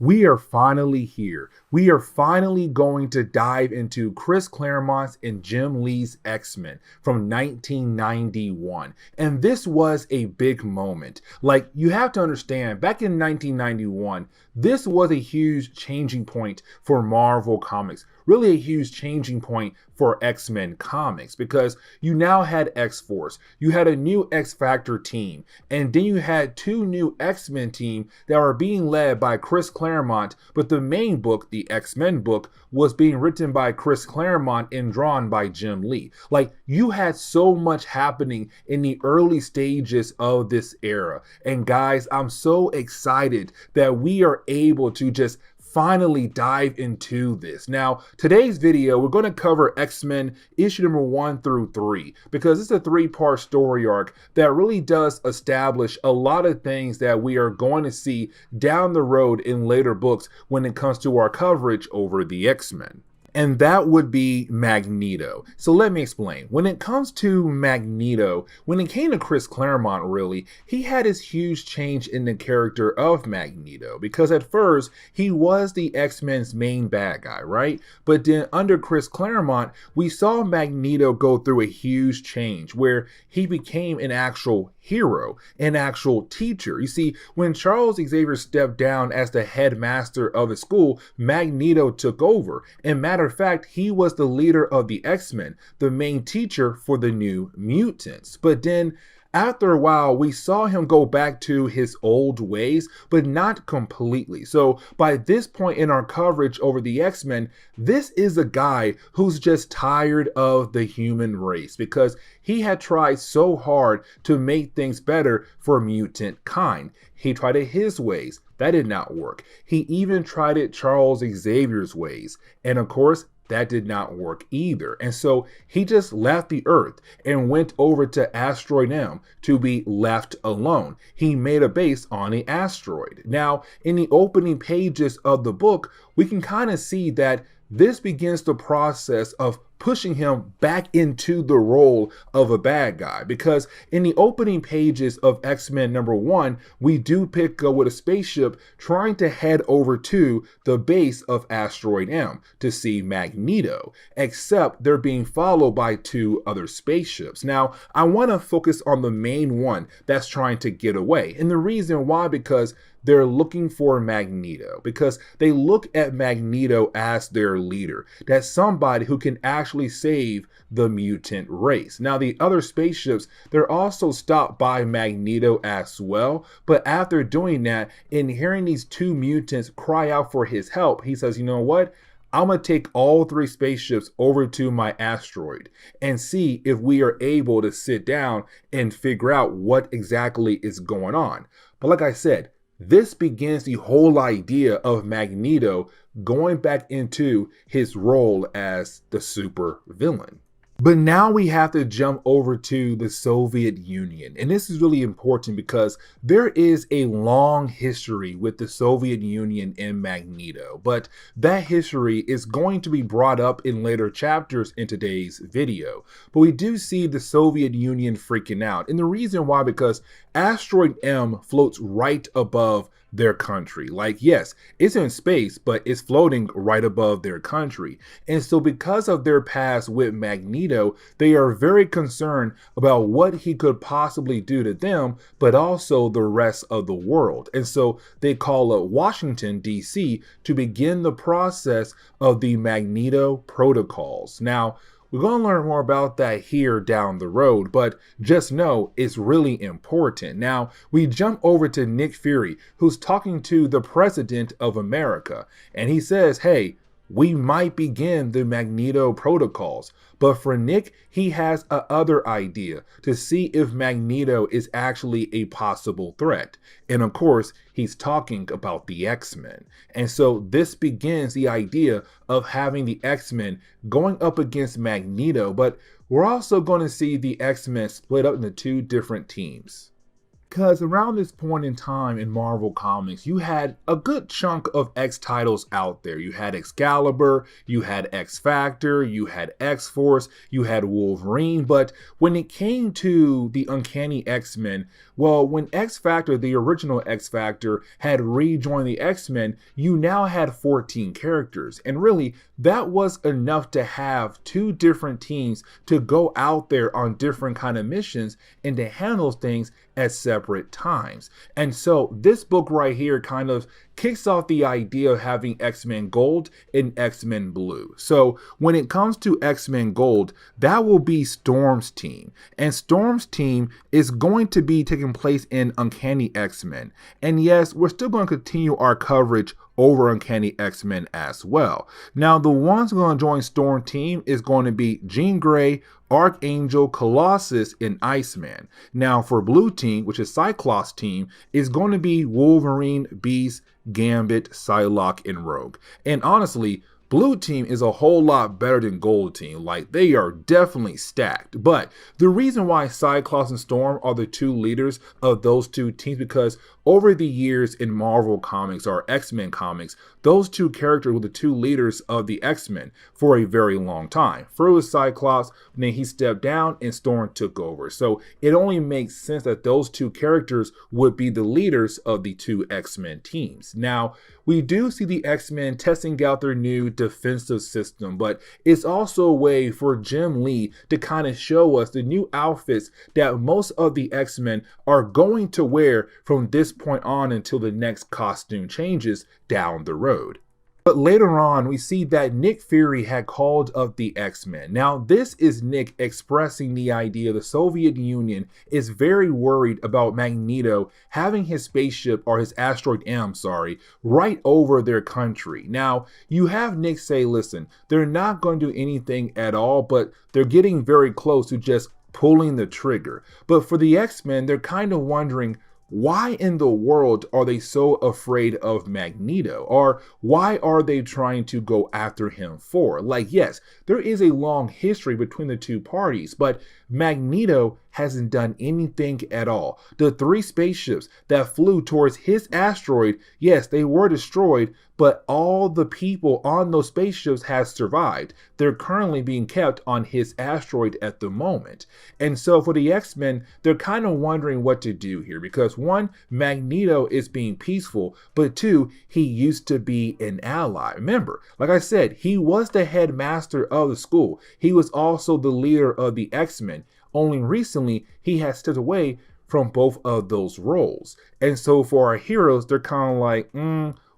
We are finally here. We are finally going to dive into Chris Claremont's and Jim Lee's X-Men from 1991. And this was a big moment. Like, you have to understand, back in 1991, this was a huge changing point for Marvel Comics. Really a huge changing point for X-Men comics because you now had X-Force, you had a new X-Factor team, and then you had two new X-Men team that were being led by Chris Claremont, but the main book, the X-Men book, was being written by Chris Claremont and drawn by Jim Lee. Like, you had so much happening in the early stages of this era. And guys, I'm so excited that we are able to just finally dive into this. Now, today's video, we're going to cover X-Men issue number 1 through 3 because it's a 3-part story arc that really does establish a lot of things that we are going to see down the road in later books when it comes to our coverage over the X-Men. And that would be Magneto. So let me explain. When it comes to Magneto, when it came to Chris Claremont, really, he had this huge change in the character of Magneto because at first he was the X-Men's main bad guy, right? But then under Chris Claremont, we saw Magneto go through a huge change where he became an actual hero, an actual teacher. You see, when Charles Xavier stepped down as the headmaster of the school, Magneto took over. And matter of fact, he was the leader of the X-Men, the main teacher for the New Mutants. But then after a while, we saw him go back to his old ways, but not completely. So by this point in our coverage over the X-Men, this is a guy who's just tired of the human race because he had tried so hard to make things better for mutant kind. He tried it his ways. That did not work. He even tried it Charles Xavier's ways. And of course, that did not work either. And so he just left the Earth and went over to Asteroid M to be left alone. He made a base on the asteroid. Now, in the opening pages of the book, we can kind of see that this begins the process of pushing him back into the role of a bad guy. Because in the opening pages of X-Men number 1, we do pick up with a spaceship trying to head over to the base of Asteroid M to see Magneto, except they're being followed by 2 other spaceships. Now, I want to focus on the main one that's trying to get away. And the reason why, because they're looking for Magneto, because they look at Magneto as their leader, that's somebody who can actually save the mutant race. Now, the other spaceships, they're also stopped by Magneto as well, but after doing that and hearing these 2 mutants cry out for his help, he says, you know what? I'm going to take all 3 spaceships over to my asteroid and see if we are able to sit down and figure out what exactly is going on. But like I said, this begins the whole idea of Magneto going back into his role as the super villain. But now we have to jump over to the Soviet Union. And this is really important because there is a long history with the Soviet Union and Magneto. But that history is going to be brought up in later chapters in today's video. But we do see the Soviet Union freaking out. And the reason why, because Asteroid M floats right above their country. Like, yes, it's in space, but it's floating right above their country. And so because of their past with Magneto, they are very concerned about what he could possibly do to them, but also the rest of the world. And so they call up Washington, D.C. to begin the process of the Magneto protocols. Now, we're going to learn more about that here down the road, but just know it's really important. Now, we jump over to Nick Fury, who's talking to the President of America, and he says, hey, we might begin the Magneto protocols. But for Nick, he has a other idea to see if Magneto is actually a possible threat. And of course, he's talking about the X-Men. And so this begins the idea of having the X-Men going up against Magneto, but we're also going to see the X-Men split up into 2 different teams. Because around this point in time in Marvel Comics, you had a good chunk of X titles out there. You had Excalibur, you had X-Factor, you had X-Force, you had Wolverine. But when it came to the Uncanny X-Men, Well, when X Factor, the original X Factor, had rejoined the X-Men, you now had 14 characters. And really, that was enough to have two different teams to go out there on different kind of missions and to handle things at separate times. And so this book right here kind of kicks off the idea of having X-Men Gold and X-Men Blue. So when it comes to X-Men Gold, that will be Storm's team. And Storm's team is going to be taking place in Uncanny X-Men. And yes, we're still going to continue our coverage over Uncanny X-Men as well. Now, the ones who are going to join Storm team is going to be Jean Grey, Archangel, Colossus, and Iceman. Now, for Blue team, which is Cyclops team, is going to be Wolverine, Beast, Gambit, Psylocke, and Rogue. And honestly, Blue team is a whole lot better than Gold team. Like, they are definitely stacked. But the reason why Cyclops and Storm are the two leaders of those two teams, because over the years in Marvel Comics or X-Men comics, those two characters were the two leaders of the X-Men for a very long time. First was Cyclops, and then he stepped down and Storm took over. So it only makes sense that those two characters would be the leaders of the two X-Men teams. Now, we do see the X-Men testing out their new defensive system, but it's also a way for Jim Lee to kind of show us the new outfits that most of the X-Men are going to wear from this point on until the next costume changes down the road. But later on, we see that Nick Fury had called up the X-Men. Now, this is Nick expressing the idea the Soviet Union is very worried about Magneto having his spaceship, or his asteroid M, right over their country. Now, you have Nick say, listen, they're not going to do anything at all, but they're getting very close to just pulling the trigger. But for the X-Men, they're kind of wondering, why in the world are they so afraid of Magneto? Or why are they trying to go after him for? Like, yes, there is a long history between the two parties, but Magneto hasn't done anything at all. The three spaceships that flew towards his asteroid, yes, they were destroyed, but all the people on those spaceships have survived. They're currently being kept on his asteroid at the moment. And so for the X-Men, they're kind of wondering what to do here, because one, Magneto is being peaceful, but two, he used to be an ally. Remember, like I said, he was the headmaster of the school. He was also the leader of the X-Men. Only recently, he has stepped away from both of those roles. And so for our heroes, they're kind of like,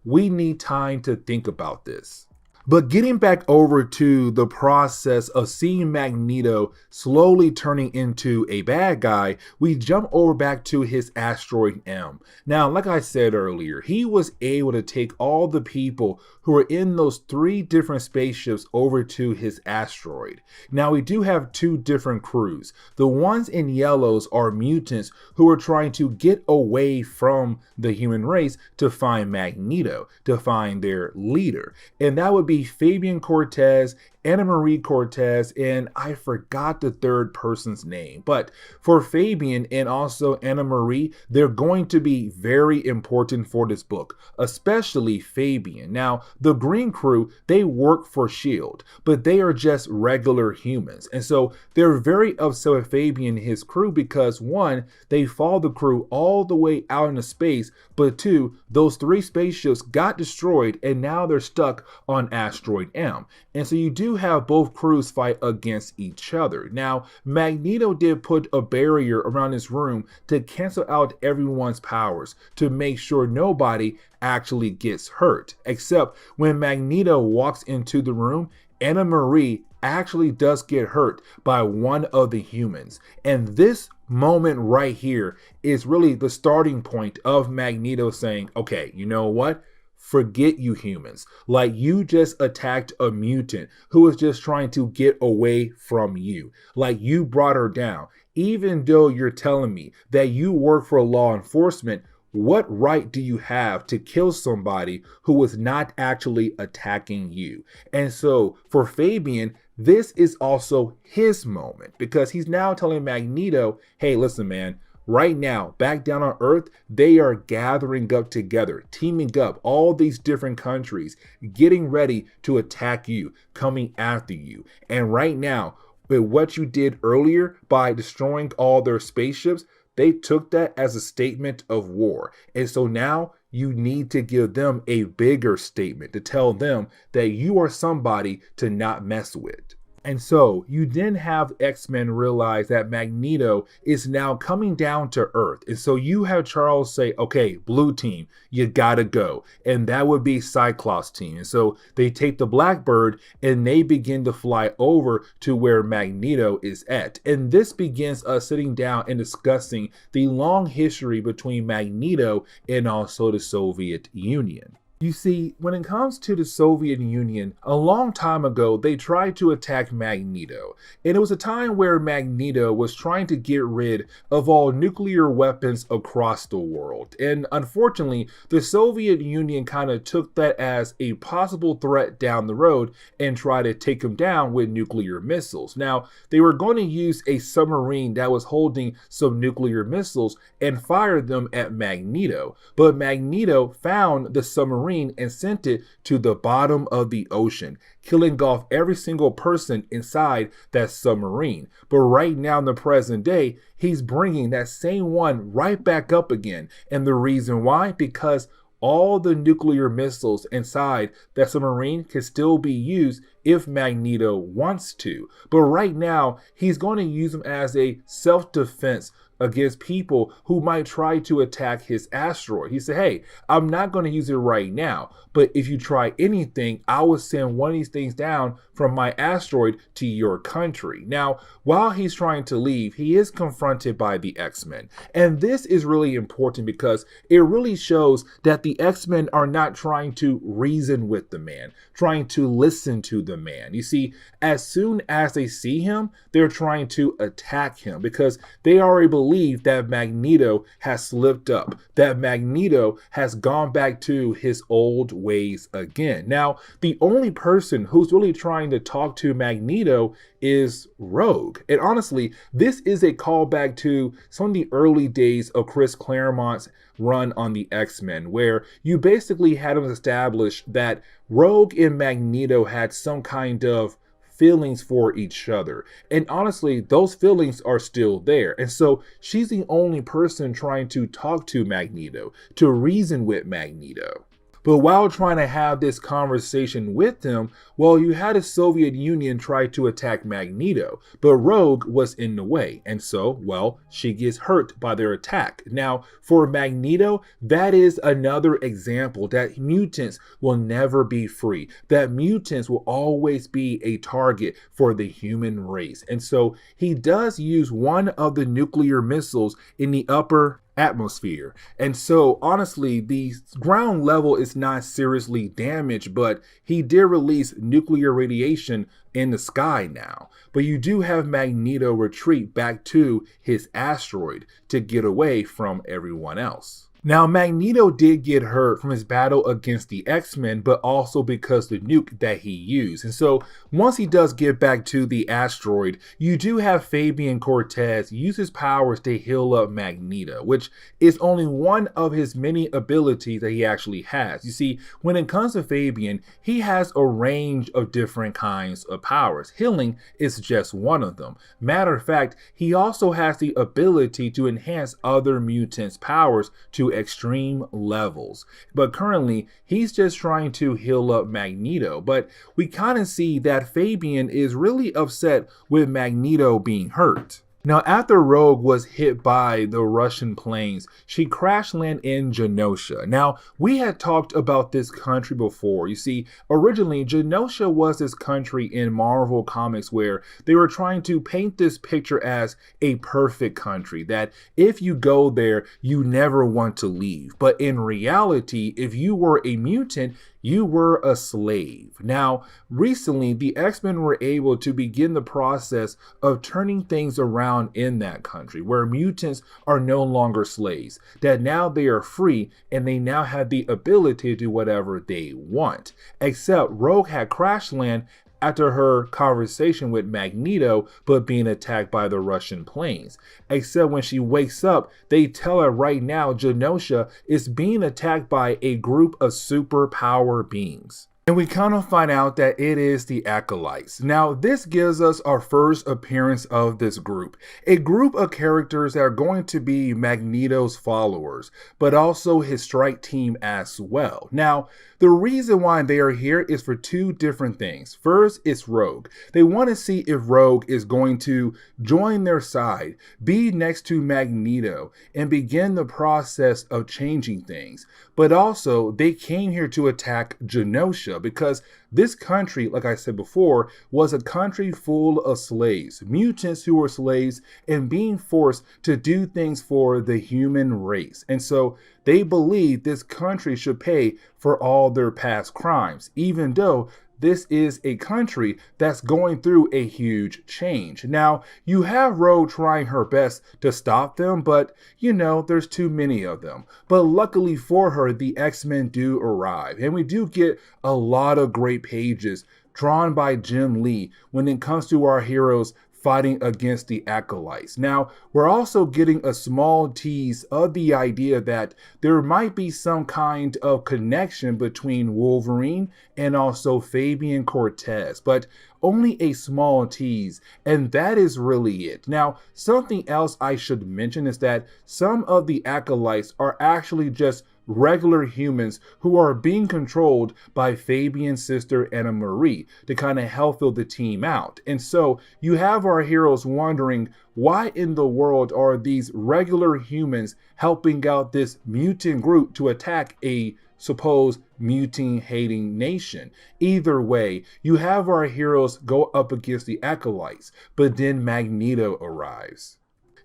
we need time to think about this. But getting back over to the process of seeing Magneto slowly turning into a bad guy, we jump over back to his asteroid M. Now, like I said earlier, he was able to take all the people who were in those three different spaceships over to his asteroid. Now, we do have two different crews. The ones in yellows are mutants who are trying to get away from the human race to find Magneto, to find their leader. And that would be Fabian Cortez, Anna Marie Cortez, and I forgot the third person's name. But for Fabian and also Anna Marie, they're going to be very important for this book, especially Fabian. Now, the Green Crew, they work for S.H.I.E.L.D., but they are just regular humans. And so they're very upset with Fabian and his crew because, one, they followed the crew all the way out into space, but two, those three spaceships got destroyed and now they're stuck on asteroid M. And so you do have both crews fight against each other. Now, Magneto did put a barrier around his room to cancel out everyone's powers to make sure nobody actually gets hurt. Except when Magneto walks into the room, Anna Marie actually does get hurt by one of the humans. And this moment right here is really the starting point of Magneto saying, okay, you know what? Forget you humans. Like, you just attacked a mutant who was just trying to get away from you. Like, you brought her down. Even though you're telling me that you work for law enforcement, what right do you have to kill somebody who was not actually attacking you? And so for Fabian, this is also his moment, because he's now telling Magneto, hey, listen, man, right now, back down on Earth, they are gathering up together, teaming up, all these different countries, getting ready to attack you, coming after you. And right now, with what you did earlier by destroying all their spaceships, they took that as a statement of war. And so now you need to give them a bigger statement to tell them that you are somebody to not mess with. And so you then have X-Men realize that Magneto is now coming down to Earth. And so you have Charles say, okay, blue team, you gotta go. And that would be Cyclops team. And so they take the Blackbird and they begin to fly over to where Magneto is at. And this begins us sitting down and discussing the long history between Magneto and also the Soviet Union. You see, when it comes to the Soviet Union, a long time ago, they tried to attack Magneto. And it was a time where Magneto was trying to get rid of all nuclear weapons across the world. And unfortunately, the Soviet Union kind of took that as a possible threat down the road and tried to take him down with nuclear missiles. Now, they were going to use a submarine that was holding some nuclear missiles and fire them at Magneto. But Magneto found the submarine and sent it to the bottom of the ocean, killing off every single person inside that submarine. But right now in the present day, he's bringing that same one right back up again. And the reason why? Because all the nuclear missiles inside that submarine can still be used if Magneto wants to. But right now, he's going to use them as a self-defense against people who might try to attack his asteroid. He said, hey, I'm not going to use it right now, but if you try anything, I will send one of these things down from my asteroid to your country. Now, while he's trying to leave, he is confronted by the X-Men. And this is really important because it really shows that the X-Men are not trying to reason with the man, trying to listen to the man. You see, as soon as they see him, they're trying to attack him because they already believe that Magneto has slipped up, that Magneto has gone back to his old ways again. Now, the only person who's really trying to talk to Magneto is Rogue. And honestly, this is a callback to some of the early days of Chris Claremont's run on the X-Men, where you basically had him establish that Rogue and Magneto had some kind of feelings for each other. And honestly, those feelings are still there. And so she's the only person trying to talk to Magneto, to reason with Magneto. But while trying to have this conversation with him, well, you had the Soviet Union try to attack Magneto, but Rogue was in the way. And so, well, she gets hurt by their attack. Now, for Magneto, that is another example that mutants will never be free, that mutants will always be a target for the human race. And so he does use one of the nuclear missiles in the upper atmosphere. And so honestly, the ground level is not seriously damaged, but he did release nuclear radiation in the sky now. But you do have Magneto retreat back to his asteroid to get away from everyone else. Now, Magneto did get hurt from his battle against the X-Men, but also because the nuke that he used. And so once he does get back to the asteroid, you do have Fabian Cortez use his powers to heal up Magneto, which is only one of his many abilities that he actually has. You see, when it comes to Fabian, he has a range of different kinds of powers. Healing is just one of them. Matter of fact, he also has the ability to enhance other mutants' powers to extreme levels. But currently, he's just trying to heal up Magneto. But we kind of see that Fabian is really upset with Magneto being hurt. Now, after Rogue was hit by the Russian planes, she crash landed in Genosha. Now, we had talked about this country before. You see, originally, Genosha was this country in Marvel Comics where they were trying to paint this picture as a perfect country, that if you go there, you never want to leave. But in reality, if you were a mutant, you were a slave. Now, recently, the X-Men were able to begin the process of turning things around in that country, where mutants are no longer slaves, that now they are free and they now have the ability to do whatever they want. Except Rogue had crash land after her conversation with Magneto, but being attacked by the Russian planes. Except when she wakes up, they tell her right now Genosha is being attacked by a group of superpower beings. And we kind of find out that it is the Acolytes. Now, this gives us our first appearance of this group. A group of characters that are going to be Magneto's followers, but also his strike team as well. Now, the reason why they are here is for two different things. First, it's Rogue. They want to see if Rogue is going to join their side, be next to Magneto, and begin the process of changing things. But also, they came here to attack Genosha because this country, like I said before, was a country full of slaves, mutants who were slaves and being forced to do things for the human race. And so they believe this country should pay for all their past crimes, even though this is a country that's going through a huge change. Now, you have Rogue trying her best to stop them, but there's too many of them. But luckily for her, the X-Men do arrive, and we do get a lot of great pages drawn by Jim Lee when it comes to our heroes fighting against the Acolytes. Now, we're also getting a small tease of the idea that there might be some kind of connection between Wolverine and also Fabian Cortez, but only a small tease, and that is really it. Now, something else I should mention is that some of the Acolytes are actually just regular humans who are being controlled by Fabian's sister Anna Marie to kind of help fill the team out. And so you have our heroes wondering, why in the world are these regular humans helping out this mutant group to attack a supposed mutant-hating nation? Either way, you have our heroes go up against the Acolytes, but then Magneto arrives.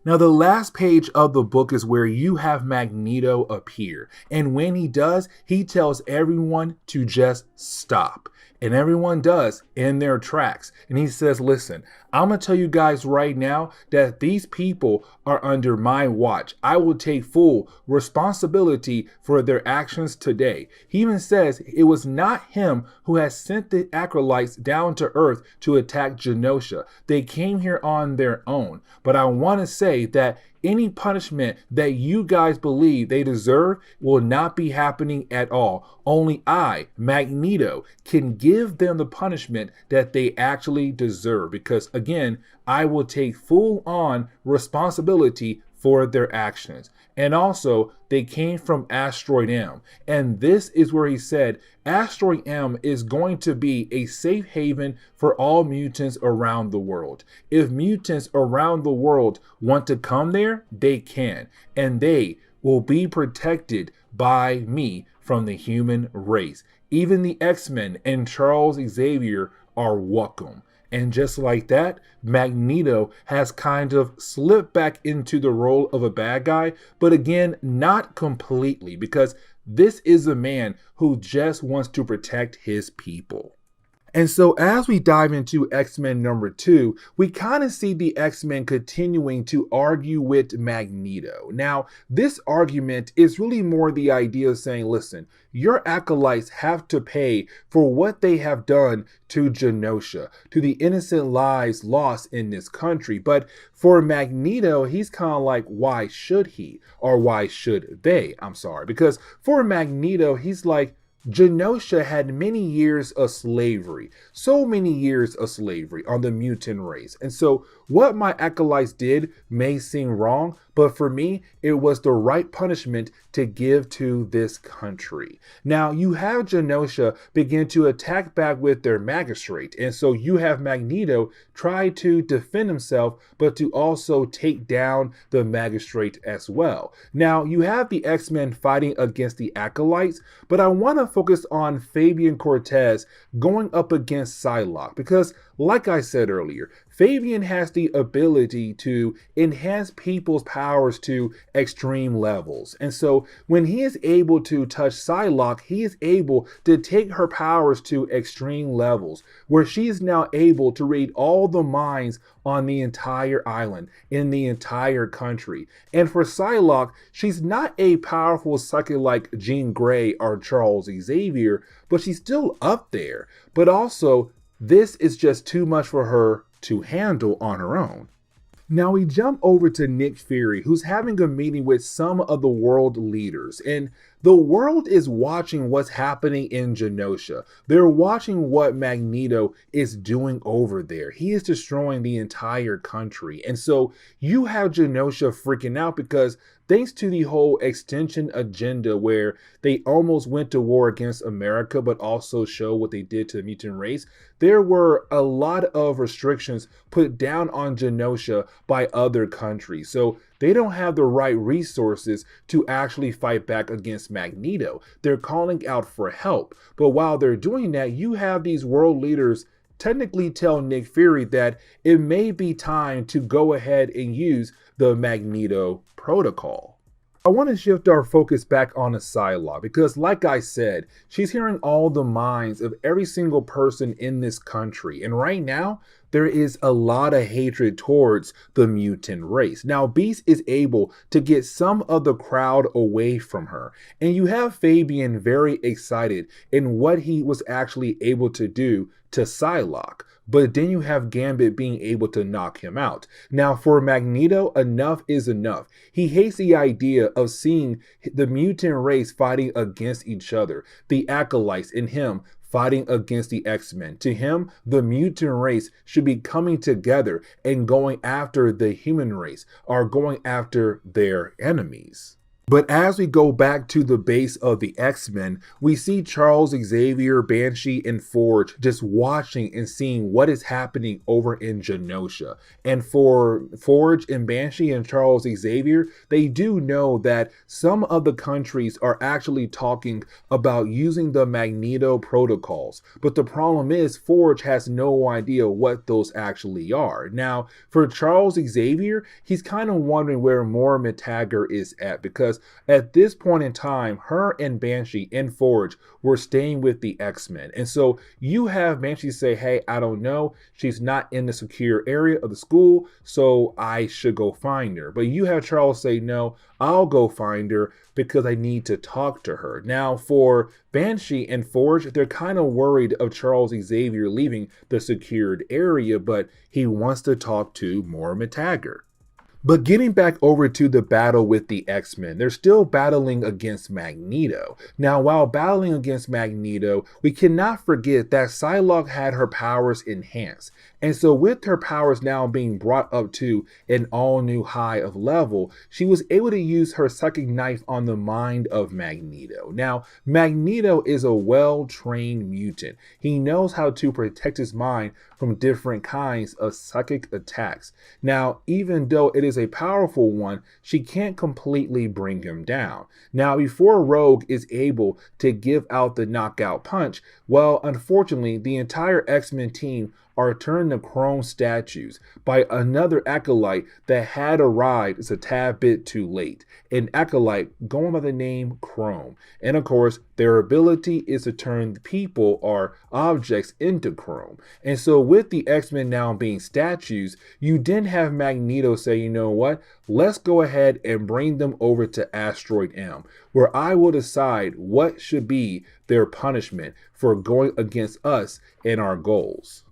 Now, the last page of the book is where you have Magneto appear. And when he does, he tells everyone to just stop. And everyone does in their tracks. And he says, listen, I'm going to tell you guys right now that these people are under my watch. I will take full responsibility for their actions today. He even says it was not him who has sent the Acolytes down to Earth to attack Genosha. They came here on their own. But I want to say that any punishment that you guys believe they deserve will not be happening at all. Only I, Magneto, can give them the punishment that they actually deserve. Because again, I will take full on responsibility for their actions. And also, they came from Asteroid M. And this is where he said Asteroid M is going to be a safe haven for all mutants around the world. If mutants around the world want to come there, they can. And they will be protected by me from the human race. Even the X-Men and Charles Xavier are welcome. And just like that, Magneto has kind of slipped back into the role of a bad guy, but again, not completely, because this is a man who just wants to protect his people. And so as we dive into X-Men number 2, we kind of see the X-Men continuing to argue with Magneto. Now, this argument is really more the idea of saying, listen, your Acolytes have to pay for what they have done to Genosha, to the innocent lives lost in this country. But for Magneto, he's kind of like, why should he? Or why should they? I'm sorry. Because for Magneto, he's like, Genosha had many years of slavery, so many years of slavery on the mutant race. And so what my Acolytes did may seem wrong, but for me, it was the right punishment to give to this country. Now, you have Genosha begin to attack back with their magistrate. And so you have Magneto try to defend himself, but to also take down the magistrate as well. Now, you have the X-Men fighting against the Acolytes, but I want to focus on Fabian Cortez going up against Psylocke, because like I said earlier, Fabian has the ability to enhance people's powers to extreme levels. And so when he is able to touch Psylocke, he is able to take her powers to extreme levels, where she is now able to read all the minds on the entire island, in the entire country. And for Psylocke, she's not a powerful psychic like Jean Grey or Charles Xavier, but she's still up there. But also, this is just too much for her to handle on her own. Now we jump over to Nick Fury, who's having a meeting with some of the world leaders, and the world is watching what's happening in Genosha. They're watching what Magneto is doing over there. He is destroying the entire country. And so you have Genosha freaking out because thanks to the whole extension agenda where they almost went to war against America, but also show what they did to the mutant race, there were a lot of restrictions put down on Genosha by other countries. So they don't have the right resources to actually fight back against Magneto. They're calling out for help. But while they're doing that, you have these world leaders technically tell Nick Fury that it may be time to go ahead and use the Magneto protocol. I want to shift our focus back on Psylocke because, like I said, she's hearing all the minds of every single person in this country. And right now, there is a lot of hatred towards the mutant race. Now, Beast is able to get some of the crowd away from her. And you have Fabian very excited in what he was actually able to do to Psylocke. But then you have Gambit being able to knock him out. Now, for Magneto, enough is enough. He hates the idea of seeing the mutant race fighting against each other, the acolytes and him fighting against the X-Men. To him, the mutant race should be coming together and going after the human race, or going after their enemies. But as we go back to the base of the X-Men, we see Charles Xavier, Banshee, and Forge just watching and seeing what is happening over in Genosha. And for Forge and Banshee and Charles Xavier, they do know that some of the countries are actually talking about using the Magneto protocols. But the problem is Forge has no idea what those actually are. Now, for Charles Xavier, he's kind of wondering where Moira McTaggart is at, because at this point in time, her and Banshee and Forge were staying with the X-Men. And so you have Banshee say, hey, I don't know. She's not in the secure area of the school, so I should go find her. But you have Charles say, no, I'll go find her because I need to talk to her. Now, for Banshee and Forge, they're kind of worried of Charles Xavier leaving the secured area, but he wants to talk to Moira McTaggart. But getting back over to the battle with the X-Men, they're still battling against Magneto. Now, while battling against Magneto, we cannot forget that Psylocke had her powers enhanced. And so with her powers now being brought up to an all-new high of level, she was able to use her psychic knife on the mind of Magneto. Now, Magneto is a well-trained mutant. He knows how to protect his mind from different kinds of psychic attacks. Now, even though it is a powerful one, she can't completely bring him down. Now, before Rogue is able to give out the knockout punch, well, unfortunately, the entire X-Men team are turned to chrome statues by another acolyte that had arrived a tad bit too late. An acolyte going by the name Chrome. And of course, their ability is to turn people or objects into chrome. And so with the X-Men now being statues, you then have Magneto say, you know what, let's go ahead and bring them over to Asteroid M, where I will decide what should be their punishment for going against us and our goals.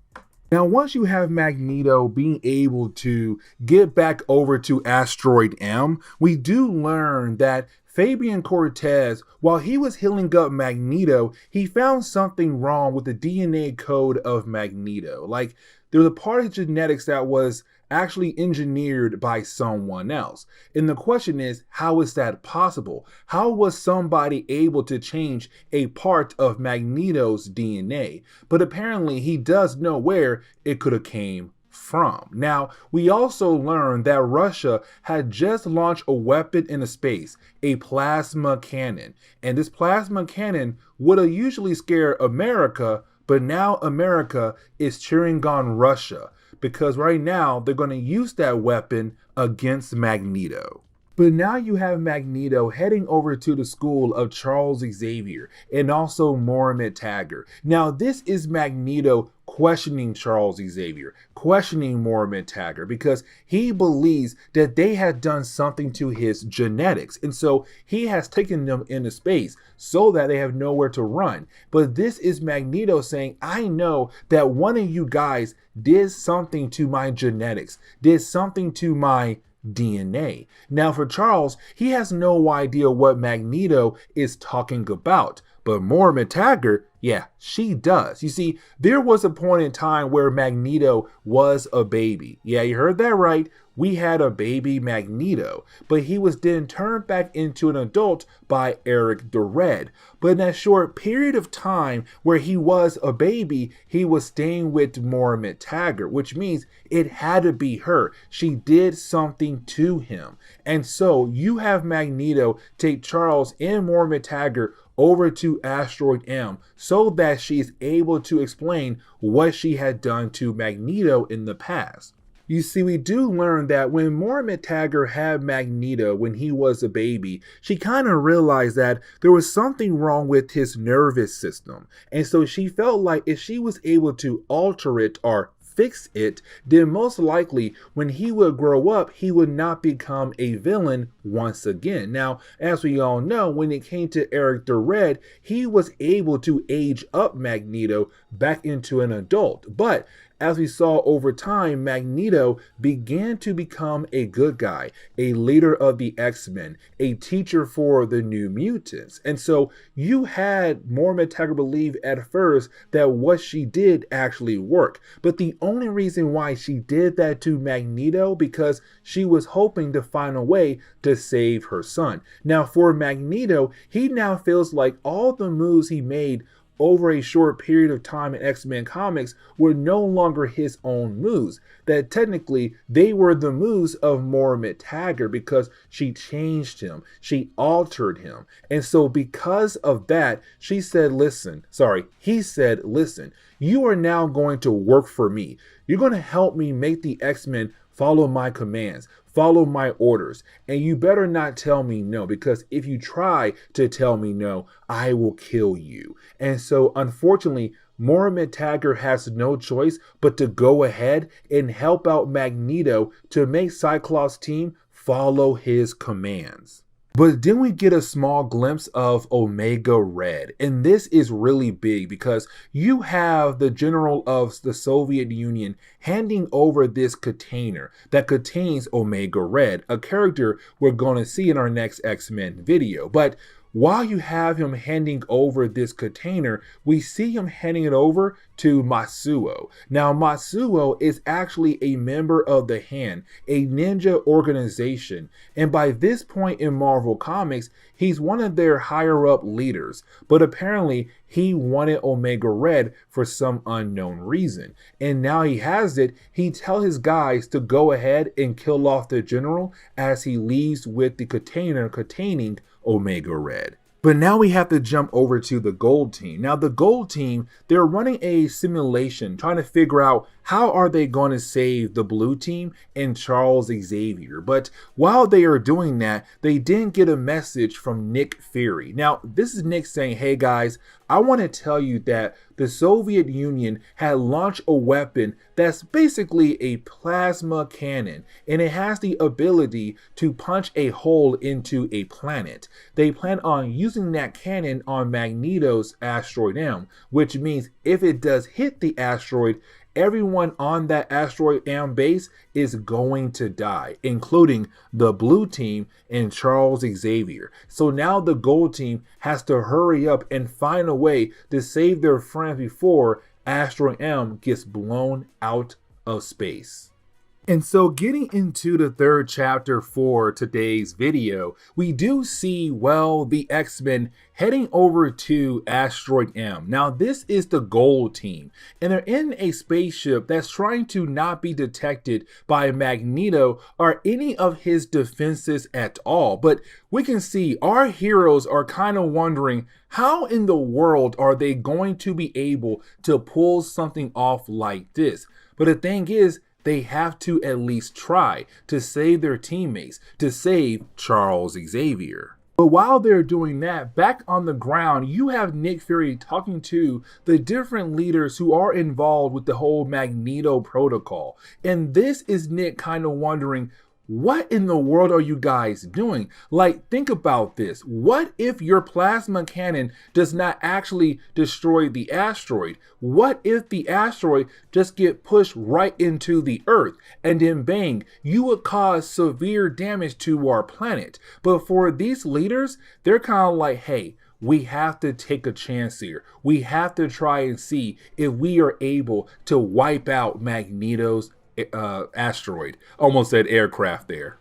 Now, once you have Magneto being able to get back over to Asteroid M, we do learn that Fabian Cortez, while he was healing up Magneto, he found something wrong with the DNA code of Magneto. Like, there was a part of genetics that was actually engineered by someone else. And the question is, how is that possible? How was somebody able to change a part of Magneto's DNA? But apparently he does know where it could have came from. Now, we also learned that Russia had just launched a weapon into space, a plasma cannon. And this plasma cannon would have usually scared America, but now America is cheering on Russia, because right now they're going to use that weapon against Magneto. But now you have Magneto heading over to the school of Charles Xavier and also Moira Taggart. Now, this is Magneto questioning Charles Xavier, questioning Moira Taggart, because he believes that they had done something to his genetics. And so he has taken them into space so that they have nowhere to run. But this is Magneto saying, I know that one of you guys did something to my genetics, did something to my DNA. Now for Charles, he has no idea what Magneto is talking about, but Moira Taggart, yeah, she does. You see, there was a point in time where Magneto was a baby. Yeah, you heard that right. We had a baby Magneto, but he was then turned back into an adult by Eric the Red. But in that short period of time where he was a baby, he was staying with Moira Taggart, which means it had to be her. She did something to him. And so you have Magneto take Charles and Moira Taggart over to Asteroid M so that she's able to explain what she had done to Magneto in the past. You see, we do learn that when Moira Taggart had Magneto when he was a baby, she kind of realized that there was something wrong with his nervous system. And so she felt like if she was able to alter it or fix it, then most likely when he would grow up, he would not become a villain once again. Now, as we all know, when it came to Eric the Red, he was able to age up Magneto back into an adult. But as we saw over time, Magneto began to become a good guy, a leader of the X-Men, a teacher for the New Mutants. And so you had Moira Taggart believe at first that what she did actually worked. But the only reason why she did that to Magneto because she was hoping to find a way to save her son. Now for Magneto, he now feels like all the moves he made over a short period of time in X-Men comics were no longer his own moves. That technically they were the moves of Moira Taggart because she changed him. She altered him. And so because of that, he said, listen, you are now going to work for me. You're going to help me make the X-Men follow my commands, follow my orders, and you better not tell me no, because if you try to tell me no, I will kill you. And so unfortunately, Moira Taggart has no choice but to go ahead and help out Magneto to make Cyclops' team follow his commands. But then we get a small glimpse of Omega Red, and this is really big because you have the general of the Soviet Union handing over this container that contains Omega Red, a character we're going to see in our next X-Men video. But while you have him handing over this container, we see him handing it over to Matsuo. Now, Matsuo is actually a member of the Hand, a ninja organization. And by this point in Marvel Comics, he's one of their higher up leaders. But apparently, he wanted Omega Red for some unknown reason. And now he has it. He tells his guys to go ahead and kill off the general as he leaves with the container containing Omega Red. But now we have to jump over to the Gold Team. Now the Gold Team, they're running a simulation trying to figure out how are they going to save the Blue Team and Charles Xavier. But while they are doing that, they didn't get a message from Nick Fury. Now this is Nick saying, hey guys, I want to tell you that the Soviet Union had launched a weapon that's basically a plasma cannon, and it has the ability to punch a hole into a planet. They plan on using that cannon on Magneto's Asteroid M, which means if it does hit the asteroid, everyone on that Asteroid M base is going to die, including the Blue Team and Charles Xavier. So now the Gold Team has to hurry up and find a way to save their friends before Asteroid M gets blown out of space. And so getting into the third chapter for today's video, we do see, well, the X-Men heading over to Asteroid M. Now this is the Gold Team, and they're in a spaceship that's trying to not be detected by Magneto or any of his defenses at all. But we can see our heroes are kind of wondering, how in the world are they going to be able to pull something off like this? But the thing is, they have to at least try to save their teammates, to save Charles Xavier. But while they're doing that, back on the ground, you have Nick Fury talking to the different leaders who are involved with the whole Magneto protocol. And this is Nick kind of wondering, what in the world are you guys doing? Like, think about this. What if your plasma cannon does not actually destroy the asteroid? What if the asteroid just get pushed right into the Earth and then bang, you would cause severe damage to our planet? But for these leaders, they're kind of like, hey, we have to take a chance here. We have to try and see if we are able to wipe out Magneto's asteroid. Almost said aircraft there.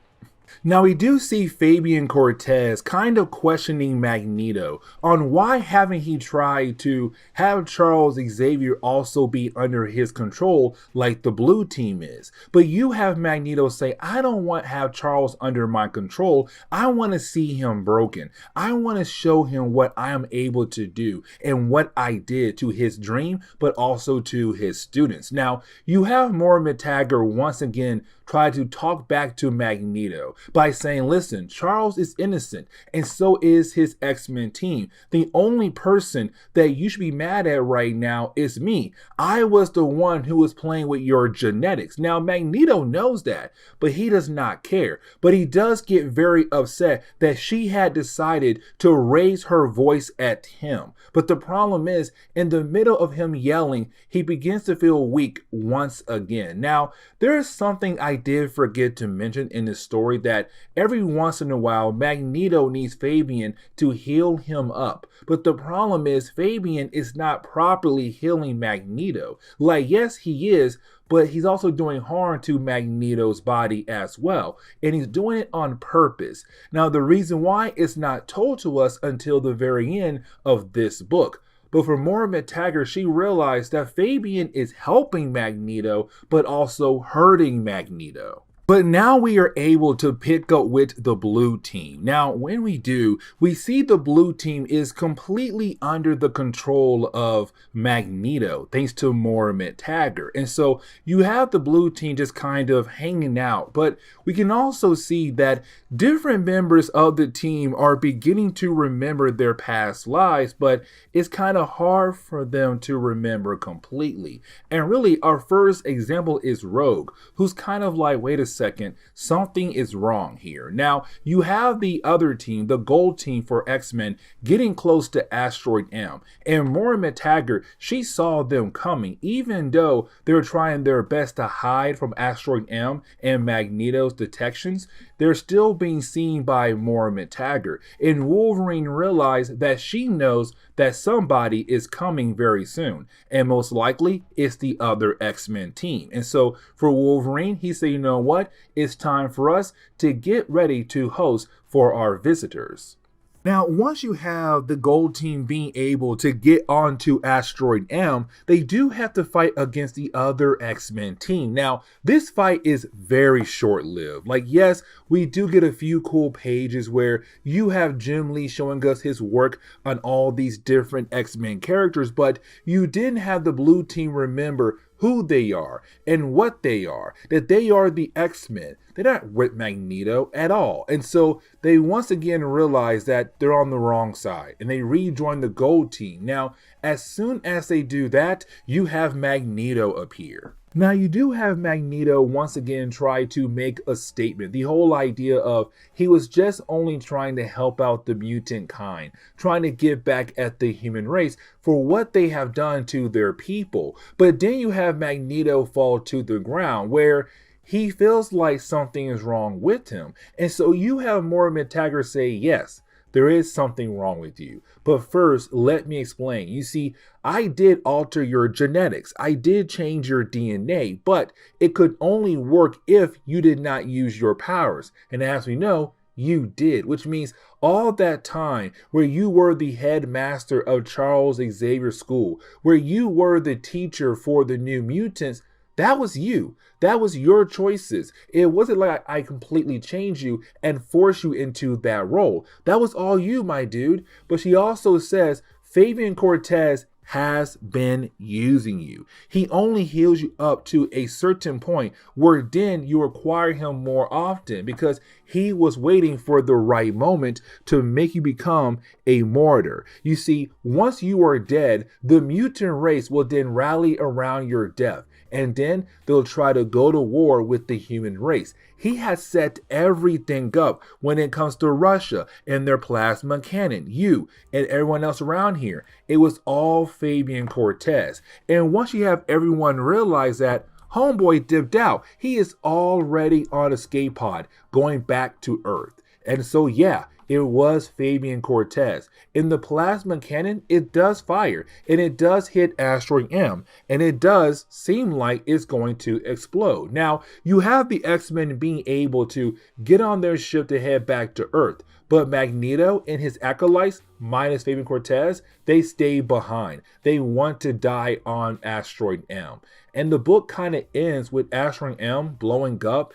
Now we do see Fabian Cortez kind of questioning Magneto on why haven't he tried to have Charles Xavier also be under his control like the blue team is. But you have Magneto say, I don't want to have Charles under my control. I want to see him broken. I want to show him what I am able to do and what I did to his dream, but also to his students. Now you have Moira McTaggart once again try to talk back to Magneto by saying, listen, Charles is innocent and so is his X-Men team. The only person that you should be mad at right now is me. I was the one who was playing with your genetics. Now Magneto knows that, but he does not care. But he does get very upset that she had decided to raise her voice at him. But the problem is, in the middle of him yelling, he begins to feel weak once again. Now, there is something I did forget to mention in this story, that every once in a while, Magneto needs Fabian to heal him up. But the problem is, Fabian is not properly healing Magneto. Like, yes, he is, but he's also doing harm to Magneto's body as well. And he's doing it on purpose. Now, the reason why is not told to us until the very end of this book. But for Moira McTaggart, she realized that Fabian is helping Magneto, but also hurting Magneto. But now we are able to pick up with the blue team. Now, when we do, we see the blue team is completely under the control of Magneto, thanks to Moira McTaggart. And so you have the blue team just kind of hanging out. But we can also see that different members of the team are beginning to remember their past lives, but it's kind of hard for them to remember completely. And really, our first example is Rogue, who's kind of like, wait a second, something is wrong here. Now, you have the other team, the gold team for X-Men, getting close to Asteroid M. And Moira McTaggart, she saw them coming, even though they were trying their best to hide from Asteroid M and Magneto's detections. They're still being seen by Moira McTaggart. And Wolverine realized that she knows that somebody is coming very soon. And most likely, it's the other X-Men team. And so for Wolverine, he said, you know what? It's time for us to get ready to host for our visitors. Now, once you have the gold team being able to get onto Asteroid M, they do have to fight against the other X-Men team. Now, this fight is very short-lived. Like, yes, we do get a few cool pages where you have Jim Lee showing us his work on all these different X-Men characters, but you didn't have the blue team remember who they are and what they are, that they are the X-Men. They're not with Magneto at all. And so they once again realize that they're on the wrong side and they rejoin the gold team. Now, as soon as they do that, you have Magneto appear. Now, you do have Magneto once again try to make a statement. The whole idea of he was just only trying to help out the mutant kind, trying to get back at the human race for what they have done to their people. But then you have Magneto fall to the ground where he feels like something is wrong with him. And so you have Moira McTaggart say, yes, there is something wrong with you. But first, let me explain. You see, I did alter your genetics. I did change your DNA, but it could only work if you did not use your powers. And as we know, you did, which means all that time where you were the headmaster of Charles Xavier School, where you were the teacher for the New Mutants, that was you. That was your choices. It wasn't like I completely changed you and forced you into that role. That was all you, my dude. But she also says Fabian Cortez has been using you. He only heals you up to a certain point where then you require him more often because he was waiting for the right moment to make you become a martyr. You see, once you are dead, the mutant race will then rally around your death, and then they'll try to go to war with the human race. He has set everything up when it comes to Russia and their plasma cannon, you and everyone else around here. It was all Fabian Cortez. And once you have everyone realize that, homeboy dipped out. He is already on escape pod going back to Earth. And so, yeah, it was Fabian Cortez. In the plasma cannon, it does fire, and it does hit Asteroid M, and it does seem like it's going to explode. Now, you have the X-Men being able to get on their ship to head back to Earth, but Magneto and his acolytes, minus Fabian Cortez, they stay behind. They want to die on Asteroid M. And the book kind of ends with Asteroid M blowing up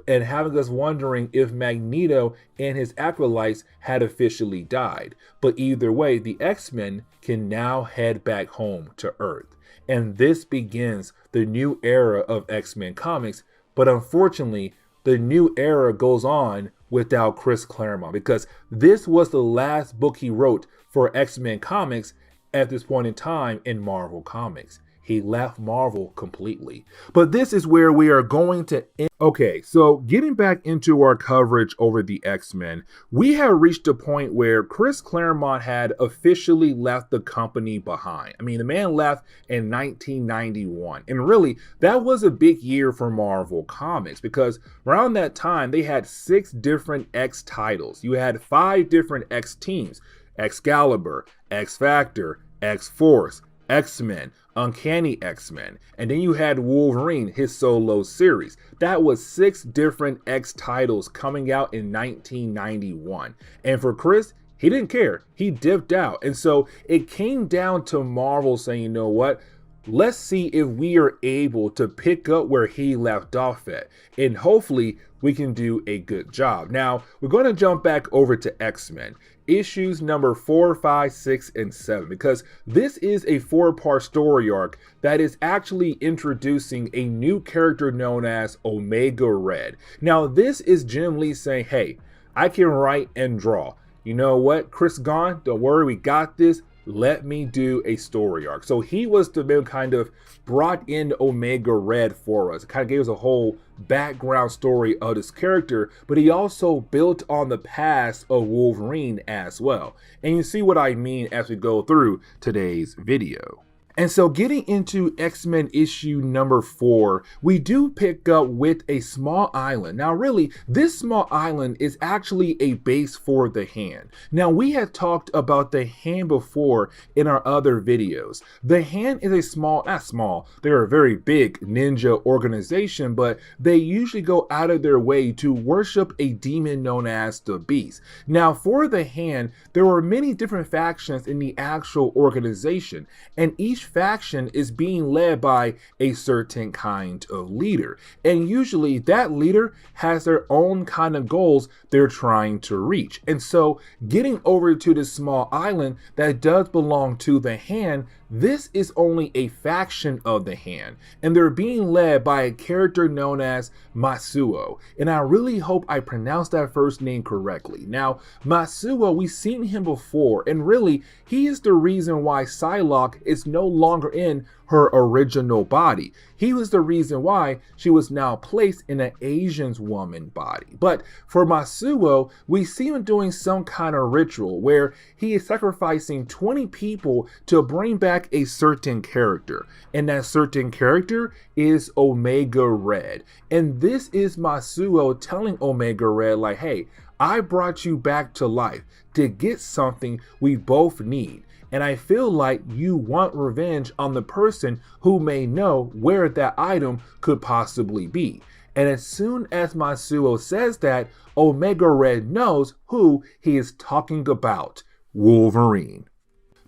and having us wondering if Magneto and his acolytes had officially died. But either way, the X-Men can now head back home to Earth. And this begins the new era of X-Men comics. But unfortunately, the new era goes on without Chris Claremont, because this was the last book he wrote for X-Men comics at this point in time in Marvel Comics. He left Marvel completely. But this is where we are going to end. Okay, so getting back into our coverage over the X-Men, we have reached a point where Chris Claremont had officially left the company behind. I mean, the man left in 1991. And really, that was a big year for Marvel Comics because around that time, they had 6 different X titles. You had 5 different X teams: Excalibur, X-Factor, X-Force, X-Men, Uncanny X-Men, and then you had Wolverine, his solo series. That was 6 different X titles coming out in 1991. And for Chris, he didn't care. He dipped out. And so it came down to Marvel saying, you know what? Let's see if we are able to pick up where he left off at. And hopefully we can do a good job. Now, we're going to jump back over to X-Men. Issues number 4, 5, 6, and 7, because this is a 4-part story arc that is actually introducing a new character known as Omega Red. Now, this is Jim Lee saying, hey, I can write and draw. You know what? Chris gone, don't worry, we got this. Let me do a story arc. So he was the man kind of brought in Omega Red for us. It kind of gave us a whole background story of this character, but he also built on the past of Wolverine as well. And you see what I mean as we go through today's video. And so getting into X-Men issue number 4, we do pick up with a small island. Now really, this small island is actually a base for the Hand. Now we had talked about the Hand before in our other videos. The Hand is a not small, they're a very big ninja organization, but they usually go out of their way to worship a demon known as the Beast. Now for the Hand, there were many different factions in the actual organization, and each faction is being led by a certain kind of leader, and usually that leader has their own kind of goals they're trying to reach. And so getting over to this small island that does belong to the Hand, this is only a faction of the Hand, and they're being led by a character known as Masuo, and I really hope I pronounced that first name correctly. Now Masuo, we've seen him before, and really he is the reason why Psylocke is no longer in her original body. He was the reason why she was now placed in an Asian woman body. But for Masuo, we see him doing some kind of ritual where he is sacrificing 20 people to bring back a certain character. And that certain character is Omega Red. And this is Masuo telling Omega Red, like, hey, I brought you back to life to get something we both need. And I feel like you want revenge on the person who may know where that item could possibly be. And as soon as Masuo says that, Omega Red knows who he is talking about: Wolverine.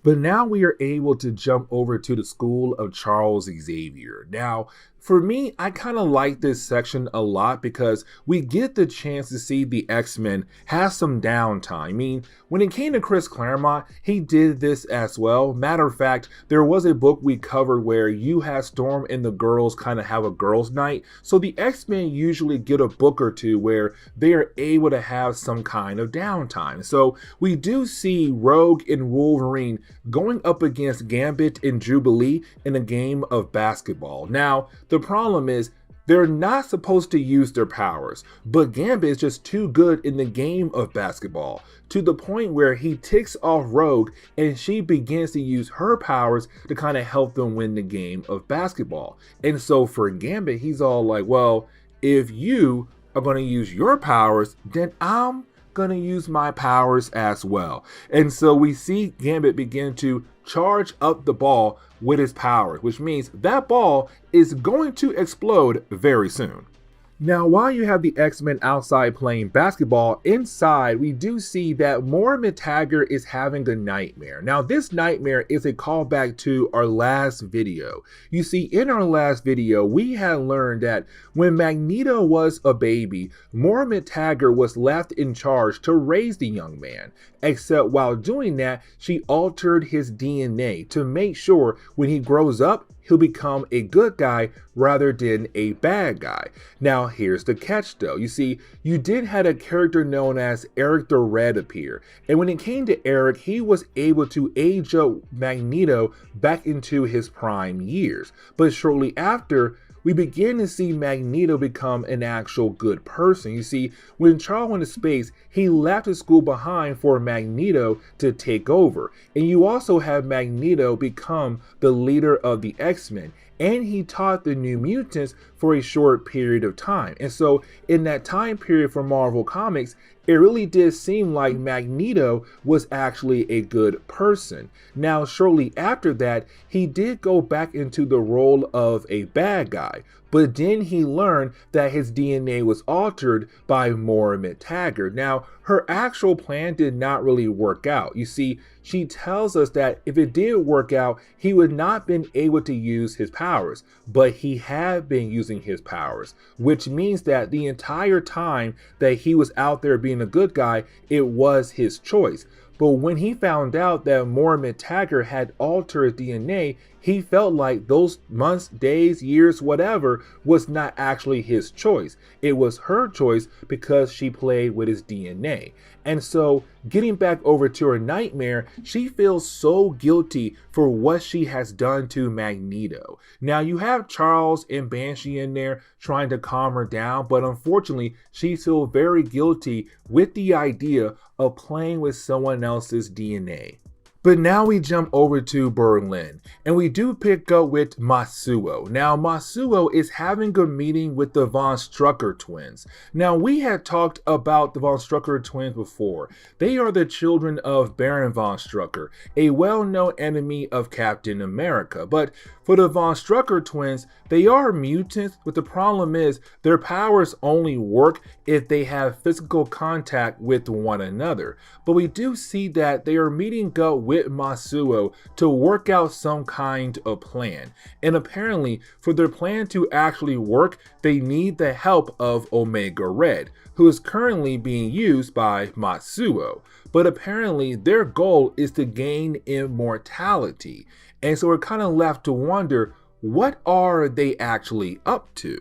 But now we are able to jump over to the school of Charles Xavier. Now, for me, I kind of like this section a lot because we get the chance to see the X-Men have some downtime. I mean, when it came to Chris Claremont, he did this as well. Matter of fact, there was a book we covered where you had Storm and the girls kind of have a girls' night. So the X-Men usually get a book or two where they are able to have some kind of downtime. So we do see Rogue and Wolverine going up against Gambit and Jubilee in a game of basketball. Now, the problem is they're not supposed to use their powers, but Gambit is just too good in the game of basketball to the point where he ticks off Rogue and she begins to use her powers to kind of help them win the game of basketball. And so for Gambit, he's all like, well, if you are going to use your powers, then I'm gonna use my powers as well. And so we see Gambit begin to charge up the ball with his powers, which means that ball is going to explode very soon. Now, while you have the X-Men outside playing basketball, inside we do see that Moira McTaggart is having a nightmare. Now, this nightmare is a callback to our last video. You see, in our last video, we had learned that when Magneto was a baby, Moira McTaggart was left in charge to raise the young man. Except while doing that, she altered his DNA to make sure when he grows up, he'll become a good guy rather than a bad guy. Now, here's the catch though. You see, you did have a character known as Eric the Red appear. And when it came to Eric, he was able to age up Magneto back into his prime years. But shortly after, we begin to see Magneto become an actual good person. You see, when Charles went to space, he left his school behind for Magneto to take over. And you also have Magneto become the leader of the X-Men. And he taught the New Mutants for a short period of time. And so in that time period for Marvel Comics, it really did seem like Magneto was actually a good person. Now, shortly after that, he did go back into the role of a bad guy. But then he learned that his DNA was altered by Moira McTaggart. Now, her actual plan did not really work out. You see, she tells us that if it did work out, he would not been able to use his powers, but he had been using his powers, which means that the entire time that he was out there being a good guy, it was his choice. But when he found out that Moira McTaggart had altered DNA, he felt like those months, days, years, whatever, was not actually his choice. It was her choice because she played with his DNA. And so, getting back over to her nightmare, she feels so guilty for what she has done to Magneto. Now, you have Charles and Banshee in there trying to calm her down, but unfortunately, she feels very guilty with the idea of playing with someone else's DNA. But now we jump over to Berlin, and we do pick up with Masuo. Now, Masuo is having a meeting with the Von Strucker twins. Now, we had talked about the Von Strucker twins before. They are the children of Baron Von Strucker, a well-known enemy of Captain America. But for the Von Strucker twins, they are mutants, but the problem is their powers only work if they have physical contact with one another. But we do see that they are meeting up with Masuo to work out some kind of plan. And apparently, for their plan to actually work, they need the help of Omega Red, who is currently being used by Masuo. But apparently, their goal is to gain immortality. And so we're kind of left to wonder, what are they actually up to?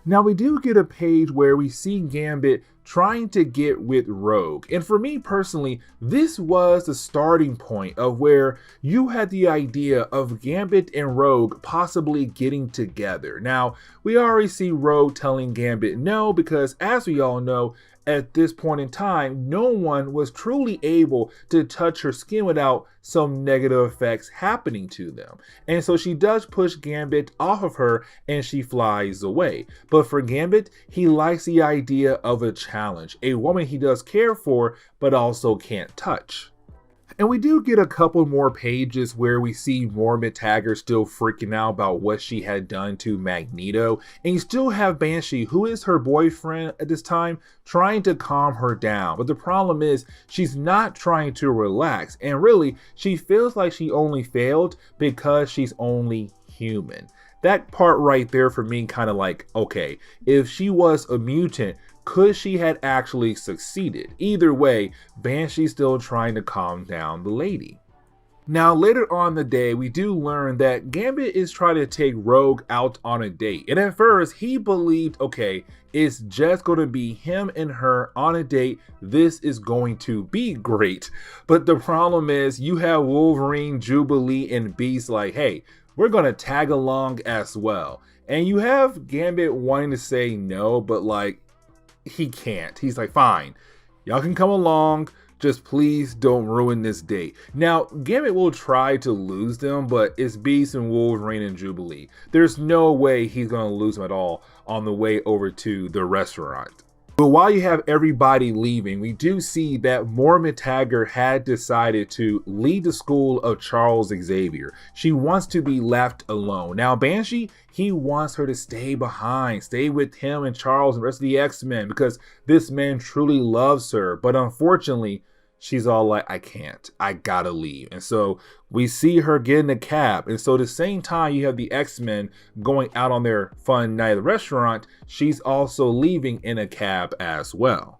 Now, we do get a page where we see Gambit trying to get with Rogue. And for me personally, this was the starting point of where you had the idea of Gambit and Rogue possibly getting together. Now, we already see Rogue telling Gambit no, because as we all know, at this point in time, no one was truly able to touch her skin without some negative effects happening to them. And so she does push Gambit off of her and she flies away. But for Gambit, he likes the idea of a challenge, a woman he does care for but also can't touch. And we do get a couple more pages where we see Morbid Tagger still freaking out about what she had done to Magneto. And you still have Banshee, who is her boyfriend at this time, trying to calm her down. But the problem is she's not trying to relax. And really, she feels like she only failed because she's only human. That part right there for me kind of like, okay, if she was a mutant, could she had actually succeeded? Either way, Banshee's still trying to calm down the lady. Now, later on in the day, we do learn that Gambit is trying to take Rogue out on a date. And at first, he believed, okay, it's just going to be him and her on a date. This is going to be great. But the problem is you have Wolverine, Jubilee, and Beast like, hey, we're going to tag along as well. And you have Gambit wanting to say no, but like, he can't. He's like, fine, y'all can come along, just please don't ruin this date. Now, Gambit will try to lose them, but it's Beast and Wolverine and Jubilee. There's no way he's going to lose them at all on the way over to the restaurant. But while you have everybody leaving, we do see that Morbid Tagger had decided to lead the school of Charles Xavier. She wants to be left alone. Now, Banshee, he wants her to stay behind, stay with him and Charles and the rest of the X-Men because this man truly loves her. But unfortunately, she's all like, I can't, I gotta leave. And so we see her get in a cab. And so at the same time you have the X-Men going out on their fun night at the restaurant, she's also leaving in a cab as well.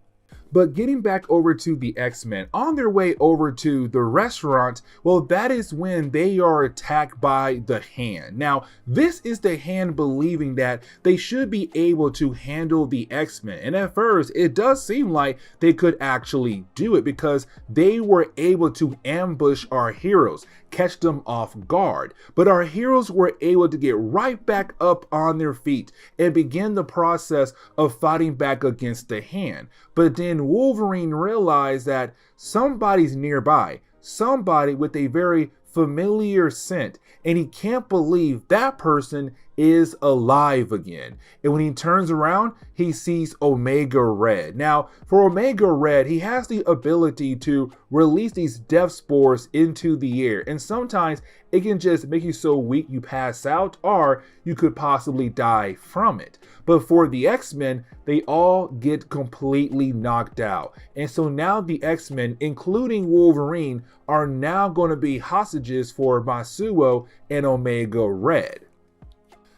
But getting back over to the X-Men, on their way over to the restaurant, well, that is when they are attacked by the Hand. Now, this is the Hand believing that they should be able to handle the X-Men. And at first, it does seem like they could actually do it because they were able to ambush our heroes, catch them off guard. But our heroes were able to get right back up on their feet and begin the process of fighting back against the Hand. But then Wolverine realized that somebody's nearby, somebody with a very familiar scent, and he can't believe that person is alive again. And when he turns around, he sees Omega Red. Now, for Omega Red, he has the ability to release these death spores into the air. And sometimes it can just make you so weak you pass out, or you could possibly die from it. But for the X-Men, they all get completely knocked out. And so now the X-Men, including Wolverine, are now going to be hostages for Masuo and Omega Red.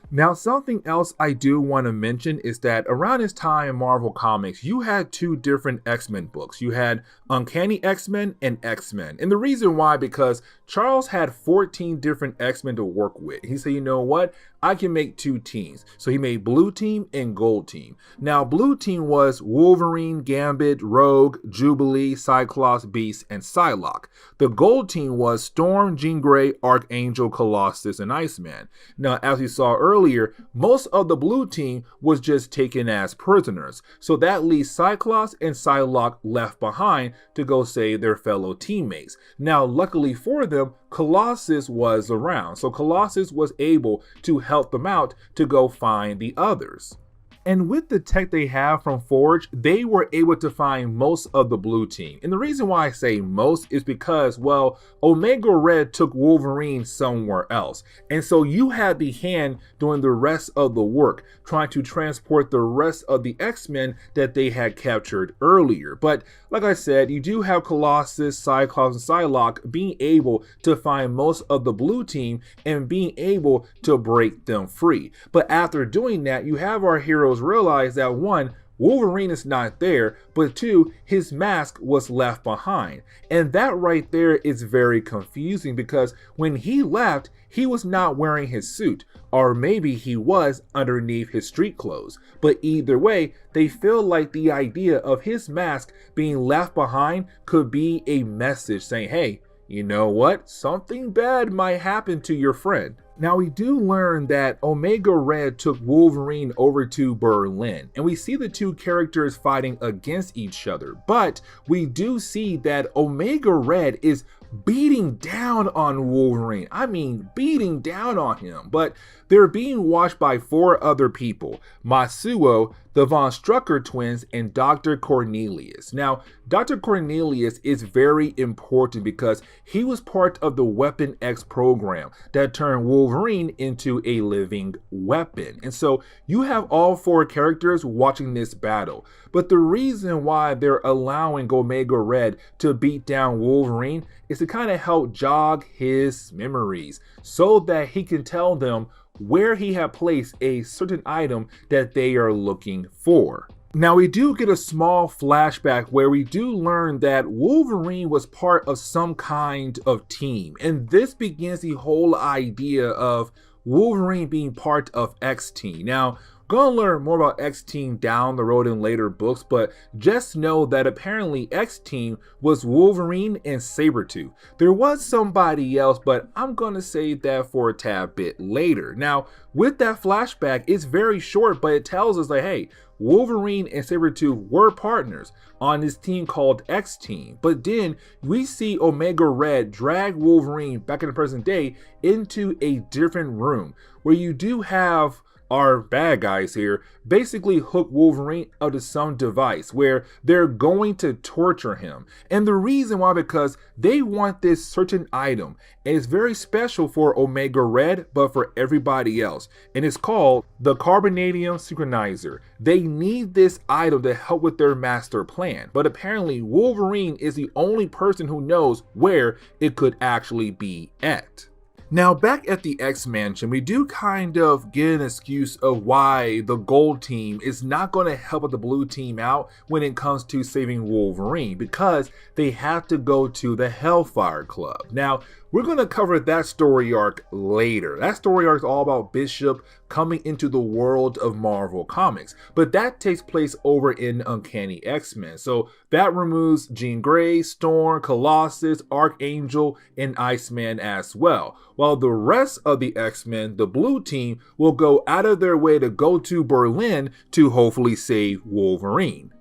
Now, something else I do want to mention is that around this time in Marvel Comics, you had two different X-Men books. You had Uncanny X-Men and X-Men. And the reason why, because Charles had 14 different X-Men to work with. He said, you know what? I can make two teams. So he made Blue Team and Gold Team. Now, Blue Team was Wolverine, Gambit, Rogue, Jubilee, Cyclops, Beast, and Psylocke. The Gold Team was Storm, Jean Grey, Archangel, Colossus, and Iceman. Now, as we saw earlier, most of the Blue Team was just taken as prisoners. So that leaves Cyclops and Psylocke left behind to go save their fellow teammates. Now, luckily for them, Colossus was around. So Colossus was able to help them out to go find the others. And with the tech they have from Forge, they were able to find most of the Blue Team. And the reason why I say most is because, well, Omega Red took Wolverine somewhere else. And so you had the Hand doing the rest of the work, trying to transport the rest of the X-Men that they had captured earlier. But like I said, you do have Colossus, Cyclops, and Psylocke being able to find most of the Blue Team and being able to break them free. But after doing that, you have our heroes realize that one, Wolverine is not there, but two, his mask was left behind. And that right there is very confusing because when he left, he was not wearing his suit, or maybe he was underneath his street clothes. But either way, they feel like the idea of his mask being left behind could be a message saying, hey, you know what? Something bad might happen to your friend. Now, we do learn that Omega Red took Wolverine over to Berlin, and we see the two characters fighting against each other, but we do see that Omega Red is beating down on Wolverine. I mean, beating down on him. But they're being watched by 4 other people: Masuo, the Von Strucker twins, and Dr. Cornelius. Now, Dr. Cornelius is very important because he was part of the Weapon X program that turned Wolverine into a living weapon. And so you have all 4 characters watching this battle. But the reason why they're allowing Omega Red to beat down Wolverine is to kind of help jog his memories so that he can tell them where he had placed a certain item that they are looking for. Now, we do get a small flashback where we do learn that Wolverine was part of some kind of team, and this begins the whole idea of Wolverine being part of X-Team. Now, gonna learn more about X-Team down the road in later books, but just know that apparently X-Team was Wolverine and Sabretooth. There was somebody else, but I'm gonna save that for a tad bit later. Now, with that flashback, it's very short, but it tells us like, hey, Wolverine and Sabretooth were partners on this team called X-Team. But then we see Omega Red drag Wolverine back in the present day into a different room where you do have our bad guys here basically hook Wolverine up to some device where they're going to torture him. And the reason why, because they want this certain item, and it's very special for Omega Red, but for everybody else. And it's called the Carbonadium Synchronizer. They need this item to help with their master plan. But apparently Wolverine is the only person who knows where it could actually be at. Now, back at the X-Mansion, we do kind of get an excuse of why the gold team is not going to help the blue team out when it comes to saving Wolverine, because they have to go to the Hellfire Club. Now, we're going to cover that story arc later. That story arc is all about Bishop coming into the world of Marvel Comics, but that takes place over in Uncanny X-Men. So that removes Jean Grey, Storm, Colossus, Archangel, and Iceman as well. While the rest of the X-Men, the blue team, will go out of their way to go to Berlin to hopefully save Wolverine.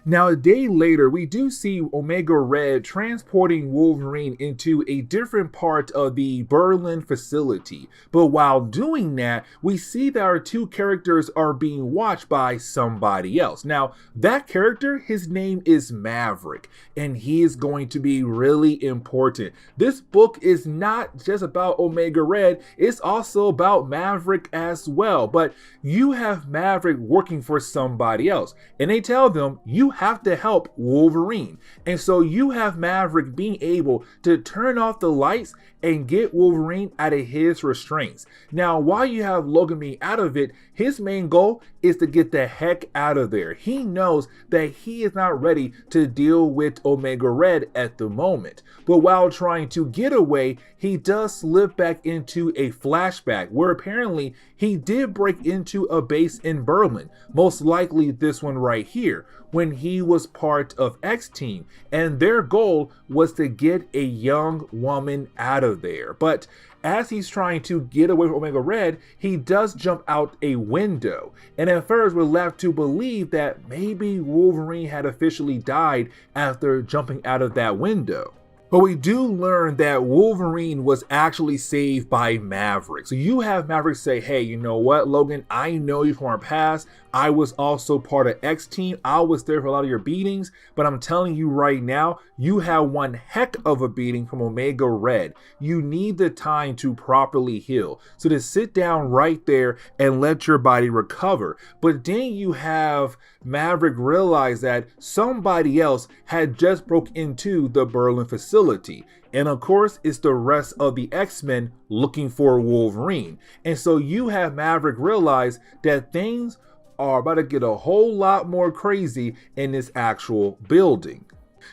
Now, a day later, we do see Omega Red transporting Wolverine into a different part of the Berlin facility. But while doing that, we see that our 2 characters are being watched by somebody else. Now, that character, his name is Maverick, and he is going to be really important. This book is not just about Omega Red, it's also about Maverick as well. But you have Maverick working for somebody else, and they tell them, you have to help Wolverine. And so you have Maverick being able to turn off the lights and get Wolverine out of his restraints. Now, while you have Logan being out of it, his main goal is to get the heck out of there. He knows that he is not ready to deal with Omega Red at the moment. But while trying to get away, he does slip back into a flashback where apparently he did break into a base in Berlin, most likely this one right here, when he was part of X-Team, and their goal was to get a young woman out of there. But as he's trying to get away from Omega Red, he does jump out a window, and at first we're left to believe that maybe Wolverine had officially died after jumping out of that window. But we do learn that Wolverine was actually saved by Maverick. So you have Maverick say, hey, you know what, Logan, I know you from our past. I was also part of X-Team. I was there for a lot of your beatings, but I'm telling you right now, you have one heck of a beating from Omega Red. You need the time to properly heal. So to sit down right there and let your body recover. But then you have Maverick realize that somebody else had just broke into the Berlin facility. And of course, it's the rest of the X-Men looking for Wolverine. And so you have Maverick realize that things are about to get a whole lot more crazy in this actual building.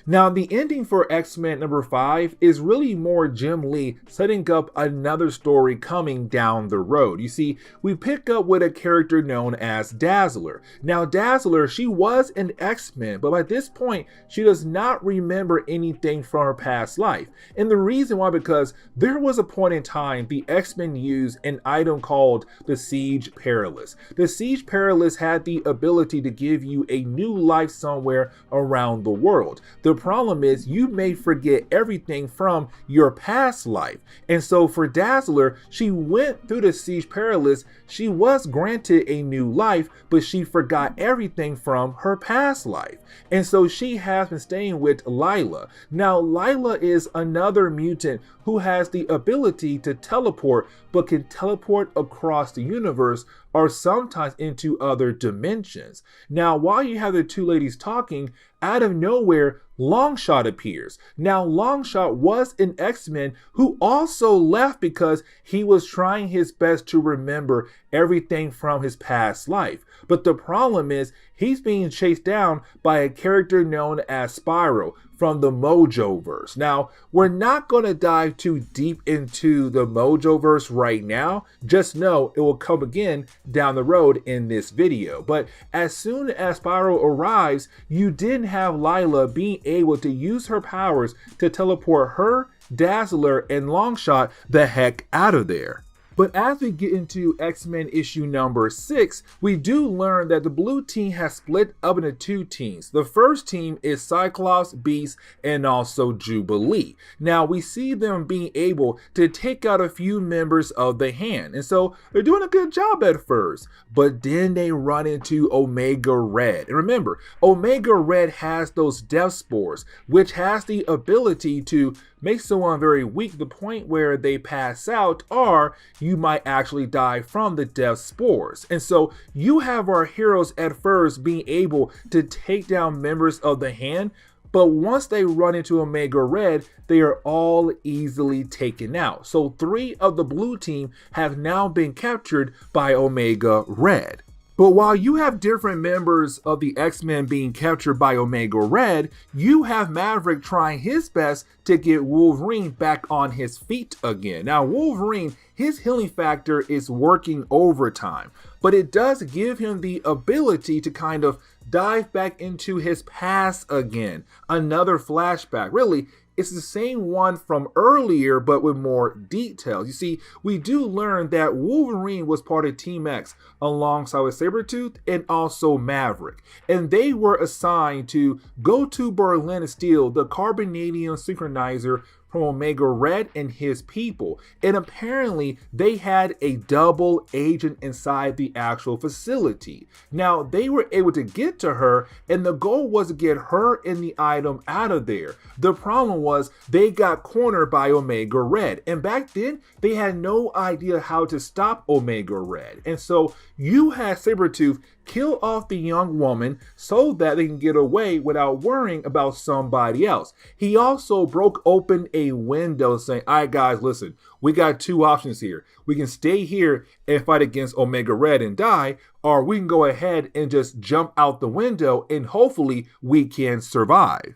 Now, the ending for X-Men number 5 is really more Jim Lee setting up another story coming down the road. You see, we pick up with a character known as Dazzler. Now, Dazzler, she was an X-Men, but by this point, she does not remember anything from her past life. And the reason why, because there was a point in time the X-Men used an item called the Siege Perilous. The Siege Perilous had the ability to give you a new life somewhere around the world. The problem is you may forget everything from your past life. And so for Dazzler, she went through the Siege Perilous. She was granted a new life, but she forgot everything from her past life. And so she has been staying with Lila. Now, Lila is another mutant who has the ability to teleport, but can teleport across the universe or sometimes into other dimensions. Now, while you have the two ladies talking, out of nowhere, Longshot appears. Now, Longshot was an X-Men who also left because he was trying his best to remember everything from his past life. But the problem is he's being chased down by a character known as Spyro from the Mojoverse. Now, we're not going to dive too deep into the Mojoverse right now. Just know it will come again down the road in this video. But as soon as Spyro arrives, you didn't have Lila being able to use her powers to teleport her, Dazzler, and Longshot the heck out of there. But as we get into X-Men issue number 6, we do learn that the blue team has split up into two teams. The first team is Cyclops, Beast, and also Jubilee. Now we see them being able to take out a few members of the Hand, and so they're doing a good job at first. But then they run into Omega Red. And remember, Omega Red has those death spores, which has the ability to make someone very weak to the point where they pass out, or you might actually die from the death spores. And so you have our heroes at first being able to take down members of the Hand, but once they run into Omega Red, they are all easily taken out. So 3 of the blue team have now been captured by Omega Red. But while you have different members of the X-Men being captured by Omega Red, you have Maverick trying his best to get Wolverine back on his feet again. Now, Wolverine, his healing factor is working overtime, but it does give him the ability to kind of dive back into his past again. Another flashback. Really, it's the same one from earlier, but with more details. You see, we do learn that Wolverine was part of Team X alongside with Sabretooth and also Maverick. And they were assigned to go to Berlin and steal the carbonadium synchronizer from Omega Red and his people. And apparently they had a double agent inside the actual facility. Now they were able to get to her, and the goal was to get her and the item out of there. The problem was they got cornered by Omega Red, and back then they had no idea how to stop Omega Red. And so you had Sabretooth kill off the young woman so that they can get away without worrying about somebody else. He also broke open a window saying, all right guys, listen, we got 2 options here. We can stay here and fight against Omega Red and die, or we can go ahead and just jump out the window and hopefully we can survive.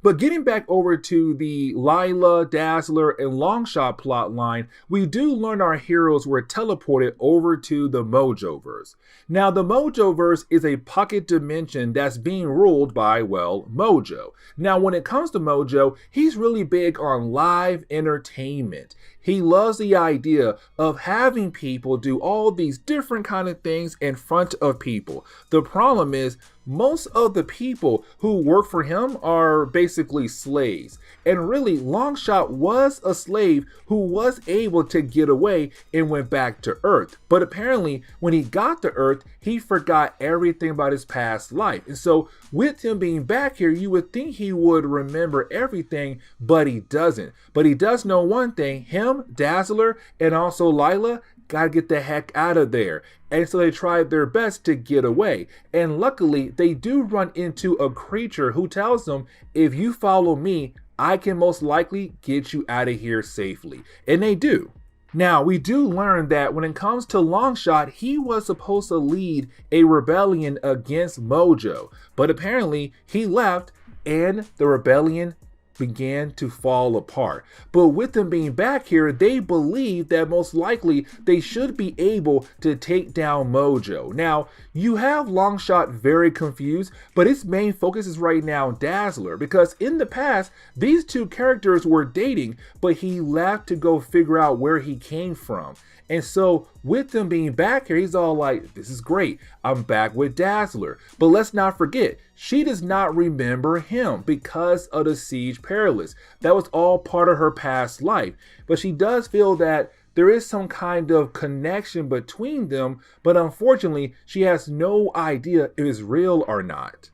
But getting back over to the Lila, Dazzler, and Longshot plotline, we do learn our heroes were teleported over to the Mojoverse. Now, the Mojoverse is a pocket dimension that's being ruled by, well, Mojo. Now, when it comes to Mojo, he's really big on live entertainment. He loves the idea of having people do all these different kind of things in front of people. The problem is, most of the people who work for him are basically slaves. And really, Longshot was a slave who was able to get away and went back to Earth. But apparently, when he got to Earth, he forgot everything about his past life. And so, with him being back here, you would think he would remember everything, but he doesn't. But he does know one thing: him, Dazzler, and also Lila gotta get the heck out of there. And so they tried their best to get away. And luckily, they do run into a creature who tells them, if you follow me, I can most likely get you out of here safely. And they do. Now, we do learn that when it comes to Longshot, he was supposed to lead a rebellion against Mojo. But apparently, he left and the rebellion began to fall apart. But with them being back here, they believe that most likely they should be able to take down Mojo. Now, you have Longshot very confused, but his main focus is right now Dazzler, because in the past, these two characters were dating, but he left to go figure out where he came from. And so with them being back here, he's all like, this is great. I'm back with Dazzler. But let's not forget, she does not remember him because of the Siege Perilous. That was all part of her past life. But she does feel that there is some kind of connection between them, but unfortunately, she has no idea if it's real or not.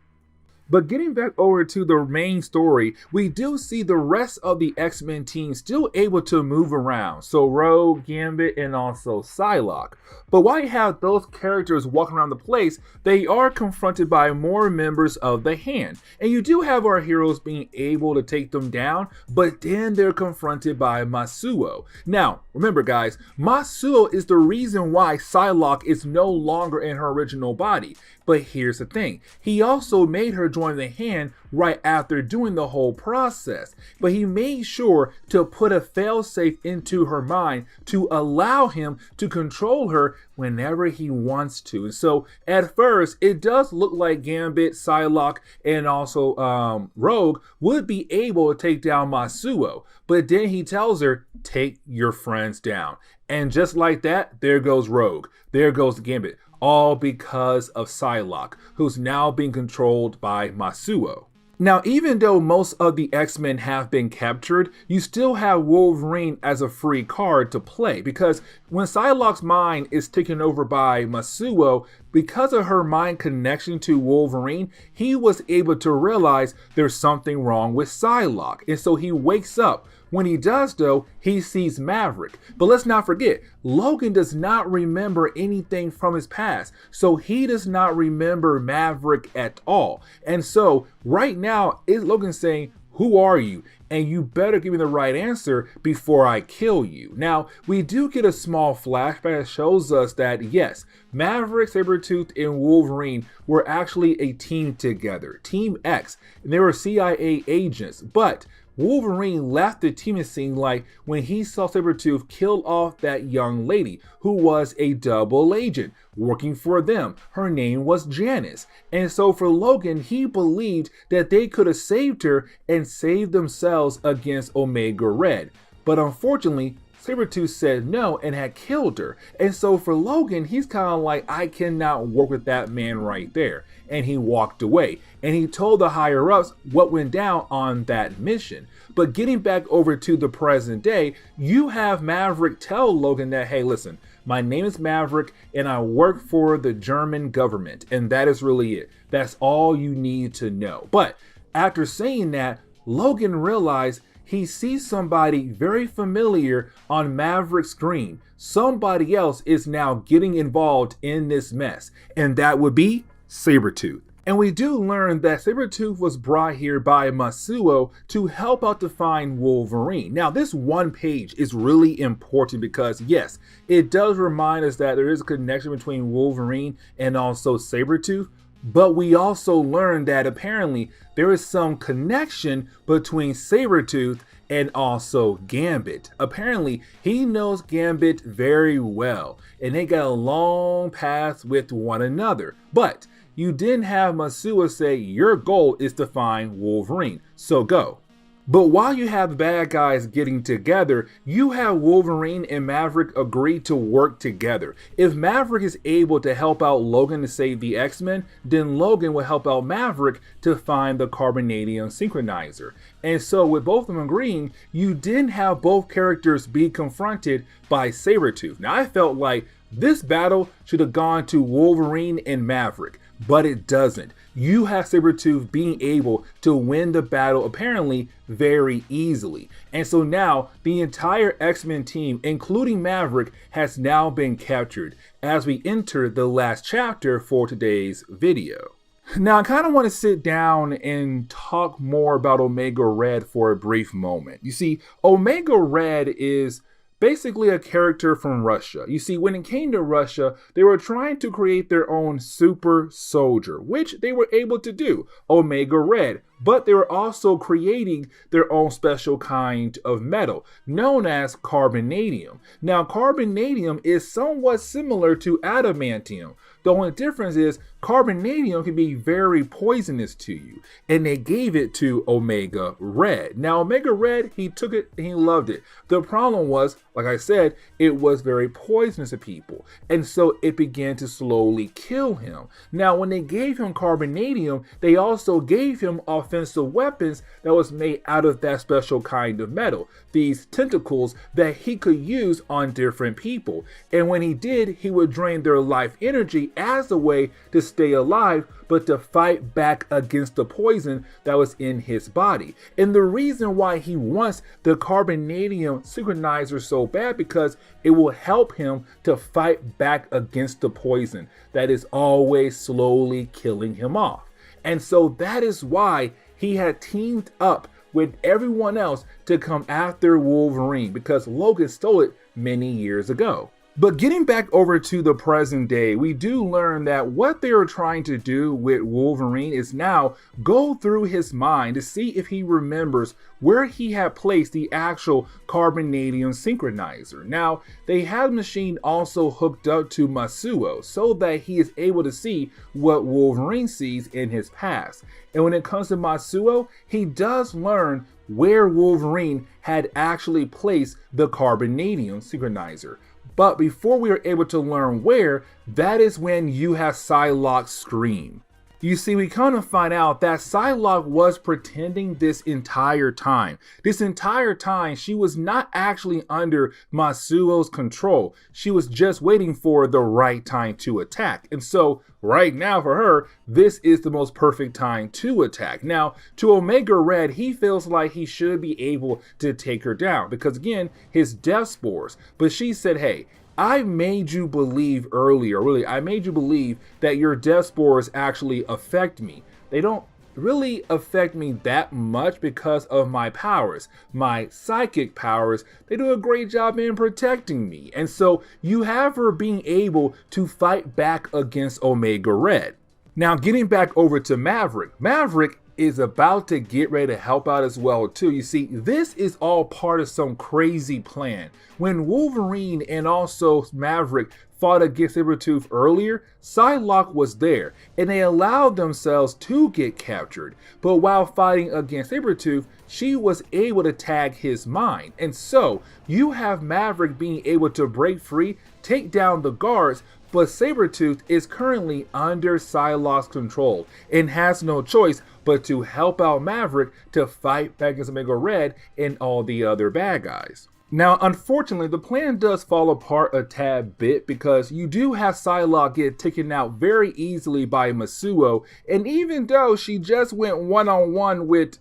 But getting back over to the main story, we do see the rest of the X-Men team still able to move around. So Rogue, Gambit, and also Psylocke. But while you have those characters walking around the place, they are confronted by more members of the Hand. And you do have our heroes being able to take them down, but then they're confronted by Masuo. Now, remember guys, Masuo is the reason why Psylocke is no longer in her original body. But here's the thing, he also made her join the Hand right after doing the whole process. But he made sure to put a failsafe into her mind to allow him to control her whenever he wants to. And so at first, it does look like Gambit, Psylocke, and also Rogue would be able to take down Masuo. But then he tells her, take your friends down. And just like that, there goes Rogue. There goes Gambit. All because of Psylocke, who's now being controlled by Masuo. Now, even though most of the X-Men have been captured, you still have Wolverine as a free card to play, because when Psylocke's mind is taken over by Masuo, because of her mind connection to Wolverine, he was able to realize there's something wrong with Psylocke, and so he wakes up. When he does though, he sees Maverick. But let's not forget, Logan does not remember anything from his past. So he does not remember Maverick at all. And so right now, is Logan saying, who are you? And you better give me the right answer before I kill you. Now, we do get a small flashback that shows us that yes, Maverick, Sabretooth, and Wolverine were actually a team together, Team X, and they were CIA agents. But Wolverine left the team, it seemed like, when he saw Sabretooth kill off that young lady who was a double agent working for them. Her name was Janice. And so for Logan, he believed that they could have saved her and saved themselves against Omega Red. But unfortunately, Sabretooth said no and had killed her. And so for Logan, he's kind of like, I cannot work with that man right there. And he walked away. And he told the higher ups what went down on that mission. But getting back over to the present day, you have Maverick tell Logan that, hey, listen, my name is Maverick and I work for the German government. And that is really it. That's all you need to know. But after saying that, Logan realized he sees somebody very familiar on Maverick's screen. Somebody else is now getting involved in this mess, and that would be Sabretooth. And we do learn that Sabretooth was brought here by Masuo to help out to find Wolverine. Now, this one page is really important because, yes, it does remind us that there is a connection between Wolverine and also Sabretooth. But we also learned that apparently there is some connection between Sabretooth and also Gambit. Apparently, he knows Gambit very well, and they got a long path with one another. But you didn't have Masuo say your goal is to find Wolverine, so go. But while you have the bad guys getting together, you have Wolverine and Maverick agree to work together. If Maverick is able to help out Logan to save the X-Men, then Logan will help out Maverick to find the Carbonadium Synchronizer. And so with both of them agreeing, you didn't have both characters be confronted by Sabretooth. Now I felt like this battle should have gone to Wolverine and Maverick, but it doesn't. You have Sabretooth being able to win the battle apparently very easily. And so now the entire X-Men team, including Maverick, has now been captured as we enter the last chapter for today's video. Now I kind of want to sit down and talk more about Omega Red for a brief moment. You see, Omega Red is basically a character from Russia. You see, when it came to Russia, they were trying to create their own super soldier, which they were able to do. Omega Red but they were also creating their own special kind of metal known as carbonadium. Now, carbonadium is somewhat similar to adamantium. The only difference is carbonadium can be very poisonous to you, and they gave it to Omega Red. Now, Omega Red, he took it and he loved it. The problem was, like I said, it was very poisonous to people, and so it began to slowly kill him. Now, when they gave him carbonadium, they also gave him offensive weapons that was made out of that special kind of metal, these tentacles that he could use on different people. And when he did, he would drain their life energy as a way to stay alive, but to fight back against the poison that was in his body. And the reason why he wants the carbonadium synchronizer so bad, because it will help him to fight back against the poison that is always slowly killing him off. And so that is why he had teamed up with everyone else to come after Wolverine, because Logan stole it many years ago. But getting back over to the present day, we do learn that what they are trying to do with Wolverine is now go through his mind to see if he remembers where he had placed the actual carbonadium synchronizer. Now, they have the machine also hooked up to Masuo so that he is able to see what Wolverine sees in his past. And when it comes to Masuo, he does learn where Wolverine had actually placed the carbonadium synchronizer. But before we are able to learn where, that is when you have Psylocke scream. You see, we kind of find out that Psylocke was pretending this entire time. This entire time, she was not actually under Masuo's control. She was just waiting for the right time to attack. And so, right now for her, this is the most perfect time to attack. Now, to Omega Red, he feels like he should be able to take her down because, again, his death spores. But she said, hey, I made you believe earlier, I made you believe that your death spores actually affect me. They don't really affect me that much because of my powers. My psychic powers, they do a great job in protecting me. And so you have her being able to fight back against Omega Red. Now, getting back over to Maverick. Maverick is about to get ready to help out as well too. You see, this is all part of some crazy plan. When Wolverine and also Maverick fought against Sabretooth earlier, Psylocke was there, and they allowed themselves to get captured. But while fighting against Sabretooth, she was able to tag his mind. And so, you have Maverick being able to break free, take down the guards, but Sabretooth is currently under Psylocke's control and has no choice but to help out Maverick to fight back against Omega Red and all the other bad guys. Now, unfortunately, the plan does fall apart a tad bit because you do have Psylocke get taken out very easily by Masuo, and even though she just went one-on-one with,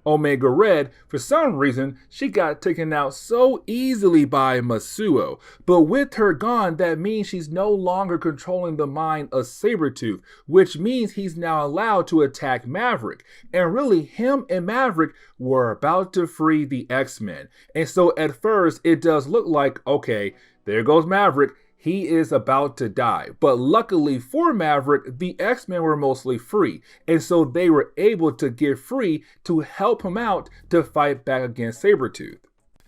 Omega Red, for some reason, she got taken out so easily by Masuo. But with her gone, that means she's no longer controlling the mind of Sabretooth, which means he's now allowed to attack Maverick. And really, him and Maverick were about to free the X-Men. And so at first, it does look like, okay, there goes Maverick. He is about to die. But luckily for Maverick, the X-Men were mostly free. And so they were able to get free to help him out to fight back against Sabretooth.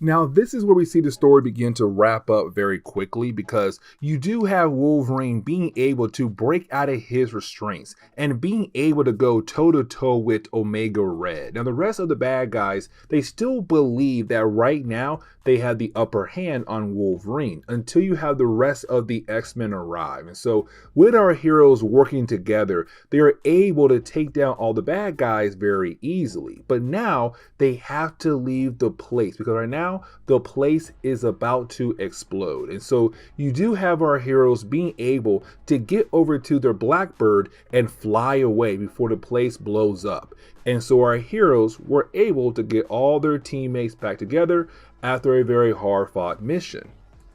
Now, this is where we see the story begin to wrap up very quickly because you do have Wolverine being able to break out of his restraints and being able to go toe-to-toe with Omega Red. Now, the rest of the bad guys, they still believe that right now they have the upper hand on Wolverine until you have the rest of the X-Men arrive. And so with our heroes working together, they are able to take down all the bad guys very easily. But now they have to leave the place because right now the place is about to explode. And so you do have our heroes being able to get over to their Blackbird and fly away before the place blows up. And so our heroes were able to get all their teammates back together after a very hard fought mission.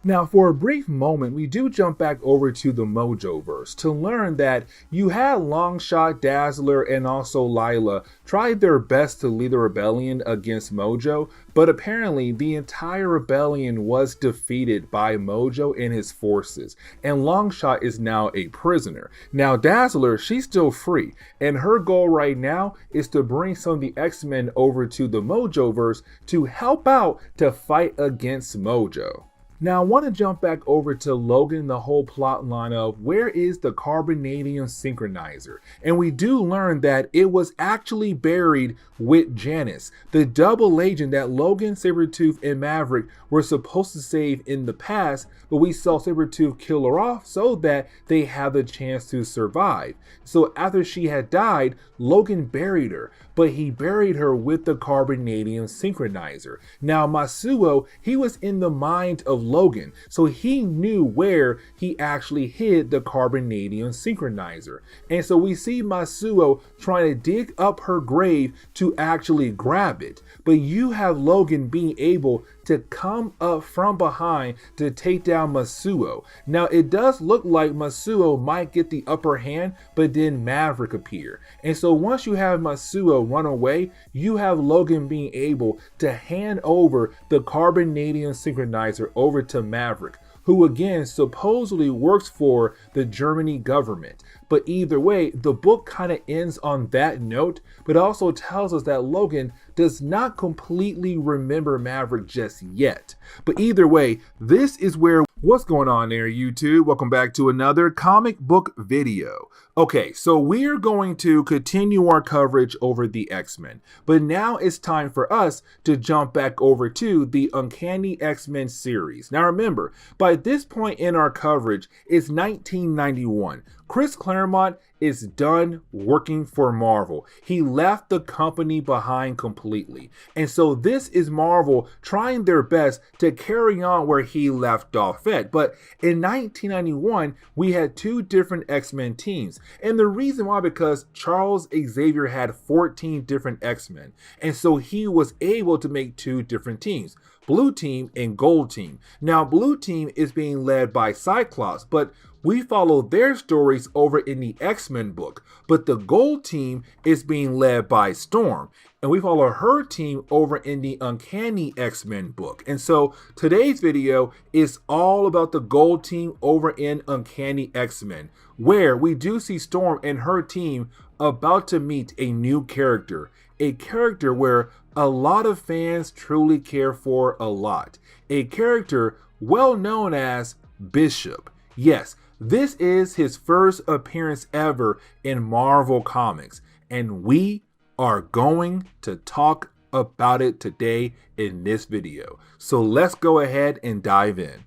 Now, for a brief moment, we do jump back over to the Mojoverse to learn that you had Longshot, Dazzler, and also Lila try their best to lead the rebellion against Mojo, but apparently the entire rebellion was defeated by Mojo and his forces, and Longshot is now a prisoner. Now, Dazzler, she's still free, and her goal right now is to bring some of the X-Men over to the Mojoverse to help out to fight against Mojo. Now, I want to jump back over to Logan, the whole plot line of where is the carbonadium synchronizer? And we do learn that it was actually buried with Janice, the double agent that Logan, Sabretooth, and Maverick were supposed to save in the past, but we saw Sabretooth kill her off so that they had the chance to survive. So after she had died, Logan buried her, but he buried her with the carbonadium synchronizer. Now, Masuo, he was in the mind of Logan, so he knew where he actually hid the carbonadium synchronizer. And so we see Masuo trying to dig up her grave to actually grab it. But you have Logan being able to come up from behind to take down Masuo. Now, it does look like Masuo might get the upper hand, but then Maverick appear. And so once you have Masuo run away, you have Logan being able to hand over the carbonadium synchronizer over to Maverick, who again supposedly works for the Germany government. But either way, the book kind of ends on that note, but also tells us that Logan does not completely remember Maverick just yet. But either way, this is where... What's going on there, YouTube? Welcome back to another comic book video. Okay, so we're going to continue our coverage over the X-Men, but now it's time for us to jump back over to the Uncanny X-Men series. Now remember, by this point in our coverage, it's 1991. Chris Claremont is done working for Marvel. He left the company behind completely. And so this is Marvel trying their best to carry on where he left off at. But in 1991, we had two different X-Men teams. And the reason why, because Charles Xavier had 14 different X-Men. And so he was able to make two different teams. Blue Team and Gold Team. Now, Blue Team is being led by Cyclops, but we follow their stories over in the X-Men book. But the Gold Team is being led by Storm, and we follow her team over in the Uncanny X-Men book. And so today's video is all about the Gold Team over in Uncanny X-Men, where we do see Storm and her team about to meet a new character. A character where a lot of fans truly care for a lot. A character well known as Bishop. Yes, this is his first appearance ever in Marvel Comics, and we are going to talk about it today in this video. So let's go ahead and dive in.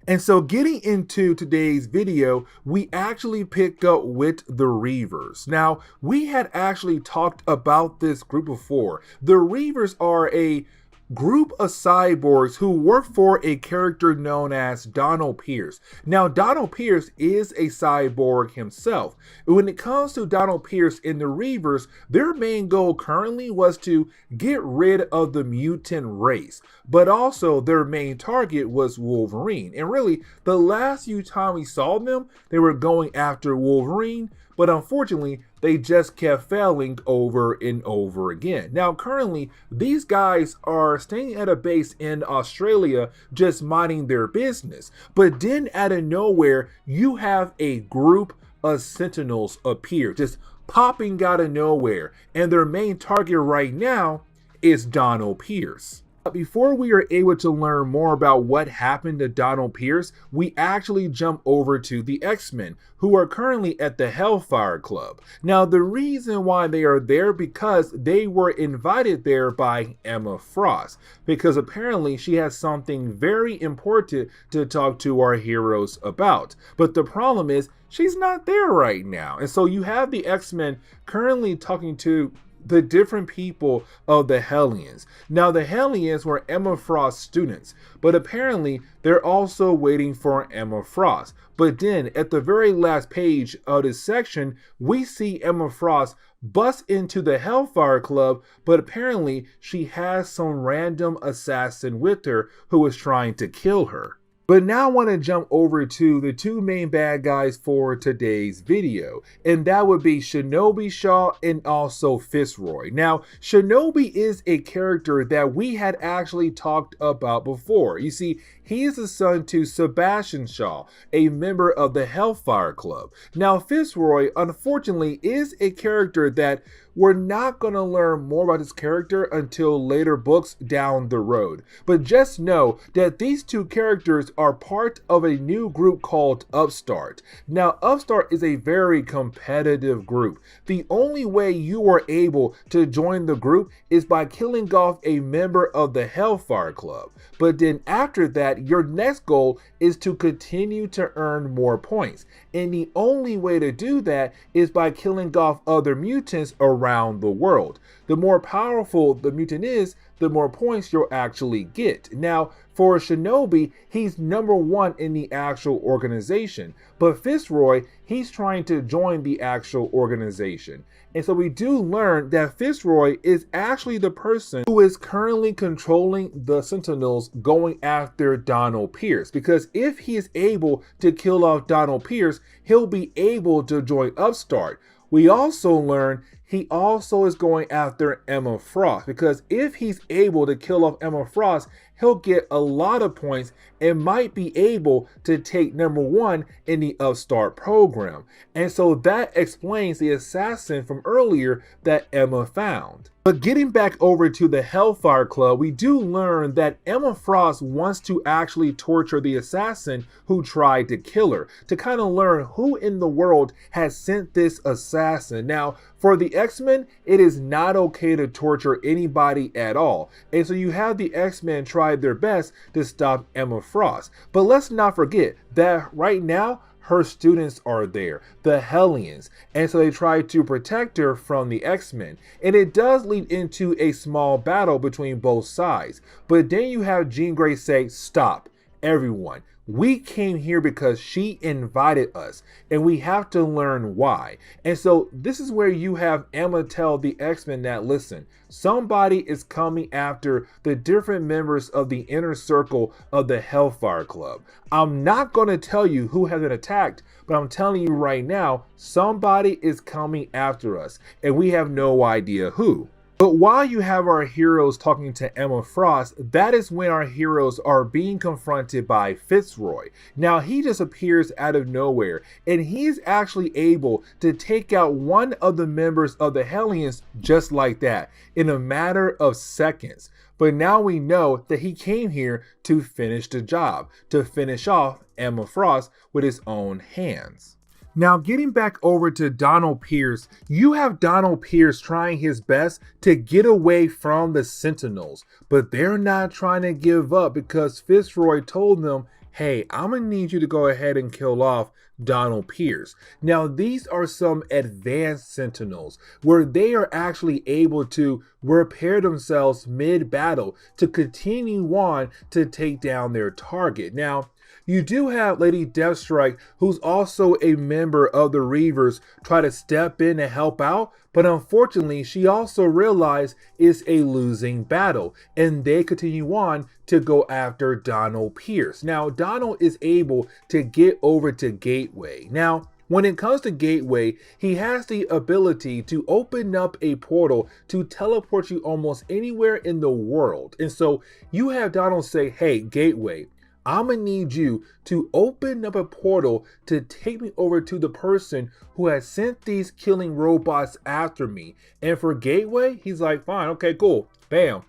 And so getting into today's video, we actually picked up with the Reavers. Now, we had actually talked about this group before. The Reavers are a group of cyborgs who work for a character known as Donald Pierce. Now, Donald Pierce is a cyborg himself. When it comes to Donald Pierce and the Reavers, their main goal currently was to get rid of the mutant race, but also their main target was Wolverine. And really, the last few times we saw them, they were going after Wolverine, but unfortunately, they just kept failing over and over again. Now, currently, these guys are staying at a base in Australia, just minding their business. But then out of nowhere, you have a group of Sentinels appear, just popping out of nowhere. And their main target right now is Donald Pierce. Before we are able to learn more about what happened to Donald Pierce, we actually jump over to the X-Men, who are currently at the Hellfire Club. Now, the reason why they are there because they were invited there by Emma Frost, because apparently she has something very important to talk to our heroes about. But the problem is, she's not there right now. And so you have the X-Men currently talking to the different people of the Hellions. Now, the Hellions were Emma Frost's students, but apparently they're also waiting for Emma Frost. But then at the very last page of this section, we see Emma Frost bust into the Hellfire Club, but apparently she has some random assassin with her who is trying to kill her. But now I want to jump over to the two main bad guys for today's video, and that would be Shinobi Shaw and also Fitzroy. Now, Shinobi is a character that we had actually talked about before. You see, he is the son to Sebastian Shaw, a member of the Hellfire Club. Now, Fitzroy, unfortunately, is a character that we're not going to learn more about his character until later books down the road. But just know that these two characters are part of a new group called Upstart. Now, Upstart is a very competitive group. The only way you are able to join the group is by killing off a member of the Hellfire Club. But then after that, your next goal is to continue to earn more points. And the only way to do that is by killing off other mutants around the world. The more powerful the mutant is, the more points you'll actually get. Now, for Shinobi, he's number one in the actual organization, but Fitzroy, he's trying to join the actual organization. And so we do learn that Fitzroy is actually the person who is currently controlling the Sentinels going after Donald Pierce, because if he is able to kill off Donald Pierce, he'll be able to join Upstart. We also learn he also is going after Emma Frost, because if he's able to kill off Emma Frost, he'll get a lot of points and might be able to take number one in the Upstart program. And so that explains the assassin from earlier that Emma found. But getting back over to the Hellfire Club, we do learn that Emma Frost wants to actually torture the assassin who tried to kill her, to kind of learn who in the world has sent this assassin. Now, for the X-Men, it is not okay to torture anybody at all. And so you have the X-Men try their best to stop Emma Frost. But let's not forget that right now, her students are there, the Hellions, and so they try to protect her from the X-Men. And it does lead into a small battle between both sides. But then you have Jean Grey say, "Stop, everyone. We came here because she invited us, and we have to learn why." And so this is where you have Emma tell the X-Men that, listen, somebody is coming after the different members of the inner circle of the Hellfire Club. I'm not going to tell you who has been attacked, but I'm telling you right now, somebody is coming after us, and we have no idea who. But while you have our heroes talking to Emma Frost, that is when our heroes are being confronted by Fitzroy. Now, he just appears out of nowhere, and he's actually able to take out one of the members of the Hellions just like that, in a matter of seconds. But now we know that he came here to finish the job, to finish off Emma Frost with his own hands. Now, getting back over to Donald Pierce, you have Donald Pierce trying his best to get away from the Sentinels, but they're not trying to give up because Fitzroy told them, hey, I'm gonna need you to go ahead and kill off Donald Pierce. Now, these are some advanced Sentinels where they are actually able to repair themselves mid-battle to continue on to take down their target. Now, you do have Lady Deathstrike, who's also a member of the Reavers, try to step in to help out, but unfortunately, she also realized it's a losing battle, and they continue on to go after Donald Pierce. Now, Donald is able to get over to Gateway. Now, when it comes to Gateway, he has the ability to open up a portal to teleport you almost anywhere in the world. And so you have Donald say, hey, Gateway, I'm gonna need you to open up a portal to take me over to the person who has sent these killing robots after me. And for Gateway, he's like, fine, okay, cool. Bam,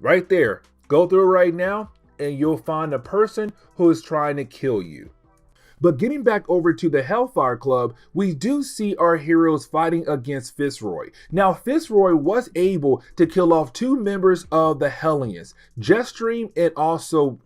right there. Go through it right now and you'll find the person who is trying to kill you. But getting back over to the Hellfire Club, we do see our heroes fighting against Fitzroy. Now, Fitzroy was able to kill off two members of the Hellions, Jetstream and also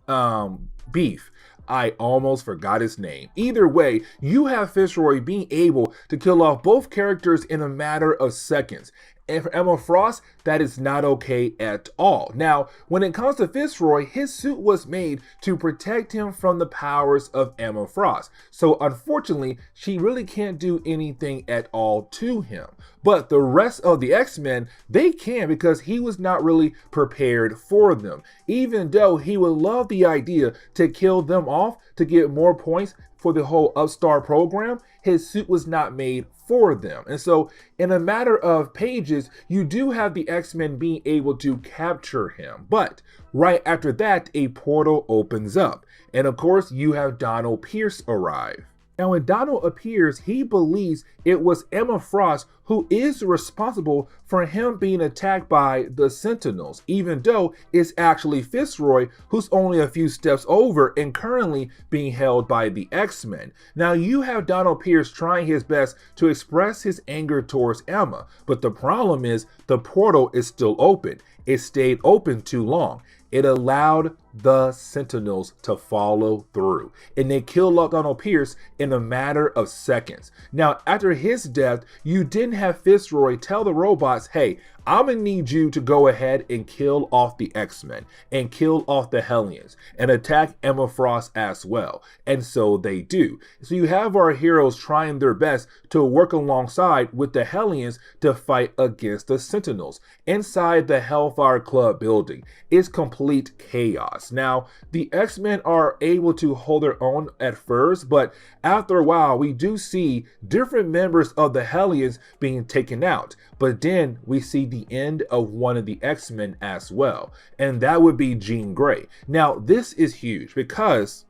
Beef. I almost forgot his name. Either way, you have Fitzroy being able to kill off both characters in a matter of seconds. And for Emma Frost, that is not okay at all. Now, when it comes to Fitzroy, his suit was made to protect him from the powers of Emma Frost. So unfortunately, she really can't do anything at all to him. But the rest of the X-Men, they can, because he was not really prepared for them. Even though he would love the idea to kill them off to get more points for the whole Upstart program, his suit was not made for them. And so in a matter of pages, you do have the X-Men being able to capture him. But right after that, a portal opens up. And of course, you have Donald Pierce arrive. Now, when Donald appears, he believes it was Emma Frost who is responsible for him being attacked by the Sentinels, even though it's actually Fitzroy who's only a few steps over and currently being held by the X-Men. Now, you have Donald Pierce trying his best to express his anger towards Emma, but the problem is the portal is still open. It stayed open too long. It allowed the Sentinels to follow through, and they killed off Donald Pierce in a matter of seconds. Now, after his death, you didn't have Fitzroy tell the robots, hey, I'm gonna need you to go ahead and kill off the X-Men and kill off the Hellions and attack Emma Frost as well. And so they do. So you have our heroes trying their best to work alongside with the Hellions to fight against the Sentinels. Inside the Hellfire Club building, it's complete chaos. Now, the X-Men are able to hold their own at first, but after a while, we do see different members of the Hellions being taken out. But then we see the end of one of the X-Men as well, and that would be Jean Grey. Now, this is huge because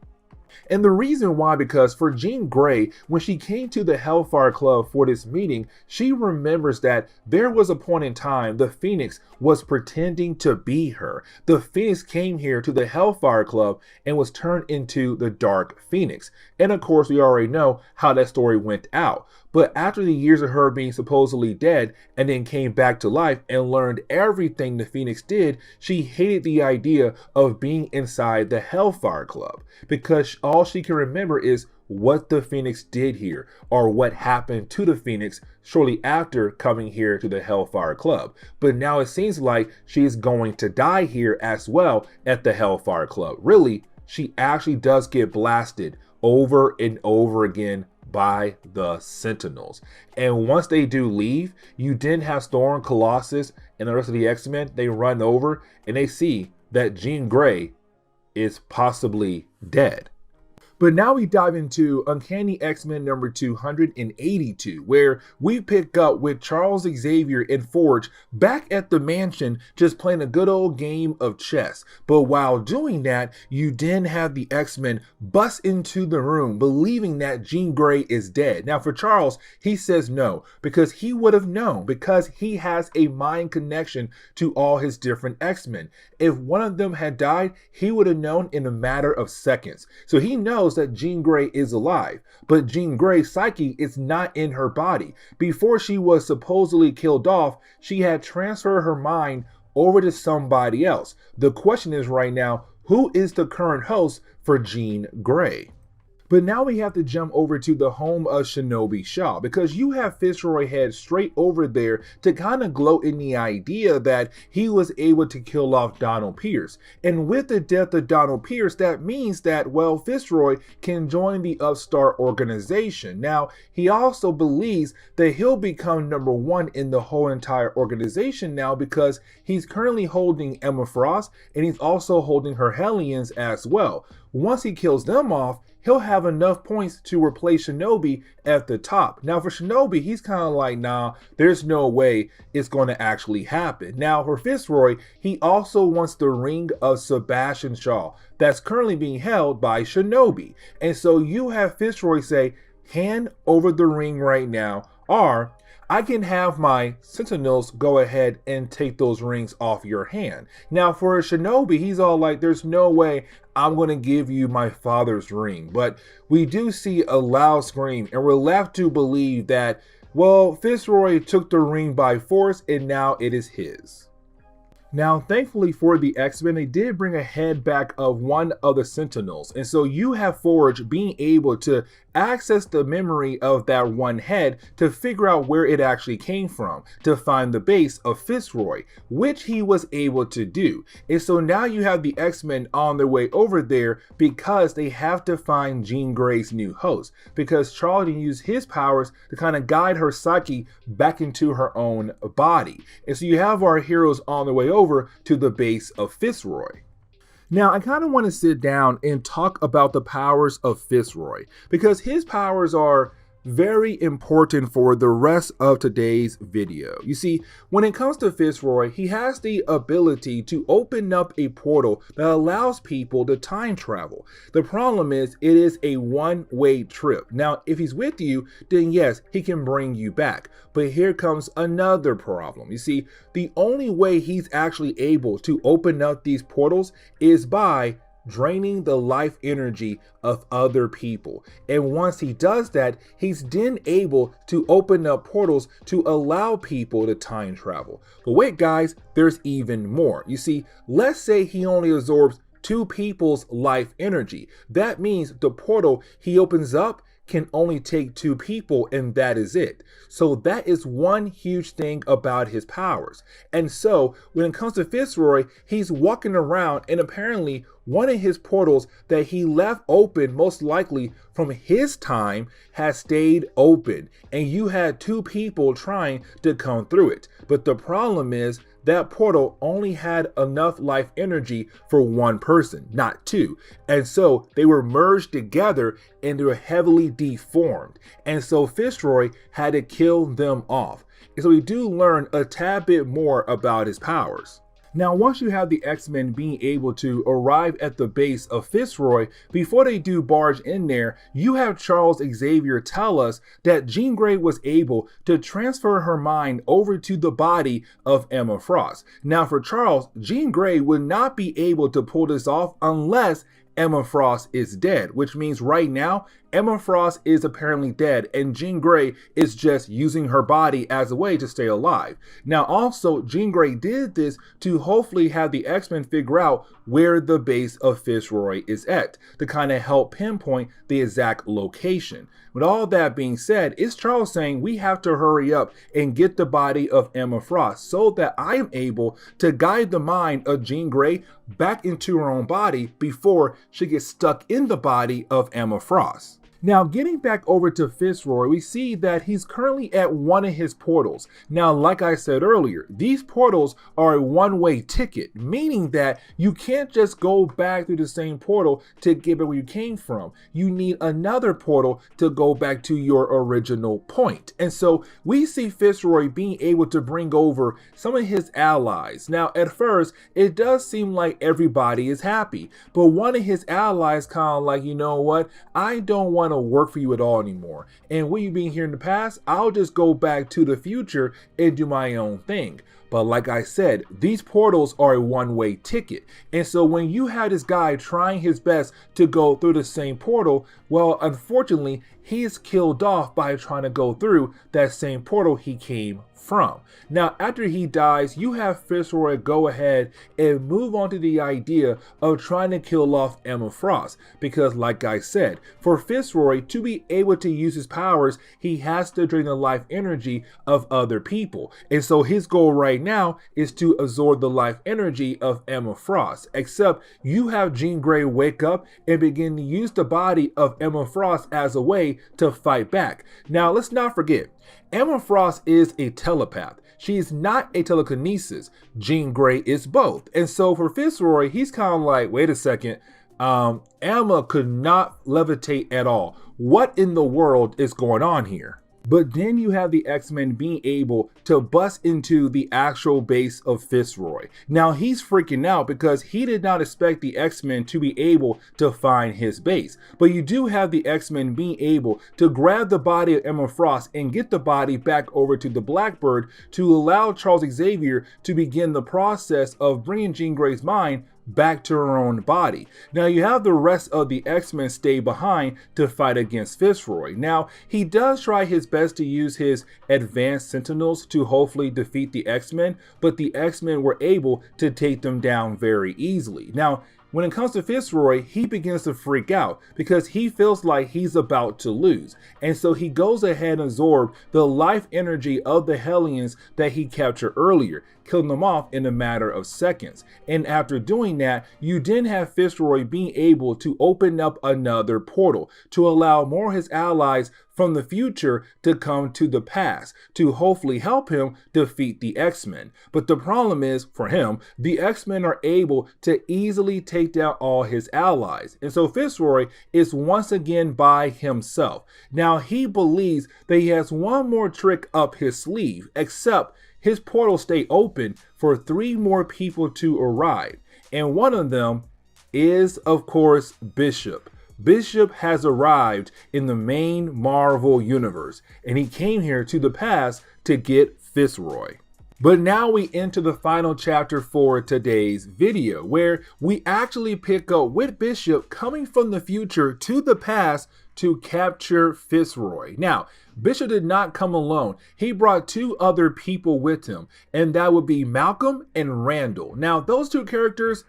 and the reason why, because for Jean Grey, when she came to the Hellfire Club for this meeting, she remembers that there was a point in time the Phoenix was pretending to be her. The Phoenix came here to the Hellfire Club and was turned into the Dark Phoenix. And of course, we already know how that story went out. But after the years of her being supposedly dead and then came back to life and learned everything the Phoenix did, she hated the idea of being inside the Hellfire Club because all she can remember is what the Phoenix did here or what happened to the Phoenix shortly after coming here to the Hellfire Club. But now it seems like she is going to die here as well at the Hellfire Club. Really, she actually does get blasted over and over again by the Sentinels. And once they do leave, you then have Storm, Colossus, and the rest of the X-Men. They run over and they see that Jean Grey is possibly dead. But now we dive into Uncanny X-Men number 282, where we pick up with Charles Xavier and Forge back at the mansion just playing a good old game of chess. But while doing that, you then have the X-Men bust into the room believing that Jean Grey is dead. Now for Charles, he says no, because he would have known, because he has a mind connection to all his different X-Men. If one of them had died, he would have known in a matter of seconds. So he knows that Jean Grey is alive, but Jean Grey's psyche is not in her body. Before she was supposedly killed off, she had transferred her mind over to somebody else. The question is right now, who is the current host for Jean Grey? But now we have to jump over to the home of Shinobi Shaw, because you have Fitzroy head straight over there to kind of gloat in the idea that he was able to kill off Donald Pierce. And with the death of Donald Pierce, that means that, well, Fitzroy can join the Upstart organization. Now, he also believes that he'll become number one in the whole entire organization now, because he's currently holding Emma Frost and he's also holding her Hellions as well. Once he kills them off, he'll have enough points to replace Shinobi at the top. Now for Shinobi, he's kind of like, nah, there's no way it's going to actually happen. Now for Fitzroy, he also wants the ring of Sebastian Shaw that's currently being held by Shinobi. And so you have Fitzroy say, hand over the ring right now, or I can have my Sentinels go ahead and take those rings off your hand. Now for Shinobi, he's all like, there's no way I'm going to give you my father's ring. But we do see a loud scream and we're left to believe that, well, Fitzroy took the ring by force and now it is his. Now, thankfully for the X-Men, they did bring a head back of one of the Sentinels. And so you have Forge being able to access the memory of that one head to figure out where it actually came from, to find the base of Fitzroy, which he was able to do. And so now you have the X-Men on their way over there because they have to find Jean Grey's new host, because Charles used his powers to kind of guide her psyche back into her own body. And so you have our heroes on their way over to the base of Fitzroy. Now, I kind of want to sit down and talk about the powers of Fitzroy, because his powers are very important for the rest of today's video. You see, when it comes to Fitzroy, he has the ability to open up a portal that allows people to time travel. The problem is, it is a one-way trip. Now, if he's with you, then yes, he can bring you back. But here comes another problem. You see, the only way he's actually able to open up these portals is by draining the life energy of other people. And once he does that, he's then able to open up portals to allow people to time travel. But wait, guys, there's even more. You see, let's say he only absorbs 2 people's life energy. That means the portal he opens up can only take 2 people, and that is it. So that is one huge thing about his powers. And so when it comes to Fitzroy, he's walking around, and apparently one of his portals that he left open, most likely from his time, has stayed open, and you had 2 people trying to come through it. But the problem is that portal only had enough life energy for 1 person, not 2. And so they were merged together and they were heavily deformed. And so Fitzroy had to kill them off. And so we do learn a tad bit more about his powers. Now, once you have the X-Men being able to arrive at the base of Fitzroy, before they do barge in there, you have Charles Xavier tell us that Jean Grey was able to transfer her mind over to the body of Emma Frost. Now, for Charles, Jean Grey would not be able to pull this off unless Emma Frost is dead, which means right now, Emma Frost is apparently dead and Jean Grey is just using her body as a way to stay alive. Now also, Jean Grey did this to hopefully have the X-Men figure out where the base of Fitzroy is at, to kind of help pinpoint the exact location. With all that being said, it's Charles saying we have to hurry up and get the body of Emma Frost so that I am able to guide the mind of Jean Grey back into her own body before she gets stuck in the body of Emma Frost. Now, getting back over to Fitzroy, we see that he's currently at one of his portals. Now, like I said earlier, these portals are a one-way ticket, meaning that you can't just go back through the same portal to get back where you came from. You need another portal to go back to your original point. And so we see Fitzroy being able to bring over some of his allies. Now, at first, it does seem like everybody is happy, but one of his allies kind of like, you know what, I don't want to work for you at all anymore. And with you being here in the past, I'll just go back to the future and do my own thing. But like I said, these portals are a one-way ticket. And so when you have this guy trying his best to go through the same portal, well, unfortunately, he's killed off by trying to go through that same portal he came from. Now, after he dies, you have Fitzroy go ahead and move on to the idea of trying to kill off Emma Frost. Because like I said, for Fitzroy to be able to use his powers, he has to drain the life energy of other people. And so his goal right now is to absorb the life energy of Emma Frost. Except you have Jean Grey wake up and begin to use the body of Emma Frost as a way to fight back. Now, let's not forget, Emma Frost is a telepath. She is not a telekinesis. Jean Grey is both. And so for Fitzroy, he's kind of like, wait a second, Emma could not levitate at all. What in the world is going on here? But then you have the X-Men being able to bust into the actual base of Fitzroy. Now he's freaking out because he did not expect the X-Men to be able to find his base. But you do have the X-Men being able to grab the body of Emma Frost and get the body back over to the Blackbird to allow Charles Xavier to begin the process of bringing Jean Grey's mind back to her own body. Now you have the rest of the X-Men stay behind to fight against Fitzroy. Now he does try his best to use his advanced Sentinels to hopefully defeat the X-Men, but the X-Men were able to take them down very easily. Now when it comes to Fitzroy, he begins to freak out because he feels like he's about to lose. And so he goes ahead and absorbs the life energy of the Hellions that he captured earlier, killing them off in a matter of seconds. And after doing that, you then have Fitzroy being able to open up another portal to allow more of his allies from the future to come to the past to hopefully help him defeat the X-Men. But the problem is, for him, the X-Men are able to easily take down all his allies. And so Fitzroy is once again by himself. Now he believes that he has one more trick up his sleeve, except his portals stay open for 3 more people to arrive. And one of them is, of course, Bishop. Bishop has arrived in the main Marvel universe, and he came here to the past to get Fitzroy. But now we enter the final chapter for today's video, where we actually pick up with Bishop coming from the future to the past to capture Fitzroy. Now, Bishop did not come alone. He brought 2 other people with him, and that would be Malcolm and Randall. Now, those 2 characters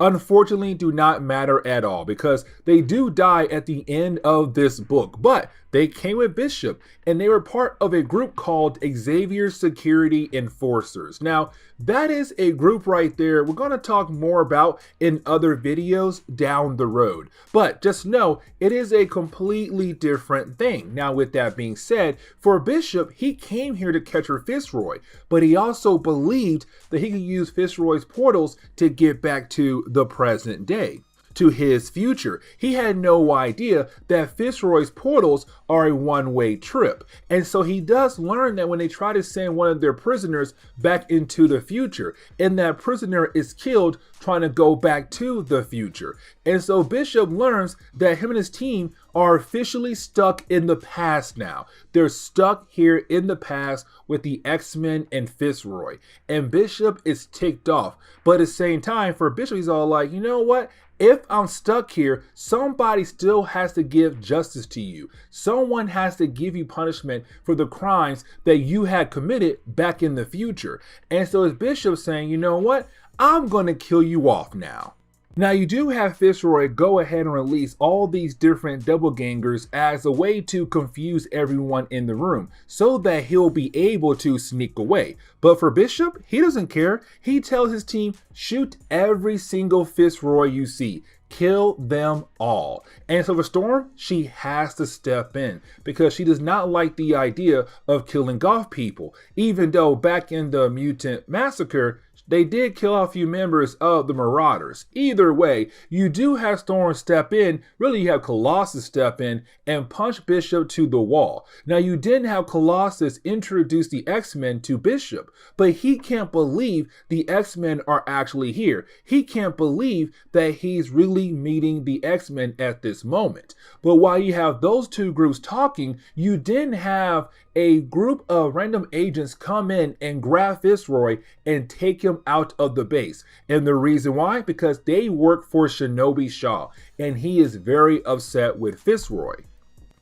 unfortunately do not matter at all because they do die at the end of this book, but they came with Bishop and they were part of a group called Xavier's Security Enforcers. Now, that is a group right there we're going to talk more about in other videos down the road, but just know it is a completely different thing. Now, with that being said, for Bishop, he came here to capture Fitzroy, but he also believed that he could use Fitzroy's portals to get back to the present day, to his future. He had no idea that Fitzroy's portals are a one-way trip. And so he does learn that when they try to send one of their prisoners back into the future, and that prisoner is killed trying to go back to the future. And so Bishop learns that him and his team are officially stuck in the past now. They're stuck here in the past with the X-Men and Fitzroy. And Bishop is ticked off. But at the same time, for Bishop, he's all like, you know what? If I'm stuck here, somebody still has to give justice to you. Someone has to give you punishment for the crimes that you had committed back in the future. And so it's Bishop saying, you know what? I'm going to kill you off now. Now, you do have Fitzroy go ahead and release all these different doppelgangers as a way to confuse everyone in the room so that he'll be able to sneak away. But for Bishop, he doesn't care. He tells his team, shoot every single Fitzroy you see. Kill them all. And so for Storm, she has to step in because she does not like the idea of killing off people. Even though back in the Mutant Massacre, they did kill off a few members of the Marauders. Either way, you do have Storm step in. Really, you have Colossus step in and punch Bishop to the wall. Now, you didn't have Colossus introduce the X-Men to Bishop, but he can't believe the X-Men are actually here. He can't believe that he's really meeting the X-Men at this moment. But while you have those 2 groups talking, you didn't have a group of random agents come in and grab Fitzroy and take him out of the base. And the reason why? Because they work for Shinobi Shaw, and he is very upset with Fitzroy.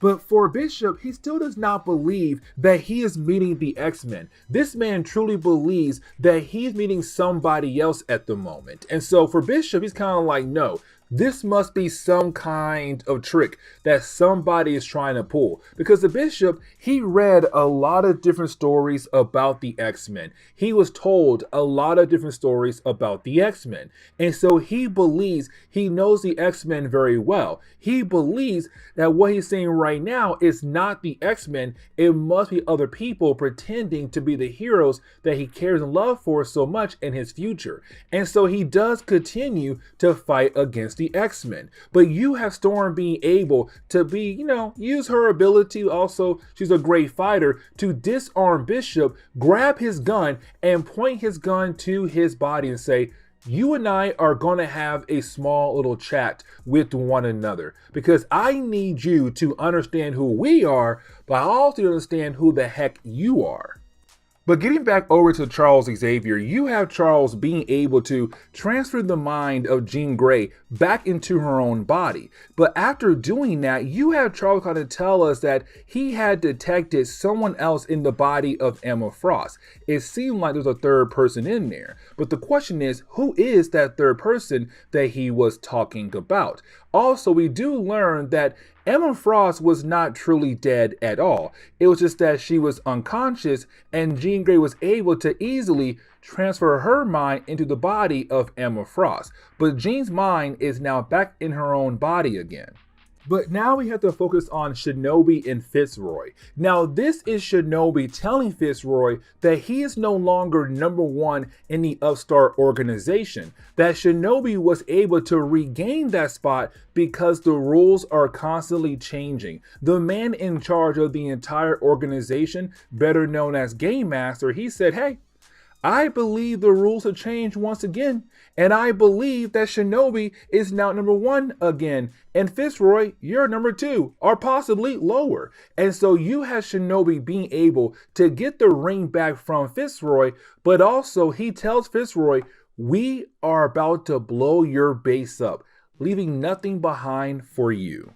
But for Bishop, he still does not believe that he is meeting the X-Men. This man truly believes that he's meeting somebody else at the moment. And so for Bishop, he's kind of like, no, this must be some kind of trick that somebody is trying to pull. Because the Bishop, he read a lot of different stories about the X-Men. He was told a lot of different stories about the X-Men. And so he believes he knows the X-Men very well. He believes that what he's saying right now is not the X-Men. It must be other people pretending to be the heroes that he cares and loves for so much in his future. And so he does continue to fight against the X-Men. But you have Storm being able to use her ability. Also, she's a great fighter, to disarm Bishop, grab his gun and point his gun to his body and say, you and I are going to have a small little chat with one another because I need you to understand who we are, but I also understand who the heck you are. But getting back over to Charles Xavier, you have Charles being able to transfer the mind of Jean Grey back into her own body. But after doing that, you have Charles kind of tell us that he had detected someone else in the body of Emma Frost. It seemed like there's a third person in there. But the question is, who is that third person that he was talking about? Also, we do learn that Emma Frost was not truly dead at all. It was just that she was unconscious, and Jean Grey was able to easily transfer her mind into the body of Emma Frost. But Jean's mind is now back in her own body again. But now we have to focus on Shinobi and Fitzroy. Now this is Shinobi telling Fitzroy that he is no longer number one in the Upstart organization. That Shinobi was able to regain that spot because the rules are constantly changing. The man in charge of the entire organization, better known as Game Master, he said, hey, I believe the rules have changed once again, and I believe that Shinobi is now number one again, and Fitzroy, you're number two, or possibly lower. And so you have Shinobi being able to get the ring back from Fitzroy, but also he tells Fitzroy, we are about to blow your base up, leaving nothing behind for you.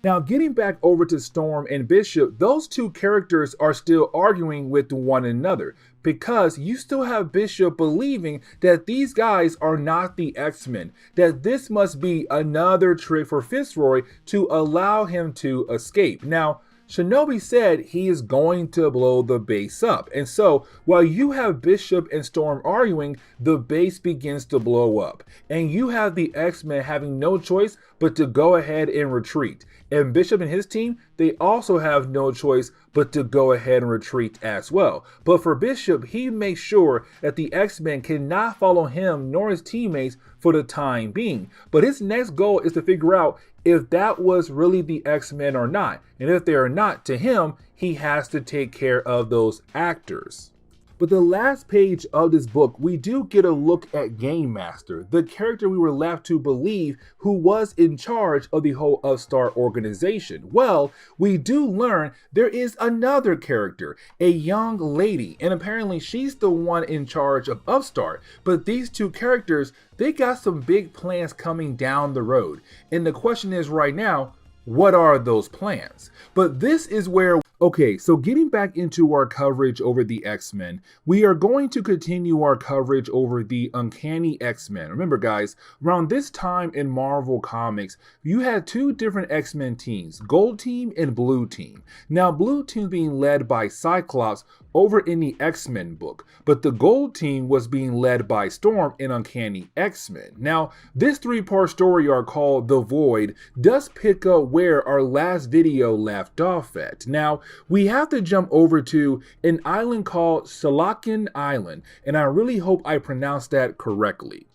Now, getting back over to Storm and Bishop, those two characters are still arguing with one another because you still have Bishop believing that these guys are not the X-Men, that this must be another trick for Fitzroy to allow him to escape. Now, Shinobi said he is going to blow the base up. And so while you have Bishop and Storm arguing, the base begins to blow up. And you have the X-Men having no choice but to go ahead and retreat. And Bishop and his team, they also have no choice but to go ahead and retreat as well. But for Bishop, he makes sure that the X-Men cannot follow him nor his teammates for the time being. But his next goal is to figure out if that was really the X-Men or not. And if they are not, to him, he has to take care of those actors. But the last page of this book, we do get a look at Game Master, the character we were left to believe who was in charge of the whole Upstart organization. Well, we do learn there is another character, a young lady, and apparently she's the one in charge of Upstart. But these two characters, they got some big plans coming down the road. And the question is right now, what are those plans? But this is where, okay, so getting back into our coverage over the X-Men, we are going to continue our coverage over the Uncanny X-Men. Remember guys, around this time in Marvel Comics, you had two different X-Men teams, Gold Team and Blue Team. Now Blue Team being led by Cyclops over in the X-Men book, but the Gold Team was being led by Storm in Uncanny X-Men. Now, this three-part story arc called The Void does pick up where our last video left off at. Now, we have to jump over to an island called Shalakan Island, and I really hope I pronounced that correctly.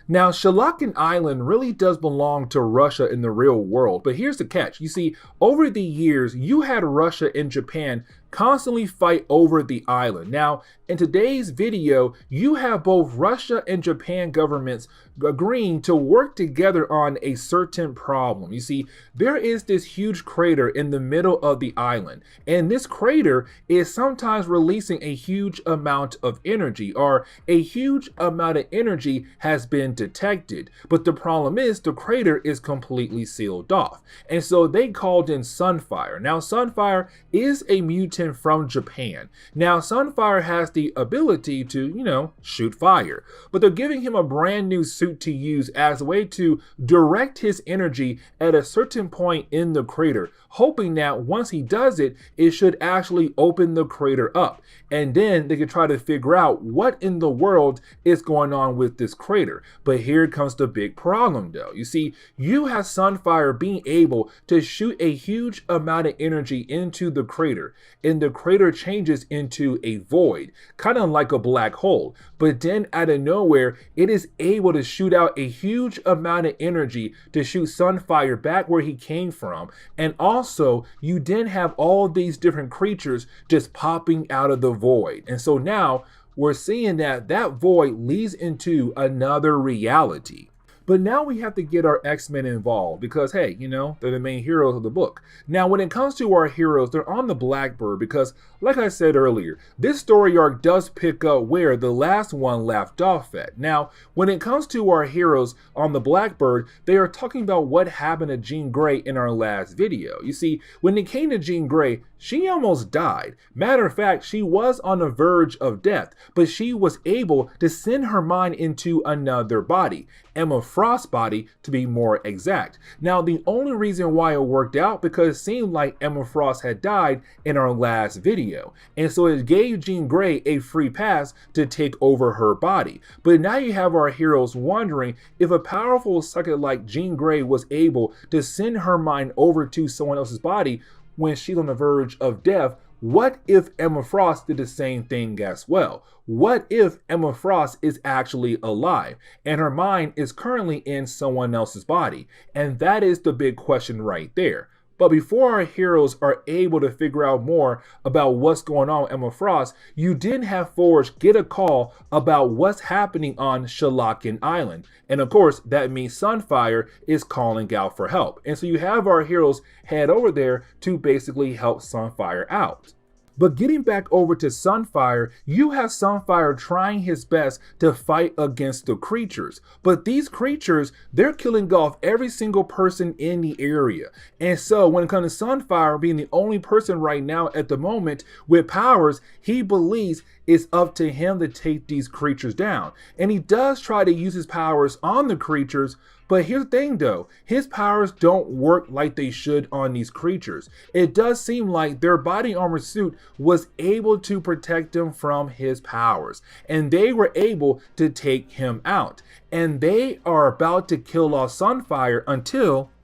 Now, Shalakan Island really does belong to Russia in the real world, but here's the catch. You see, over the years, you had Russia and Japan constantly fight over the island. Now, in today's video, you have both Russia and Japan governments agreeing to work together on a certain problem. You see, there is this huge crater in the middle of the island, and this crater is sometimes releasing a huge amount of energy, or a huge amount of energy has been detected. But the problem is the crater is completely sealed off. And so they called in Sunfire. Now, Sunfire is a mutant from Japan. Now, Sunfire has the ability to, shoot fire, but they're giving him a brand new suit to use as a way to direct his energy at a certain point in the crater, hoping that once he does it, it should actually open the crater up. And then they can try to figure out what in the world is going on with this crater. But here comes the big problem though. You see, you have Sunfire being able to shoot a huge amount of energy into the crater, and the crater changes into a void, kind of like a black hole. But then out of nowhere, it is able to shoot out a huge amount of energy to shoot Sunfire back where he came from. And also, you then have all these different creatures just popping out of the void. And so now we're seeing that that void leads into another reality. But now we have to get our X-Men involved because, hey, they're the main heroes of the book. Now, when it comes to our heroes, they're on the Blackbird because, like I said earlier, this story arc does pick up where the last one left off at. Now, when it comes to our heroes on the Blackbird, they are talking about what happened to Jean Grey in our last video. You see, when it came to Jean Grey, she almost died. Matter of fact, she was on the verge of death, but she was able to send her mind into another body, Emma Frost's body to be more exact. Now, the only reason why it worked out because it seemed like Emma Frost had died in our last video, and so it gave Jean Grey a free pass to take over her body. But now you have our heroes wondering if a powerful psychic like Jean Grey was able to send her mind over to someone else's body when she's on the verge of death. What if Emma Frost did the same thing as well? What if Emma Frost is actually alive and her mind is currently in someone else's body? And that is the big question right there. But before our heroes are able to figure out more about what's going on with Emma Frost, you did have Forge get a call about what's happening on Shalakan Island. And of course, that means Sunfire is calling out for help. And so you have our heroes head over there to basically help Sunfire out. But getting back over to Sunfire, you have Sunfire trying his best to fight against the creatures. But these creatures, they're killing off every single person in the area. And so when it comes to Sunfire being the only person right now at the moment with powers, he believes it's up to him to take these creatures down. And he does try to use his powers on the creatures. But here's the thing though, his powers don't work like they should on these creatures. It does seem like their body armor suit was able to protect them from his powers, and they were able to take him out. And they are about to kill off Sunfire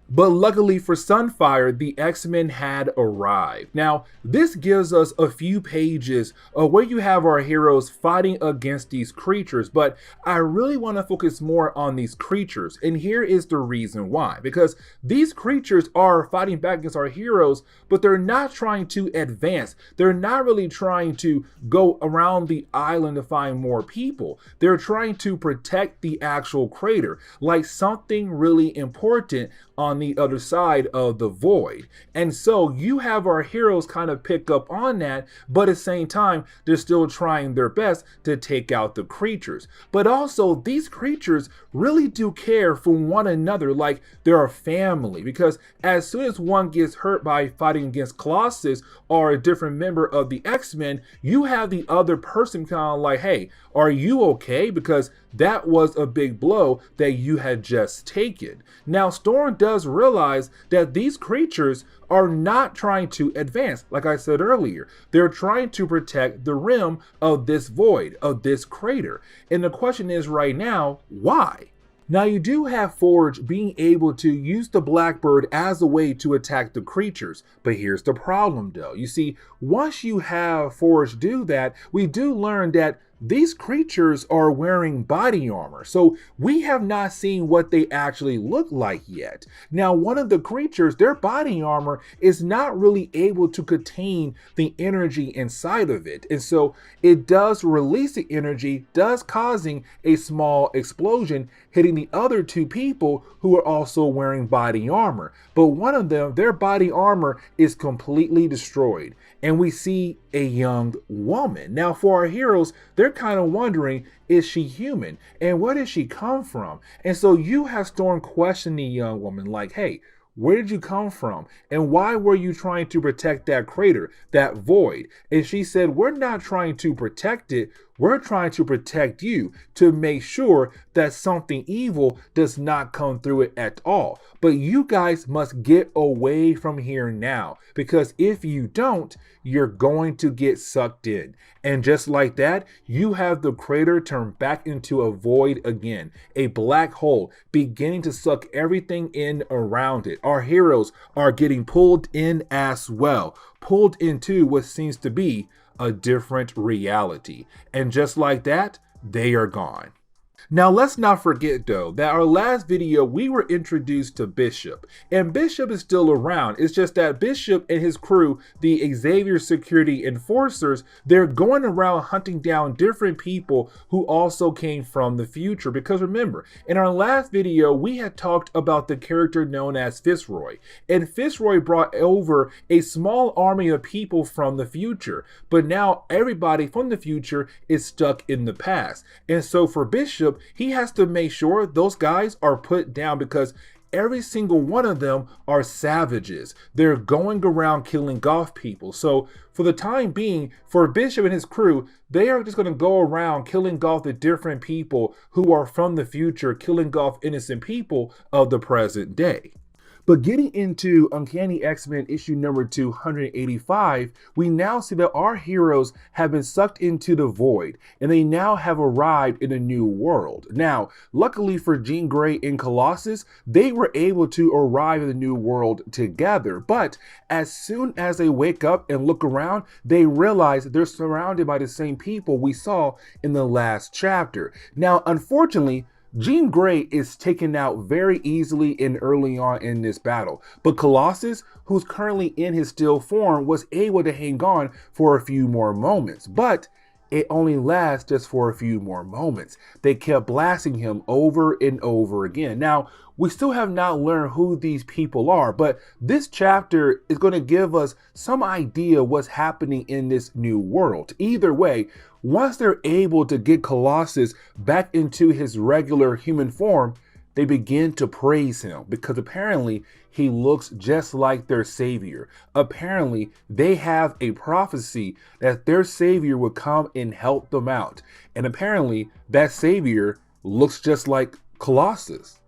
but luckily for Sunfire, the X-Men had arrived. Now, this gives us a few pages of where you have our heroes fighting against these creatures, but I really want to focus more on these creatures, and here is the reason why. Because these creatures are fighting back against our heroes, but they're not trying to advance. They're not really trying to go around the island to find more people. They're trying to protect the actual crater, like something really important on the other side of the void. And so you have our heroes kind of pick up on that, but at the same time, they're still trying their best to take out the creatures. But also, these creatures really do care for one another like they're a family, because as soon as one gets hurt by fighting against Colossus or a different member of the X-Men, you have the other person kind of like, hey, are you okay? Because that was a big blow that you had just taken. Now, Storm does realize that these creatures are not trying to advance. Like I said earlier, they're trying to protect the rim of this void, of this crater. And the question is right now, why? Now you do have Forge being able to use the Blackbird as a way to attack the creatures, but here's the problem though. You see, once you have Forge do that, we do learn that these creatures are wearing body armor, so we have not seen what they actually look like yet. Now, one of the creatures, their body armor is not really able to contain the energy inside of it, and so it does release the energy, thus causing a small explosion, hitting the other two people who are also wearing body armor. But one of them, their body armor is completely destroyed, and we see a young woman. Now, for our heroes, they're kind of wondering, is she human? And where did she come from? And so you have Storm question the young woman like, hey, where did you come from? And why were you trying to protect that crater, that void? And she said, we're not trying to protect it. We're trying to protect you to make sure that something evil does not come through it at all. But you guys must get away from here now, because if you don't, you're going to get sucked in. And just like that, you have the crater turn back into a void again, a black hole beginning to suck everything in around it. Our heroes are getting pulled in as well, pulled into what seems to be a different reality. And just like that, they are gone. Now, let's not forget though that our last video we were introduced to Bishop, and Bishop is still around. It's just that Bishop and his crew, the Xavier Security Enforcers, they're going around hunting down different people who also came from the future. Because remember, in our last video we had talked about the character known as Fitzroy, and Fitzroy brought over a small army of people from the future, but now everybody from the future is stuck in the past. And so for Bishop, he has to make sure those guys are put down, because every single one of them are savages. They're going around killing golf people. So for the time being, for Bishop and his crew, they are just going to go around killing off the different people who are from the future, killing off innocent people of the present day. But getting into Uncanny X-Men issue number 285, we now see that our heroes have been sucked into the void, and they now have arrived in a new world. Now, luckily for Jean Grey and Colossus, they were able to arrive in the new world together. But as soon as they wake up and look around, they realize they're surrounded by the same people we saw in the last chapter. Now, unfortunately, Jean Grey is taken out very easily and early on in this battle, but Colossus, who's currently in his still form, was able to hang on for a few more moments, but it only lasts just for a few more moments. They kept blasting him over and over again. Now, we still have not learned who these people are, but this chapter is going to give us some idea what's happening in this new world. Either way, once they're able to get Colossus back into his regular human form, they begin to praise him, because apparently he looks just like their savior. Apparently they have a prophecy that their savior would come and help them out. And apparently that savior looks just like Colossus.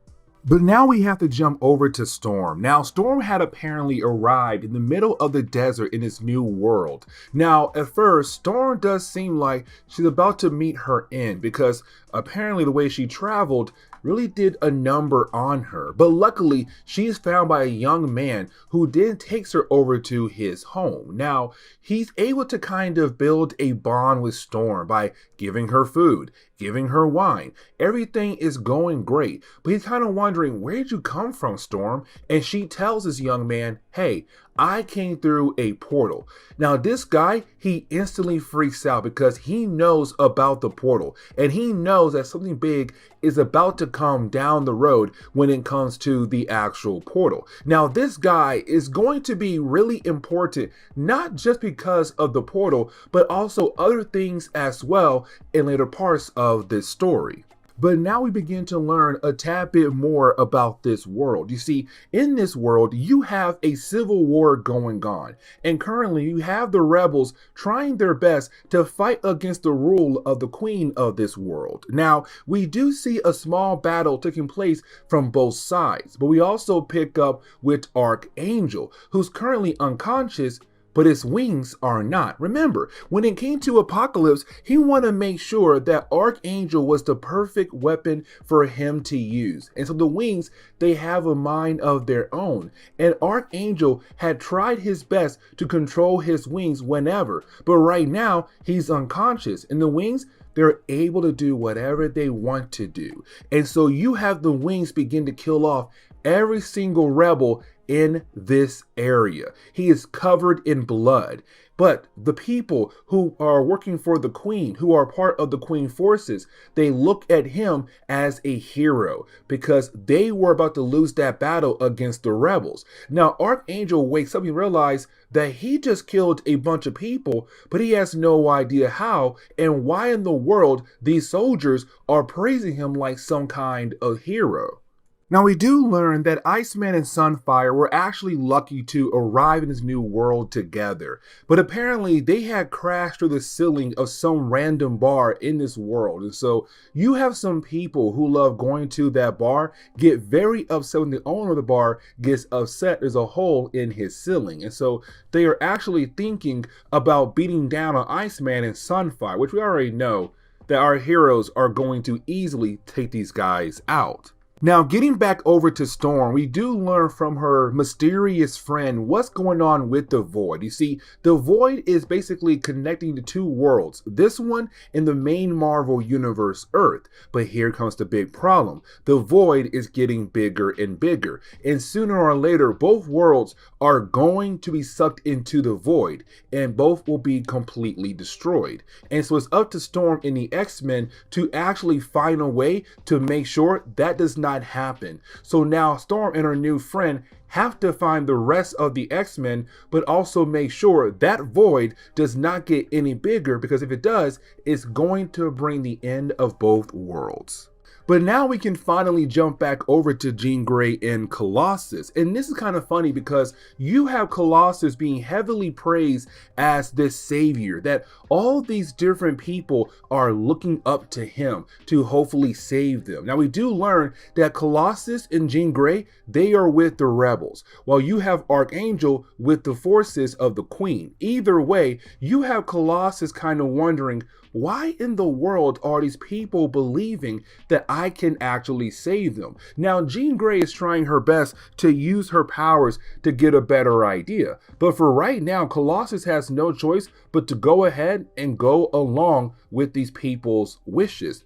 But now we have to jump over to Storm. Now, Storm had apparently arrived in the middle of the desert in this new world. Now, at first, Storm does seem like she's about to meet her end, because apparently the way she traveled really did a number on her. But luckily, she is found by a young man who then takes her over to his home. Now, he's able to kind of build a bond with Storm by giving her food, giving her wine. Everything is going great, but he's kind of wondering, where did you come from, Storm? And she tells this young man, hey, I came through a portal. Now this guy, he instantly freaks out because he knows about the portal, and he knows that something big is about to come down the road when it comes to the actual portal. Now this guy is going to be really important, not just because of the portal, but also other things as well in later parts of this story. But now we begin to learn a tad bit more about this world. You see, in this world, you have a civil war going on. And currently, you have the rebels trying their best to fight against the rule of the queen of this world. Now, we do see a small battle taking place from both sides, but we also pick up with Archangel, who's currently unconscious, but his wings are not. Remember, when it came to Apocalypse, he wanted to make sure that Archangel was the perfect weapon for him to use. And so the wings, they have a mind of their own. And Archangel had tried his best to control his wings whenever, but right now he's unconscious, and the wings, they're able to do whatever they want to do. And so you have the wings begin to kill off every single rebel in this area. He is covered in blood. But the people who are working for the queen, who are part of the queen forces, they look at him as a hero because they were about to lose that battle against the rebels. Now, Archangel wakes up and realizes that he just killed a bunch of people, but he has no idea how and why in the world these soldiers are praising him like some kind of hero. Now we do learn that Iceman and Sunfire were actually lucky to arrive in this new world together, but apparently they had crashed through the ceiling of some random bar in this world, and so you have some people who love going to that bar get very upset when the owner of the bar gets upset there's a hole in his ceiling, and so they are actually thinking about beating down on Iceman and Sunfire, which we already know that our heroes are going to easily take these guys out. Now, getting back over to Storm, we do learn from her mysterious friend what's going on with the Void. You see, the Void is basically connecting the two worlds, this one in the main Marvel Universe, Earth. But here comes the big problem. The Void is getting bigger and bigger, and sooner or later, both worlds are going to be sucked into the Void, and both will be completely destroyed. And so it's up to Storm and the X-Men to actually find a way to make sure that does not happen. So now Storm and her new friend have to find the rest of the X-Men, but also make sure that Void does not get any bigger, because if it does, it's going to bring the end of both worlds. But now we can finally jump back over to Jean Grey and Colossus. And this is kind of funny because you have Colossus being heavily praised as this savior, that all these different people are looking up to him to hopefully save them. Now we do learn that Colossus and Jean Grey, they are with the rebels, while you have Archangel with the forces of the Queen. Either way, you have Colossus kind of wondering, why in the world are these people believing that I can actually save them? Now, Jean Grey is trying her best to use her powers to get a better idea. But for right now, Colossus has no choice but to go ahead and go along with these people's wishes.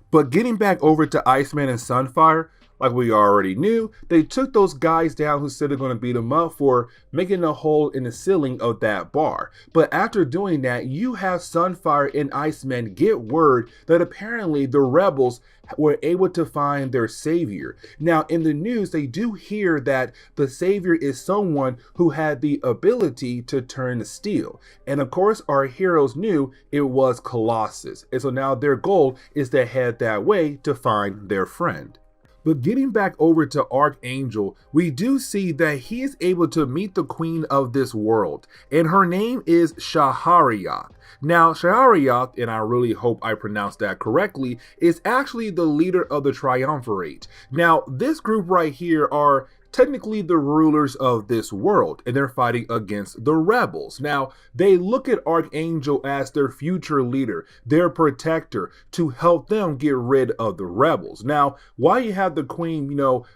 But getting back over to Iceman and Sunfire, like we already knew, they took those guys down who said they're going to beat them up for making a hole in the ceiling of that bar. But after doing that, you have Sunfire and Iceman get word that apparently the rebels were able to find their savior. Now in the news, they do hear that the savior is someone who had the ability to turn to steel. And of course, our heroes knew it was Colossus. And so now their goal is to head that way to find their friend. But getting back over to Archangel, we do see that he is able to meet the queen of this world, and her name is Shahariyath. Now, Shahariyath, and I really hope I pronounced that correctly, is actually the leader of the Triumvirate. Now, this group right here are technically the rulers of this world, and they're fighting against the rebels. Now, they look at Archangel as their future leader, their protector, to help them get rid of the rebels. Now, while you have the queen,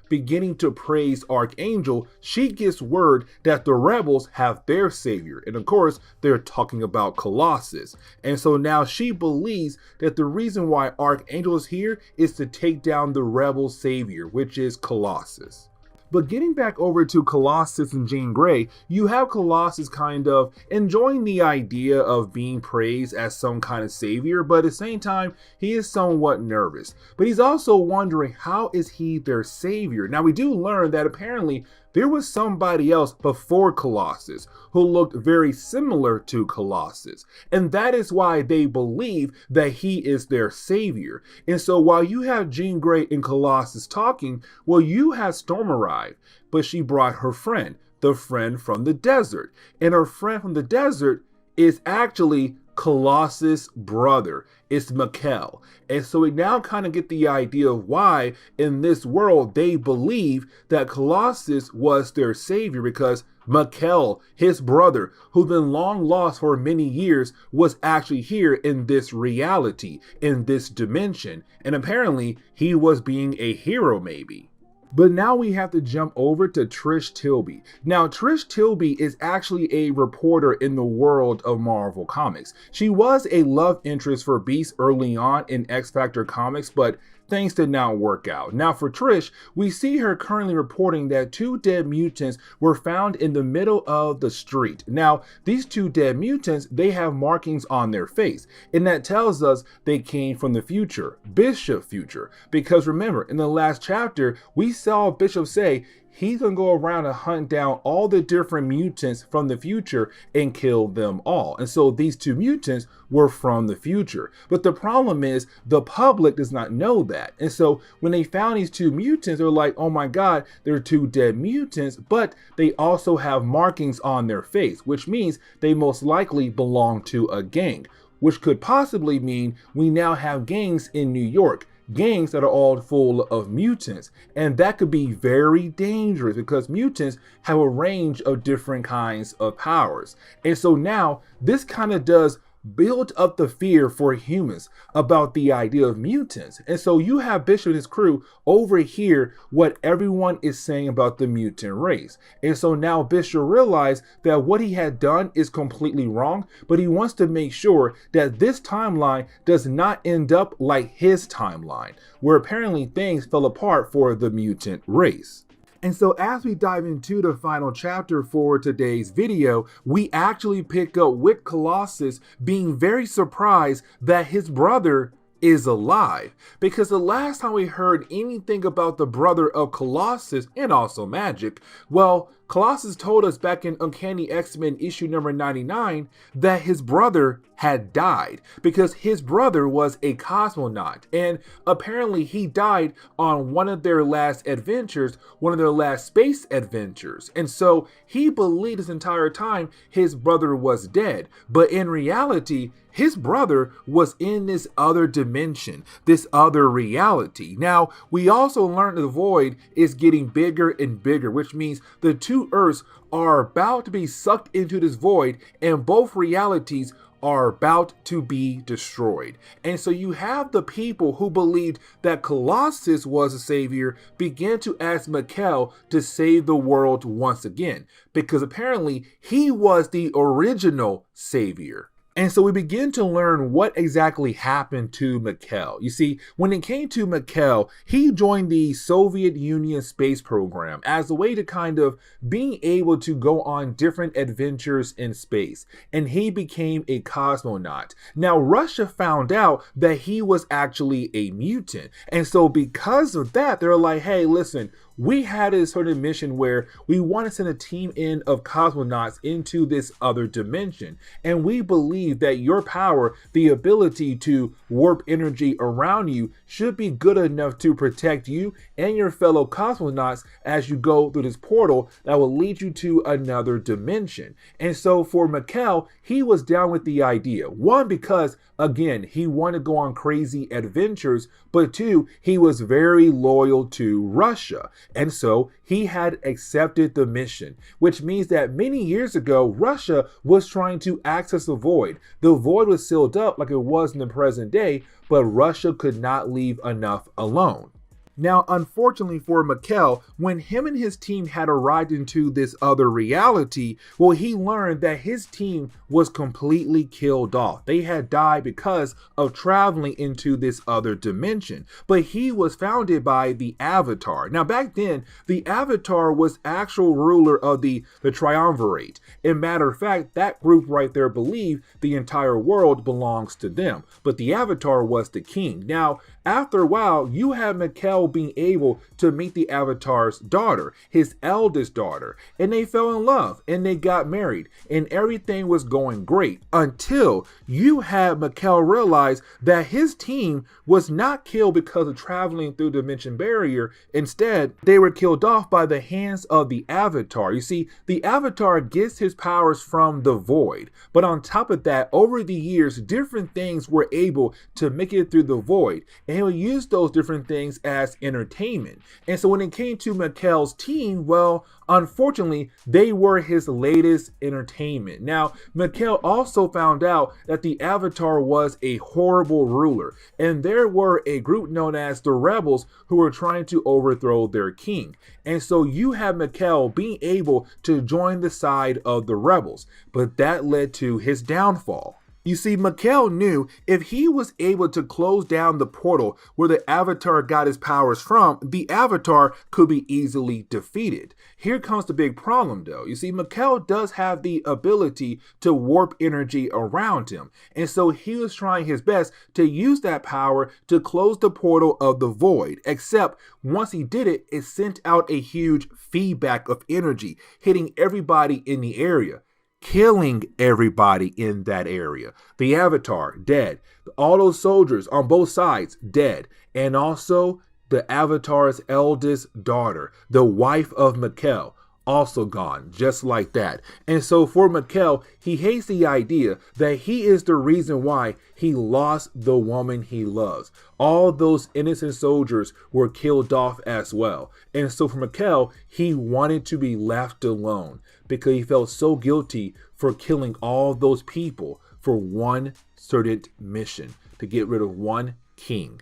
beginning to praise Archangel, she gets word that the rebels have their savior. And of course, they're talking about Colossus. And so now she believes that the reason why Archangel is here is to take down the rebel savior, which is Colossus. But getting back over to Colossus and Jean Grey, you have Colossus kind of enjoying the idea of being praised as some kind of savior, but at the same time, he is somewhat nervous. But he's also wondering, how is he their savior? Now we do learn that apparently there was somebody else before Colossus who looked very similar to Colossus, and that is why they believe that he is their savior. And so while you have Jean Grey and Colossus talking, well, you have Storm arrive, but she brought her friend, the friend from the desert, and her friend from the desert is actually Colossus' brother. It's Mikkel. And so we now kind of get the idea of why in this world they believe that Colossus was their savior, because Mikkel, his brother, who been long lost for many years, was actually here in this reality, in this dimension. And apparently he was being a hero maybe. But now we have to jump over to Trish Tilby. Now, Trish Tilby is actually a reporter in the world of Marvel Comics. She was a love interest for Beast early on in X Factor Comics, but things did not work out. Now for Trish, we see her currently reporting that 2 dead mutants were found in the middle of the street. Now, these 2 dead mutants, they have markings on their face, and that tells us they came from the future, Bishop future. Because remember, in the last chapter, we saw Bishop say he's gonna go around and hunt down all the different mutants from the future and kill them all. And so these 2 mutants were from the future. But the problem is the public does not know that. And so when they found these 2 mutants, they're like, oh my God, they're 2 dead mutants, but they also have markings on their face, which means they most likely belong to a gang, which could possibly mean we now have gangs in New York. Gangs that are all full of mutants, and that could be very dangerous because mutants have a range of different kinds of powers. And so now this kind of does built up the fear for humans about the idea of mutants. And so you have Bishop and his crew overhear what everyone is saying about the mutant race. And so now Bishop realized that what he had done is completely wrong, but he wants to make sure that this timeline does not end up like his timeline, where apparently things fell apart for the mutant race. And so as we dive into the final chapter for today's video, we actually pick up with Colossus being very surprised that his brother is alive, because the last time we heard anything about the brother of Colossus and also magic, well, Colossus told us back in Uncanny X-Men issue number 99 that his brother had died because his brother was a cosmonaut, and apparently he died on one of their last adventures, one of their last space adventures. And so he believed this entire time his brother was dead, but in reality, his brother was in this other dimension, this other reality. Now, we also learned the void is getting bigger and bigger, which means the two Earths are about to be sucked into this void, and both realities are about to be destroyed. And so you have the people who believed that Colossus was a savior begin to ask Mikkel to save the world once again, because apparently he was the original savior. And so we begin to learn what exactly happened to Mikkel. You see, when it came to Mikkel, he joined the Soviet Union space program as a way to kind of being able to go on different adventures in space. And he became a cosmonaut. Now, Russia found out that he was actually a mutant. And so because of that, they're like, hey, listen, we had a certain mission where we want to send a team in of cosmonauts into this other dimension. And we believe that your power, the ability to warp energy around you, should be good enough to protect you and your fellow cosmonauts as you go through this portal that will lead you to another dimension. And so for Mikkel, he was down with the idea. One, because again, he wanted to go on crazy adventures, but two, he was very loyal to Russia. And so he had accepted the mission, which means that many years ago, Russia was trying to access the void. The void was sealed up like it was in the present day, but Russia could not leave enough alone. Now, unfortunately for Mikkel, when him and his team had arrived into this other reality, well, he learned that his team was completely killed off. They had died because of traveling into this other dimension. But he was founded by the Avatar. Now, back then, the Avatar was actual ruler of the Triumvirate. And matter of fact, that group right there believed the entire world belongs to them. But the Avatar was the king. Now, after a while, you have Mikkel being able to meet the Avatar's daughter, his eldest daughter, and they fell in love and they got married and everything was going great until you had Mikkel realize that his team was not killed because of traveling through the dimension barrier. Instead, they were killed off by the hands of the Avatar. You see, the Avatar gets his powers from the void, but on top of that, over the years, different things were able to make it through the void, and he'll use those different things as entertainment. And so when it came to Mikkel's team, well, unfortunately, they were his latest entertainment. Now, Mikkel also found out that the Avatar was a horrible ruler, and there were a group known as the Rebels who were trying to overthrow their king. And so you have Mikkel being able to join the side of the Rebels, but that led to his downfall. You see, Mikkel knew if he was able to close down the portal where the Avatar got his powers from, the Avatar could be easily defeated. Here comes the big problem though. You see, Mikkel does have the ability to warp energy around him. And so he was trying his best to use that power to close the portal of the void. Except once he did it, it sent out a huge feedback of energy, hitting everybody in the area, killing everybody in that area. The Avatar, dead. All those soldiers on both sides, dead. And also the Avatar's eldest daughter, the wife of Mikkel, also gone, just like that. And so for Mikkel, he hates the idea that he is the reason why he lost the woman he loves. All those innocent soldiers were killed off as well. And so for Mikkel, he wanted to be left alone because he felt so guilty for killing all those people for one certain mission, to get rid of one king.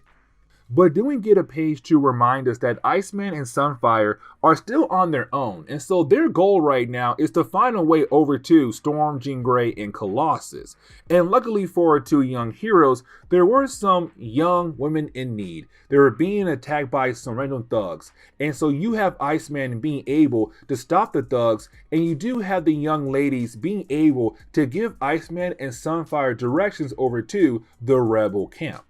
But then we get a page to remind us that Iceman and Sunfire are still on their own, and so their goal right now is to find a way over to Storm, Jean Grey, and Colossus. And luckily for our two young heroes, there were some young women in need. They were being attacked by some random thugs, and so you have Iceman being able to stop the thugs, and you do have the young ladies being able to give Iceman and Sunfire directions over to the rebel camp.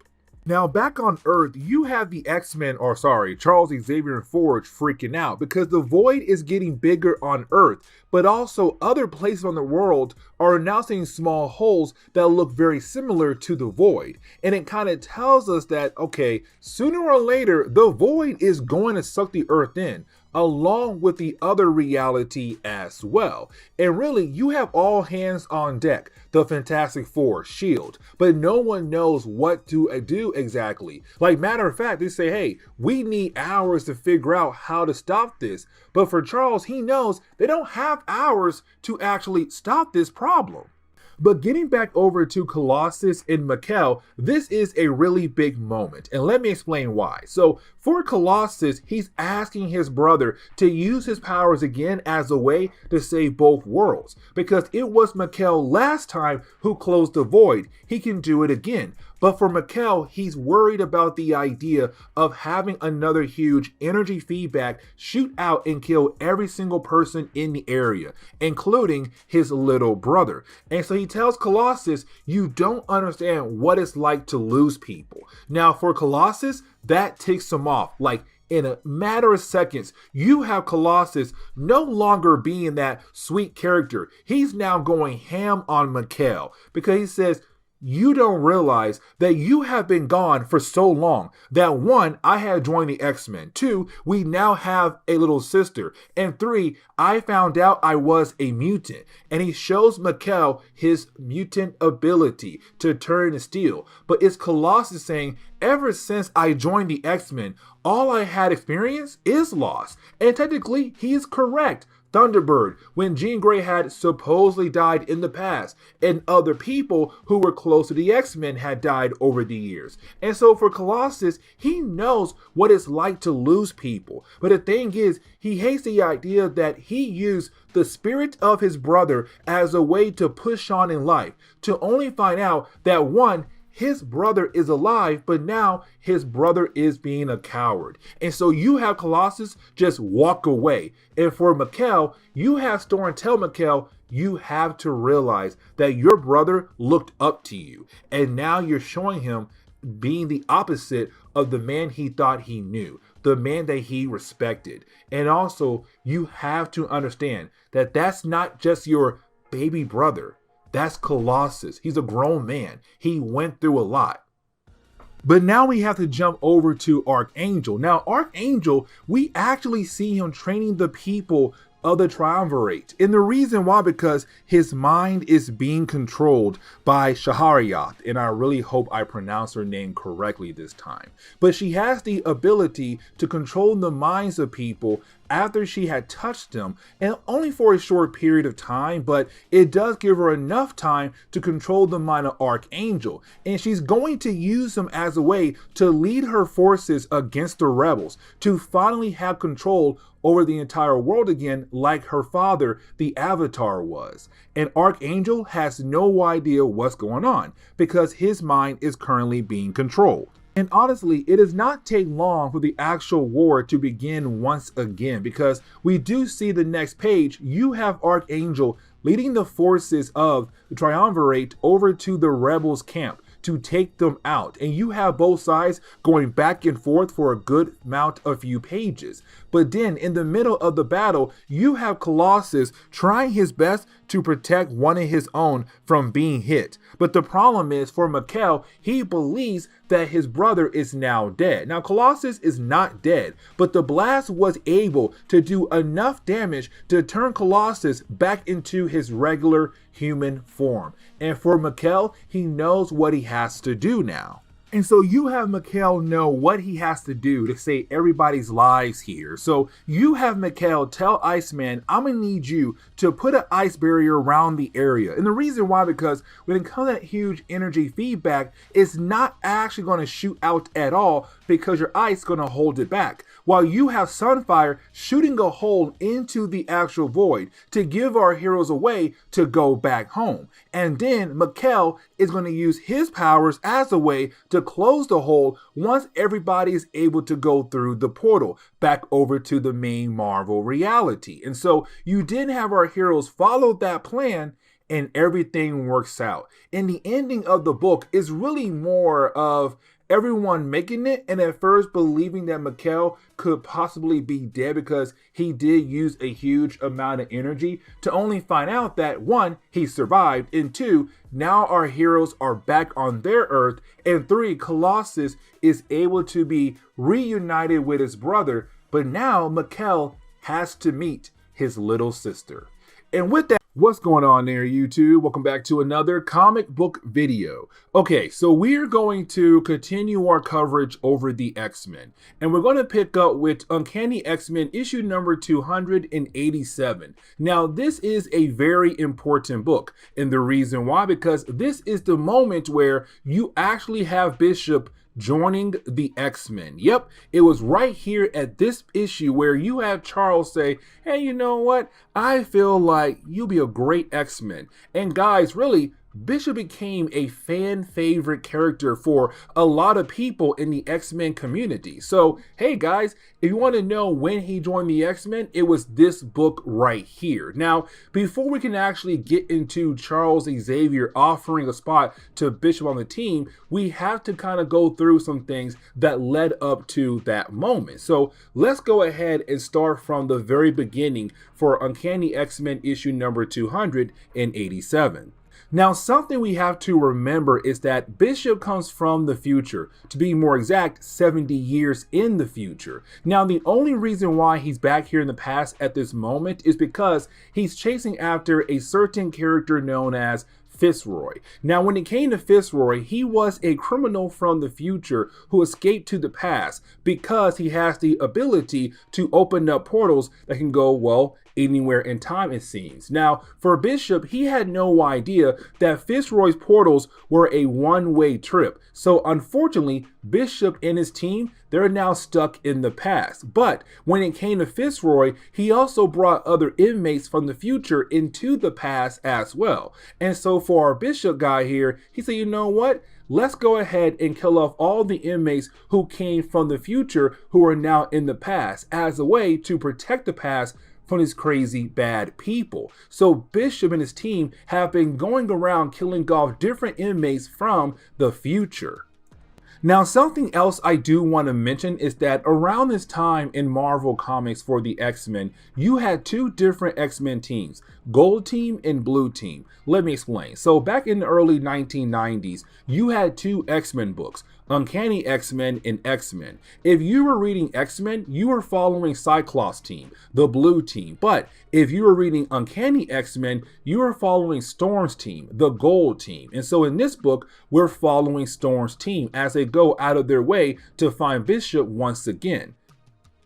Now, back on Earth, you have the X-Men, Charles Xavier and Forge freaking out because the void is getting bigger on Earth, but also other places on the world are announcing small holes that look very similar to the void. And it kind of tells us that, okay, sooner or later, the void is going to suck the Earth in, along with the other reality as well. And really, you have all hands on deck, the Fantastic Four, S.H.I.E.L.D., but no one knows what to do exactly. Like, matter of fact, they say, hey, we need hours to figure out how to stop this. But for Charles, he knows they don't have hours to actually stop this problem. But getting back over to Colossus and Mikkel, this is a really big moment, and let me explain why. So for Colossus, he's asking his brother to use his powers again as a way to save both worlds, because it was Mikkel last time who closed the void. He can do it again. But for Mikkel, he's worried about the idea of having another huge energy feedback shoot out and kill every single person in the area, including his little brother. And so he tells Colossus, you don't understand what it's like to lose people. Now for Colossus, that ticks him off. Like, in a matter of seconds, you have Colossus no longer being that sweet character. He's now going ham on Mikkel because he says, you don't realize that you have been gone for so long that 1, I had joined the X-Men. 2, we now have a little sister. And 3, I found out I was a mutant. And he shows Mikkel his mutant ability to turn to steel. But it's Colossus saying, ever since I joined the X-Men, all I had experienced is loss. And technically, he is correct. Thunderbird, when Jean Grey had supposedly died in the past, and other people who were close to the X-Men had died over the years. And so for Colossus, he knows what it's like to lose people. But the thing is, he hates the idea that he used the spirit of his brother as a way to push on in life, to only find out that 1, his brother is alive, but now his brother is being a coward. And so you have Colossus just walk away. And for Mikkel, you have Storm tell Mikkel, you have to realize that your brother looked up to you. And now you're showing him being the opposite of the man he thought he knew, the man that he respected. And also, you have to understand that that's not just your baby brother. That's Colossus. He's a grown man. He went through a lot. But now we have to jump over to Archangel. Now, Archangel, we actually see him training the people of the Triumvirate. And the reason why, because his mind is being controlled by Shahariath. And I really hope I pronounce her name correctly this time. But she has the ability to control the minds of people after she had touched them, and only for a short period of time, but it does give her enough time to control the mind of Archangel, and she's going to use him as a way to lead her forces against the rebels, to finally have control over the entire world again, like her father, the Avatar, was. And Archangel has no idea what's going on, because his mind is currently being controlled. And honestly, it does not take long for the actual war to begin once again, because we do see the next page, you have Archangel leading the forces of the Triumvirate over to the rebels' camp to take them out. And you have both sides going back and forth for a good amount of few pages. But then in the middle of the battle, you have Colossus trying his best to protect one of his own from being hit. But the problem is for Mikkel, he believes that his brother is now dead. Now Colossus is not dead, but the blast was able to do enough damage to turn Colossus back into his regular human form. And for Mikkel, he knows what he has to do now. And so you have Mikhail know what he has to do to save everybody's lives here. So you have Mikhail tell Iceman, I'm going to need you to put an ice barrier around the area. And the reason why, because when it comes to that huge energy feedback, it's not actually going to shoot out at all because your ice is going to hold it back. While you have Sunfire shooting a hole into the actual void to give our heroes a way to go back home. And then Mikhail is going to use his powers as a way to close the hole once everybody is able to go through the portal back over to the main Marvel reality. And so you did have our heroes follow that plan and everything works out. And the ending of the book is really more of everyone making it and at first believing that Mikhail could possibly be dead because he did use a huge amount of energy, to only find out that one, he survived, and two, now our heroes are back on their Earth, and three, Colossus is able to be reunited with his brother, but now Mikhail has to meet his little sister. And with that, what's going on there, YouTube? Welcome back to another comic book video. Okay, so we're going to continue our coverage over the X-Men, and we're going to pick up with Uncanny X-Men issue number 287. Now, this is a very important book, and the reason why, because this is the moment where you actually have Bishop joining the X-Men. Yep, it was right here at this issue where you have Charles say, hey, you know what? I feel like you'll be a great X-Men. And guys, really, Bishop became a fan favorite character for a lot of people in the X-Men community. So, hey guys, if you want to know when he joined the X-Men, it was this book right here. Now, before we can actually get into Charles Xavier offering a spot to Bishop on the team, we have to kind of go through some things that led up to that moment. So let's go ahead and start from the very beginning for Uncanny X-Men issue number 287. Now, something we have to remember is that Bishop comes from the future, to be more exact, 70 years in the future. Now, the only reason why he's back here in the past at this moment is because he's chasing after a certain character known as Fitzroy. Now, when it came to Fitzroy, he was a criminal from the future who escaped to the past because he has the ability to open up portals that can go, well, anywhere in time, it seems. Now, for Bishop, he had no idea that Fitzroy's portals were a one-way trip. So unfortunately, Bishop and his team, they're now stuck in the past. But when it came to Fitzroy, he also brought other inmates from the future into the past as well. And so for our Bishop guy here, he said, you know what? Let's go ahead and kill off all the inmates who came from the future who are now in the past as a way to protect the past from these crazy bad people. So Bishop and his team have been going around killing off different inmates from the future. Now, something else I do want to mention is that around this time in Marvel Comics for the X-Men, you had two different X-Men teams, Gold Team and Blue Team. Let me explain. So back in the early 1990s, you had two X-Men books, Uncanny X-Men and X-Men. If you were reading X-Men, you were following Cyclops team, the Blue Team. But if you were reading Uncanny X-Men, you were following Storm's team, the Gold Team. And so in this book, we're following Storm's team as they go out of their way to find Bishop once again.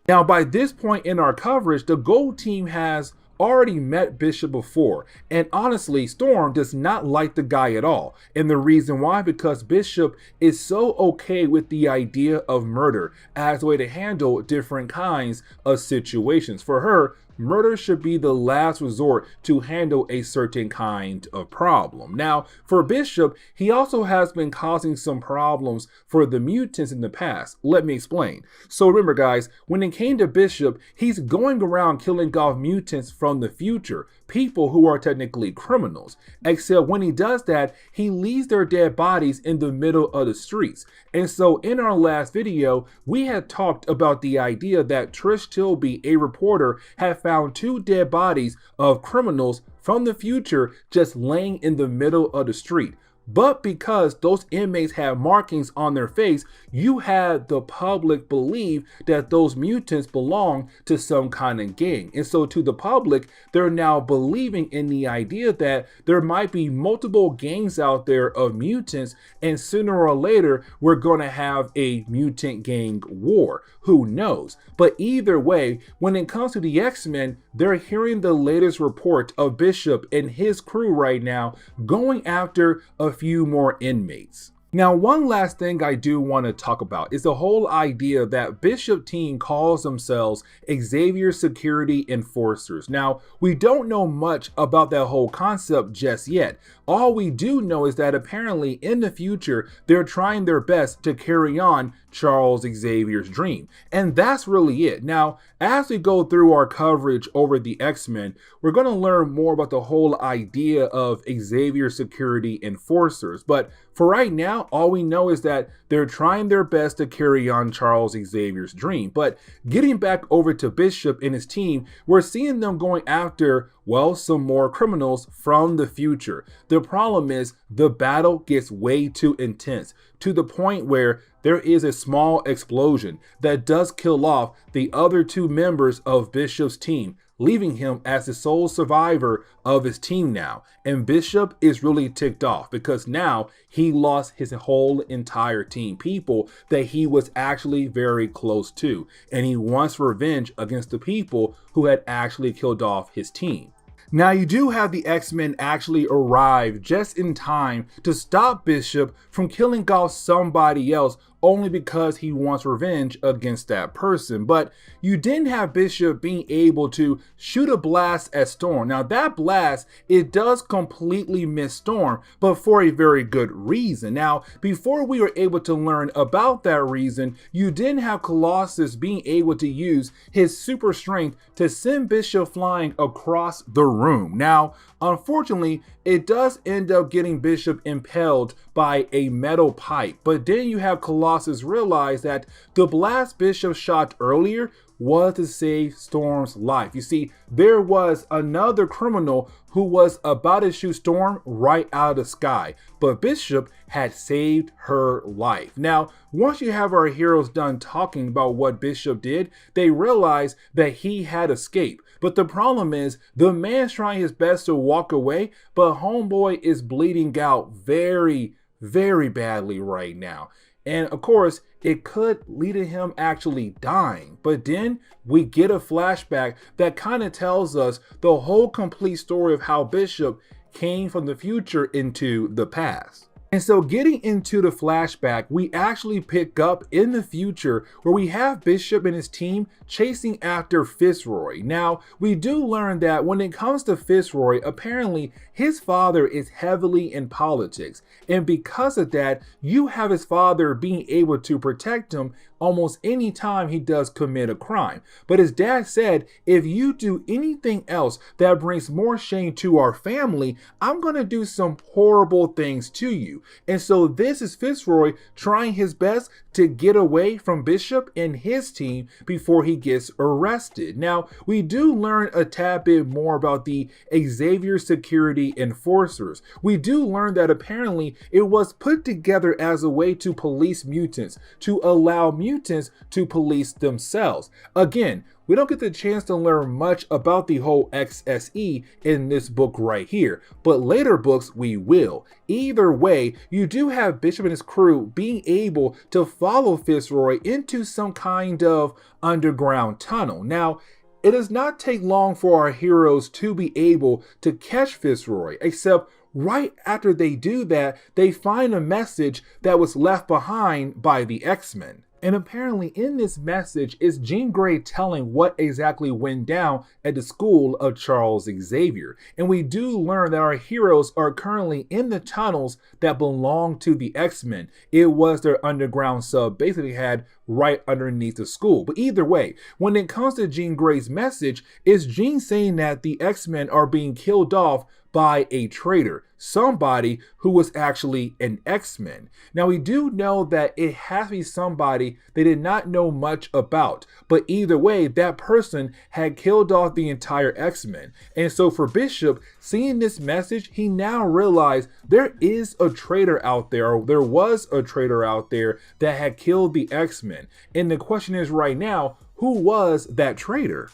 Now, by this point in our coverage, the Gold Team has already met Bishop before, and honestly, Storm does not like the guy at all. And the reason why, because Bishop is so okay with the idea of murder as a way to handle different kinds of situations. For her, murder should be the last resort to handle a certain kind of problem. Now, for Bishop, he also has been causing some problems for the mutants in the past. Let me explain. So remember, guys, when it came to Bishop, he's going around killing off mutants from the future, people who are technically criminals. Except when he does that, he leaves their dead bodies in the middle of the streets. And so in our last video, we had talked about the idea that Trish Tilby, a reporter, had found two dead bodies of criminals from the future just laying in the middle of the street. But because those inmates had markings on their face, you had the public believe that those mutants belong to some kind of gang. And so to the public, they're now believing in the idea that there might be multiple gangs out there of mutants, and sooner or later, we're going to have a mutant gang war. Who knows? But either way, when it comes to the X-Men, they're hearing the latest report of Bishop and his crew right now going after a few more inmates. Now, one last thing I do want to talk about is the whole idea that Bishop team calls themselves Xavier Security Enforcers. Now, we don't know much about that whole concept just yet. All we do know is that apparently in the future, they're trying their best to carry on Charles Xavier's dream. And that's really it. Now, as we go through our coverage over the X-Men, we're going to learn more about the whole idea of Xavier Security Enforcers. But for right now, all we know is that they're trying their best to carry on Charles Xavier's dream. But getting back over to Bishop and his team, we're seeing them going after, well, some more criminals from the future. The problem is the battle gets way too intense, to the point where there is a small explosion that does kill off the other two members of Bishop's team, leaving him as the sole survivor of his team now. And Bishop is really ticked off because now he lost his whole entire team, people that he was actually very close to. And he wants revenge against the people who had actually killed off his team. Now, you do have the X-Men actually arrive just in time to stop Bishop from killing off somebody else only because he wants revenge against that person. But you didn't have Bishop being able to shoot a blast at Storm. Now, that blast, it does completely miss Storm, but for a very good reason. Now, before we were able to learn about that reason, you didn't have Colossus being able to use his super strength to send Bishop flying across the room. Now, unfortunately, it does end up getting Bishop impaled by a metal pipe, but then you have Colossus realize that the blast Bishop shot earlier was to save Storm's life. You see, there was another criminal who was about to shoot Storm right out of the sky, but Bishop had saved her life. Now, once you have our heroes done talking about what Bishop did, they realize that he had escaped. But the problem is, the man's trying his best to walk away, but homeboy is bleeding out very, very badly right now. And of course, it could lead to him actually dying. But then we get a flashback that kind of tells us the whole complete story of how Bishop came from the future into the past. And so getting into the flashback, we actually pick up in the future where we have Bishop and his team chasing after Fitzroy. Now, we do learn that when it comes to Fitzroy, apparently his father is heavily in politics. And because of that, you have his father being able to protect him almost any time he does commit a crime. But his dad said, if you do anything else that brings more shame to our family, I'm going to do some horrible things to you. And so this is Fitzroy trying his best to get away from Bishop and his team before he gets arrested. Now, we do learn a tad bit more about the Xavier Security Enforcers. We do learn that apparently it was put together as a way to police mutants, to allow mutants to police themselves. Again, we don't get the chance to learn much about the whole XSE in this book right here, but later books we will. Either way, you do have Bishop and his crew being able to follow Fitzroy into some kind of underground tunnel. Now, it does not take long for our heroes to be able to catch Fitzroy, except right after they do that, they find a message that was left behind by the X-Men. And apparently in this message is Jean Grey telling what exactly went down at the school of Charles Xavier. And we do learn that our heroes are currently in the tunnels that belong to the X-Men. It was their underground sub basically had right underneath the school. But either way, when it comes to Jean Grey's message, is Jean saying that the X-Men are being killed off by a traitor, somebody who was actually an X-Men. Now, we do know that it has to be somebody they did not know much about, but either way, that person had killed off the entire X-Men. And so for Bishop, seeing this message, he now realized there is a traitor out there, or there was a traitor out there that had killed the X-Men. And the question is right now, who was that traitor?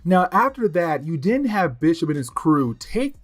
Now, after that, you didn't have Bishop and his crew take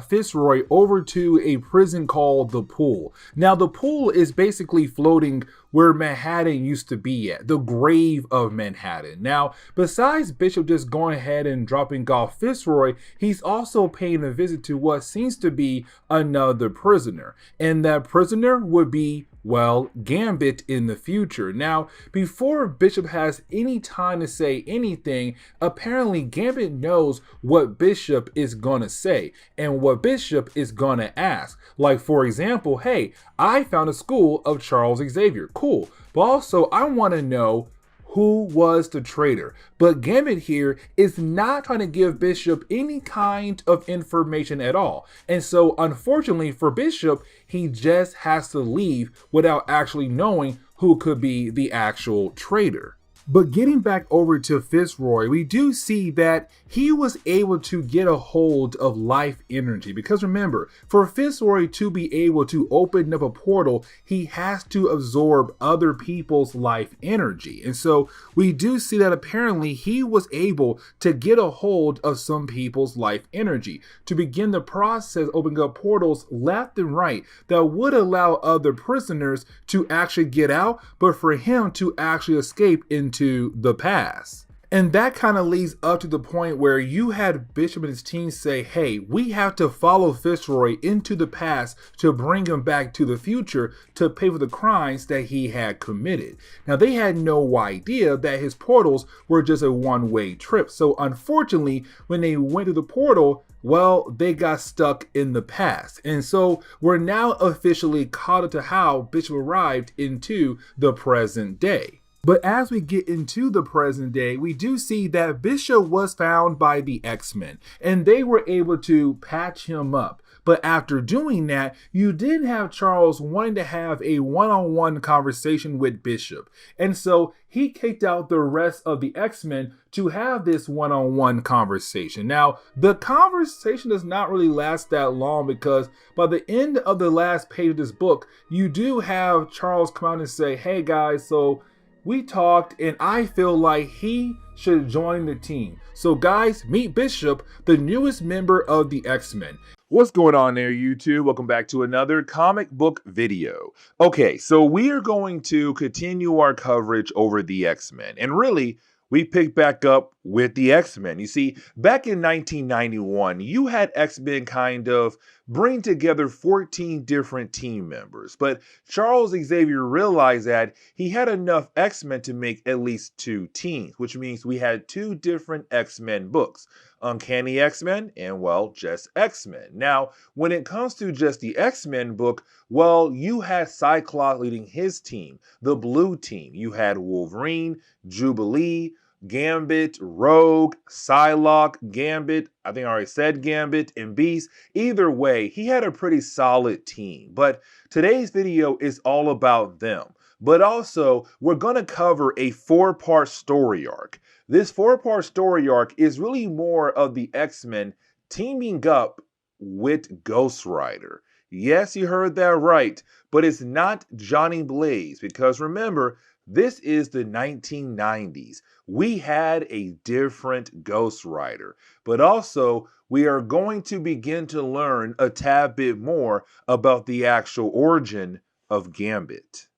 Fitzroy over to a prison called the Pool. Now, the Pool is basically floating where Manhattan used to be at, the grave of Manhattan. Now, besides Bishop just going ahead and dropping off Fitzroy, he's also paying a visit to what seems to be another prisoner. And that prisoner would be, well, Gambit in the future. Now, before Bishop has any time to say anything, apparently Gambit knows what Bishop is gonna say and what Bishop is gonna ask. Like, for example, hey, I found a school of Charles Xavier. Cool. But also, I want to know who was the traitor. But Gambit here is not trying to give Bishop any kind of information at all. And so, unfortunately for Bishop, he just has to leave without actually knowing who could be the actual traitor. But getting back over to Fitzroy, we do see that he was able to get a hold of life energy. Because remember, for Fitzroy to be able to open up a portal, he has to absorb other people's life energy. And so we do see that apparently he was able to get a hold of some people's life energy to begin the process opening up portals left and right that would allow other prisoners to actually get out, but for him to actually escape into the past. And that kind of leads up to the point where you had Bishop and his team say, hey, we have to follow Fitzroy into the past to bring him back to the future to pay for the crimes that he had committed. Now, they had no idea that his portals were just a one-way trip. So unfortunately, when they went to the portal, well, they got stuck in the past. And so we're now officially caught up to how Bishop arrived into the present day. But as we get into the present day, we do see that Bishop was found by the X-Men, and they were able to patch him up. But after doing that, you did have Charles wanting to have a one-on-one conversation with Bishop. And so he kicked out the rest of the X-Men to have this one-on-one conversation. Now, the conversation does not really last that long because by the end of the last page of this book, you do have Charles come out and say, hey guys, so we talked and I feel like he should join the team. So guys, meet Bishop, the newest member of the X-Men. What's going on there, YouTube? Welcome back to another comic book video. Okay, so we are going to continue our coverage over the X-Men. And really, we pick back up with the X-Men. You see, back in 1991, you had X-Men kind of bring together 14 different team members. But Charles Xavier realized that he had enough X-Men to make at least 2 teams, which means we had 2 different X-Men books. Uncanny X-Men and, well, just X-Men. Now, when it comes to just the X-Men book, well, you had Cyclops leading his team, the blue team. You had Wolverine, Jubilee, Gambit, Rogue, Psylocke, Gambit, I think I already said Gambit, and Beast. Either way, he had a pretty solid team. But today's video is all about them. But also, we're going to cover a 4-part story arc. This 4-part story arc is really more of the X-Men teaming up with Ghost Rider. Yes, you heard that right, but it's not Johnny Blaze, because remember, this is the 1990s. We had a different Ghost Rider, but also we are going to begin to learn a tad bit more about the actual origin of Gambit.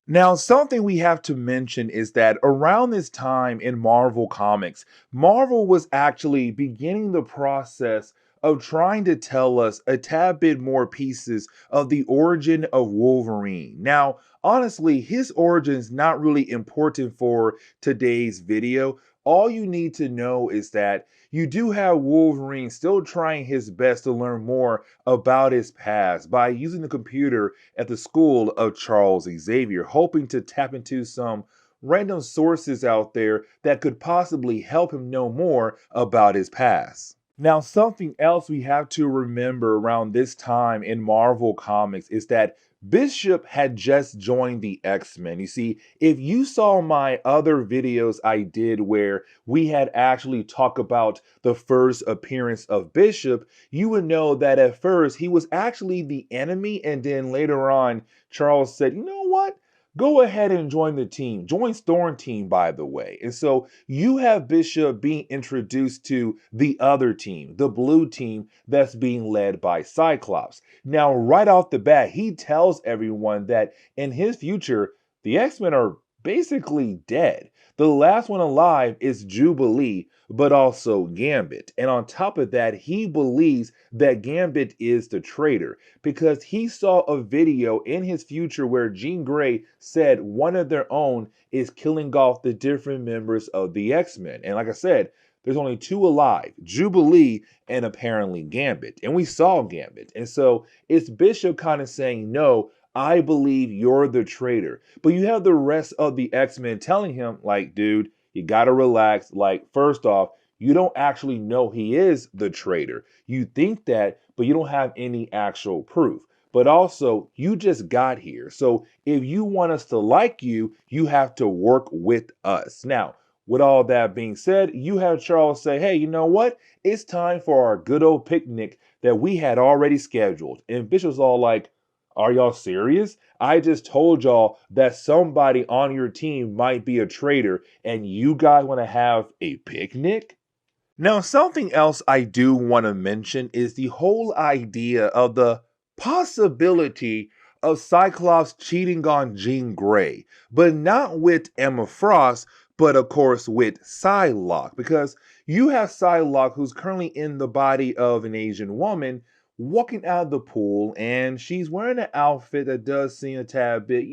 Now, something we have to mention is that around this time in Marvel Comics, Marvel was actually beginning the process of trying to tell us a tad bit more pieces of the origin of Wolverine. Now, honestly, his origin is not really important for today's video. All you need to know is that you do have Wolverine still trying his best to learn more about his past by using the computer at the school of Charles Xavier, hoping to tap into some random sources out there that could possibly help him know more about his past. Now, something else we have to remember around this time in Marvel Comics is that Bishop had just joined the X-Men. You see, if you saw my other videos I did where we had actually talked about the first appearance of Bishop, you would know that at first he was actually the enemy, and then later on, Charles said, you know what? Go ahead and join the team. Join Storm Team, by the way. And so you have Bishop being introduced to the other team, the blue team that's being led by Cyclops. Now, right off the bat, he tells everyone that in his future, the X-Men are basically dead. The last one alive is Jubilee, but also Gambit. And on top of that, he believes that Gambit is the traitor because he saw a video in his future where Jean Grey said one of their own is killing off the different members of the X-Men. And like I said, there's only two alive, Jubilee and apparently Gambit. And we saw Gambit. And so it's Bishop kind of saying, no, I believe you're the traitor. But you have the rest of the X-Men telling him, like, dude, you gotta relax. Like, first off, you don't actually know he is the traitor. You think that, but you don't have any actual proof. But also, you just got here. So if you want us to like you, you have to work with us. Now, with all that being said, you have Charles say, hey, you know what? It's time for our good old picnic that we had already scheduled. And Bishop's all like, are y'all serious? I just told y'all that somebody on your team might be a traitor, and you guys want to have a picnic? Now, something else I do want to mention is the whole idea of the possibility of Cyclops cheating on Jean Grey, but not with Emma Frost, but of course with Psylocke, because you have Psylocke who's currently in the body of an Asian woman walking out of the pool, and she's wearing an outfit that does seem a tad bit,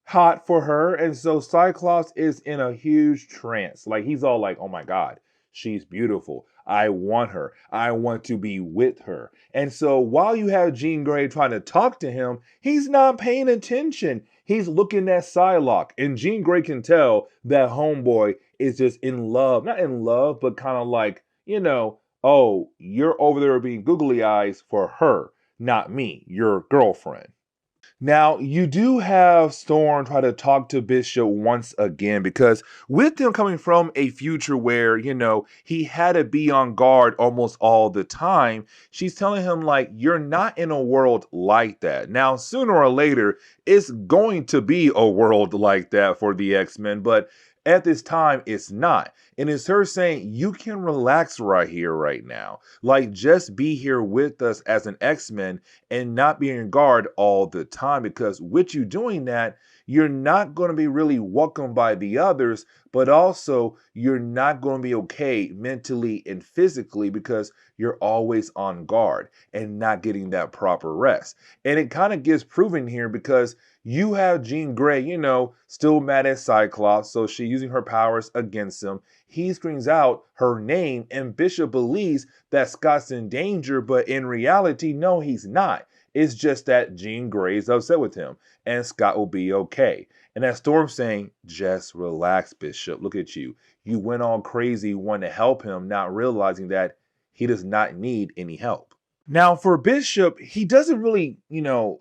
hot for her. And so Cyclops is in a huge trance. Like he's all like, oh my God, she's beautiful. I want her. I want to be with her. And so while you have Jean Grey trying to talk to him, he's not paying attention. He's looking at Psylocke. And Jean Grey can tell that homeboy is just in love. Not in love, but kind of like, oh, you're over there being googly eyes for her, not me, your girlfriend. Now, you do have Storm try to talk to Bishop once again because with him coming from a future where, he had to be on guard almost all the time, she's telling him, like, you're not in a world like that. Now, sooner or later, it's going to be a world like that for the X-Men, but at this time, it's not. And it's her saying, you can relax right here, right now. Like, just be here with us as an X-Men and not be in guard all the time, because with you doing that, you're not going to be really welcomed by the others, but also you're not going to be okay mentally and physically because you're always on guard and not getting that proper rest. And it kind of gets proven here because you have Jean Grey, still mad at Cyclops, so she's using her powers against him. He screams out her name, and Bishop believes that Scott's in danger, but in reality, no, he's not. It's just that Jean Grey is upset with him, and Scott will be okay. And that Storm's saying, just relax, Bishop. Look at you. You went all crazy wanting to help him, not realizing that he does not need any help. Now, for Bishop, he doesn't really,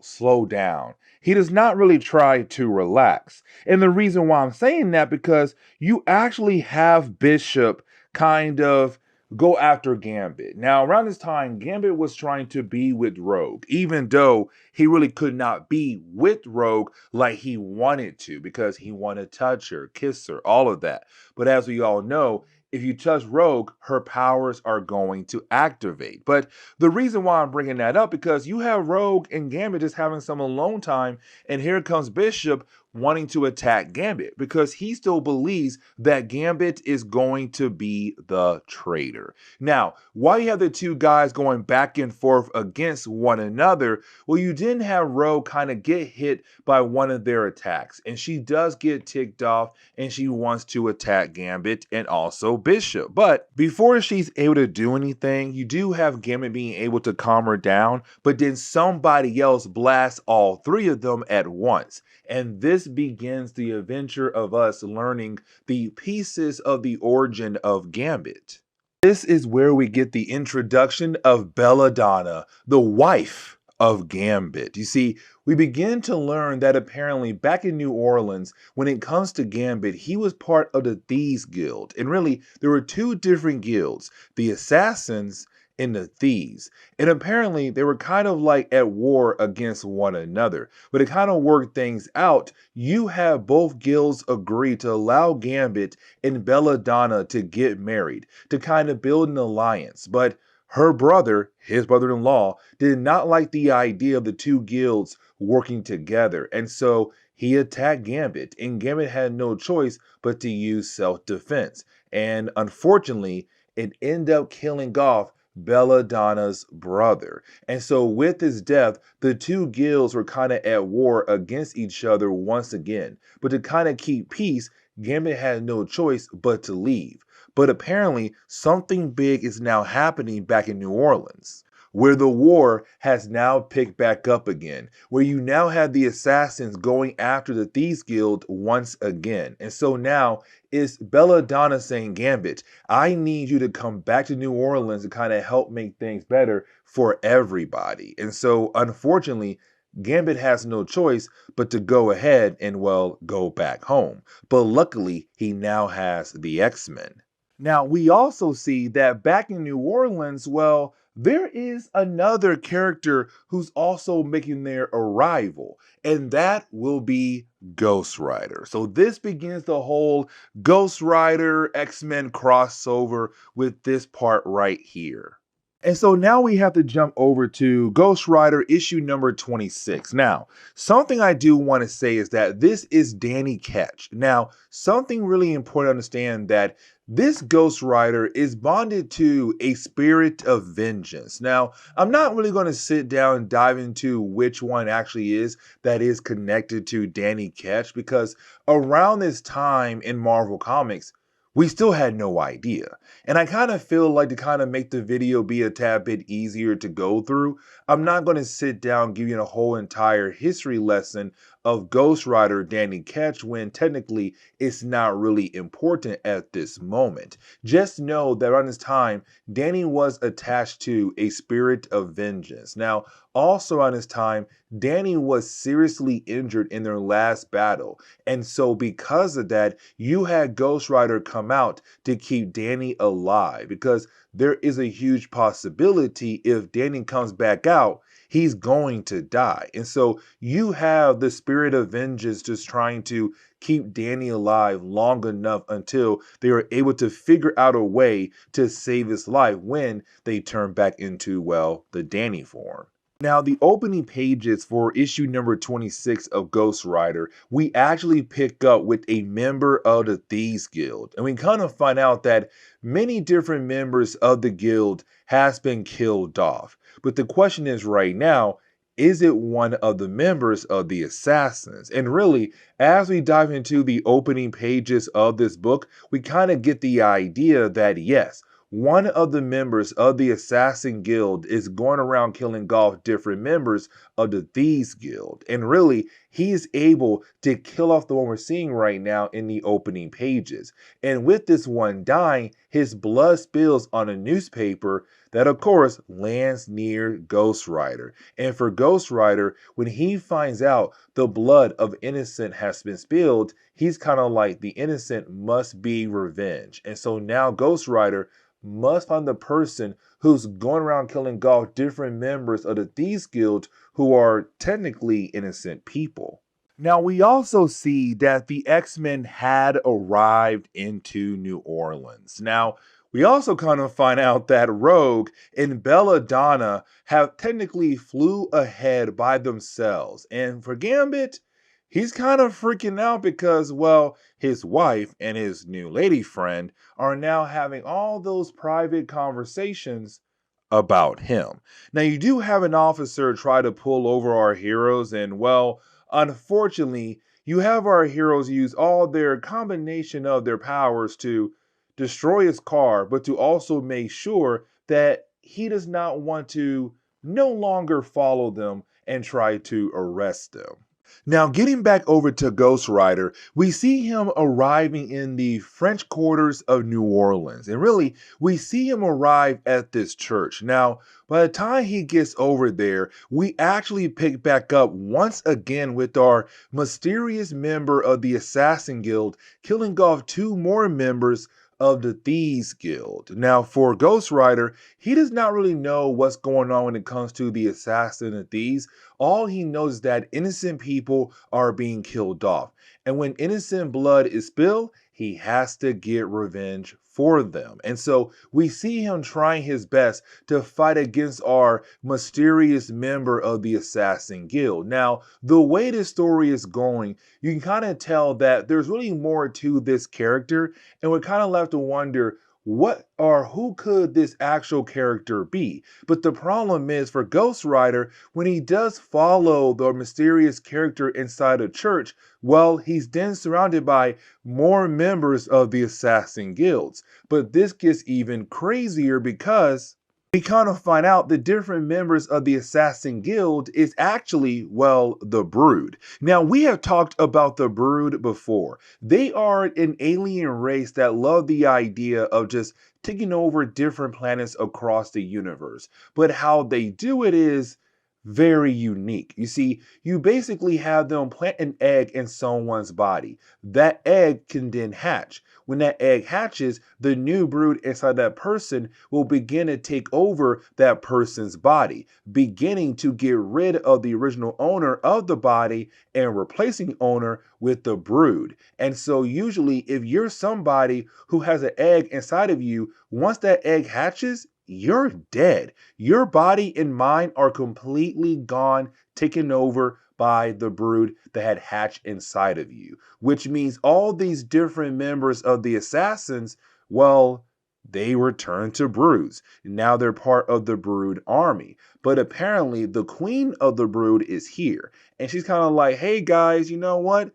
slow down. He does not really try to relax. And the reason why I'm saying that, because you actually have Bishop kind of go after Gambit. Now, around this time, Gambit was trying to be with Rogue, even though he really could not be with Rogue like he wanted to, because he wanted to touch her, kiss her, all of that. But as we all know, if you touch Rogue, her powers are going to activate. But the reason why I'm bringing that up, because you have Rogue and Gambit just having some alone time, and here comes Bishop wanting to attack Gambit because he still believes that Gambit is going to be the traitor. Now, while you have the two guys going back and forth against one another, well, you didn't have Rogue kind of get hit by one of their attacks, and she does get ticked off, and she wants to attack Gambit and also Bishop. But before she's able to do anything, you do have Gambit being able to calm her down, but then somebody else blasts all three of them at once. And this begins the adventure of us learning the pieces of the origin of Gambit. This is where we get the introduction of Belladonna, the wife of Gambit. You see, we begin to learn that apparently back in New Orleans, when it comes to Gambit, he was part of the Thieves Guild. And really, there were two different guilds, the Assassins and the Thieves. And apparently, they were kind of like at war against one another. But to kind of work things out, you have both guilds agree to allow Gambit and Belladonna to get married, to kind of build an alliance. But her brother, his brother-in-law, did not like the idea of the two guilds working together. And so he attacked Gambit, and Gambit had no choice but to use self-defense. And unfortunately, it ended up killing off Belladonna's brother. And so with his death, the two guilds were kind of at war against each other once again. But to kind of keep peace, Gambit had no choice but to leave. But apparently, something big is now happening back in New Orleans, where the war has now picked back up again, where you now have the assassins going after the Thieves Guild once again. And so now it's Belladonna saying, Gambit, I need you to come back to New Orleans to kind of help make things better for everybody. And so, unfortunately, Gambit has no choice but to go ahead and, well, go back home. But luckily, he now has the X-Men. Now, we also see that back in New Orleans, well, there is another character who's also making their arrival, and that will be Ghost Rider. So this begins the whole Ghost Rider X-Men crossover with this part right here. And so now we have to jump over to Ghost Rider issue number 26. Now, something I do want to say is that this is Danny Ketch. Now, something really important to understand that this Ghost Rider is bonded to a spirit of vengeance. Now, I'm not really going to sit down and dive into which one actually is that is connected to Danny Ketch, because around this time in Marvel Comics, we still had no idea. And I kind of feel like to kind of make the video be a tad bit easier to go through, I'm not going to sit down giving a whole entire history lesson of Ghost Rider Danny Ketch when technically it's not really important at this moment. Just know that around this time, Danny was attached to a spirit of vengeance. Now, also around this time, Danny was seriously injured in their last battle. And so because of that, you had Ghost Rider come out to keep Danny alive, because there is a huge possibility if Danny comes back out, he's going to die. And so you have the spirit of vengeance just trying to keep Danny alive long enough until they are able to figure out a way to save his life when they turn back into, well, the Danny form. Now, the opening pages for issue number 26 of Ghost Rider, we actually pick up with a member of the Thieves Guild. And we kind of find out that many different members of the guild has been killed off. But the question is right now, is it one of the members of the Assassins? And really, as we dive into the opening pages of this book, we kind of get the idea that yes, one of the members of the Assassin Guild is going around killing off different members of the Thieves Guild. And really, he is able to kill off the one we're seeing right now in the opening pages. And with this one dying, his blood spills on a newspaper that, of course, lands near Ghost Rider. And for Ghost Rider, when he finds out the blood of innocent has been spilled, he's kind of like, the innocent must be revenge. And so now Ghost Rider must find the person who's going around killing off different members of the Thieves Guild who are technically innocent people. Now, we also see that the X-Men had arrived into New Orleans. Now, we also kind of find out that Rogue and Belladonna have technically flew ahead by themselves. And for Gambit, he's kind of freaking out because, well, his wife and his new lady friend are now having all those private conversations about him. Now, you do have an officer try to pull over our heroes, and, well, unfortunately, you have our heroes use all their combination of their powers to destroy his car, but to also make sure that he does not want to no longer follow them and try to arrest them. Now, getting back over to Ghost Rider, we see him arriving in the French quarters of New Orleans. And really, we see him arrive at this church. Now, by the time he gets over there, we actually pick back up once again with our mysterious member of the Assassin Guild killing off two more members of the Thieves Guild. Now, for Ghost Rider, he does not really know what's going on when it comes to the Assassin and Thieves. All he knows is that innocent people are being killed off. And when innocent blood is spilled, he has to get revenge for them. And so we see him trying his best to fight against our mysterious member of the Assassin Guild. Now, the way this story is going, you can kind of tell that there's really more to this character, and we're kind of left to wonder what or who could this actual character be. But the problem is for Ghost Rider, when he does follow the mysterious character inside a church, well, he's then surrounded by more members of the Assassin Guilds. But this gets even crazier because we kind of find out the different members of the Assassin Guild is actually, well, the Brood. Now, we have talked about the Brood before. They are an alien race that love the idea of just taking over different planets across the universe. But how they do it is very unique. You see, you basically have them plant an egg in someone's body. That egg can then hatch. When that egg hatches, the new brood inside that person will begin to take over that person's body, beginning to get rid of the original owner of the body and replacing the owner with the brood. And so usually if you're somebody who has an egg inside of you, once that egg hatches, you're dead. Your body and mind are completely gone, taken over by the brood that had hatched inside of you, which means all these different members of the assassins, well, they return to broods. Now they're part of the brood army. But apparently the queen of the brood is here. And she's kind of like, hey guys, you know what?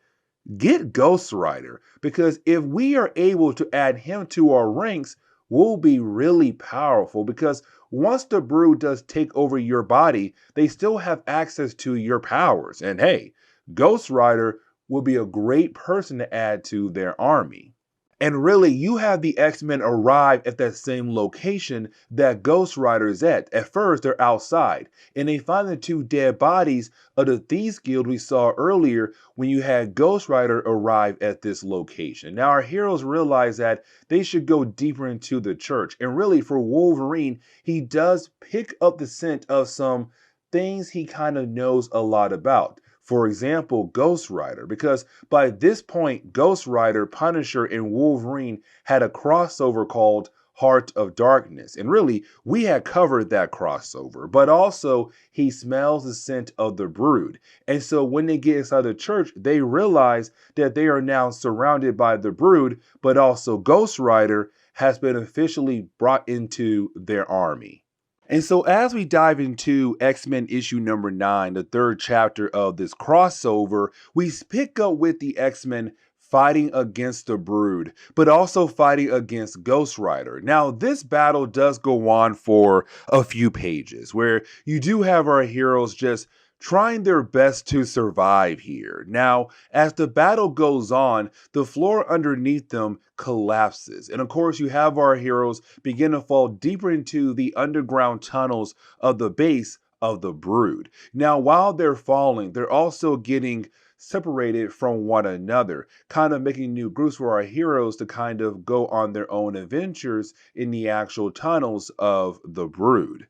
Get Ghost Rider, because if we are able to add him to our ranks, we'll be really powerful, because once the brood does take over your body, they still have access to your powers. And hey, Ghost Rider will be a great person to add to their army. And really, you have the X-Men arrive at that same location that Ghost Rider is at. At first, they're outside, and they find the two dead bodies of the Thieves Guild we saw earlier when you had Ghost Rider arrive at this location. Now, our heroes realize that they should go deeper into the church. And really, for Wolverine, he does pick up the scent of some things he kind of knows a lot about. For example, Ghost Rider, because by this point, Ghost Rider, Punisher, and Wolverine had a crossover called Heart of Darkness. And really, we had covered that crossover, but also he smells the scent of the brood. And so when they get inside the church, they realize that they are now surrounded by the brood, but also Ghost Rider has been officially brought into their army. And so as we dive into X-Men issue number 9, the third chapter of this crossover, we pick up with the X-Men fighting against the Brood, but also fighting against Ghost Rider. Now, this battle does go on for a few pages, where you do have our heroes just trying their best to survive here. Now, as the battle goes on, the floor underneath them collapses. And of course, you have our heroes begin to fall deeper into the underground tunnels of the base of the Brood. Now, while they're falling, they're also getting separated from one another, kind of making new groups for our heroes to kind of go on their own adventures in the actual tunnels of the Brood.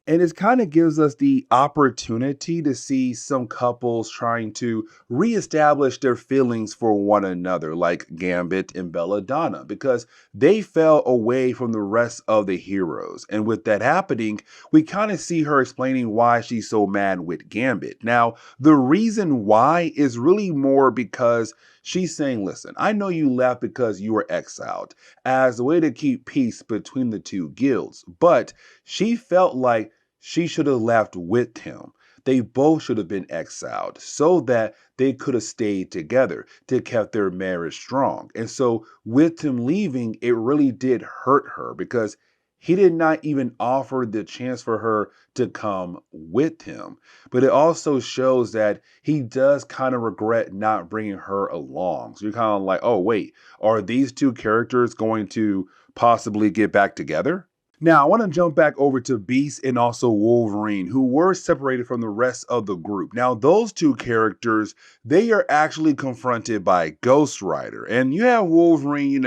And it kind of gives us the opportunity to see some couples trying to reestablish their feelings for one another, like Gambit and Belladonna, because they fell away from the rest of the heroes. And with that happening, we kind of see her explaining why she's so mad with Gambit. Now, the reason why is really more because she's saying, listen, I know you left because you were exiled as a way to keep peace between the two guilds, but she felt like she should have left with him. They both should have been exiled so that they could have stayed together to keep their marriage strong. And so with him leaving, it really did hurt her because he did not even offer the chance for her to come with him. But it also shows that he does kind of regret not bringing her along. So you're kind of like, oh, wait, are these two characters going to possibly get back together? Now, I want to jump back over to Beast and also Wolverine, who were separated from the rest of the group. Now, those two characters, they are actually confronted by Ghost Rider. And you have Wolverine,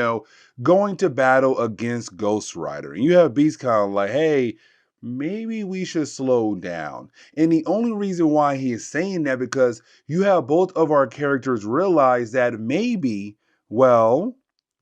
going to battle against Ghost Rider. And you have Beast kind of like, hey, maybe we should slow down. And the only reason why he is saying that because you have both of our characters realize that maybe, well,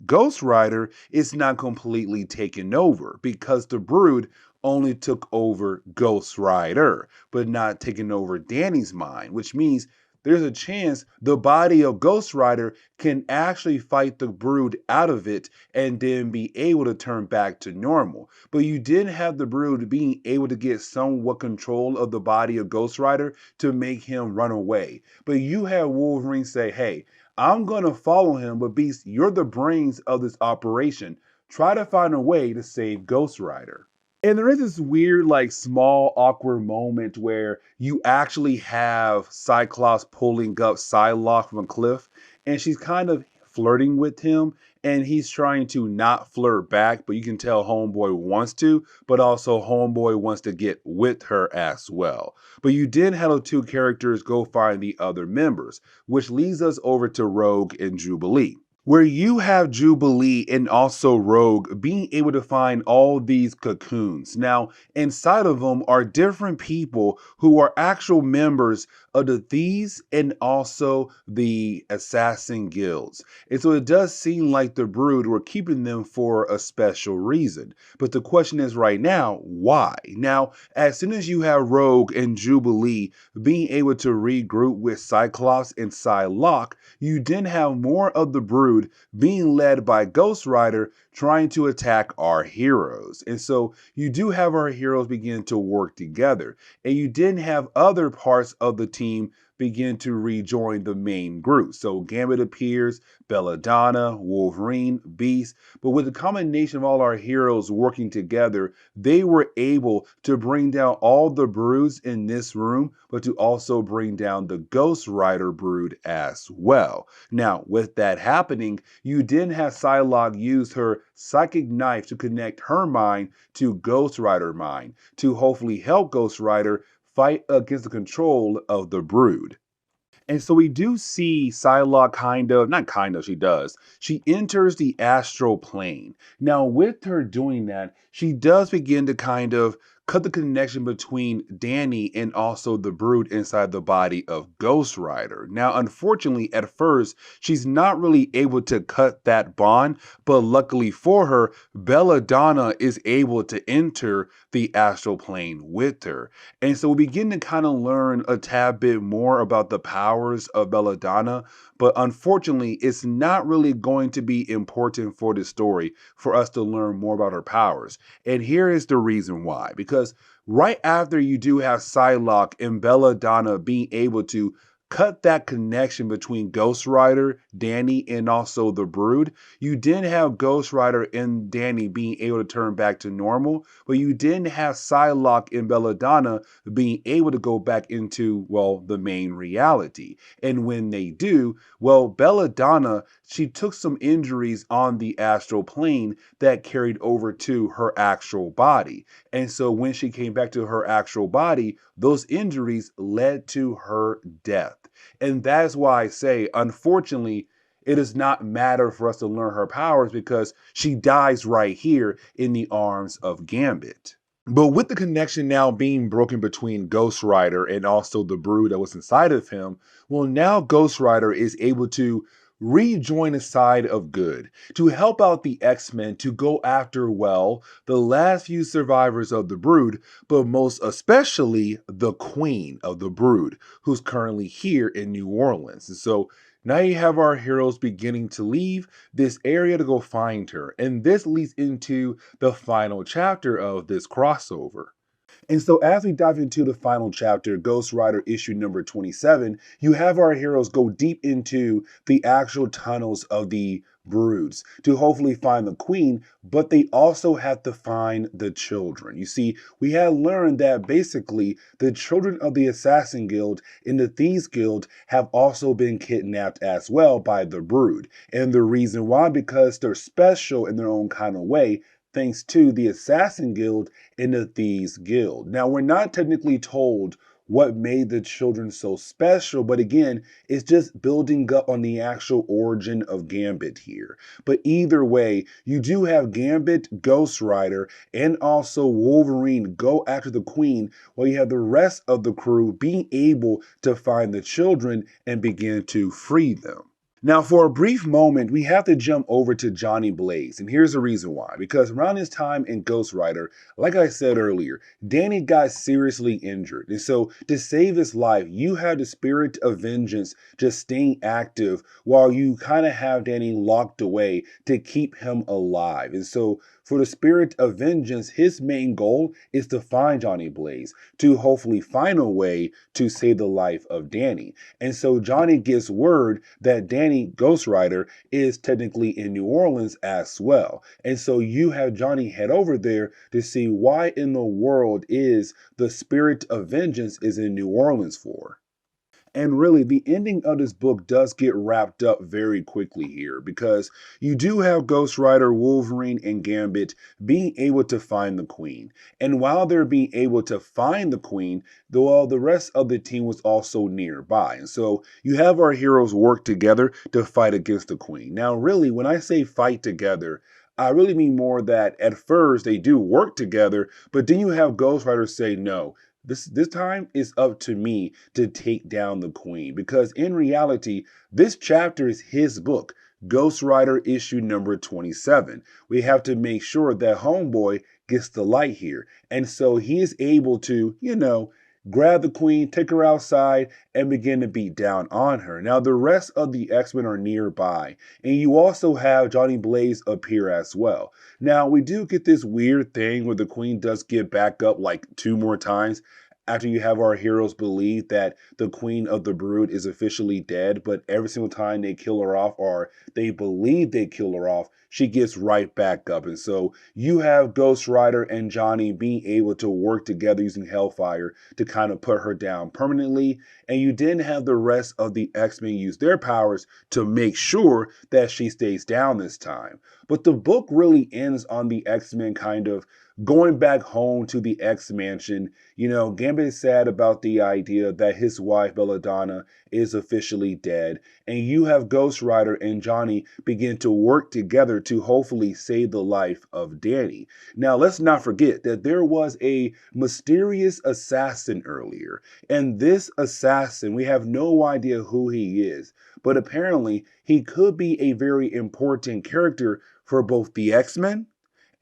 Ghost Rider is not completely taken over because the Brood only took over Ghost Rider, but not taking over Danny's mind, which means there's a chance the body of Ghost Rider can actually fight the Brood out of it and then be able to turn back to normal. But you didn't have the Brood being able to get somewhat control of the body of Ghost Rider to make him run away. But you have Wolverine say, hey, I'm going to follow him, but Beast, you're the brains of this operation. Try to find a way to save Ghost Rider. And there is this weird, like, small, awkward moment where you actually have Cyclops pulling up Psylocke from a cliff, and she's kind of flirting with him, and he's trying to not flirt back, but you can tell Homeboy wants to, but also Homeboy wants to get with her as well. But you did have the two characters go find the other members, which leads us over to Rogue and Jubilee, where you have Jubilee and also Rogue being able to find all these cocoons. Now, inside of them are different people who are actual members of the Thieves and also the Assassin Guilds. And so it does seem like the Brood were keeping them for a special reason. But the question is right now, why? Now, as soon as you have Rogue and Jubilee being able to regroup with Cyclops and Psylocke, you then have more of the Brood being led by Ghost Rider trying to attack our heroes. And so you do have our heroes begin to work together. And you didn't have other parts of the team begin to rejoin the main group. So Gambit appears, Belladonna, Wolverine, Beast. But with the combination of all our heroes working together, they were able to bring down all the Broods in this room, but to also bring down the Ghost Rider Brood as well. Now, with that happening, you didn't have Psylocke use her psychic knife to connect her mind to Ghost Rider mind to hopefully help Ghost Rider fight against the control of the Brood. And so we do see Psylocke not kind of, she does. She enters the astral plane. Now, with her doing that, she does begin to kind of cut the connection between Danny and also the Brood inside the body of Ghost Rider. Now, unfortunately, at first, she's not really able to cut that bond, but luckily for her, Belladonna is able to enter the astral plane with her. And so we begin to kind of learn a tad bit more about the powers of Belladonna, but unfortunately, it's not really going to be important for the story for us to learn more about her powers. And here is the reason why. Because right after you do have Psylocke and Belladonna being able to cut that connection between Ghost Rider, Danny, and also the Brood, you didn't have Ghost Rider and Danny being able to turn back to normal, but you didn't have Psylocke and Belladonna being able to go back into, well, the main reality. And when they do, well, Belladonna, she took some injuries on the astral plane that carried over to her actual body. And so when she came back to her actual body, those injuries led to her death. And that's why I say, unfortunately, it does not matter for us to learn her powers because she dies right here in the arms of Gambit. But with the connection now being broken between Ghost Rider and also the Brood that was inside of him, well, now Ghost Rider is able to rejoin the side of good, to help out the X-Men to go after, well, the last few survivors of the Brood, but most especially the Queen of the Brood, who's currently here in New Orleans. And so now you have our heroes beginning to leave this area to go find her. And this leads into the final chapter of this crossover. And so as we dive into the final chapter, Ghost Rider issue number 27, you have our heroes go deep into the actual tunnels of the broods to hopefully find the queen, but they also have to find the children. You see, we had learned that basically the children of the Assassin Guild and the Thieves Guild have also been kidnapped as well by the brood. And the reason why, because they're special in their own kind of way, thanks to the Assassin Guild and the Thieves Guild. Now, we're not technically told what made the children so special, but again, it's just building up on the actual origin of Gambit here. But either way, you do have Gambit, Ghost Rider, and also Wolverine go after the Queen, while you have the rest of the crew being able to find the children and begin to free them. Now, for a brief moment, we have to jump over to Johnny Blaze, and here's the reason why. Because around his time in Ghost Rider, like I said earlier, Danny got seriously injured. And so to save his life, you have the Spirit of Vengeance just staying active while you kind of have Danny locked away to keep him alive. And so for the Spirit of Vengeance, his main goal is to find Johnny Blaze, to hopefully find a way to save the life of Danny. And so Johnny gets word that Danny, Ghost Rider, is technically in New Orleans as well. And so you have Johnny head over there to see why in the world is the Spirit of Vengeance is in New Orleans for. And really, the ending of this book does get wrapped up very quickly here because you do have Ghost Rider, Wolverine, and Gambit being able to find the Queen. And while they're being able to find the Queen, the rest of the team was also nearby. And so you have our heroes work together to fight against the Queen. Now, really, when I say fight together, I really mean more that at first they do work together, but then you have Ghost Rider say, no, this time is up to me to take down the Queen, because in reality, this chapter is his book, Ghost Rider issue number 27. We have to make sure that Homeboy gets the light here. And so he is able to, grab the Queen, take her outside, and begin to beat down on her. Now, the rest of the X-Men are nearby, and you also have Johnny Blaze appear as well. Now, we do get this weird thing where the Queen does get back up like 2 more times after you have our heroes believe that the Queen of the Brood is officially dead, but every single time they kill her off, or they believe they kill her off, she gets right back up. And so you have Ghost Rider and Johnny being able to work together using Hellfire to kind of put her down permanently. And you then have the rest of the X-Men use their powers to make sure that she stays down this time. But the book really ends on the X-Men kind of going back home to the X-Mansion. Gambit is sad about the idea that his wife, Belladonna, is officially dead. And you have Ghost Rider and Johnny begin to work together to hopefully save the life of Danny. Now, let's not forget that there was a mysterious assassin earlier. And this assassin, we have no idea who he is. But apparently, he could be a very important character for both the X-Men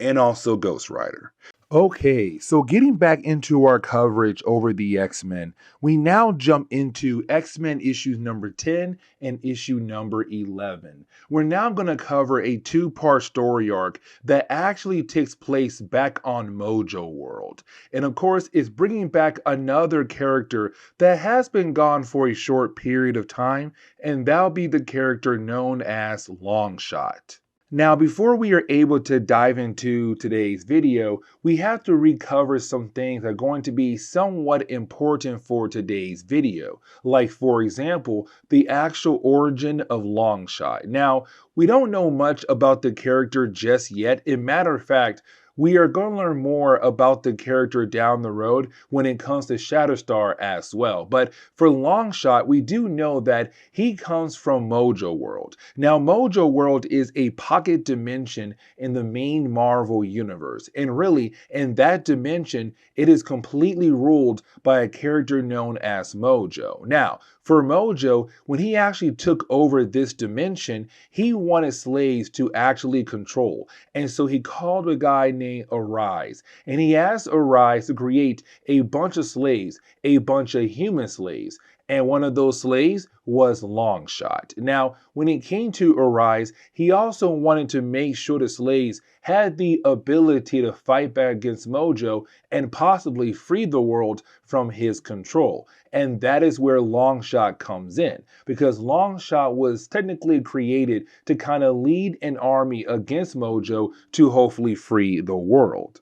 and also Ghost Rider. Okay, so getting back into our coverage over the X-Men, we now jump into X-Men issues number 10 and issue number 11. We're now going to cover a 2-part story arc that actually takes place back on Mojo World. And of course, it's bringing back another character that has been gone for a short period of time, and that'll be the character known as Longshot. Now, before we are able to dive into today's video, we have to recover some things that are going to be somewhat important for today's video. Like, for example, the actual origin of Longshot. Now, we don't know much about the character just yet. As a matter of fact, we are going to learn more about the character down the road when it comes to Shatterstar as well. But for Longshot, we do know that he comes from Mojo World. Now, Mojo World is a pocket dimension in the main Marvel universe. And really, in that dimension, it is completely ruled by a character known as Mojo. Now, for Mojo, when he actually took over this dimension, he wanted slaves to actually control. And so he called a guy named Arise. And he asked Arise to create a bunch of slaves, a bunch of human slaves. And one of those slaves was Longshot. Now, when it came to Arise, he also wanted to make sure the slaves had the ability to fight back against Mojo and possibly free the world from his control. And that is where Longshot comes in, because Longshot was technically created to kind of lead an army against Mojo to hopefully free the world.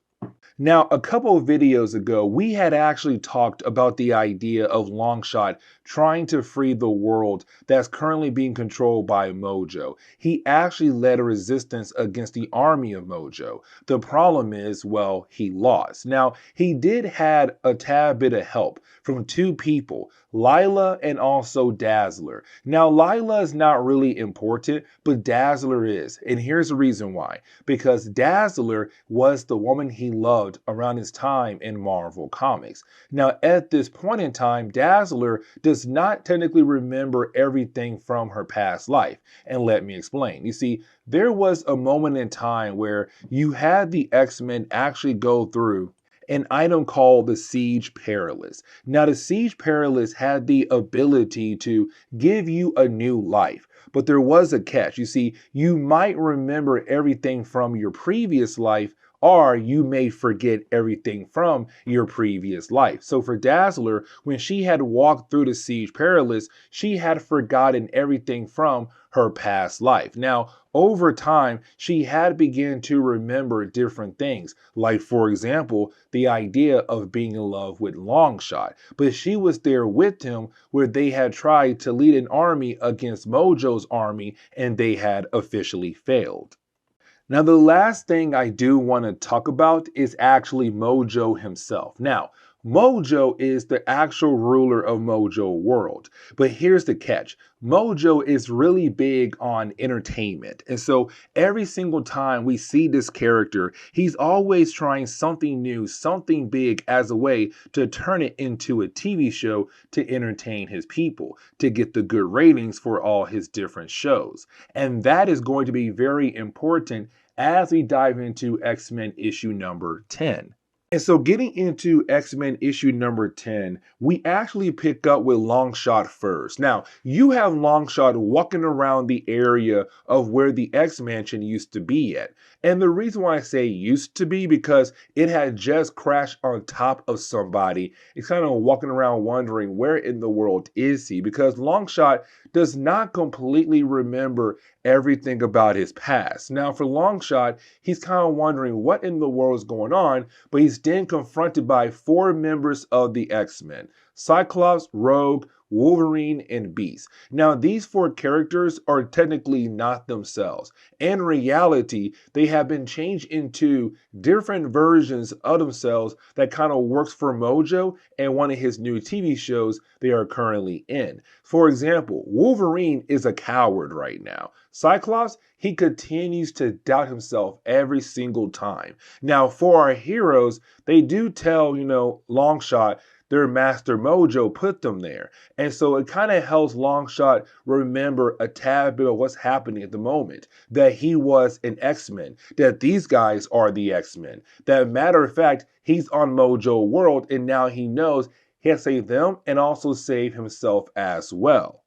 Now, a couple of videos ago, we had actually talked about the idea of Longshot trying to free the world that's currently being controlled by Mojo. He actually led a resistance against the army of Mojo. The problem is, well, he lost. Now, he did had a tad bit of help from two people, Lila and also Dazzler. Now, Lila is not really important, but Dazzler is. And here's the reason why. Because Dazzler was the woman he loved around his time in Marvel Comics. Now, at this point in time, Dazzler does not technically remember everything from her past life. And let me explain. You see, there was a moment in time where you had the X-Men actually go through an item called the Siege Perilous. Now, the Siege Perilous had the ability to give you a new life. But there was a catch. You see, you might remember everything from your previous life, or you may forget everything from your previous life. So for Dazzler, when she had walked through the Siege Perilous, she had forgotten everything from her past life. Now, over time, she had begun to remember different things, like, for example, the idea of being in love with Longshot. But she was there with him where they had tried to lead an army against Mojo's army, and they had officially failed. Now, the last thing I do want to talk about is actually Mojo himself. Now, Mojo is the actual ruler of Mojo World. But here's the catch. Mojo is really big on entertainment. And so every single time we see this character, he's always trying something new, something big as a way to turn it into a TV show to entertain his people, to get the good ratings for all his different shows. And that is going to be very important as we dive into X-Men issue number 10. And so getting into X-Men issue number 10, we actually pick up with Longshot first. Now, you have Longshot walking around the area of where the X-Mansion used to be at. And the reason why I say used to be, because it had just crashed on top of somebody. It's kind of walking around wondering where in the world is he? Because Longshot does not completely remember everything about his past. Now, for Longshot, he's kind of wondering what in the world is going on, but he's then confronted by four members of the X-Men: Cyclops, Rogue, Wolverine, and Beast. Now, these four characters are technically not themselves. In reality, they have been changed into different versions of themselves that kind of works for Mojo and one of his new TV shows they are currently in. For example, Wolverine is a coward right now. Cyclops, he continues to doubt himself every single time. Now, for our heroes, they do tell, Longshot their master Mojo put them there. And so it kind of helps Longshot remember a tad bit of what's happening at the moment. That he was an X-Men. That these guys are the X-Men. That, matter of fact, he's on Mojo World, and now he knows he has to save them and also save himself as well.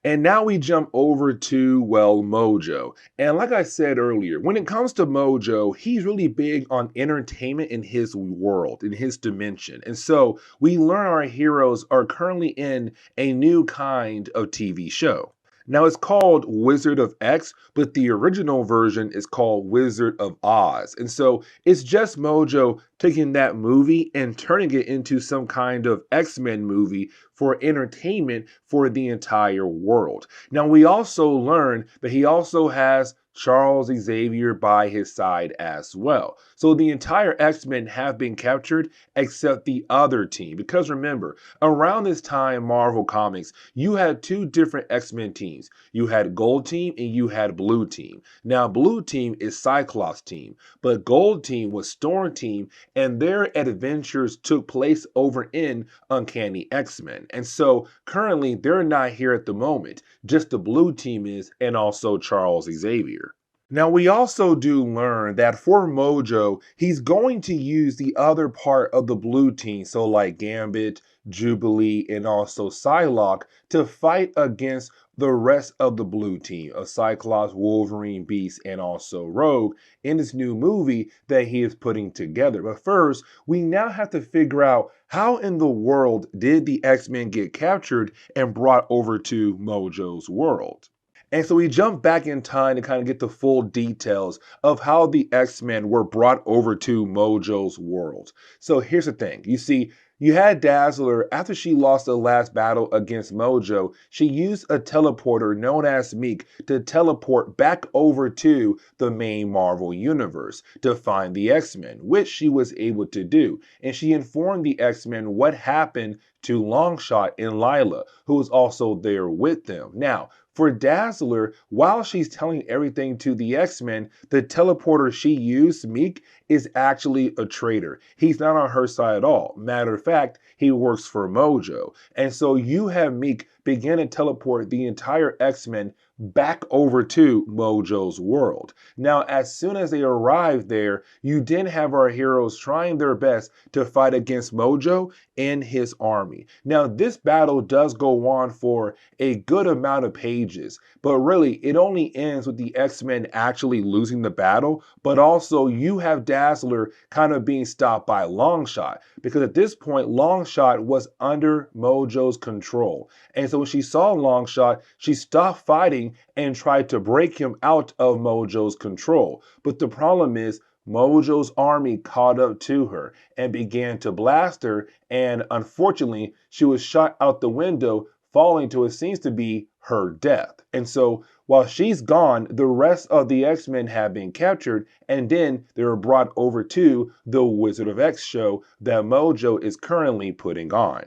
And now we jump over to, well, Mojo. And like I said earlier, when it comes to Mojo, he's really big on entertainment in his world, in his dimension. And so we learn our heroes are currently in a new kind of TV show. Now, it's called Wizard of X, but the original version is called Wizard of Oz. And so it's just Mojo taking that movie and turning it into some kind of X-Men movie for entertainment for the entire world. Now, we also learn that he also has Charles Xavier by his side as well. So the entire X-Men have been captured except the other team. Because remember, around this time, Marvel Comics, you had two different X-Men teams. You had Gold Team and you had Blue Team. Now, Blue Team is Cyclops' team, but Gold Team was Storm Team, and their adventures took place over in Uncanny X-Men. And so currently, they're not here at the moment. Just the Blue Team is, and also Charles Xavier. Now, we also do learn that for Mojo, he's going to use the other part of the Blue Team, so like Gambit, Jubilee, and also Psylocke to fight against the rest of the blue team of Cyclops, Wolverine, Beast, and also Rogue in this new movie that he is putting together. But first, we now have to figure out how in the world did the X-Men get captured and brought over to Mojo's world. And so we jump back in time to kind of get the full details of how the X-Men were brought over to Mojo's world. So here's the thing. You see, you had Dazzler, after she lost the last battle against Mojo, she used a teleporter known as Meek to teleport back over to the main Marvel universe to find the X-Men, which she was able to do. And she informed the X-Men what happened to Longshot and Lila, who was also there with them. Now, for Dazzler, while she's telling everything to the X-Men, the teleporter she used, Meek, is actually a traitor. He's not on her side at all. Matter of fact, he works for Mojo. And so you have Meek begin to teleport the entire X-Men back over to Mojo's world. Now, as soon as they arrive there, you then have our heroes trying their best to fight against Mojo and his army. Now, this battle does go on for a good amount of pages, but really it only ends with the X-Men actually losing the battle, but also you have Dazzler kind of being stopped by Longshot, because at this point Longshot was under Mojo's control. And so when she saw Longshot, she stopped fighting and tried to break him out of Mojo's control. But the problem is Mojo's army caught up to her and began to blast her, and unfortunately she was shot out the window, falling to what seems to be her death. And so while she's gone, the rest of the X-Men have been captured, and then they were brought over to the Wizard of X show that Mojo is currently putting on.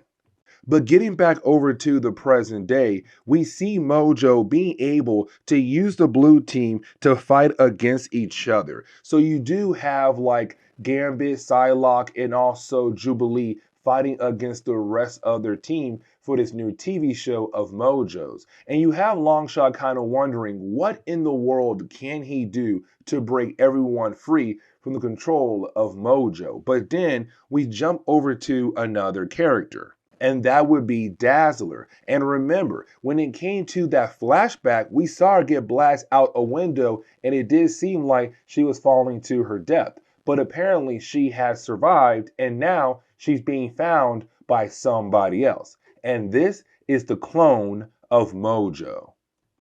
But getting back over to the present day, we see Mojo being able to use the blue team to fight against each other. So you do have like Gambit, Psylocke, and also Jubilee fighting against the rest of their team for this new TV show of Mojo's. And you have Longshot kind of wondering what in the world can he do to break everyone free from the control of Mojo. But then we jump over to another character, and that would be Dazzler. And remember, when it came to that flashback, we saw her get blasted out a window, and it did seem like she was falling to her death. But apparently she has survived, and now she's being found by somebody else. And this is the clone of Mojo.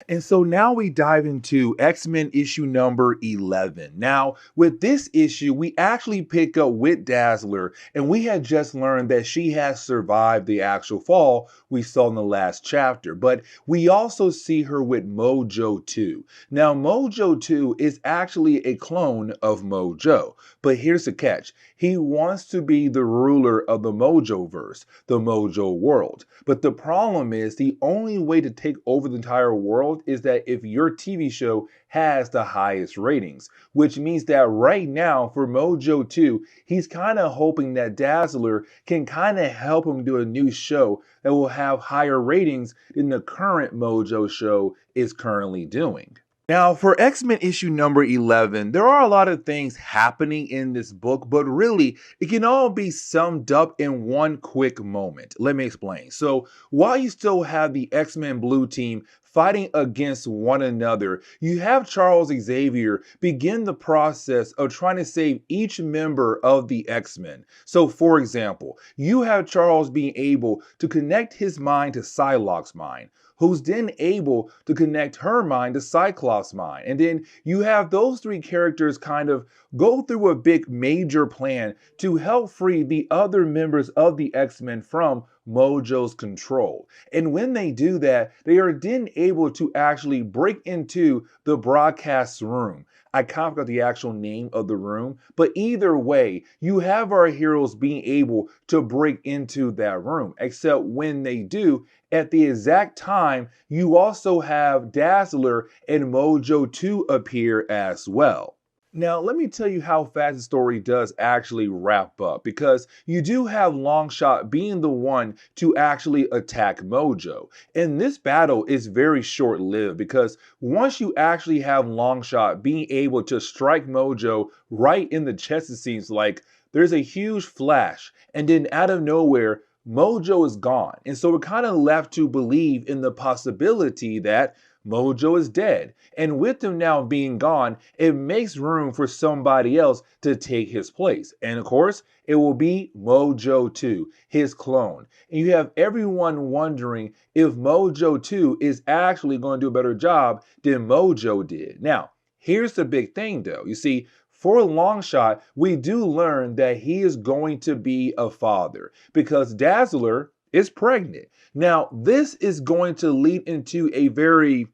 And so now we dive into X-Men issue number 11. Now, with this issue, we actually pick up with Dazzler, and we had just learned that she has survived the actual fall we saw in the last chapter. But we also see her with Mojo 2. Now, Mojo 2 is actually a clone of Mojo. But here's the catch. He wants to be the ruler of the Mojoverse, the Mojo world. But the problem is the only way to take over the entire world is that if your TV show has the highest ratings, which means that right now for Mojo 2, he's kind of hoping that Dazzler can kind of help him do a new show that will have higher ratings than the current Mojo show is currently doing. Now, for X-Men issue number 11, there are a lot of things happening in this book, but really, it can all be summed up in one quick moment. Let me explain. So, while you still have the X-Men Blue Team fighting against one another, you have Charles Xavier begin the process of trying to save each member of the X-Men. So, for example, you have Charles being able to connect his mind to Psylocke's mind, who's then able to connect her mind to Cyclops' mind. And then you have those three characters kind of go through a big major plan to help free the other members of the X-Men from Mojo's control. And when they do that, they are then able to actually break into the broadcast room. I can't forget the actual name of the room, but either way, you have our heroes being able to break into that room, except when they do, at the exact time, you also have Dazzler and Mojo 2 appear as well. Now, let me tell you how fast the story does actually wrap up, because you do have Longshot being the one to actually attack Mojo. And this battle is very short-lived, because once you actually have Longshot being able to strike Mojo right in the chest, it seems like, there's a huge flash, and then out of nowhere, Mojo is gone. And so we're kind of left to believe in the possibility that Mojo is dead. And with him now being gone, it makes room for somebody else to take his place. And of course, it will be Mojo 2, his clone. And you have everyone wondering if Mojo 2 is actually going to do a better job than Mojo did. Now, here's the big thing though. You see, for Longshot, we do learn that he is going to be a father because Dazzler is pregnant. Now, this is going to lead into a very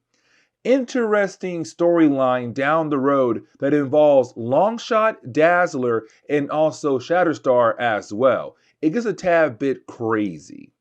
interesting storyline down the road that involves Longshot, Dazzler, and also Shatterstar as well. It gets a tad bit crazy.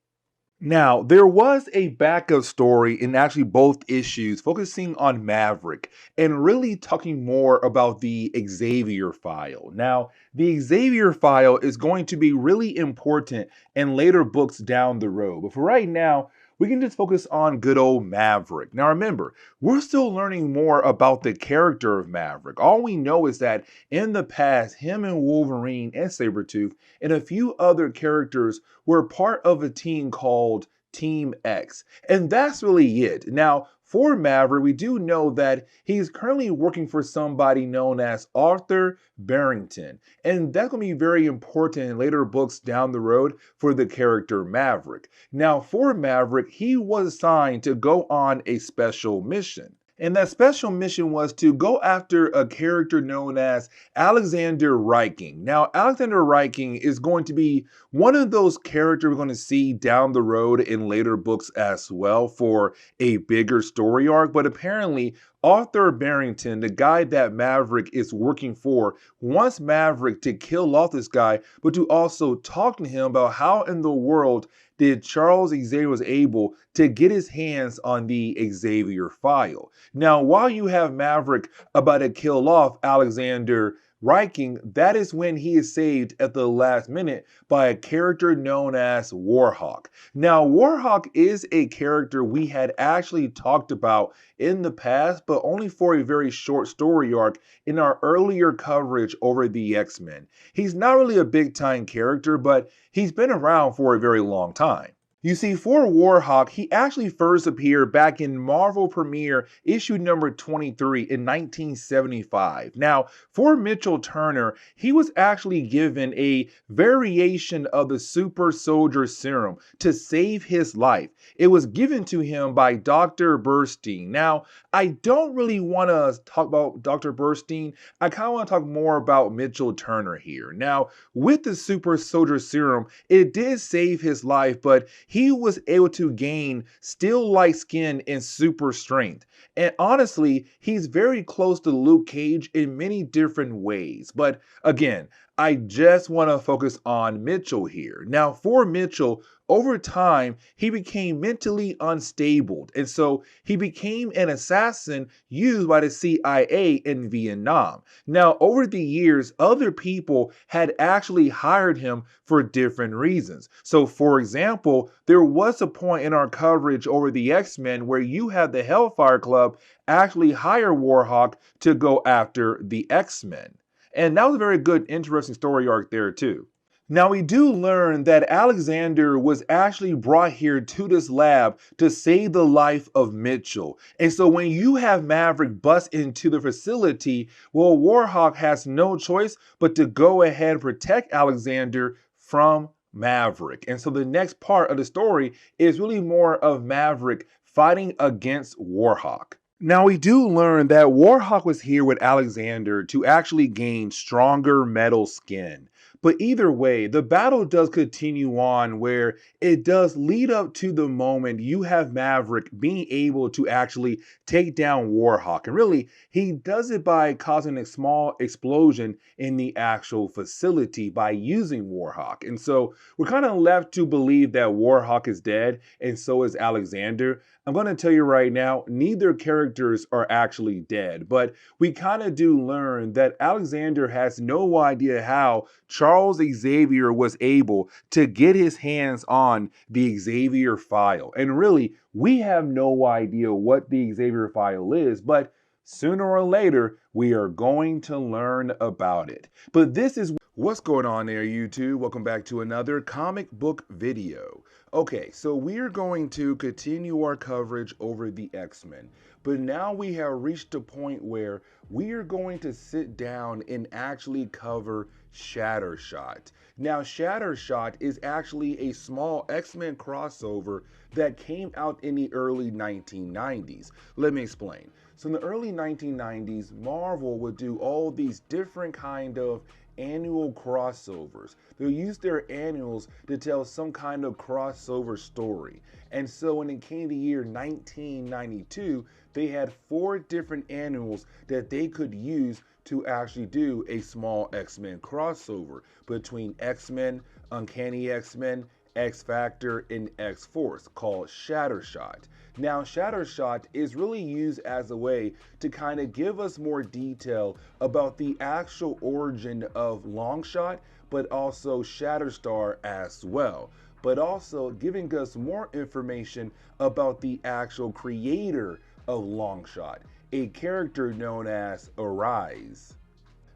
Now, there was a backup story in actually both issues focusing on Maverick and really talking more about the Xavier file. Now, the Xavier file is going to be really important in later books down the road, but for right now, we can just focus on good old Maverick. Now remember, we're still learning more about the character of Maverick. All we know is that in the past, him and Wolverine and Sabretooth and a few other characters were part of a team called Team X. And that's really it. Now, for Maverick, we do know that he's currently working for somebody known as Arthur Barrington. And that's going to be very important in later books down the road for the character Maverick. Now, for Maverick, he was assigned to go on a special mission. And that special mission was to go after a character known as Alexander Reiking. Now, Alexander Reiking is going to be one of those characters we're going to see down the road in later books as well for a bigger story arc. But apparently, Arthur Barrington, the guy that Maverick is working for, wants Maverick to kill off this guy, but to also talk to him about how in the world did Charles Xavier was able to get his hands on the Xavier file. Now, while you have Maverick about to kill off Alexander Reiking, that is when he is saved at the last minute by a character known as Warhawk. Now, Warhawk is a character we had actually talked about in the past, but only for a very short story arc in our earlier coverage over the X-Men. He's not really a big-time character, but he's been around for a very long time. You see, for Warhawk, he actually first appeared back in Marvel Premiere issue number 23 in 1975. Now, for Mitchell Turner, he was actually given a variation of the super soldier serum to save his life. It was given to him by Dr. Burstein. Now, I don't really want to talk about Dr. Burstein. I kind of want to talk more about Mitchell Turner here. Now, with the super soldier serum, it did save his life, but he was able to gain steel like skin and super strength. And honestly, he's very close to Luke Cage in many different ways. But again, I just want to focus on Mitchell here. Now, for Mitchell, over time, he became mentally unstable, and so he became an assassin used by the CIA in Vietnam. Now, over the years, other people had actually hired him for different reasons. So, for example, there was a point in our coverage over the X-Men where you had the Hellfire Club actually hire Warhawk to go after the X-Men. And that was a very good, interesting story arc there too. Now we do learn that Alexander was actually brought here to this lab to save the life of Mitchell. And so when you have Maverick bust into the facility, well, Warhawk has no choice but to go ahead and protect Alexander from Maverick. And so the next part of the story is really more of Maverick fighting against Warhawk. Now, we do learn that Warhawk was here with Alexander to actually gain stronger metal skin. But either way, the battle does continue on where it does lead up to the moment you have Maverick being able to actually take down Warhawk. And really, he does it by causing a small explosion in the actual facility by using Warhawk. And so we're kind of left to believe that Warhawk is dead, and so is Alexander. I'm going to tell you right now, neither characters are actually dead, but we kind of do learn that Alexander has no idea how Charles Xavier was able to get his hands on the Xavier file. And really, we have no idea what the Xavier file is, but sooner or later, we are going to learn about it. But this is What's going on there, YouTube? Welcome back to another comic book video. Okay, so we are going to continue our coverage over the X-Men, but now we have reached a point where we are going to sit down and actually cover Shattershot. Now, Shattershot is actually a small X-Men crossover that came out in the early 1990s. Let me explain. So in the early 1990s, Marvel would do all these different kind of annual crossovers. They'll use their annuals to tell some kind of crossover story. And so when it came to year 1992, they had 4 different annuals that they could use to actually do a small X-Men crossover between X-Men, Uncanny X-Men, X-Factor, and X-Force called Shattershot. Now, Shattershot is really used as a way to kind of give us more detail about the actual origin of Longshot, but also Shatterstar as well, but also giving us more information about the actual creator of Longshot, a character known as Arise.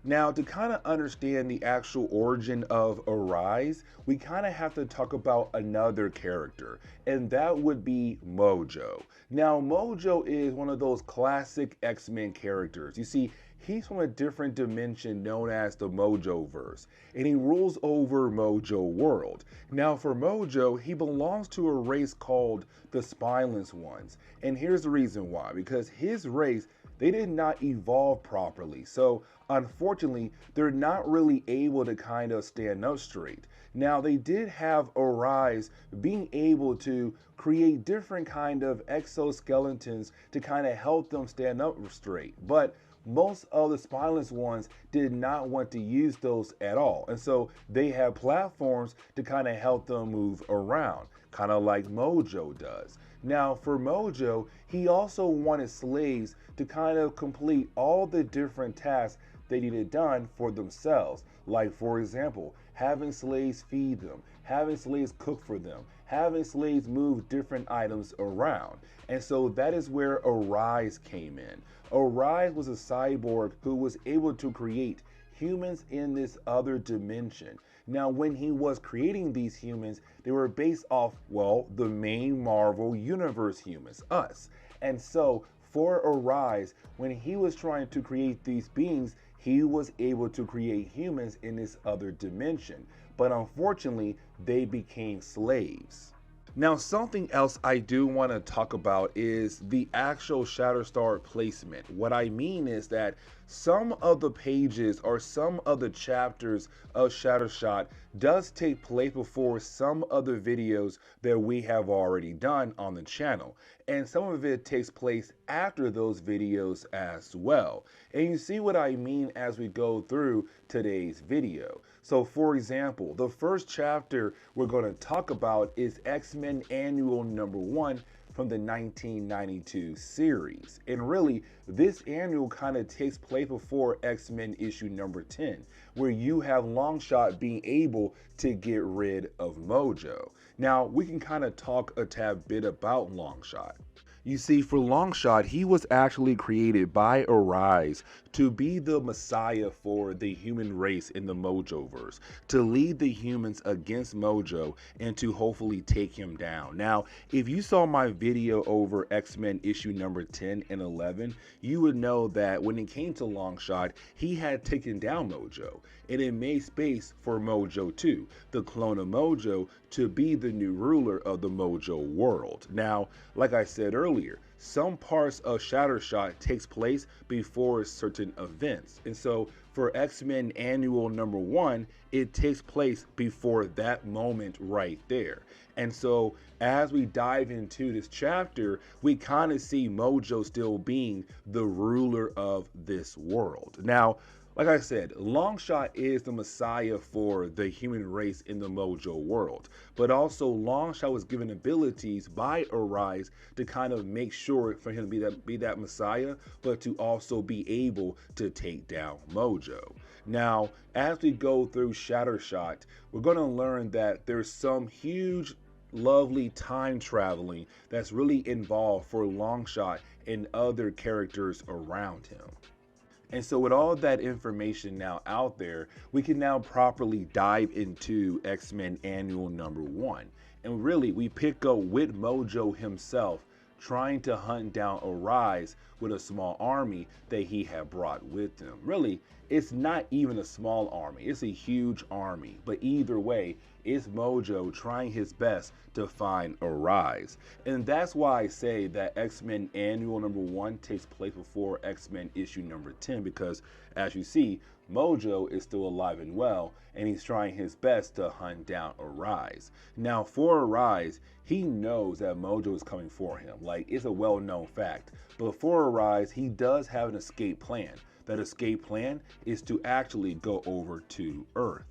Now, to kind of understand the actual origin of Arise, we kind of have to talk about another character, and that would be Mojo. Now, Mojo is one of those classic X-Men characters. You see, he's from a different dimension known as the Mojoverse, and he rules over Mojo World. Now, for Mojo, he belongs to a race called the Spineless Ones, and here's the reason why. Because his race, they did not evolve properly. So unfortunately, they're not really able to kind of stand up straight. Now, they did have Arise being able to create different kind of exoskeletons to kind of help them stand up straight. But most of the spineless ones did not want to use those at all. And so they have platforms to kind of help them move around, kind of like Mojo does. Now, for Mojo, he also wanted slaves to kind of complete all the different tasks they needed done for themselves. Like, for example, having slaves feed them, having slaves cook for them, having slaves move different items around. And so that is where Arise came in. Arise was a cyborg who was able to create humans in this other dimension. Now, when he was creating these humans, they were based off, well, the main Marvel Universe humans, us. And so for Arise, when he was trying to create these beings, he was able to create humans in this other dimension. But unfortunately, they became slaves. Now, something else I do want to talk about is the actual Shatterstar placement. What I mean is that some of the pages or some of the chapters of Shattershot does take place before some of the videos that we have already done on the channel. And some of it takes place after those videos as well. And you see what I mean as we go through today's video. So for example, the first chapter we're going to talk about is X-Men Annual number 1 from the 1992 series. And really, this annual kind of takes place before X-Men issue number 10, where you have Longshot being able to get rid of Mojo. Now, we can kind of talk a tad bit about Longshot. You see, for Longshot, he was actually created by Arise to be the messiah for the human race in the Mojoverse, to lead the humans against Mojo and to hopefully take him down. Now, if you saw my video over X-Men issue number 10 and 11, you would know that when it came to Longshot, he had taken down Mojo, and it made space for Mojo 2, the clone of Mojo, to be the new ruler of the Mojo world. Now, like I said earlier, some parts of Shattershot takes place before certain events. And so for X-Men Annual number 1, it takes place before that moment right there. And so as we dive into this chapter, we kind of see Mojo still being the ruler of this world. Now, like I said, Longshot is the messiah for the human race in the Mojo world, but also Longshot was given abilities by Arise to kind of make sure for him to be that messiah, but to also be able to take down Mojo. Now, as we go through Shattershot, we're going to learn that there's some huge, lovely time traveling that's really involved for Longshot and other characters around him. And so with all that information now out there, we can now properly dive into X-Men Annual #1. And really, we pick up with Mojo himself trying to hunt down Arise with a small army that he had brought with him. Really, it's not even a small army, it's a huge army. But either way, it's Mojo trying his best to find Arise. And that's why I say that X-Men Annual #1 takes place before X-Men issue #10, because as you see, Mojo is still alive and well, and he's trying his best to hunt down Arise. Now, for Arise, he knows that Mojo is coming for him. Like, it's a well-known fact. But for Arise, he does have an escape plan. That escape plan is to actually go over to Earth.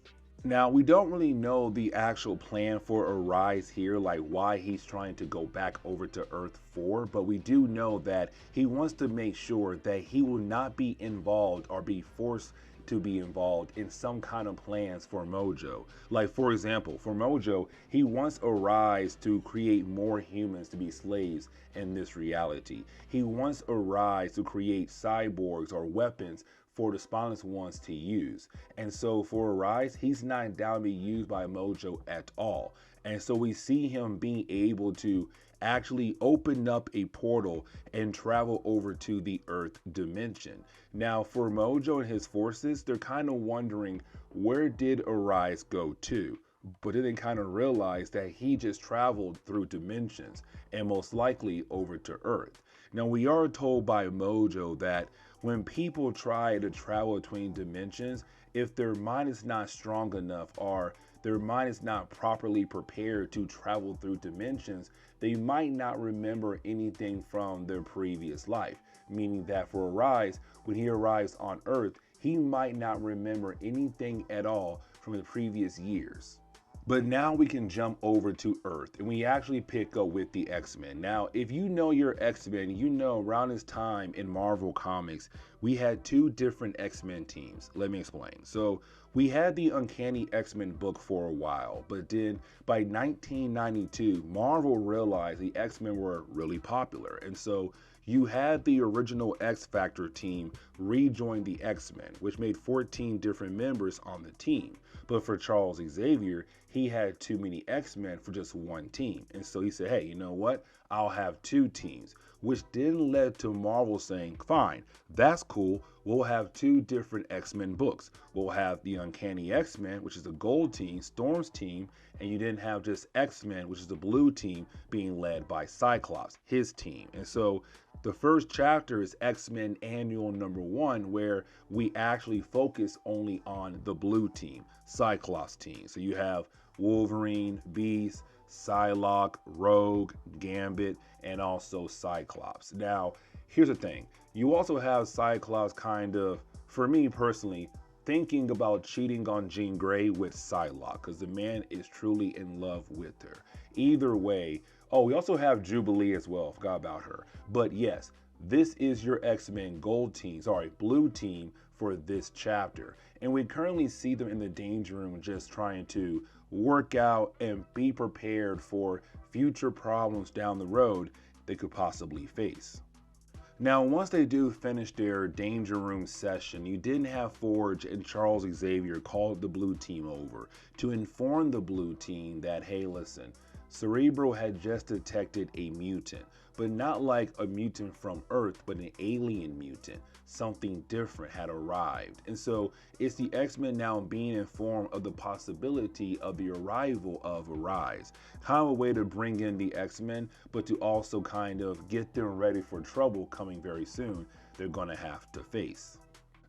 Now, we don't really know the actual plan for Arise here, like why he's trying to go back over to Earth for, but we do know that he wants to make sure that he will not be involved or be forced to be involved in some kind of plans for Mojo. Like, for example, for Mojo, he wants Arise to create more humans to be slaves in this reality. He wants Arise to create cyborgs or weapons for the Spineless Ones to use. And so for Arise, he's not down to be used by Mojo at all. And so we see him being able to actually open up a portal and travel over to the Earth dimension. Now, for Mojo and his forces, they're kind of wondering, where did Arise go to? But then they kind of realize that he just traveled through dimensions and most likely over to Earth. Now, we are told by Mojo that when people try to travel between dimensions, if their mind is not strong enough or their mind is not properly prepared to travel through dimensions, they might not remember anything from their previous life. Meaning that for Arise, when he arrives on Earth, he might not remember anything at all from the previous years. But now we can jump over to Earth and we actually pick up with the X-Men. Now, if you know your X-Men, you know around this time in Marvel Comics, we had two different X-Men teams. Let me explain. So we had the Uncanny X-Men book for a while, but then by 1992, Marvel realized the X-Men were really popular. And so you had the original X-Factor team rejoin the X-Men, which made 14 different members on the team. But for Charles Xavier, he had too many X-Men for just one team. And so he said, hey, you know what? I'll have two teams, which then led to Marvel saying, fine, that's cool. We'll have two different X-Men books. We'll have the Uncanny X-Men, which is the gold team, Storm's team, and you didn't have just X-Men, which is the blue team, being led by Cyclops, his team. And so the first chapter is X-Men Annual #1, where we actually focus only on the blue team, Cyclops team. So you have Wolverine, Beast, Psylocke, Rogue, Gambit, and also Cyclops. Now, here's the thing. You also have Cyclops kind of, for me personally, thinking about cheating on Jean Grey with Psylocke, because the man is truly in love with her. Either way, oh, we also have Jubilee as well, forgot about her. But yes, this is your X-Men blue team for this chapter. And we currently see them in the Danger Room just trying to work out and be prepared for future problems down the road they could possibly face. Now, once they do finish their Danger Room session, you didn't have Forge and Charles Xavier call the blue team over to inform the blue team that, hey, listen, Cerebro had just detected a mutant, but not like a mutant from Earth, but an alien mutant. Something different had arrived. And so it's the X-Men now being informed of the possibility of the arrival of Arise. Kind of a way to bring in the X-Men, but to also kind of get them ready for trouble coming very soon they're going to have to face.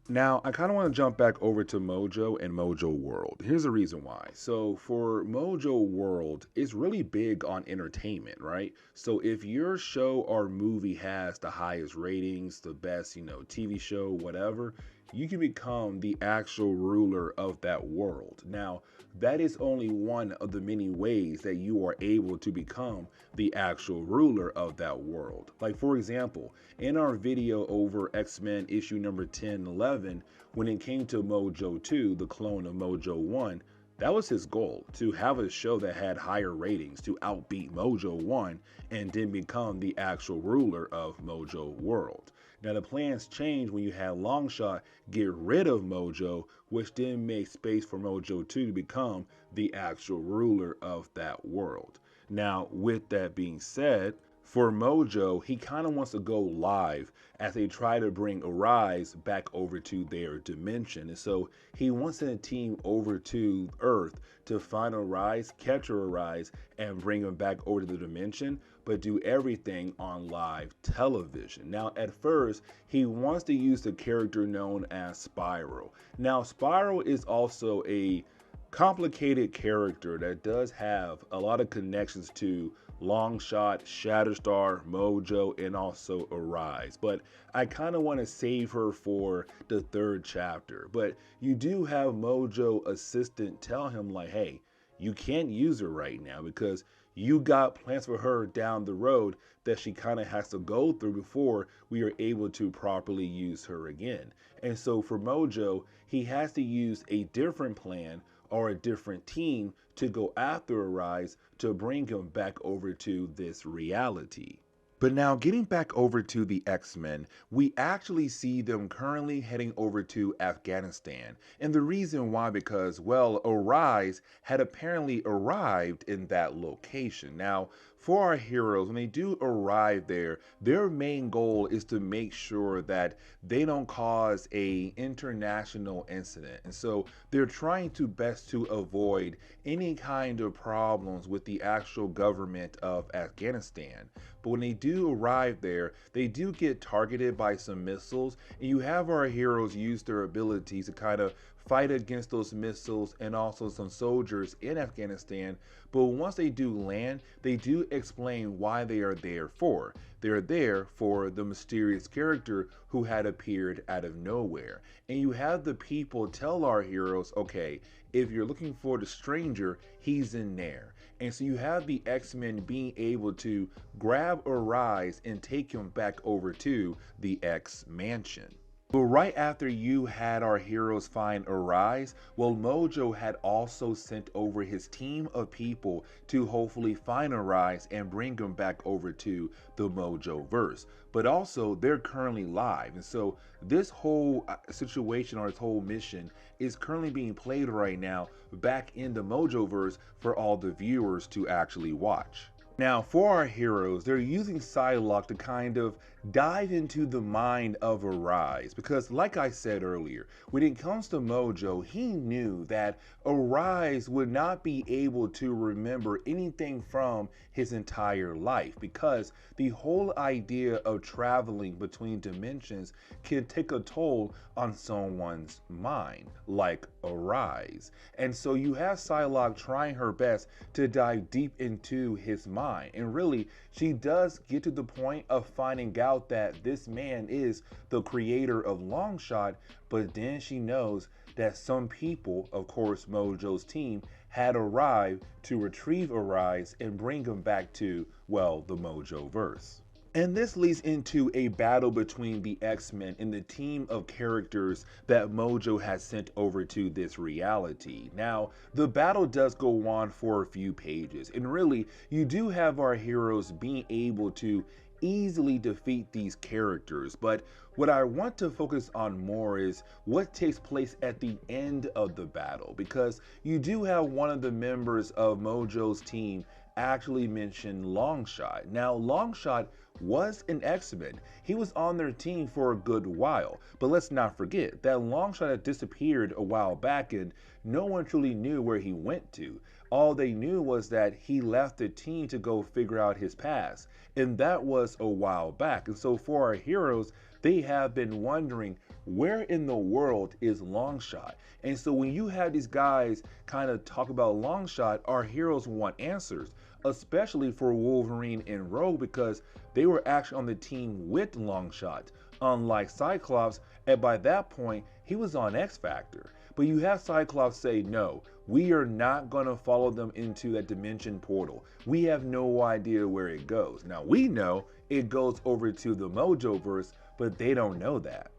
Now, I kind of want to jump back over to Mojo and Mojo World. Here's the reason why. So for Mojo World, it's really big on entertainment, right? So if your show or movie has the highest ratings, the best, TV show, whatever, you can become the actual ruler of that world. Now, that is only one of the many ways that you are able to become the actual ruler of that world. Like, for example, in our video over X-Men issue #10 and 11, when it came to Mojo 2, the clone of Mojo 1, that was his goal, to have a show that had higher ratings, to outbeat Mojo 1, and then become the actual ruler of Mojo World. Now the plans change when you have Longshot get rid of Mojo, which then makes space for Mojo 2 to become the actual ruler of that world. Now, with that being said, for Mojo, he kind of wants to go live as they try to bring Arise back over to their dimension. And so he wants to team over to Earth to find Arise, capture Arise, and bring him back over to the dimension, but do everything on live television. Now, at first, he wants to use the character known as Spiral. Now, Spiral is also a complicated character that does have a lot of connections to Longshot, Shatterstar, Mojo, and also Arise. But I kind of want to save her for the third chapter. But you do have Mojo assistant tell him like, hey, you can't use her right now because you got plans for her down the road that she kind of has to go through before we are able to properly use her again. And so for Mojo, he has to use a different plan or a different team to go after Arise to bring him back over to this reality. But now getting back over to the X-Men, we actually see them currently heading over to Afghanistan. And the reason why, because, well, Arise had apparently arrived in that location. Now, for our heroes, when they do arrive there, their main goal is to make sure that they don't cause a international incident. And so they're trying to best to avoid any kind of problems with the actual government of Afghanistan. But when they do arrive there, they do get targeted by some missiles, and you have our heroes use their abilities to kind of fight against those missiles and also some soldiers in Afghanistan. But once they do land, they do explain why they are there for. They're there for the mysterious character who had appeared out of nowhere. And you have the people tell our heroes, okay, if you're looking for the stranger, he's in there. And so you have the X-Men being able to grab Arise and take him back over to the X-Mansion. But right after you had our heroes find Arise, well, Mojo had also sent over his team of people to hopefully find Arise and bring him back over to the Mojo verse. But also, they're currently live. And so this whole situation or this whole mission is currently being played right now back in the Mojo verse for all the viewers to actually watch. Now, for our heroes, they're using Psylocke to kind of dive into the mind of Arise because, like I said earlier, when it comes to Mojo, he knew that Arise would not be able to remember anything from his entire life because the whole idea of traveling between dimensions can take a toll on someone's mind, like Arise. And so you have Psylocke trying her best to dive deep into his mind. And really, she does get to the point of finding out that this man is the creator of Longshot, but then she knows that some people, of course Mojo's team, had arrived to retrieve Arise and bring him back to, well, the Mojo verse. And this leads into a battle between the X-Men and the team of characters that Mojo has sent over to this reality. Now, the battle does go on for a few pages, and really, you do have our heroes being able to easily defeat these characters, but what I want to focus on more is what takes place at the end of the battle, because you do have one of the members of Mojo's team actually mention Longshot. Now, Longshot was an X-Men. He was on their team for a good while, but let's not forget that Longshot had disappeared a while back and no one truly knew where he went to. All they knew was that he left the team to go figure out his past, and that was a while back. And so for our heroes, they have been wondering, where in the world is Longshot? And so when you have these guys kind of talk about Longshot, our heroes want answers, especially for Wolverine and Rogue, because they were actually on the team with Longshot, unlike Cyclops, and by that point, he was on X Factor. But you have Cyclops say, no, we are not going to follow them into that dimension portal. We have no idea where it goes. Now, we know it goes over to the Mojoverse, but they don't know that.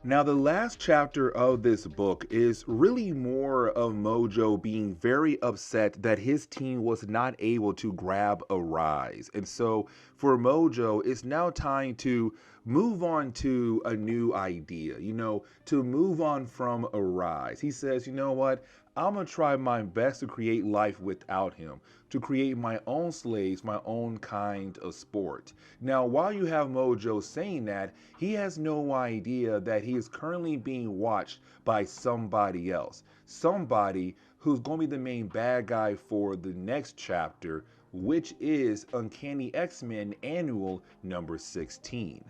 Now, the last chapter of this book is really more of Mojo being very upset that his team was not able to grab Arise. And so for Mojo, it's now time to move on to a new idea, to move on from Arise. He says, you know what? I'm going to try my best to create life without him, to create my own slaves, my own kind of sport. Now, while you have Mojo saying that, he has no idea that he is currently being watched by somebody else. Somebody who's going to be the main bad guy for the next chapter, which is Uncanny X-Men Annual number 16.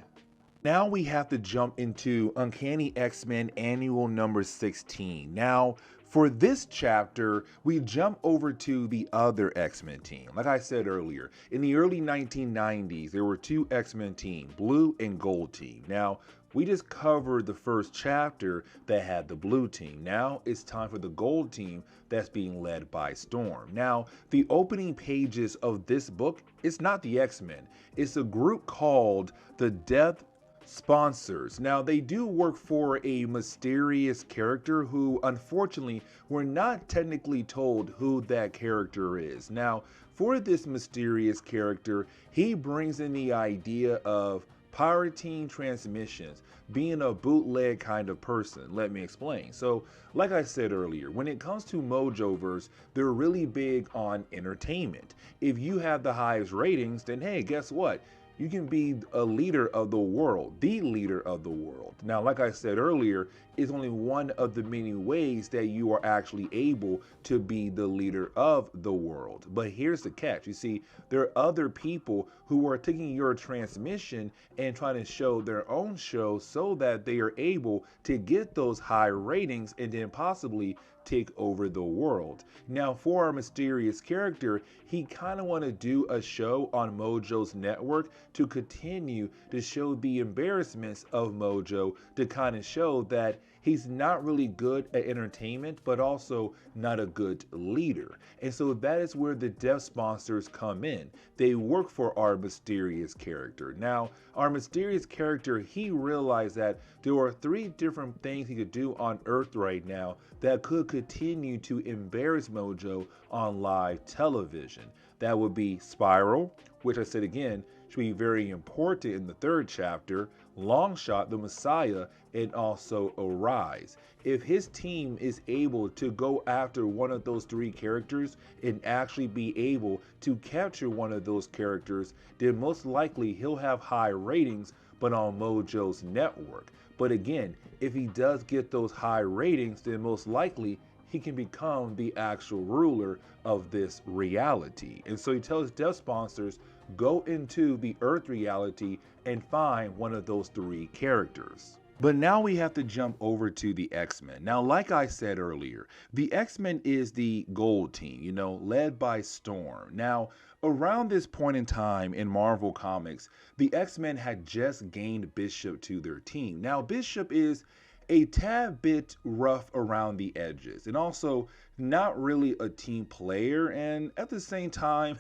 Now we have to jump into Uncanny X-Men Annual number 16. Now, for this chapter, we jump over to the other X-Men team. Like I said earlier, in the early 1990s, there were two X-Men teams, Blue and Gold team. Now, we just covered the first chapter that had the Blue team. Now it's time for the Gold team that's being led by Storm. Now, the opening pages of this book, it's not the X-Men. It's a group called the Death Sponsors. Now, they do work for a mysterious character who, unfortunately, we're not technically told who that character is. Now, for this mysterious character, he brings in the idea of pirating transmissions, being a bootleg kind of person. Let me explain. So, like I said earlier, when it comes to Mojoverse, they're really big on entertainment. If you have the highest ratings, then hey, guess what? You can be a leader of the world, the leader of the world. Now, like I said earlier, it's only one of the many ways that you are actually able to be the leader of the world. But here's the catch. You see, there are other people who are taking your transmission and trying to show their own show so that they are able to get those high ratings and then possibly take over the world. Now, for our mysterious character, he kind of want to do a show on Mojo's network to continue to show the embarrassments of Mojo, to kind of show that he's not really good at entertainment, but also not a good leader. And so that is where the Death Sponsors come in. They work for our mysterious character. Now, our mysterious character, he realized that there are three different things he could do on Earth right now that could continue to embarrass Mojo on live television. That would be Spiral, which I said again should be very important in the third chapter, Longshot, the Messiah, and also Arise. If his team is able to go after one of those three characters and actually be able to capture one of those characters, then most likely he'll have high ratings, but on Mojo's network. But again, if he does get those high ratings, then most likely he can become the actual ruler of this reality. And so he tells Death Sponsors, go into the Earth reality and find one of those three characters. But now we have to jump over to the X-Men. Now, like I said earlier, the X-Men is the Gold team, led by Storm. Now, around this point in time in Marvel Comics, the X-Men had just gained Bishop to their team. Now, Bishop is a tad bit rough around the edges and also not really a team player, and at the same time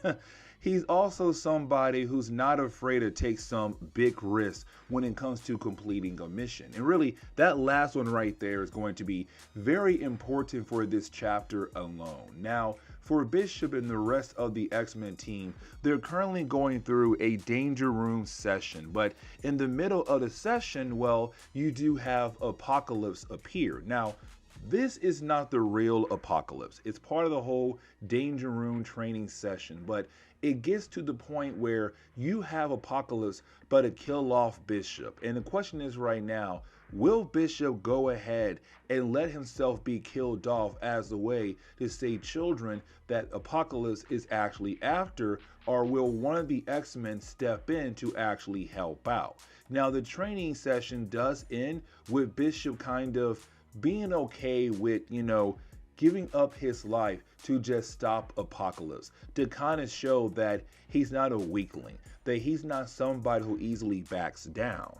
he's also somebody who's not afraid to take some big risks when it comes to completing a mission. And really, that last one right there is going to be very important for this chapter alone. Now, for Bishop and the rest of the X-Men team, they're currently going through a Danger Room session, but in the middle of the session, well, you do have Apocalypse appear. Now, this is not the real Apocalypse. It's part of the whole Danger Room training session, but it gets to the point where you have Apocalypse but to kill off Bishop. And the question is right now, will Bishop go ahead and let himself be killed off as a way to save children that Apocalypse is actually after, or will one of the X-Men step in to actually help out? Now, the training session does end with Bishop kind of being okay with, giving up his life to just stop Apocalypse, to kind of show that he's not a weakling, that he's not somebody who easily backs down.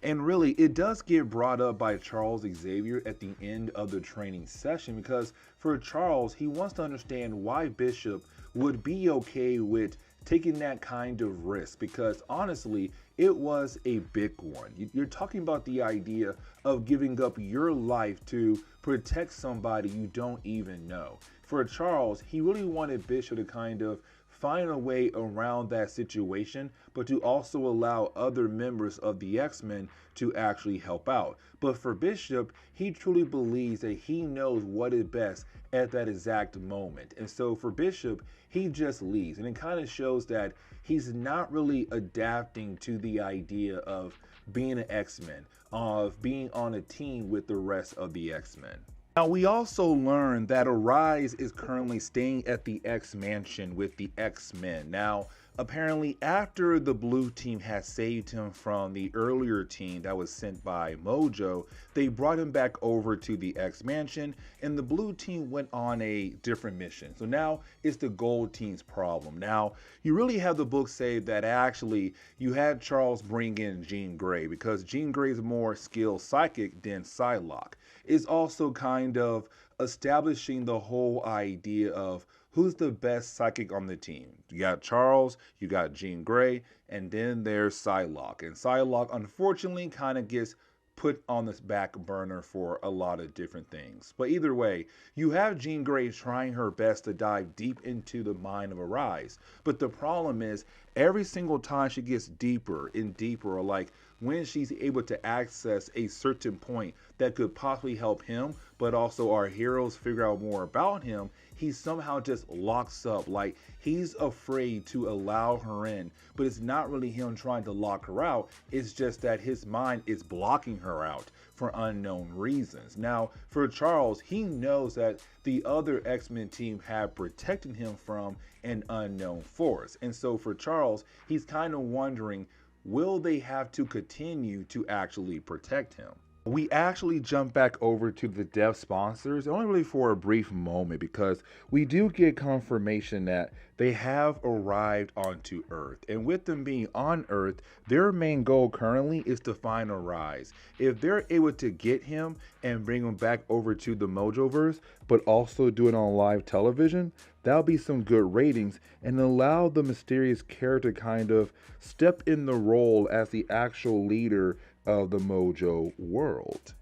And really, it does get brought up by Charles Xavier at the end of the training session, because for Charles, he wants to understand why Bishop would be okay with taking that kind of risk, because honestly, it was a big one. You're talking about the idea of giving up your life to protect somebody you don't even know. For Charles, he really wanted Bishop to kind of find a way around that situation, but to also allow other members of the X-Men to actually help out. But for Bishop, he truly believes that he knows what is best at that exact moment. And so for Bishop, he just leaves. And it kind of shows that he's not really adapting to the idea of being an X-Men, of being on a team with the rest of the X-Men. Now, we also learned that Arise is currently staying at the X Mansion with the X-Men. Now, apparently after the blue team had saved him from the earlier team that was sent by Mojo, they brought him back over to the X Mansion, and the blue team went on a different mission. So now it's the gold team's problem. Now, you really have the book say that actually you had Charles bring in Jean Grey because Jean Grey is more skilled psychic than Psylocke. It's also kind of establishing the whole idea of who's the best psychic on the team. You got Charles, you got Jean Grey, and then there's Psylocke. And Psylocke, unfortunately, kind of gets put on this back burner for a lot of different things. But either way, you have Jean Grey trying her best to dive deep into the mind of Arise. But the problem is, every single time she gets deeper and deeper, or like when she's able to access a certain point that could possibly help him, but also our heroes figure out more about him, he somehow just locks up. Like, he's afraid to allow her in, but it's not really him trying to lock her out. It's just that his mind is blocking her out for unknown reasons. Now, for Charles, he knows that the other X-Men team have protected him from an unknown force. And so for Charles, he's kind of wondering, will they have to continue to actually protect him? We actually jump back over to the dev sponsors, only really for a brief moment, because we do get confirmation that they have arrived onto Earth. And with them being on Earth, their main goal currently is to find Arise. If they're able to get him and bring him back over to the Mojoverse, but also do it on live television, that'll be some good ratings and allow the mysterious character kind of step in the role as the actual leader of the Mojo world.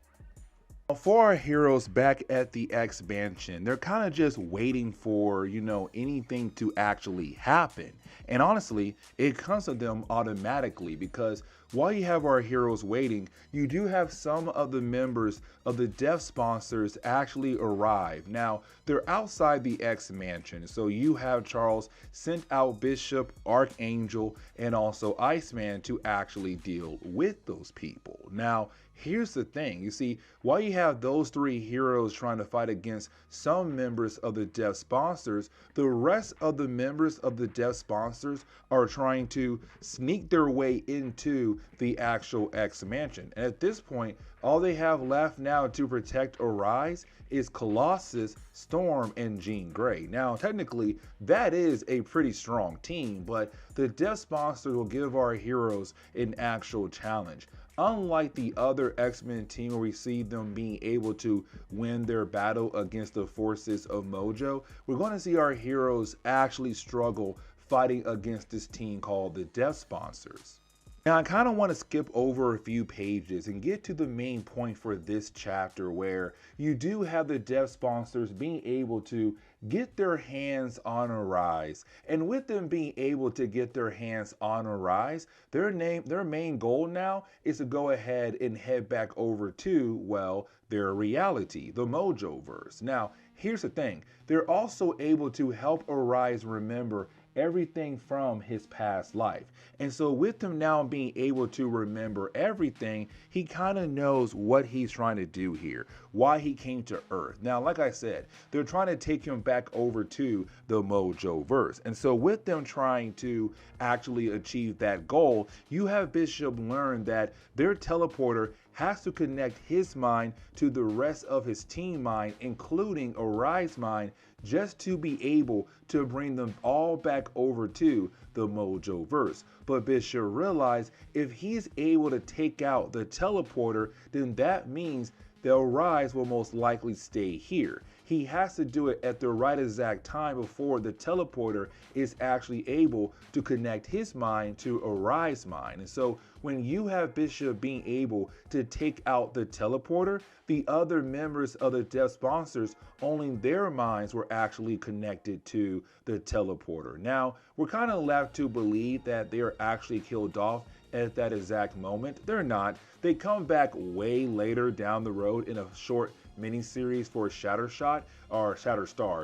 For our heroes back at the X Mansion, they're kind of just waiting for, anything to actually happen. And honestly, it comes to them automatically because while you have our heroes waiting, you do have some of the members of the dev sponsors actually arrive. Now, they're outside the X Mansion, so you have Charles sent out Bishop, Archangel, and also Iceman to actually deal with those people. Now, here's the thing. You see, while you have those three heroes trying to fight against some members of the dev sponsors, the rest of the members of the dev sponsors are trying to sneak their way into the actual X Mansion. And at this point, all they have left now to protect Arise is Colossus, Storm, and Jean Grey. Now, technically, that is a pretty strong team, but the dev sponsors will give our heroes an actual challenge. Unlike the other X-Men team where we see them being able to win their battle against the forces of Mojo, we're going to see our heroes actually struggle fighting against this team called the Death Sponsors. Now, I kind of want to skip over a few pages and get to the main point for this chapter, where you do have the dev sponsors being able to get their hands on Arise. And with them being able to get their hands on Arise, their main goal now is to go ahead and head back over to, well, their reality, the Mojoverse. Now, here's the thing. They're also able to help Arise remember everything from his past life. And so with him now being able to remember everything, he kind of knows what he's trying to do here, why he came to Earth. Now, like I said, they're trying to take him back over to the Mojoverse. And so with them trying to actually achieve that goal, you have Bishop learn that their teleporter has to connect his mind to the rest of his team mind, including Arise's mind, just to be able to bring them all back over to the Mojoverse. But Bishop realized if he's able to take out the teleporter, then that means that Arise will most likely stay here. he has to do it at the right exact time before the teleporter is actually able to connect his mind to Arai's mind. And so when you have Bishop being able to take out the teleporter, the other members of the Death Sponsors, only their minds were actually connected to the teleporter. Now, we're kind of left to believe that they are actually killed off at that exact moment. They're not. They come back way later down the road in a short miniseries for Shatterstar,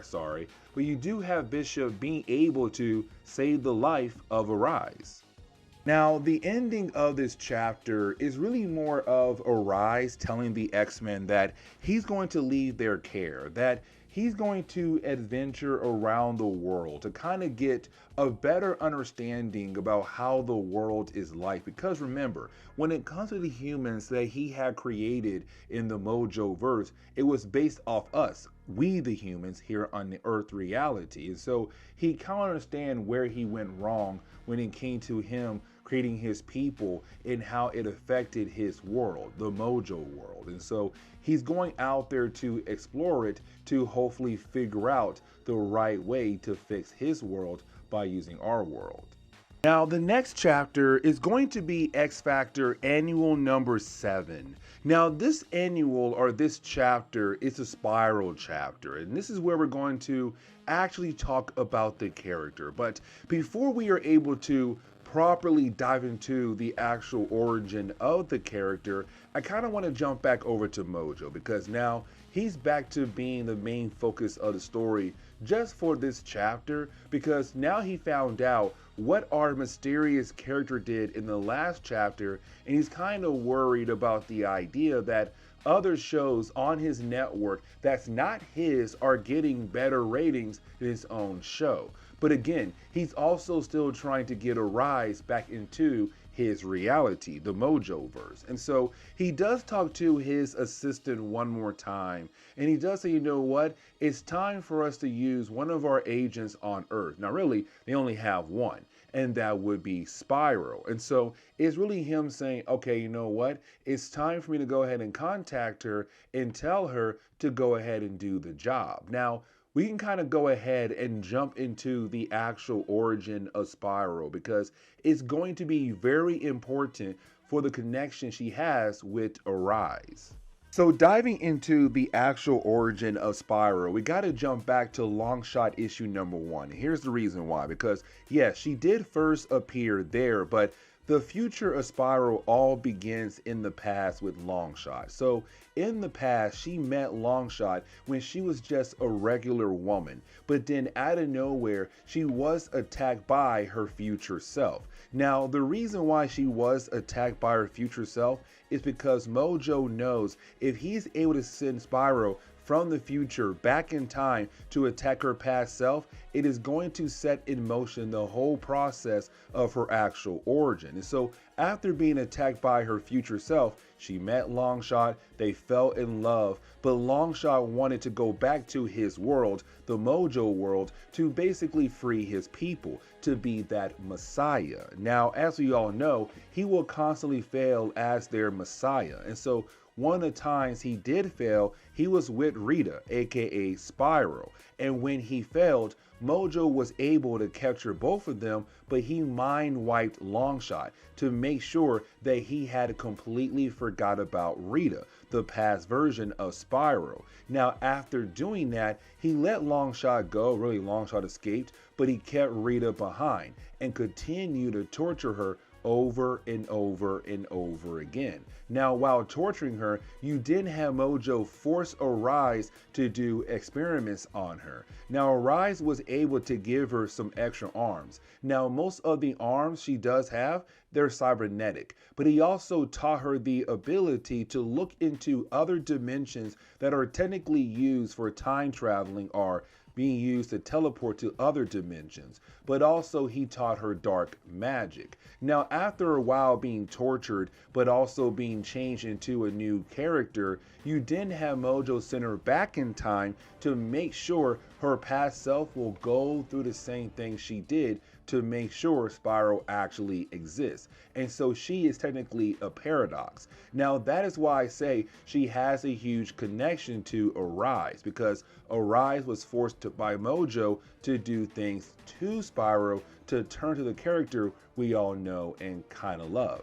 sorry. But you do have Bishop being able to save the life of Arise. Now, the ending of this chapter is really more of Arise telling the X-Men that he's going to leave their care, that he's going to adventure around the world to kind of get a better understanding about how the world is like. Because remember, when it comes to the humans that he had created in the Mojo verse, it was based off us, we the humans here on the Earth reality. And so he kind of understand where he went wrong when it came to him creating his people and how it affected his world, the Mojo world. And so he's going out there to explore it to hopefully figure out the right way to fix his world by using our world. Now, the next chapter is going to be X Factor Annual number 7. Now, this annual or this chapter is a spiral chapter, and this is where we're going to actually talk about the character. But before we are able to properly dive into the actual origin of the character, I kind of want to jump back over to Mojo, because now he's back to being the main focus of the story just for this chapter, because now he found out what our mysterious character did in the last chapter, and he's kind of worried about the idea that other shows on his network that's not his are getting better ratings than his own show. But again, he's also still trying to get Arise back into his reality, the Mojoverse. And so he does talk to his assistant one more time, and he does say, you know what, it's time for us to use one of our agents on Earth. Now really, they only have one, and that would be Spiral. And so it's really him saying, okay, you know what, it's time for me to go ahead and contact her and tell her to go ahead and do the job. Now, we can kind of go ahead and jump into the actual origin of Spiral, because it's going to be very important for the connection she has with Arise. So diving into the actual origin of Spiral, we got to jump back to Longshot issue number 1. Here's the reason why, because yes, she did first appear there, but the future of Spiral all begins in the past with Longshot. So in the past, she met Longshot when she was just a regular woman, but then out of nowhere, she was attacked by her future self. Now, the reason why she was attacked by her future self is because Mojo knows if he's able to send Spiral from the future back in time to attack her past self, it is going to set in motion the whole process of her actual origin. And so after being attacked by her future self, she met Longshot, they fell in love, but Longshot wanted to go back to his world, the Mojo world, to basically free his people, to be that Messiah. Now, as we all know, he will constantly fail as their Messiah. And so one of the times he did fail, he was with Rita, aka Spiral. And when he failed, Mojo was able to capture both of them, but he mind wiped Longshot to make sure that he had completely forgot about Rita, the past version of Spiral. Now, after doing that, he let Longshot go. Really, Longshot escaped, but he kept Rita behind and continued to torture her over and over and over again. Now, while torturing her, you did have Mojo force Arise to do experiments on her. Now, Arise was able to give her some extra arms. Now, most of the arms she does have, they're cybernetic, but he also taught her the ability to look into other dimensions that are technically used for time traveling or being used to teleport to other dimensions, but also he taught her dark magic. Now, after a while being tortured, but also being changed into a new character, you then have Mojo send her back in time to make sure her past self will go through the same thing she did to make sure Spyro actually exists. And so she is technically a paradox. Now that is why I say she has a huge connection to Arise, because Arise was forced by Mojo to do things to Spyro to turn to the character we all know and kind of love.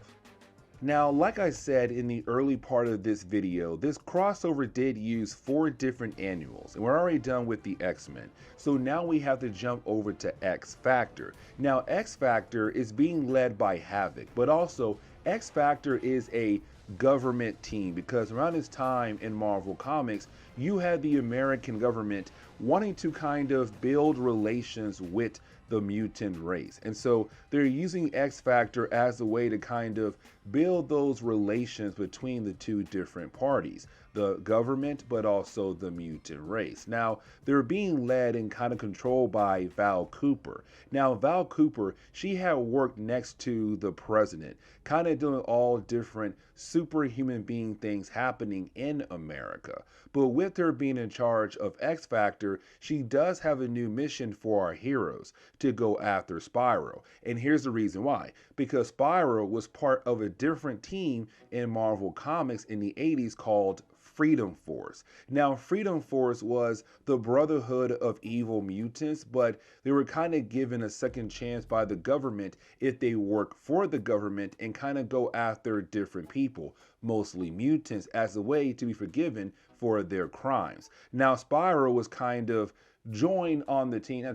Now, like I said in the early part of this video, this crossover did use 4 different annuals, and we're already done with the X-Men. So now we have to jump over to X Factor. Now, X Factor is being led by Havoc, but also X Factor is a government team, because around this time in Marvel Comics, you had the American government wanting to kind of build relations with the mutant race. And so they're using X Factor as a way to kind of build those relations between the two different parties, the government, but also the mutant race. Now, they're being led and kind of controlled by Val Cooper. Now, Val Cooper, she had worked next to the president, kind of doing all different superhuman being things happening in America. But with her being in charge of X Factor, she does have a new mission for our heroes, to go after Spyro. And here's the reason why. Because Spyro was part of a different team in Marvel Comics in the 80s called Freedom Force. Now, Freedom Force was the brotherhood of evil mutants, but they were kind of given a second chance by the government if they work for the government and kind of go after different people, mostly mutants, as a way to be forgiven for their crimes. Now, Spyro was kind of joined on the team,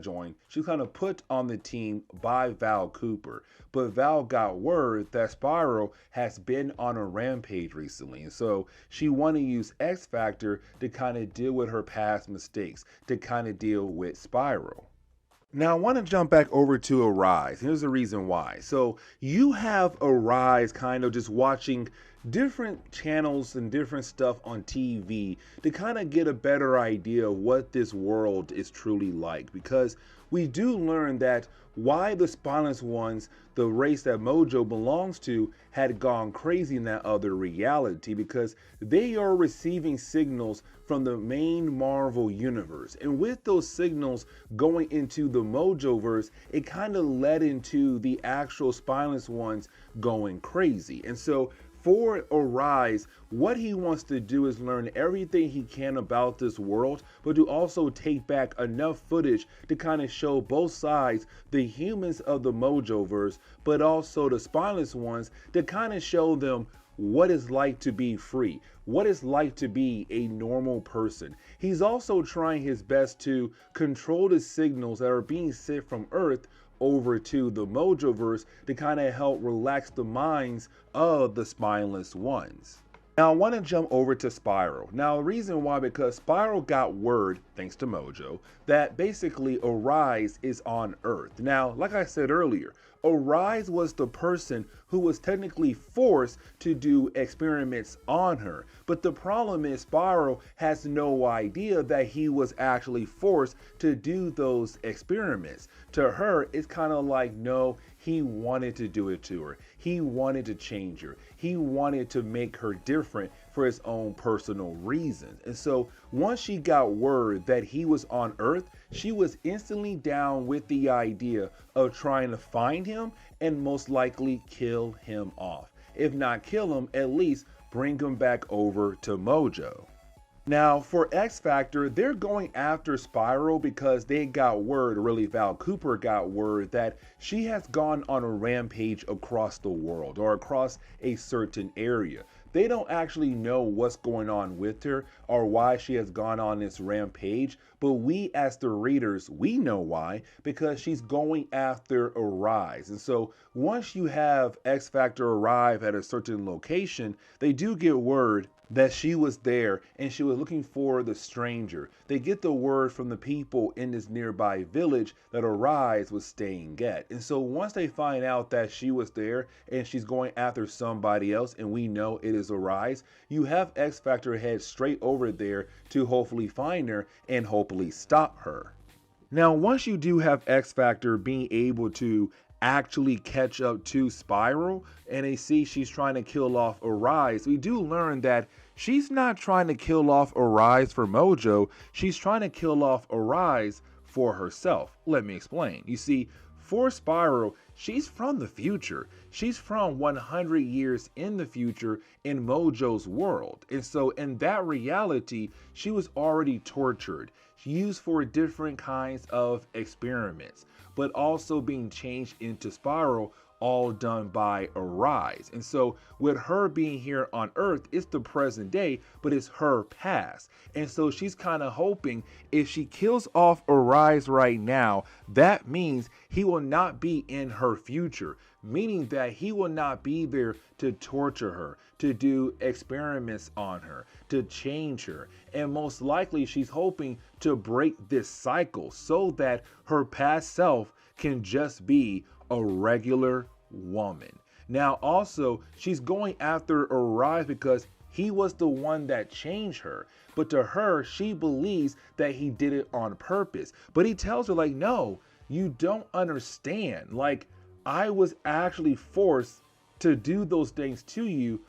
she was kind of put on the team by Val Cooper. But Val got word that Spyro has been on a rampage recently, and so she wanted to use X Factor to kind of deal with her past mistakes, to kind of deal with Spyro. Now I want to jump back over to Arise. Here's the reason why. So you have Arise kind of just watching different channels and different stuff on TV to kind of get a better idea of what this world is truly like, because we do learn that why the Spineless Ones, the race that Mojo belongs to, had gone crazy in that other reality, because they are receiving signals from the main Marvel universe. And with those signals going into the Mojoverse, it kind of led into the actual Spineless Ones going crazy. And so for Arise, what he wants to do is learn everything he can about this world, but to also take back enough footage to kind of show both sides, the humans of the Mojoverse, but also the Spineless Ones, to kind of show them what it's like to be free, what it's like to be a normal person. He's also trying his best to control the signals that are being sent from Earth over to the Mojoverse to kind of help relax the minds of the Spineless Ones. Now I want to jump over to Spyro. Now the reason why, because Spyro got word, thanks to Mojo, that basically Arise is on Earth. Now, like I said earlier, Arise was the person who was technically forced to do experiments on her. But the problem is Spyro has no idea that he was actually forced to do those experiments. To her, it's kind of like, no, he wanted to do it to her. He wanted to change her. He wanted to make her different for his own personal reasons. And so once she got word that he was on Earth, she was instantly down with the idea of trying to find him and most likely kill him off. If not kill him, at least bring him back over to Mojo. Now for X Factor, they're going after Spyro because they got word, really Val Cooper got word, that she has gone on a rampage across the world or across a certain area. They don't actually know what's going on with her or why she has gone on this rampage, but we as the readers, we know why, because she's going after Arise. And so once you have X Factor arrive at a certain location, they do get word that she was there and she was looking for the stranger. They get the word from the people in this nearby village that Arise was staying at. And so once they find out that she was there and she's going after somebody else, and we know it is Arise, you have X Factor head straight over there to hopefully find her and hopefully stop her. Now, once you do have X Factor being able to actually catch up to Spyro and they see she's trying to kill off Arise, we do learn that she's not trying to kill off Arise for Mojo, she's trying to kill off Arise for herself. Let me explain. You see, for Spiral, she's from the future. She's from 100 years in the future in Mojo's world. And so in that reality, she was already tortured, used for different kinds of experiments, but also being changed into Spiral, all done by Arise. And so with her being here on Earth, it's the present day, but it's her past. And so she's kind of hoping if she kills off Arise right now, that means he will not be in her future, meaning that he will not be there to torture her, to do experiments on her, to change her. And most likely she's hoping to break this cycle so that her past self can just be a regular woman. Now also, she's going after Arise because he was the one that changed her. But to her, she believes that he did it on purpose. But he tells her like, no, you don't understand. Like, I was actually forced to do those things to you.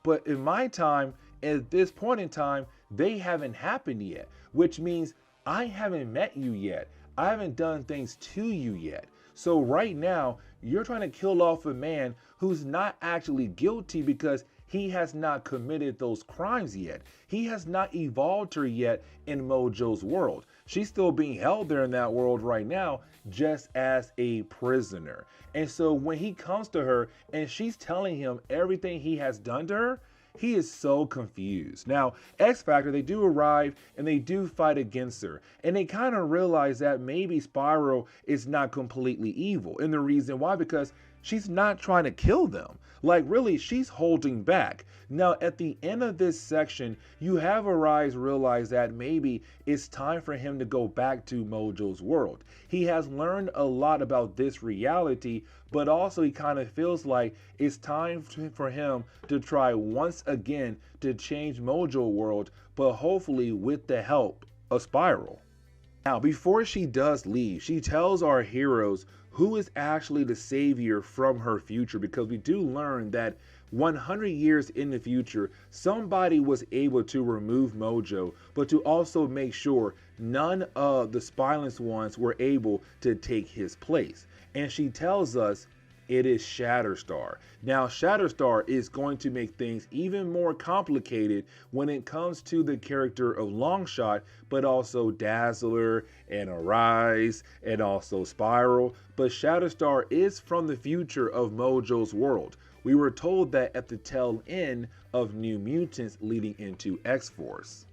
But in my time, at this point in time, they haven't happened yet, which means I haven't met you yet. I haven't done things to you yet. So right now, you're trying to kill off a man who's not actually guilty because he has not committed those crimes yet. He has not evolved her yet in Mojo's world. She's still being held there in that world right now, just as a prisoner. And so when he comes to her and she's telling him everything he has done to her, he is so confused. Now, X Factor, they do arrive and they do fight against her. And they kind of realize that maybe Spiral is not completely evil. And the reason why, because she's not trying to kill them. Like really, she's holding back. Now, at the end of this section, you have Arise realize that maybe it's time for him to go back to Mojo's world. He has learned a lot about this reality, but also he kind of feels like it's time for him to try once again to change Mojo world, but hopefully with the help of Spiral. Now, before she does leave, she tells our heroes who is actually the savior from her future, because we do learn that 100 years in the future, somebody was able to remove Mojo, but to also make sure none of the spineless ones were able to take his place. And she tells us it is Shatterstar. Now, Shatterstar is going to make things even more complicated when it comes to the character of Longshot, but also Dazzler and Arise and also Spiral. But Shatterstar is from the future of Mojo's world. We were told that at the tail end of New Mutants leading into X-Force.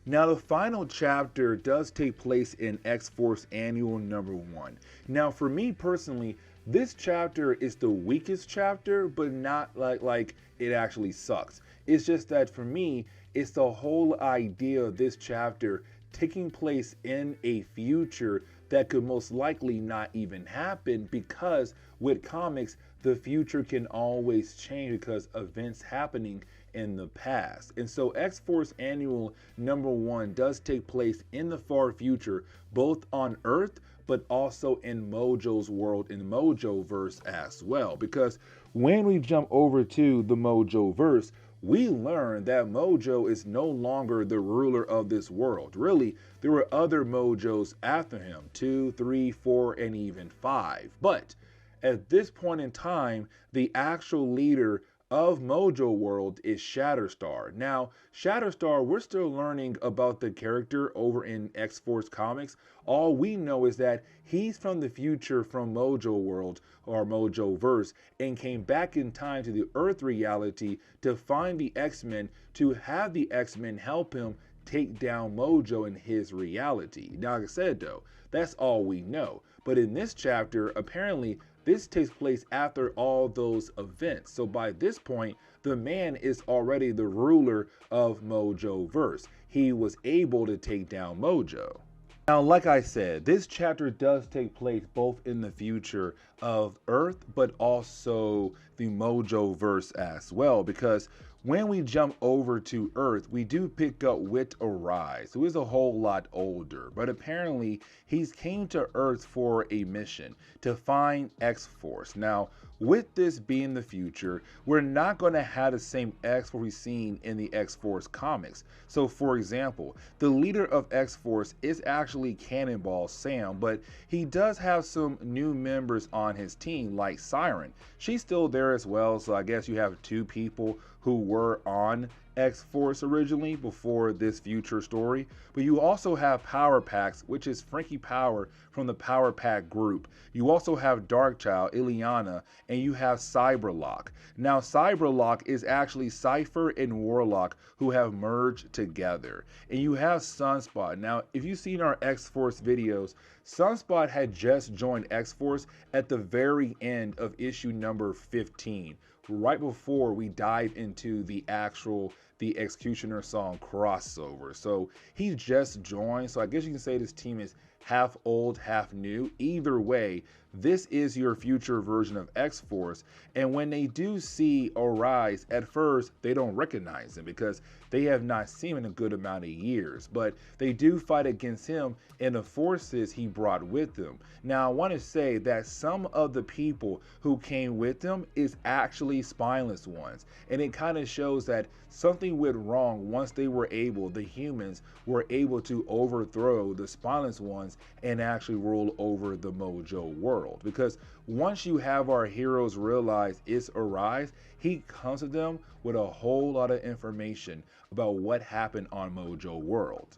Now, the final chapter does take place in X-Force Annual #1. Now, for me personally, this chapter is the weakest chapter, but not like it actually sucks. It's just that for me, it's the whole idea of this chapter taking place in a future that could most likely not even happen, because with comics, the future can always change because events happening in the past. And so X-Force Annual #1 does take place in the far future, both on Earth, but also in Mojo's world, in the Mojoverse as well. Because when we jump over to the Mojoverse, we learn that Mojo is no longer the ruler of this world. Really, there were other Mojos after him, 2, 3, 4, and even 5. But at this point in time, the actual leader of Mojo world is Shatterstar. Now, Shatterstar, we're still learning about the character over in X-Force Comics. All we know is that he's from the future from Mojo world or Mojoverse and came back in time to the Earth reality to find the X-Men, to have the X-Men help him take down Mojo in his reality. Now, like I said though, that's all we know. But in this chapter, apparently this takes place after all those events. So by this point, the man is already the ruler of Mojoverse. He was able to take down Mojo. Now, like I said, this chapter does take place both in the future of Earth, but also the Mojoverse as well, because when we jump over to Earth, we do pick up with Arise, who is a whole lot older, but apparently he's came to Earth for a mission to find X-Force. Now, with this being the future, we're not going to have the same X-Force we've seen in the X-Force comics. So for example, the leader of X-Force is actually Cannonball Sam, but he does have some new members on his team like Siren. She's still there as well, so I guess you have two people who were on X-Force originally before this future story. But you also have Power Packs, which is Frankie Power from the Power Pack group. You also have Darkchild, Ileana, and you have Cyberlock. Now Cyberlock is actually Cypher and Warlock who have merged together. And you have Sunspot. Now if you've seen our X-Force videos, Sunspot had just joined X-Force at the very end of issue number 15. Right before we dive into the Executioner song crossover. So he just joined. So I guess you can say this team is half old, half new. Either way, this is your future version of X-Force. And when they do see Arise, at first, they don't recognize him because they have not seen him in a good amount of years. But they do fight against him and the forces he brought with him. Now, I want to say that some of the people who came with him is actually spineless ones. And it kind of shows that something went wrong once the humans were able to overthrow the spineless ones and actually rule over the Mojo world. Because once you have our heroes realize it's Arise, he comes to them with a whole lot of information about what happened on Mojo world.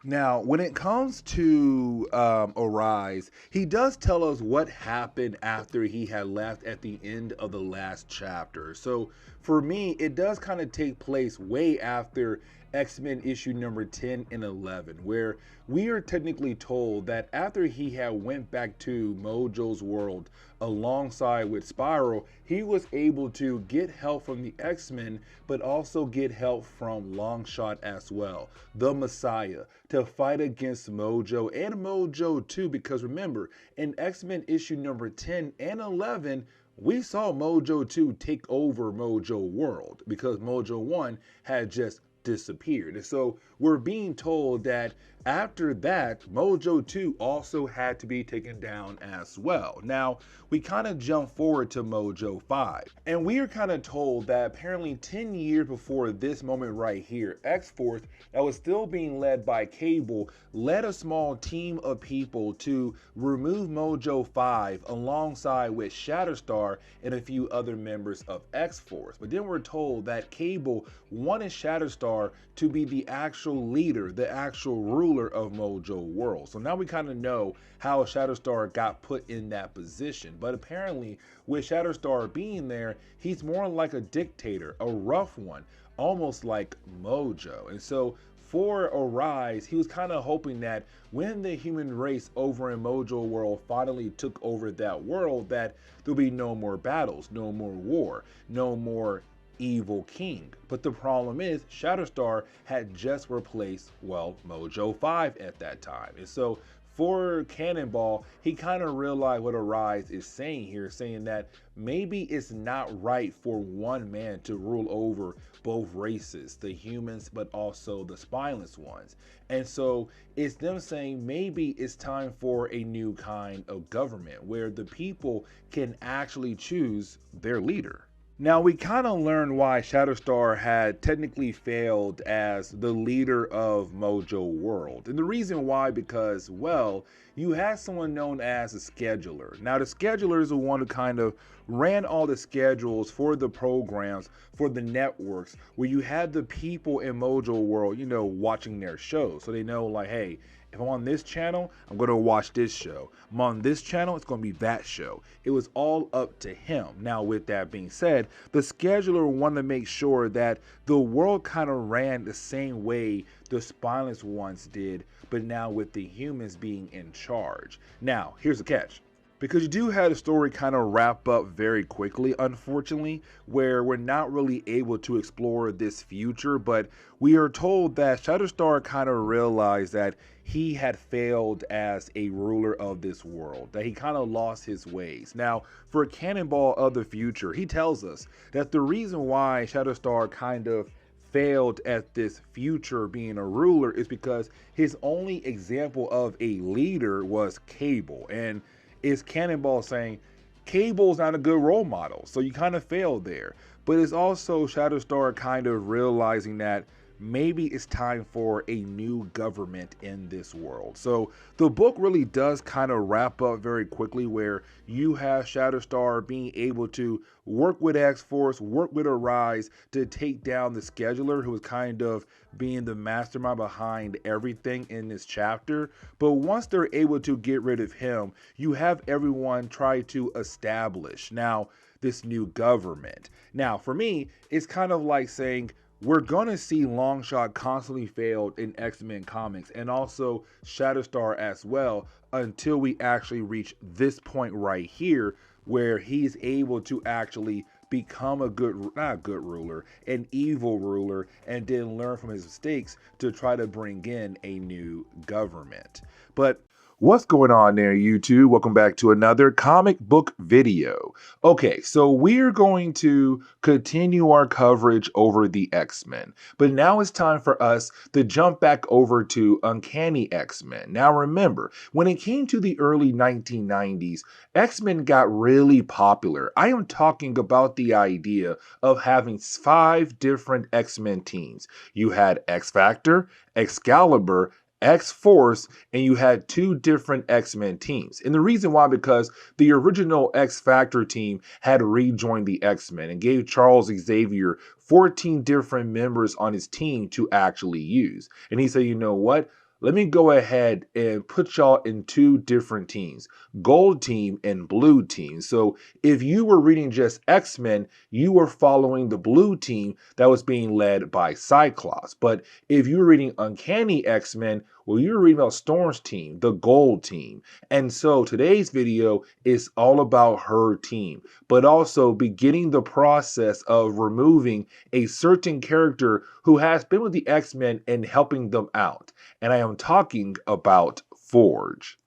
Now, when it comes to Arise, he does tell us what happened after he had left at the end of the last chapter. So for me, it does kind of take place way after X-Men issue number 10 and 11, where we are technically told that after he had went back to Mojo's world alongside with Spiral, he was able to get help from the X-Men, but also get help from Longshot as well, the Messiah, to fight against Mojo and Mojo 2, because remember, in X-Men issue number 10 and 11, we saw Mojo 2 take over Mojo world because Mojo 1 had just disappeared. And so we're being told that after that, Mojo 2 also had to be taken down as well. Now, we kind of jump forward to Mojo 5, and we are kind of told that apparently 10 years before this moment right here, X-Force, that was still being led by Cable, led a small team of people to remove Mojo 5 alongside with Shatterstar and a few other members of X-Force. But then we're told that Cable wanted Shatterstar to be the actual leader, the actual ruler of Mojo world. So now we kind of know how Shatterstar got put in that position. But apparently with Shatterstar being there, he's more like a dictator, a rough one, almost like Mojo. And so for Arise, he was kind of hoping that when the human race over in Mojo world finally took over that world, that there'll be no more battles, no more war, no more evil king. But the problem is Shatterstar had just replaced, well, Mojo 5 at that time. And so for Cannonball, he kind of realized what Arise is saying here, saying that maybe it's not right for one man to rule over both races, the humans, but also the spineless ones. And so it's them saying maybe it's time for a new kind of government where the people can actually choose their leader. Now, we kind of learned why Shatterstar had technically failed as the leader of Mojo World. And the reason why, because, well, you had someone known as a scheduler. Now, the scheduler is the one who kind of ran all the schedules for the programs, for the networks, where you had the people in Mojo World, you know, watching their shows. So they know, like, hey, if I'm on this channel, I'm going to watch this show. I'm on this channel, it's going to be that show. It was all up to him. Now, with that being said, the scheduler wanted to make sure that the world kind of ran the same way the spineless ones did, but now with the humans being in charge. Now, here's the catch. Because you do have the story kind of wrap up very quickly, unfortunately, where we're not really able to explore this future, but we are told that Shatterstar kind of realized that he had failed as a ruler of this world, that he kind of lost his ways. Now, for Cannonball of the Future, he tells us that the reason why Shatterstar kind of failed at this future being a ruler is because his only example of a leader was Cable. And is Cannonball saying Cable's not a good role model, so you kind of fail there. But it's also Shatterstar kind of realizing that maybe it's time for a new government in this world. So the book really does kind of wrap up very quickly, where you have Shatterstar being able to work with X-Force, work with Arise to take down the Scheduler, who was kind of being the mastermind behind everything in this chapter. But once they're able to get rid of him, you have everyone try to establish now this new government. Now, for me, it's kind of like saying, we're going to see Longshot constantly failed in X-Men comics, and also Shatterstar as well, until we actually reach this point right here, where he's able to actually become a not a good ruler, an evil ruler, and then learn from his mistakes to try to bring in a new government. But what's going on there, YouTube? Welcome back to another comic book video. Okay, so we're going to continue our coverage over the X-Men, but now it's time for us to jump back over to Uncanny X-Men. Now remember, when it came to the early 1990s, X-Men got really popular. I am talking about the idea of having 5 different X-Men teams. You had X-Factor, Excalibur, X-Force, and you had 2 different X-Men teams. And the reason why, because the original X-Factor team had rejoined the X-Men and gave Charles Xavier 14 different members on his team to actually use. And he said, you know what? Let me go ahead and put y'all in 2 different teams, Gold Team and Blue Team. So if you were reading just X-Men, you were following the Blue Team that was being led by Cyclops. But if you were reading Uncanny X-Men, well, you're reading about Storm's team, the Gold Team. And so today's video is all about her team, but also beginning the process of removing a certain character who has been with the X-Men and helping them out. And I am talking about Forge.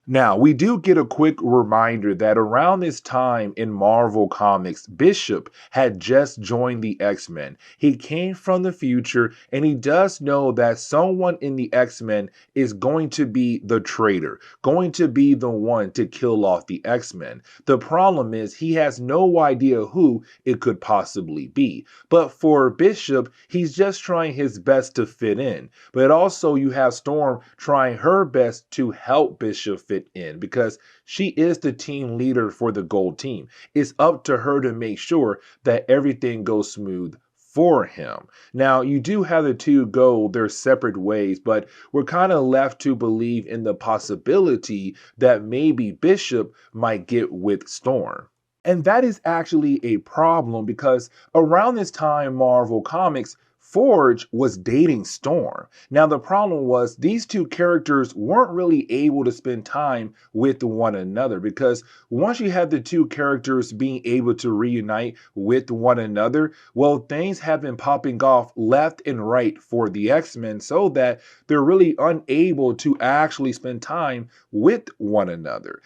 Now, we do get a quick reminder that around this time in Marvel Comics, Bishop had just joined the X-Men. He came from the future, and he does know that someone in the X-Men is going to be the traitor, going to be the one to kill off the X-Men. The problem is he has no idea who it could possibly be. But for Bishop, he's just trying his best to fit in. But also you have Storm trying her best to help Bishop fit in, because she is the team leader for the Gold Team. It's up to her to make sure that everything goes smooth for him. Now, you do have the 2 go their separate ways, but we're kind of left to believe in the possibility that maybe Bishop might get with Storm. And that is actually a problem, because around this time, Marvel Comics, Forge was dating Storm. Now, the problem was these 2 characters weren't really able to spend time with one another, because once you have the 2 characters being able to reunite with one another, well, things have been popping off left and right for the X-Men, so that they're really unable to actually spend time with one another.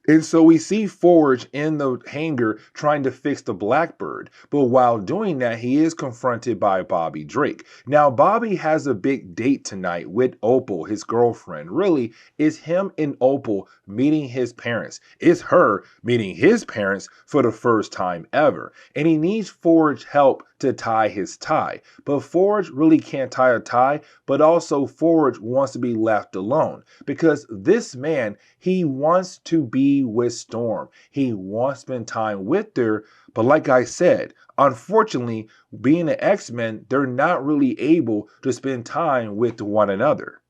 And so we see Forge in the hangar trying to fix the Blackbird. But while doing that, he is confronted by Bobby Drake. Now, Bobby has a big date tonight with Opal, his girlfriend. Really, it's him and Opal meeting his parents. It's her meeting his parents for the first time ever. And he needs Forge's help to tie his tie. But Forge really can't tie a tie, but also Forge wants to be left alone, because this man, he wants to be with Storm. He wants to spend time with her, but like I said, unfortunately, being an X-Men, they're not really able to spend time with one another.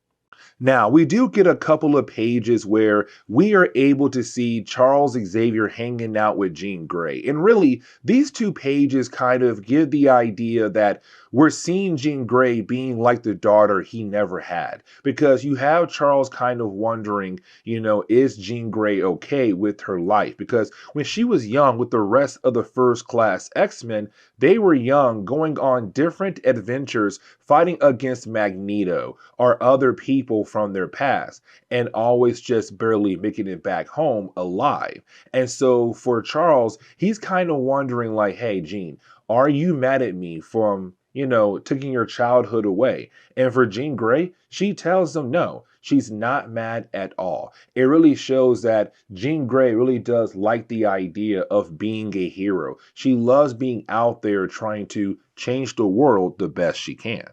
Now, we do get a couple of pages where we are able to see Charles Xavier hanging out with Jean Grey. And really, these 2 pages kind of give the idea that we're seeing Jean Grey being like the daughter he never had. Because you have Charles kind of wondering, is Jean Grey okay with her life? Because when she was young with the rest of the First Class X-Men, they were young, going on different adventures, fighting against Magneto or other people from their past, and always just barely making it back home alive. And so for Charles, he's kind of wondering like, hey, Jean, are you mad at me from taking your childhood away. And for Jean Grey, she tells them no, she's not mad at all. It really shows that Jean Grey really does like the idea of being a hero. She loves being out there trying to change the world the best she can.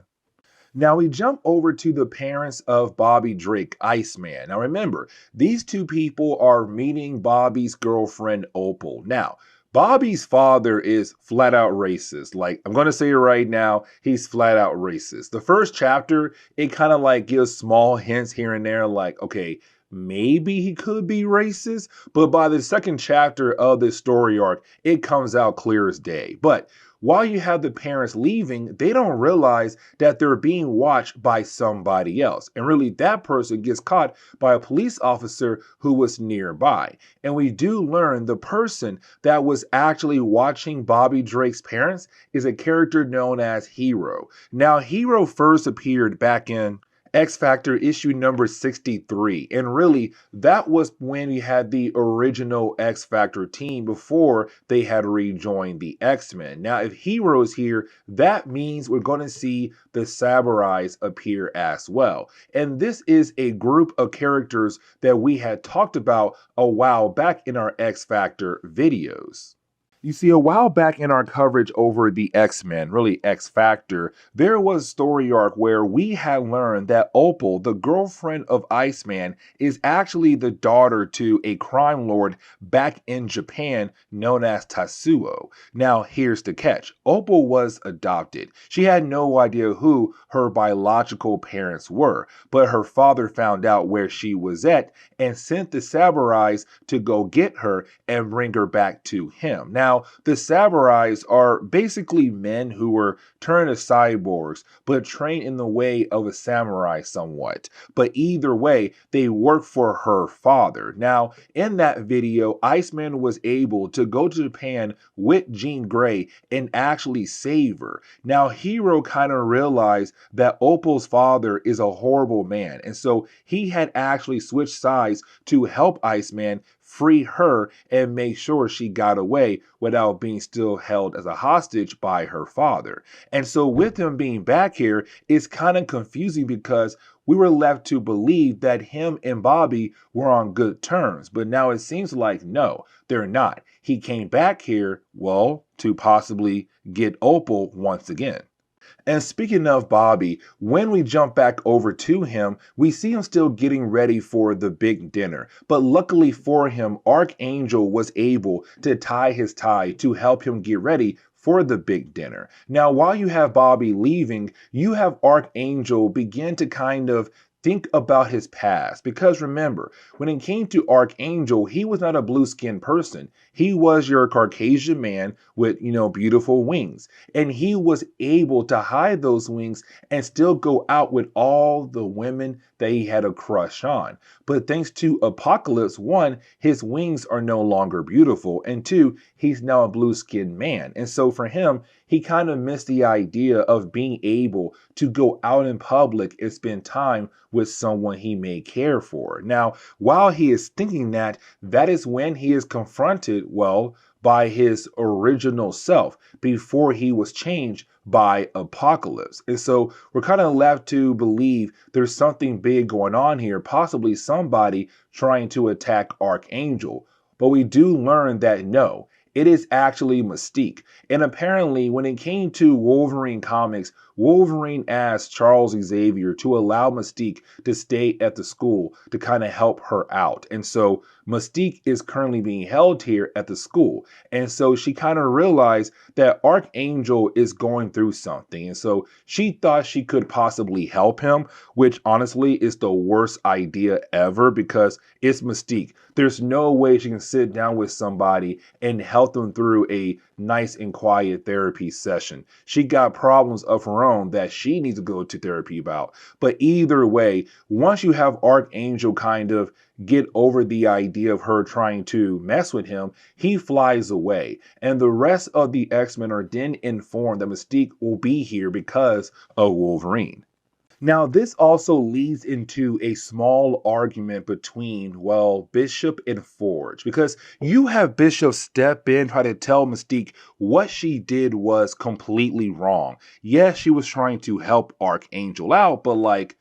Now we jump over to the parents of Bobby Drake, Iceman. Now remember, these two people are meeting Bobby's girlfriend, Opal. Now, Bobby's father is flat out racist. Like, I'm going to say it right now, he's flat out racist. The first chapter, it kind of like gives small hints here and there, like, okay, maybe he could be racist. But by the second chapter of this story arc, it comes out clear as day. But while you have the parents leaving, they don't realize that they're being watched by somebody else. And really, that person gets caught by a police officer who was nearby. And we do learn the person that was actually watching Bobby Drake's parents is a character known as Hero. Now, Hero first appeared back in X Factor issue number 63. And really, that was when we had the original X Factor team before they had rejoined the X-Men. Now, if Hero's here, that means we're going to see the Samurais appear as well. And this is a group of characters that we had talked about a while back in our X Factor videos. You see, a while back in our coverage over the X-Men, really X Factor, there was a story arc where we had learned that Opal, the girlfriend of Iceman, is actually the daughter to a crime lord back in Japan known as Tatsuo. Now, here's the catch. Opal was adopted. She had no idea who her biological parents were, but her father found out where she was at and sent the samurais to go get her and bring her back to him. Now, the samurais are basically men who were turned to cyborgs, but trained in the way of a samurai somewhat. But either way, they work for her father. Now, in that video, Iceman was able to go to Japan with Jean Grey and actually save her. Now, Hero kind of realized that Opal's father is a horrible man, and so he had actually switched sides to help Iceman free her and make sure she got away without being still held as a hostage by her father. And so with him being back here, it's kind of confusing because we were left to believe that him and Bobby were on good terms. But now it seems like no, they're not. He came back here, well, to possibly get Opal once again. And speaking of Bobby, when we jump back over to him, we see him still getting ready for the big dinner. But luckily for him, Archangel was able to tie his tie to help him get ready for the big dinner. Now, while you have Bobby leaving, you have Archangel begin to kind of think about his past. Because remember, when it came to Archangel, he was not a blue-skinned person. He was your Caucasian man with, beautiful wings. And he was able to hide those wings and still go out with all the women that he had a crush on. But thanks to Apocalypse, one, his wings are no longer beautiful. And two, he's now a blue-skinned man. And so for him, he kind of missed the idea of being able to go out in public and spend time with someone he may care for. Now, while he is thinking that, that is when he is confronted, well, by his original self before he was changed by Apocalypse. And so we're kind of left to believe there's something big going on here, possibly somebody trying to attack Archangel. But we do learn that no, it is actually Mystique. And apparently, when it came to Wolverine comics, Wolverine asked Charles Xavier to allow Mystique to stay at the school to kind of help her out. And so Mystique is currently being held here at the school. And so she kind of realized that Archangel is going through something. And so she thought she could possibly help him, which honestly is the worst idea ever because it's Mystique. There's no way she can sit down with somebody and help them through a nice and quiet therapy session. She got problems of her own that she needs to go to therapy about. But either way, once you have Archangel kind of get over the idea of her trying to mess with him, he flies away. And the rest of the X-Men are then informed that Mystique will be here because of Wolverine. Now, this also leads into a small argument between, well, Bishop and Forge, because you have Bishop step in, try to tell Mystique what she did was completely wrong. Yes, she was trying to help Archangel out, but like,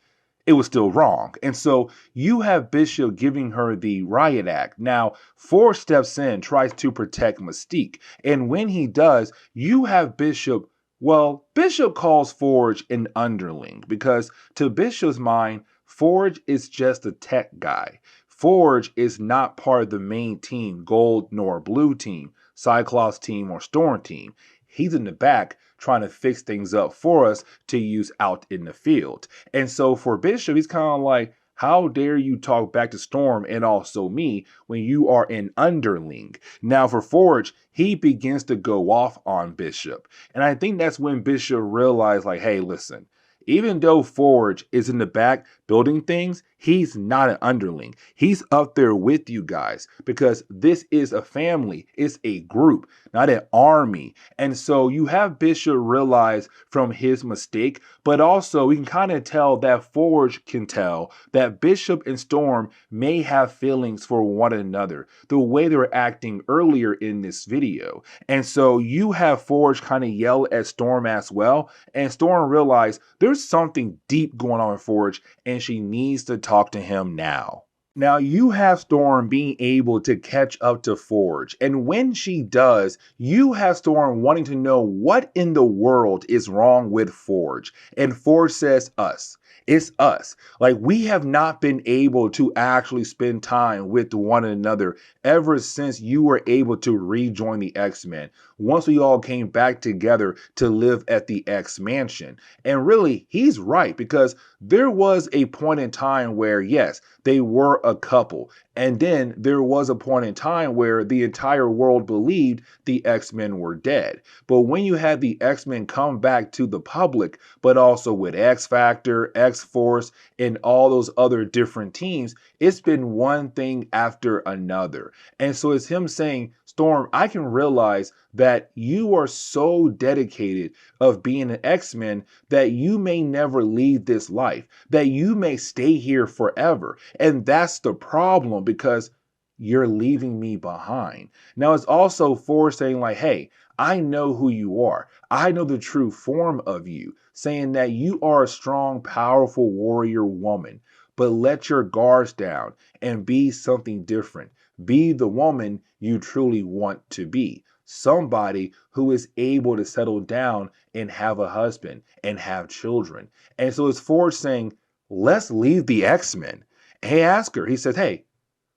it was still wrong. And so you have Bishop giving her the riot act. Now, Forge steps in, tries to protect Mystique. And when he does, you have Bishop, well, Bishop calls Forge an underling because to Bishop's mind, Forge is just a tech guy. Forge is not part of the main team, gold nor blue team, Cyclops team, or Storm team. He's in the back trying to fix things up for us to use out in the field. And so for Bishop, he's kind of like, how dare you talk back to Storm and also me when you are an underling? Now for Forge, he begins to go off on Bishop. And I think that's when Bishop realized, like, hey, listen, even though Forge is in the back building things, he's not an underling. He's up there with you guys because this is a family. It's a group, not an army. And so you have Bishop realize from his mistake, but also we can kind of tell that Forge can tell that Bishop and Storm may have feelings for one another, the way they were acting earlier in this video. And so you have Forge kind of yell at Storm as well, and Storm realized there's something deep going on with Forge, and she needs to talk to him now. Now you have Storm being able to catch up to Forge, and when she does, you have Storm wanting to know what in the world is wrong with Forge, and Forge says us. It's us. Like, we have not been able to actually spend time with one another ever since you were able to rejoin the X-Men, once we all came back together to live at the X Mansion. And really, he's right, because there was a point in time where, yes, they were a couple. And then there was a point in time where the entire world believed the X-Men were dead. But when you had the X-Men come back to the public, but also with X-Factor, X-Force, and all those other different teams, it's been one thing after another. And so it's him saying, Storm, I can realize that you are so dedicated of being an X-Men that you may never leave this life, that you may stay here forever. And that's the problem, because you're leaving me behind. Now, it's also for saying like, hey, I know who you are. I know the true form of you, saying that you are a strong, powerful warrior woman, but let your guards down and be something different. Be the woman you truly want to be. Somebody who is able to settle down and have a husband and have children. And so it's Forge saying, let's leave the X-Men. He asks her, he says, hey,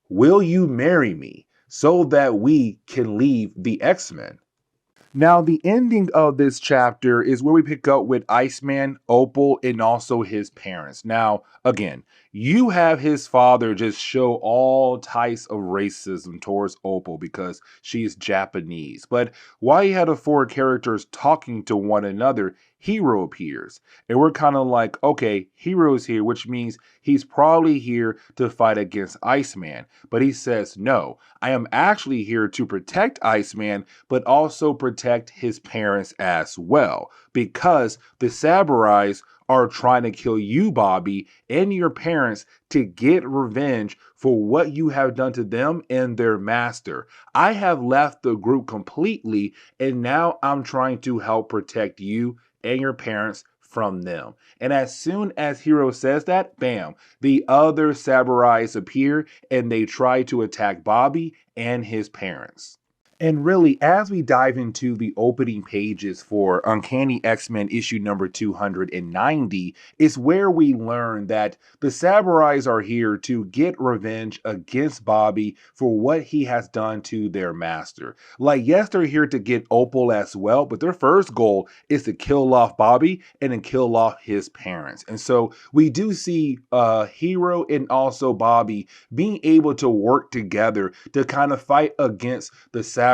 will you marry me so that we can leave the X-Men? Now, the ending of this chapter is where we pick up with Iceman, Opal, and also his parents. Now, again, you have his father just show all types of racism towards Opal because she's Japanese. But while you had the four characters talking to one another, Hero appears. And we're kind of like, okay, Hero's here, which means he's probably here to fight against Iceman. But he says, no, I am actually here to protect Iceman, but also protect his parents as well. Because the Saburais are trying to kill you, Bobby, and your parents to get revenge for what you have done to them and their master. I have left the group completely, and now I'm trying to help protect you and your parents from them. And as soon as Hero says that, bam, the other Saburais appear and they try to attack Bobby and his parents. And really, as we dive into the opening pages for Uncanny X-Men issue number 290, is where we learn that the Saburais are here to get revenge against Bobby for what he has done to their master. Like, yes, they're here to get Opal as well, but their first goal is to kill off Bobby and then kill off his parents. And so we do see Hero and also Bobby being able to work together to kind of fight against the Saburais.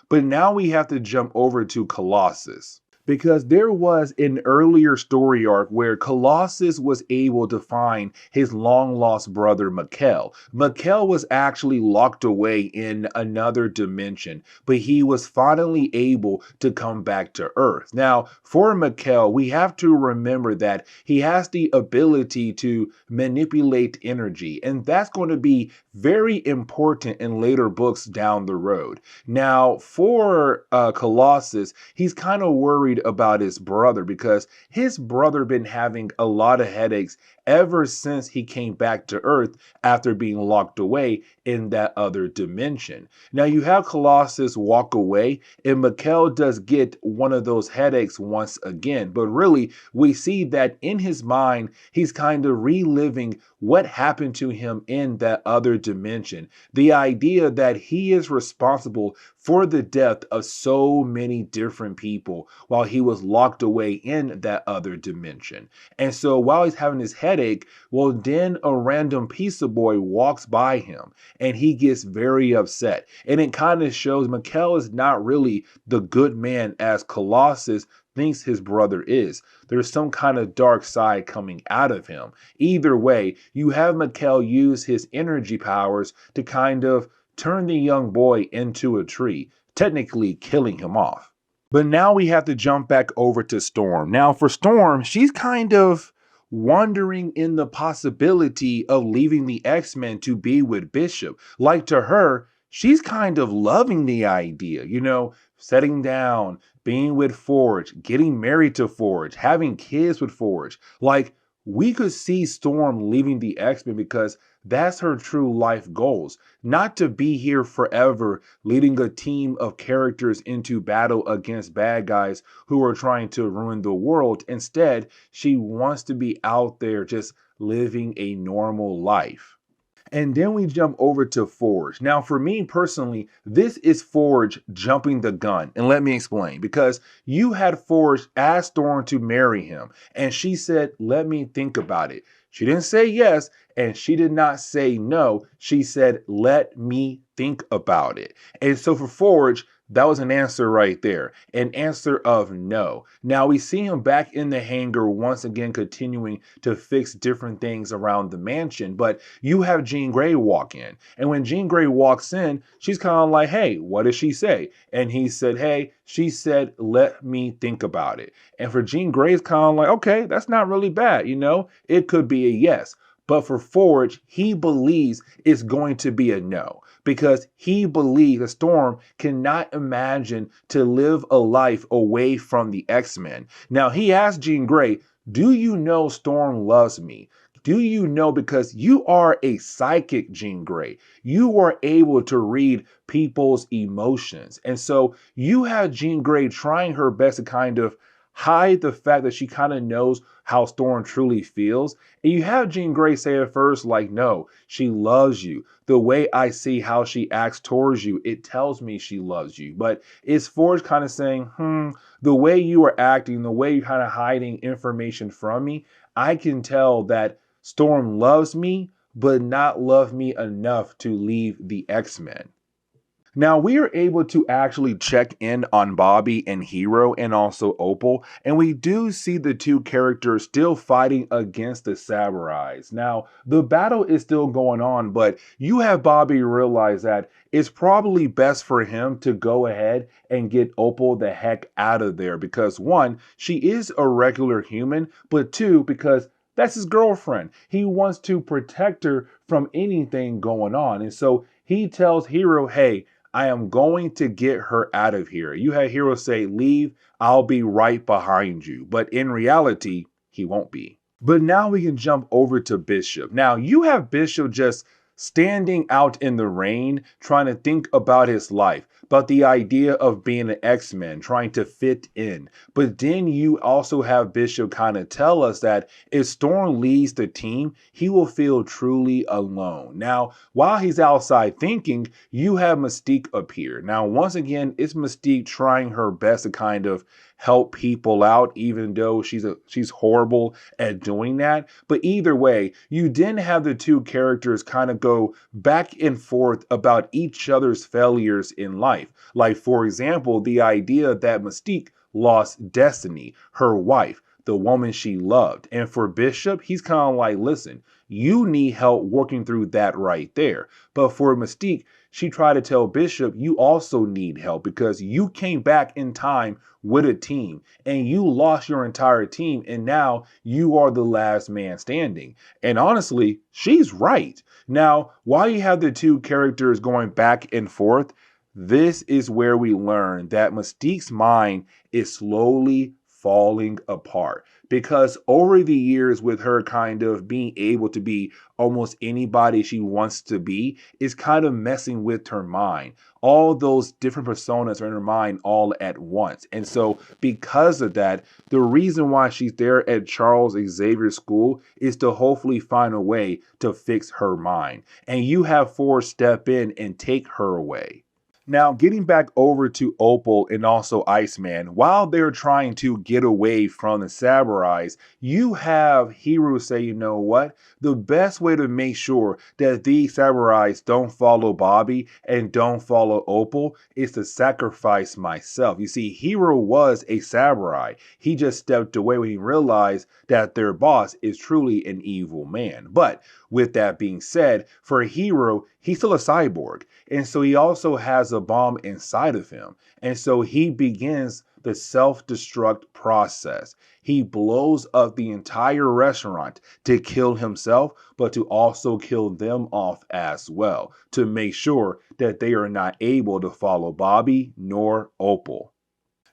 But now we have to jump over to Colossus, because there was an earlier story arc where Colossus was able to find his long lost brother Mikkel. Mikkel was actually locked away in another dimension, but he was finally able to come back to Earth. Now, for Mikkel, we have to remember that he has the ability to manipulate energy, and that's going to be very important in later books down the road. Now, for Colossus, he's kind of worried about his brother because his brother been having a lot of headaches ever since he came back to Earth after being locked away in that other dimension. Now, you have Colossus walk away, and Mikkel does get one of those headaches once again, but really, we see that in his mind, he's kind of reliving what happened to him in that other dimension. The idea that he is responsible for the death of so many different people while he was locked away in that other dimension. And so while he's having his headache, well, then a random pizza boy walks by him and he gets very upset. And it kind of shows Mikkel is not really the good man as Colossus thinks his brother is. There's some kind of dark side coming out of him. Either way, you have Mikkel use his energy powers to kind of turn the young boy into a tree, technically killing him off. But now we have to jump back over to Storm. Now for Storm, she's kind of wondering in the possibility of leaving the X-Men to be with Bishop. Like to her, she's kind of loving the idea, settling down, being with Forge, getting married to Forge, having kids with Forge. Like, we could see Storm leaving the X-Men because that's her true life goals. Not to be here forever, leading a team of characters into battle against bad guys who are trying to ruin the world. Instead, she wants to be out there just living a normal life. And then we jump over to Forge. Now, for me personally, this is Forge jumping the gun. And let me explain. Because you had Forge ask Storm to marry him. And she said, let me think about it. She didn't say yes. And she did not say no. She said, let me think about it. And so for Forge, that was an answer right there, an answer of no. Now we see him back in the hangar once again, continuing to fix different things around the mansion. But you have Jean Grey walk in. And when Jean Grey walks in, she's kind of like, hey, what did she say? And he said, hey, she said, let me think about it. And for Jean Grey, it's kind of like, okay, that's not really bad. It could be a yes. But for Forge, he believes it's going to be a no because he believes that Storm cannot imagine to live a life away from the X-Men. Now, he asked Jean Grey, do you know Storm loves me? Do you know, because you are a psychic, Jean Grey, you are able to read people's emotions. And so you have Jean Grey trying her best to kind of hide the fact that she kind of knows how Storm truly feels. And you have Jean Grey say at first, like, no, she loves you. The way I see how she acts towards you, it tells me she loves you. But it's Forge kind of saying, the way you are acting, the way you're kind of hiding information from me, I can tell that Storm loves me, but not love me enough to leave the X-Men. Now, we are able to actually check in on Bobby and Hero and also Opal, and we do see the two characters still fighting against the Samurais. Now, the battle is still going on, but you have Bobby realize that it's probably best for him to go ahead and get Opal the heck out of there because, one, she is a regular human, but two, because that's his girlfriend. He wants to protect her from anything going on. And so he tells Hero, hey, I am going to get her out of here. You had Hero say, leave, I'll be right behind you. But in reality, he won't be. But now we can jump over to Bishop. Now you have Bishop just standing out in the rain, trying to think about his life, about the idea of being an X-Men, trying to fit in. But then you also have Bishop kind of tell us that if Storm leads the team, he will feel truly alone. Now, while he's outside thinking, you have Mystique appear. Now, once again, it's Mystique trying her best to kind of help people out, even though she's horrible at doing that. But either way, you then have the two characters kind of go back and forth about each other's failures in life. Like, for example, the idea that Mystique lost Destiny, her wife, the woman she loved. And for Bishop, he's kind of like, listen, you need help working through that right there. But for Mystique, she tried to tell Bishop, you also need help because you came back in time with a team and you lost your entire team and now you are the last man standing. And honestly, she's right. Now, while you have the two characters going back and forth, this is where we learn that Mystique's mind is slowly falling apart because over the years with her kind of being able to be almost anybody she wants to be is kind of messing with her mind. All those different personas are in her mind all at once. And so because of that, the reason why she's there at Charles Xavier School is to hopefully find a way to fix her mind. And you have Forge step in and take her away. Now, getting back over to Opal and also Iceman, while they're trying to get away from the samurais, you have Hiro say, you know what? The best way to make sure that these samurais don't follow Bobby and don't follow Opal is to sacrifice myself. You see, Hiro was a samurai. He just stepped away when he realized that their boss is truly an evil man. But with that being said, for Hiro, he's still a cyborg. And so he also has a bomb inside of him. And so he begins the self-destruct process. He blows up the entire restaurant to kill himself, but to also kill them off as well, to make sure that they are not able to follow Bobby nor Opal.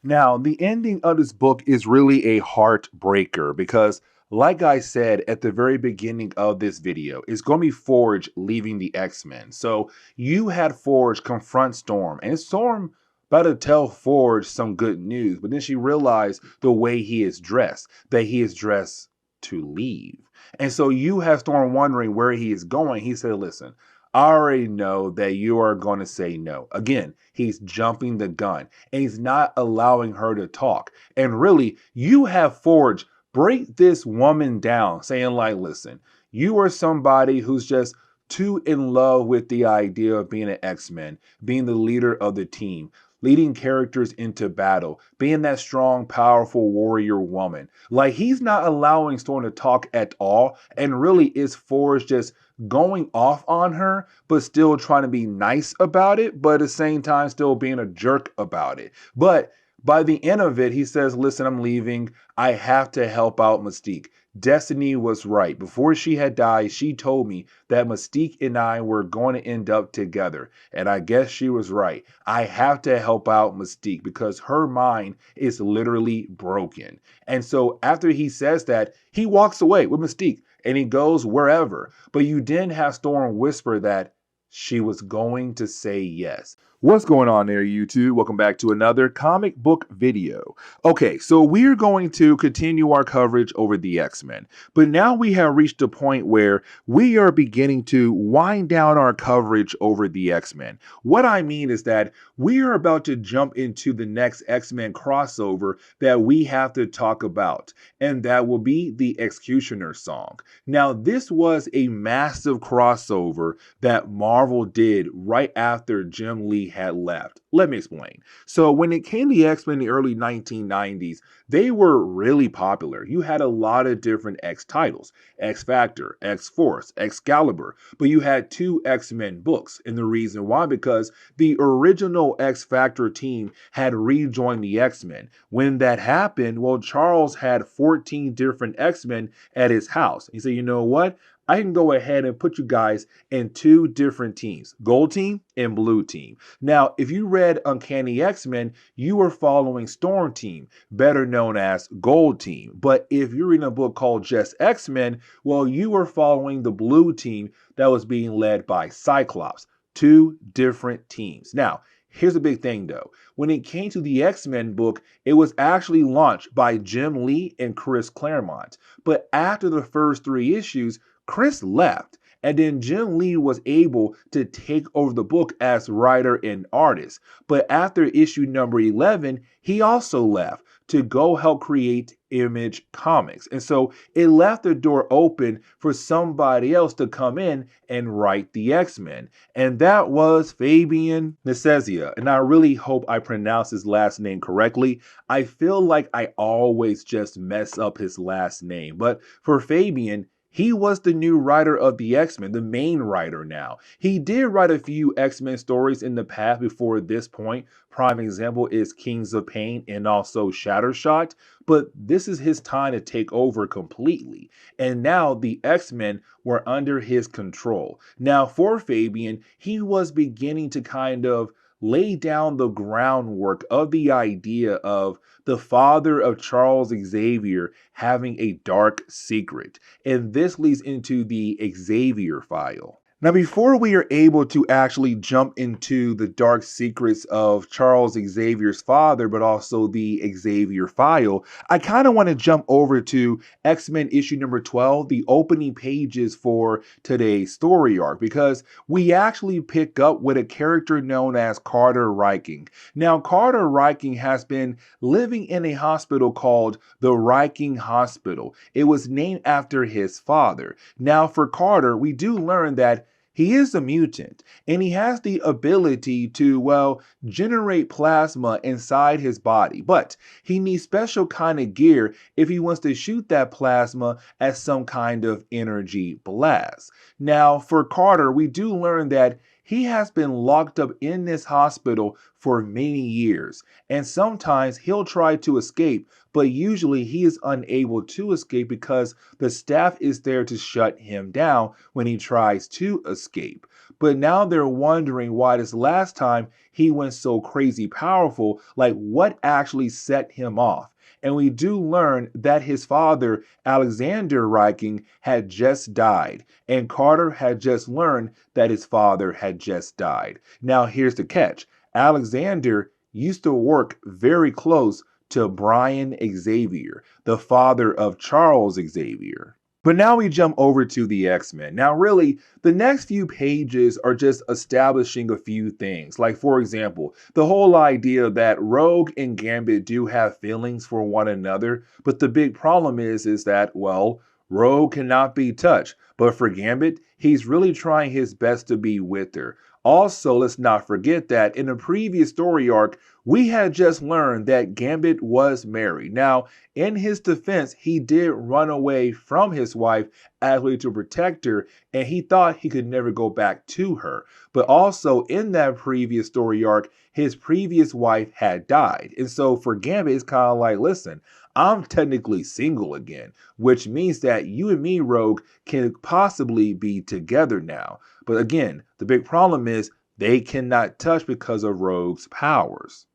Now, the ending of this book is really a heartbreaker because like I said at the very beginning of this video, it's going to be Forge leaving the X-Men. So you had Forge confront Storm, and Storm about to tell Forge some good news, but then she realized the way he is dressed, that he is dressed to leave. And so you have Storm wondering where he is going. He said, listen, I already know that you are going to say no. Again, he's jumping the gun and he's not allowing her to talk. And really, you have Forge break this woman down, saying like, listen, you are somebody who's just too in love with the idea of being an X-Men, being the leader of the team, leading characters into battle, being that strong, powerful warrior woman. Like, he's not allowing Storm to talk at all, and really is Forge just going off on her, but still trying to be nice about it, but at the same time still being a jerk about it. But by the end of it, he says, listen, I'm leaving. I have to help out Mystique. Destiny was right. Before she had died, she told me that Mystique and I were going to end up together. And I guess she was right. I have to help out Mystique because her mind is literally broken. And so after he says that, he walks away with Mystique and he goes wherever. But you didn't have Storm whisper that she was going to say yes. What's going on there, YouTube? Welcome back to another comic book video. Okay, so we're going to continue our coverage over the X-Men, but now we have reached a point where we are beginning to wind down our coverage over the X-Men. What I mean is that we are about to jump into the next X-Men crossover that we have to talk about, and that will be the Executioner song. Now, this was a massive crossover that Marvel did right after Jim Lee had left. Let me explain. So when it came to the X-Men in the early 1990s, they were really popular. You had a lot of different X titles, X-Factor, X-Force, Excalibur, but you had two X-Men books. And the reason why, because the original X-Factor team had rejoined the X-Men. When that happened, well, Charles had 14 different X-Men at his house. He said, you know what? I can go ahead and put you guys in two different teams, Gold Team and Blue Team. Now, if you read Uncanny X-Men, you were following Storm Team, better known as Gold Team. But if you're reading a book called Just X-Men, well, you were following the Blue Team that was being led by Cyclops. Two different teams. Now, here's the big thing though. When it came to the X-Men book, it was actually launched by Jim Lee and Chris Claremont. But after the first three issues, Chris left. And then Jim Lee was able to take over the book as writer and artist. But after issue number 11, he also left to go help create Image Comics. And so it left the door open for somebody else to come in and write the X-Men. And that was Fabian Nicieza. And I really hope I pronounced his last name correctly. I feel like I always just mess up his last name. But for Fabian, he was the new writer of the X-Men, the main writer now. He did write a few X-Men stories in the past before this point. Prime example is Kings of Pain and also Shattershot. But this is his time to take over completely. And now the X-Men were under his control. Now for Fabian, he was beginning to kind of lay down the groundwork of the idea of the father of Charles Xavier having a dark secret. And this leads into the Xavier file. Now, before we are able to actually jump into the dark secrets of Charles Xavier's father, but also the Xavier file, I kind of want to jump over to X-Men issue number 12, the opening pages for today's story arc, because we actually pick up with a character known as Carter Reiking. Now, Carter Reiking has been living in a hospital called the Reiking Hospital. It was named after his father. Now, for Carter, we do learn that he is a mutant, and he has the ability to, well, generate plasma inside his body, but he needs special kind of gear if he wants to shoot that plasma as some kind of energy blast. Now, for Carter, we do learn that he has been locked up in this hospital for many years, and sometimes he'll try to escape, but usually he is unable to escape because the staff is there to shut him down when he tries to escape. But now they're wondering why this last time he went so crazy powerful, like what actually set him off. And we do learn that his father, Alexander Reiking, had just died, and Carter had just learned that his father had just died. Now here's the catch. Alexander used to work very close to Brian Xavier, the father of Charles Xavier. But now we jump over to the X-Men. Now really, the next few pages are just establishing a few things. Like for example, the whole idea that Rogue and Gambit do have feelings for one another, but the big problem is that, well, Rogue cannot be touched, but for Gambit, he's really trying his best to be with her. Also, let's not forget that in a previous story arc, we had just learned that Gambit was married. Now, in his defense, he did run away from his wife as a way to protect her, and he thought he could never go back to her. But also, in that previous story arc, his previous wife had died. And so for Gambit, it's kind of like, listen, I'm technically single again, which means that you and me, Rogue, can possibly be together now. But again, the big problem is they cannot touch because of Rogue's powers.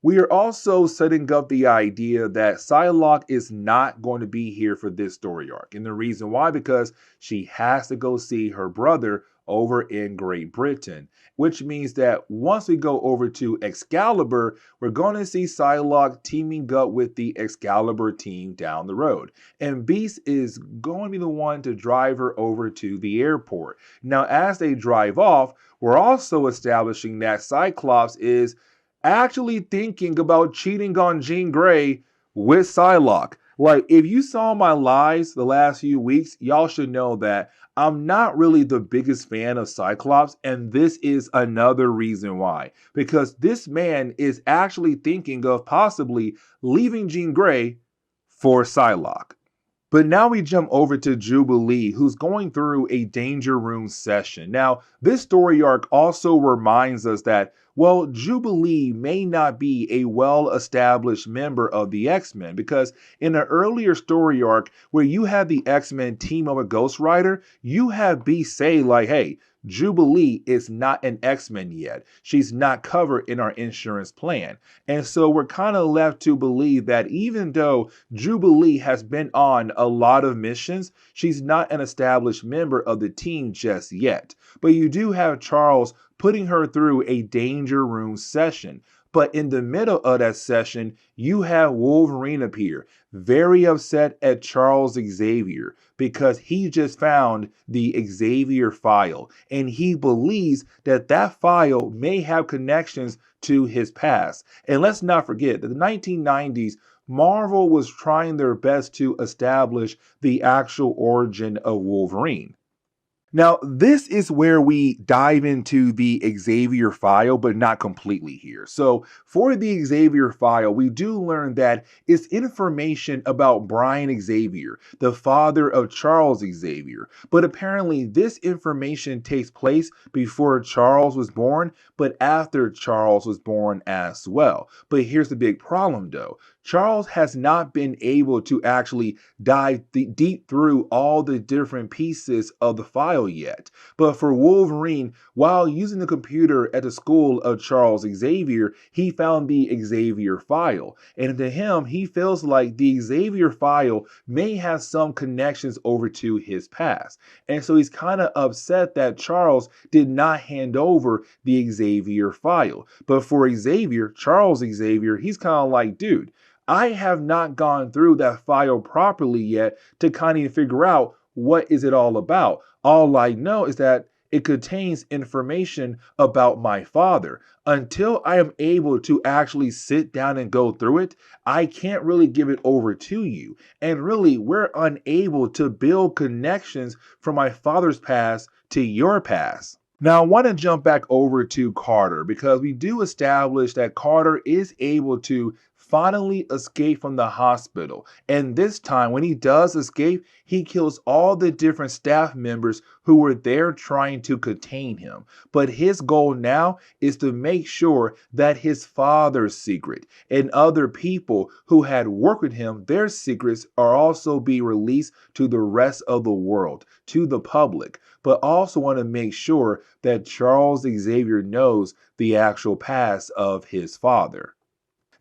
We are also setting up the idea that Psylocke is not going to be here for this story arc. And the reason why, because she has to go see her brother over in Great Britain, which means that once we go over to Excalibur, we're going to see Psylocke teaming up with the Excalibur team down the road. And Beast is going to be the one to drive her over to the airport. Now, as they drive off, we're also establishing that Cyclops is actually thinking about cheating on Jean Grey with Psylocke. Like, if you saw my lives the last few weeks, y'all should know that I'm not really the biggest fan of Cyclops, and this is another reason why. Because this man is actually thinking of possibly leaving Jean Grey for Psylocke. But now we jump over to Jubilee, who's going through a Danger Room session. Now, this story arc also reminds us that, well, Jubilee may not be a well-established member of the X-Men, because in an earlier story arc where you have the X-Men team up with Ghost Rider, you have Beast say like, hey, Jubilee is not an X-Men yet. She's not covered in our insurance plan. And so we're kind of left to believe that even though Jubilee has been on a lot of missions, she's not an established member of the team just yet. But you do have Charles putting her through a Danger Room session. But in the middle of that session, you have Wolverine appear, very upset at Charles Xavier because he just found the Xavier file, and he believes that that file may have connections to his past. And let's not forget that the 1990s, Marvel was trying their best to establish the actual origin of Wolverine. Now, this is where we dive into the Xavier file, but not completely here. So, for the Xavier file, we do learn that it's information about Brian Xavier, the father of Charles Xavier. But apparently, this information takes place before Charles was born, but after Charles was born as well. But here's the big problem, though. Charles has not been able to actually dive deep through all the different pieces of the file yet. But for Wolverine, while using the computer at the school of Charles Xavier, he found the Xavier file. And to him, he feels like the Xavier file may have some connections over to his past. And so he's kind of upset that Charles did not hand over the Xavier file. But for Xavier, Charles Xavier, he's kind of like, dude, I have not gone through that file properly yet to kind of figure out what is it all about. All I know is that it contains information about my father. Until I am able to actually sit down and go through it, I can't really give it over to you. And really, we're unable to build connections from my father's past to your past. Now, I want to jump back over to Carter because we do establish that Carter is able to finally escape from the hospital. And this time, when he does escape, he kills all the different staff members who were there trying to contain him. But his goal now is to make sure that his father's secret and other people who had worked with him, their secrets are also be released to the rest of the world, to the public. But also want to make sure that Charles Xavier knows the actual past of his father.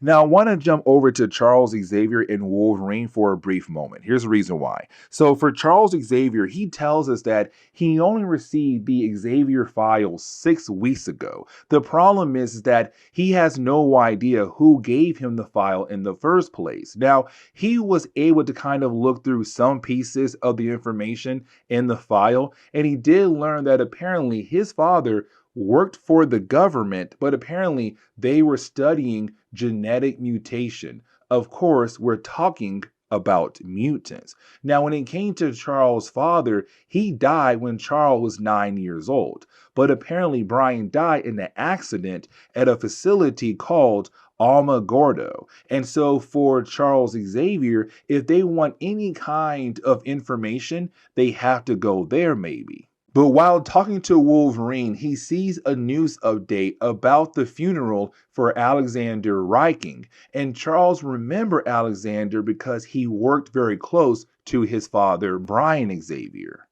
Now, I want to jump over to Charles Xavier and Wolverine for a brief moment. Here's the reason why. So for Charles Xavier, he tells us that he only received the Xavier file 6 weeks ago. The problem is that he has no idea who gave him the file in the first place. Now, he was able to kind of look through some pieces of the information in the file, and he did learn that apparently his father worked for the government, but apparently they were studying genetic mutation. Of course, we're talking about mutants. Now, when it came to Charles' father, he died when Charles was 9 years old. But apparently, Brian died in an accident at a facility called Alamogordo. And so for Charles Xavier, if they want any kind of information, they have to go there maybe. But while talking to Wolverine, he sees a news update about the funeral for Alexander Reiking. And Charles remembers Alexander because he worked very close to his father, Brian Xavier.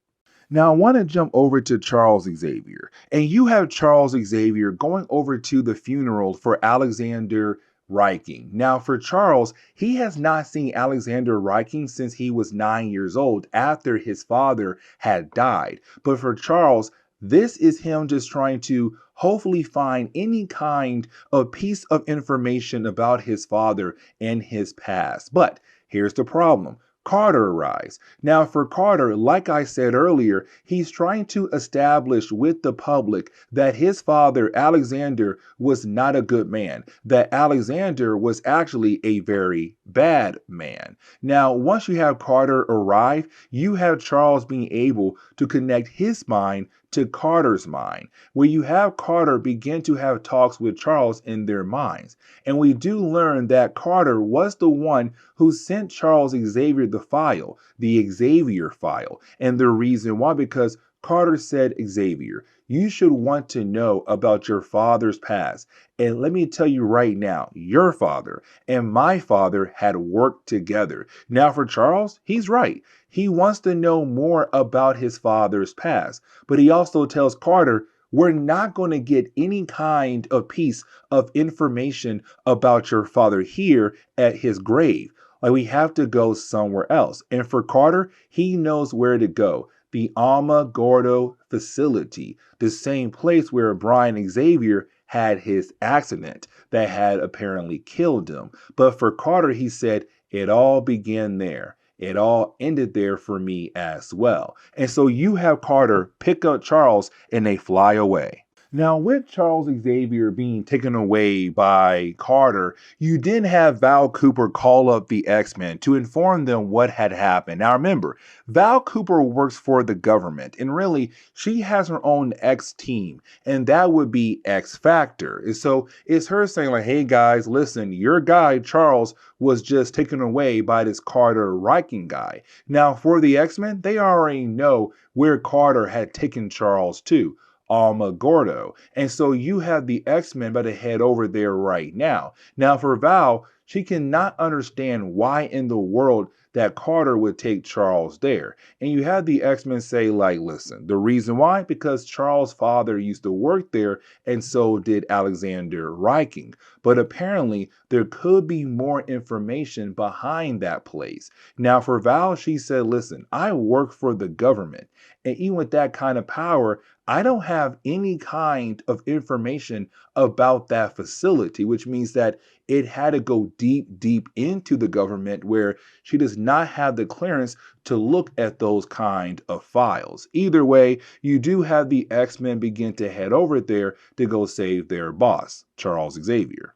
Now, I want to jump over to Charles Xavier. And you have Charles Xavier going over to the funeral for Alexander Reiking. Now, for Charles, he has not seen Alexander Reiking since he was 9 years old after his father had died. But for Charles, this is him just trying to hopefully find any kind of piece of information about his father and his past. But here's the problem. Carter arrives. Now, for Carter, like I said earlier, he's trying to establish with the public that his father, Alexander, was not a good man, that Alexander was actually a very bad man. Now, once you have Carter arrive, you have Charles being able to connect his mind to Carter's mind, where you have Carter begin to have talks with Charles in their minds. And we do learn that Carter was the one who sent Charles Xavier the file, the Xavier file. And the reason why, because Carter said, Xavier, you should want to know about your father's past. And let me tell you right now, your father and my father had worked together. Now for Charles, he's right. He wants to know more about his father's past. But he also tells Carter, we're not going to get any kind of piece of information about your father here at his grave. Like, we have to go somewhere else. And for Carter, he knows where to go. The Alamogordo facility, the same place where Brian Xavier had his accident that had apparently killed him. But for Carter, he said, it all began there. It all ended there for me as well. And so you have Carter pick up Charles and they fly away. Now, with Charles Xavier being taken away by Carter, you then have Val Cooper call up the X-Men to inform them what had happened. Now, remember, Val Cooper works for the government, and really, she has her own X team, and that would be X Factor. And so it's her saying, like, hey guys, listen, your guy, Charles, was just taken away by this Carter Riking guy. Now, for the X-Men, they already know where Carter had taken Charles to. Alamogordo. And so you have the X-Men about to head over there right now. Now for Val, she cannot understand why in the world that Carter would take Charles there. And you have the X-Men say, like, listen, the reason why? Because Charles' father used to work there, and so did Alexander Riking. But apparently, there could be more information behind that place. Now, for Val, she said, listen, I work for the government. And even with that kind of power, I don't have any kind of information about that facility, which means that it had to go deep into the government where she does not have the clearance to look at those kind of files. Either way, you do have the X-Men begin to head over there to go save their boss, Charles Xavier.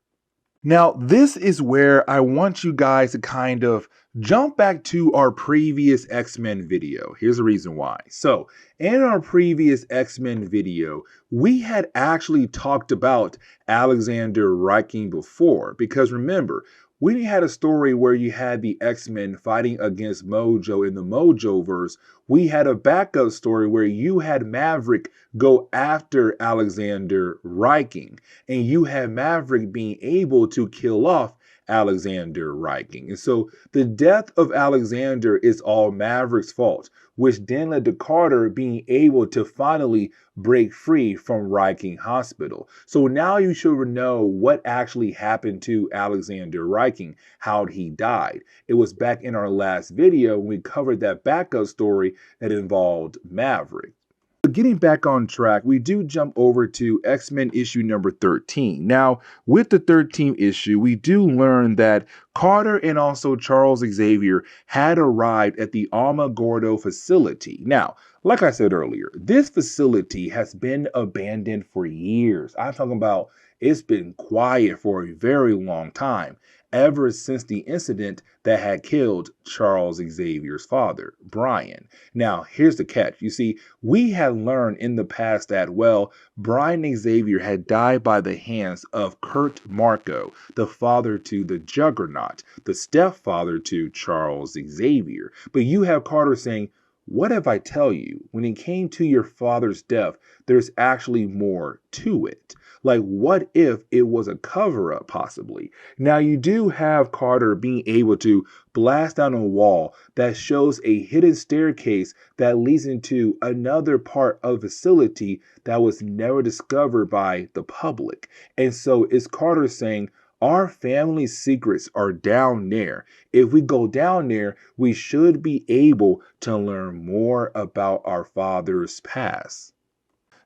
Now, this is where I want you guys to kind of jump back to our previous X-Men video. Here's the reason why. So, in our previous X-Men video, we had actually talked about Alexander Riking before, because remember, we had a story where you had the X-Men fighting against Mojo in the Mojoverse. We had a backup story where you had Maverick go after Alexander Riking, and you had Maverick being able to kill off Alexander Riking. And so the death of Alexander is all Maverick's fault, which then led to Carter being able to finally break free from Riking Hospital. So now you should know what actually happened to Alexander Riking, how he died. It was back in our last video when we covered that backup story that involved Maverick. But getting back on track, we do jump over to X-Men issue number 13. Now, with the 13th issue, we do learn that Carter and also Charles Xavier had arrived at the Alamogordo facility. Now, like I said earlier, this facility has been abandoned for years. I'm talking about it's been quiet for a very long time, ever since the incident that had killed Charles Xavier's father, Brian. Now, here's the catch. You see, we had learned in the past that, well, Brian Xavier had died by the hands of Kurt Marco, the father to the Juggernaut, the stepfather to Charles Xavier. But you have Carter saying, what if I tell you, when it came to your father's death, there's actually more to it? Like, what if it was a cover-up, possibly? Now, you do have Carter being able to blast down a wall that shows a hidden staircase that leads into another part of the facility that was never discovered by the public. And so it's Carter saying, our family secrets are down there. If we go down there, we should be able to learn more about our father's past.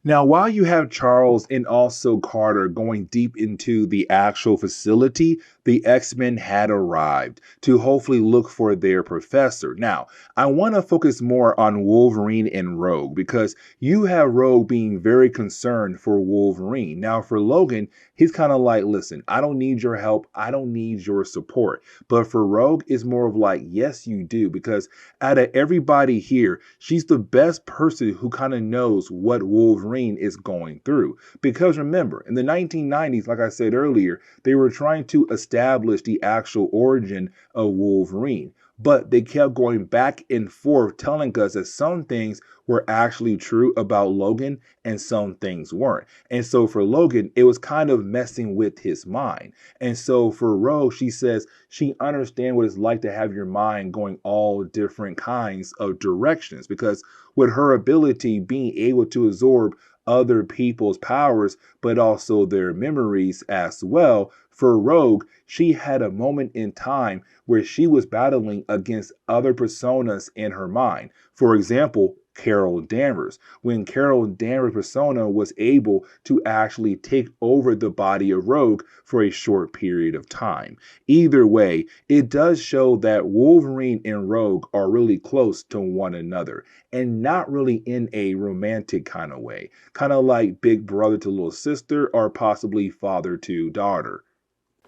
Now, while you have Charles and also Carter going deep into the actual facility, the X-Men had arrived to hopefully look for their professor. Now, I want to focus more on Wolverine and Rogue because you have Rogue being very concerned for Wolverine. Now, for Logan, he's kind of like, listen, I don't need your help. I don't need your support. But for Rogue, it's more of like, yes, you do, because out of everybody here, she's the best person who kind of knows what Wolverine is going through. Because remember, in the 1990s, like I said earlier, they were trying to establish the actual origin of Wolverine. But they kept going back and forth telling us that some things were actually true about Logan and some things weren't. And so for Logan, it was kind of messing with his mind. And so for Rogue, she says she understands what it's like to have your mind going all different kinds of directions, because with her ability being able to absorb other people's powers, but also their memories as well, for Rogue, she had a moment in time where she was battling against other personas in her mind. For example, Carol Danvers, when Carol Danvers' persona was able to actually take over the body of Rogue for a short period of time. Either way, it does show that Wolverine and Rogue are really close to one another, and not really in a romantic kind of way, kind of like big brother to little sister or possibly father to daughter.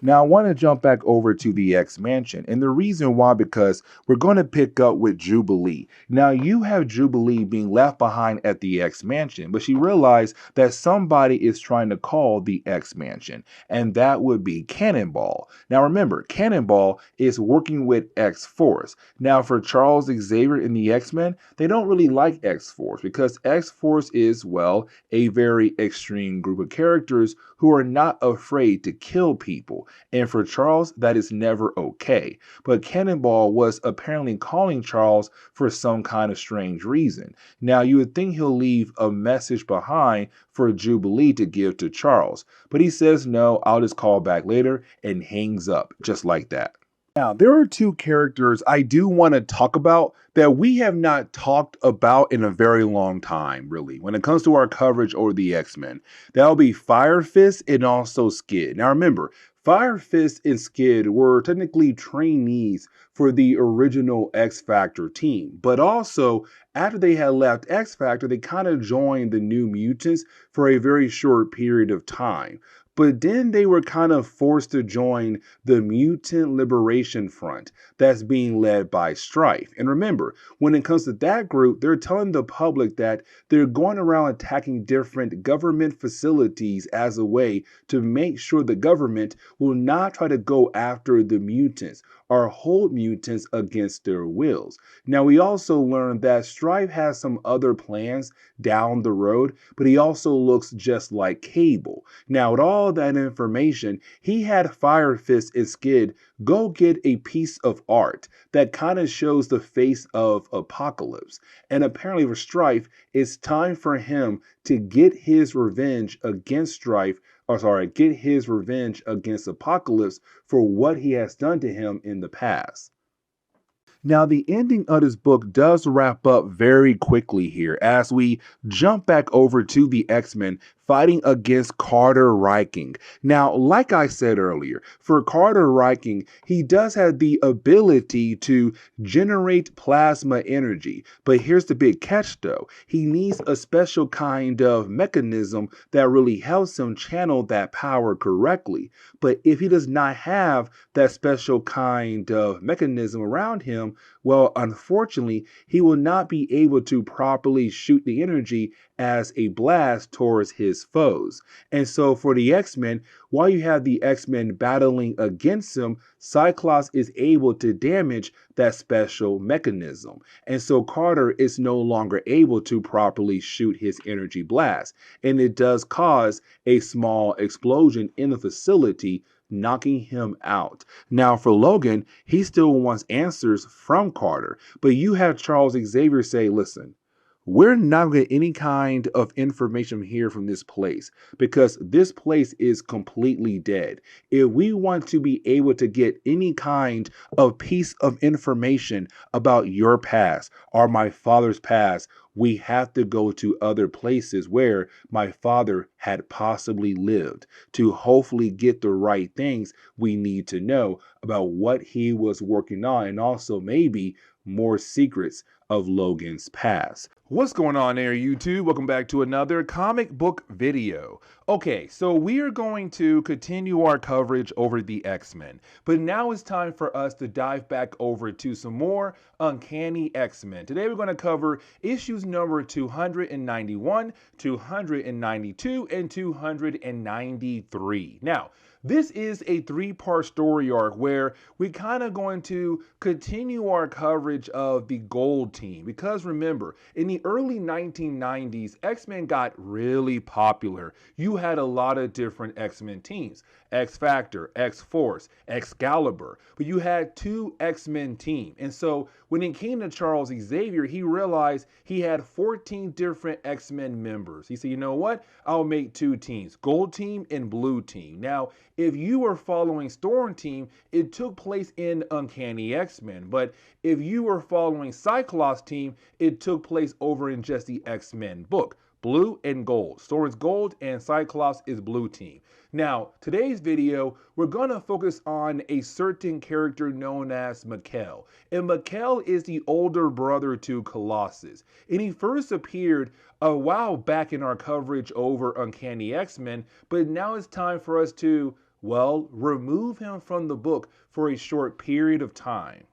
Now, I want to jump back over to the X Mansion, and the reason why, because we're going to pick up with Jubilee. Now, you have Jubilee being left behind at the X Mansion, but she realized that somebody is trying to call the X Mansion, and that would be Cannonball. Now, remember, Cannonball is working with X-Force. Now, for Charles Xavier and the X-Men, they don't really like X-Force because X-Force is, well, a very extreme group of characters who are not afraid to kill people. And for Charles, that is never okay. But Cannonball was apparently calling Charles for some kind of strange reason. Now, you would think he'll leave a message behind for Jubilee to give to Charles. But he says, no, I'll just call back later, and hangs up just like that. Now, there are two characters I do want to talk about that we have not talked about in a very long time, really, when it comes to our coverage over the X-Men. That'll be Fire Fist and also Skid. Now, remember, Fire Fist and Skid were technically trainees for the original X Factor team, but also after they had left X Factor, they kind of joined the New Mutants for a very short period of time. But then they were kind of forced to join the Mutant Liberation Front that's being led by Strife. And remember, when it comes to that group, they're telling the public that they're going around attacking different government facilities as a way to make sure the government will not try to go after the mutants or hold mutants against their wills. Now, we also learned that Strife has some other plans down the road, but he also looks just like Cable. Now, with all that information, he had Fire Fist and Skid go get a piece of art that kind of shows the face of Apocalypse. And apparently for Strife, it's time for him to get his revenge against get his revenge against Apocalypse for what he has done to him in the past. Now, the ending of this book does wrap up very quickly here as we jump back over to the X-Men fighting against Carter Reiking. Now, like I said earlier, for Carter Reiking, he does have the ability to generate plasma energy. But here's the big catch though. He needs a special kind of mechanism that really helps him channel that power correctly. But if he does not have that special kind of mechanism around him, well, unfortunately, he will not be able to properly shoot the energy as a blast towards his foes. And so for the X-Men, while you have the X-Men battling against him, Cyclops is able to damage that special mechanism. And so Carter is no longer able to properly shoot his energy blast. And it does cause a small explosion in the facility, knocking him out. Now for Logan, he still wants answers from Carter, but you have Charles Xavier say, listen, we're not going to get any kind of information here from this place because this place is completely dead. If we want to be able to get any kind of piece of information about your past or my father's past, we have to go to other places where my father had possibly lived to hopefully get the right things we need to know about what he was working on and also maybe more secrets of Logan's past. What's going on there, YouTube? Welcome back to another comic book video. Okay, so we are going to continue our coverage over the X-Men, but now it's time for us to dive back over to some more Uncanny X-Men. Today we're going to cover issues number 291, 292, and 293. Now, this is a three-part story arc where we kind of going to continue our coverage of the Gold Team. Because remember, in the early 1990s, X-Men got really popular. You had a lot of different X-Men teams. X-Factor, X-Force, Excalibur. But you had two X-Men teams. And so when it came to Charles Xavier, he realized he had 14 different X-Men members. He said, you know what? I'll make two teams, Gold Team and Blue Team. Now, if you were following Storm Team, it took place in Uncanny X-Men. But if you were following Cyclops Team, it took place over in just the X-Men book. Blue and gold. Storm's gold and Cyclops is blue team. Now, today's video, we're going to focus on a certain character known as Mikkel. And Mikkel is the older brother to Colossus. And he first appeared a while back in our coverage over Uncanny X-Men, but now it's time for us to, well, remove him from the book for a short period of time.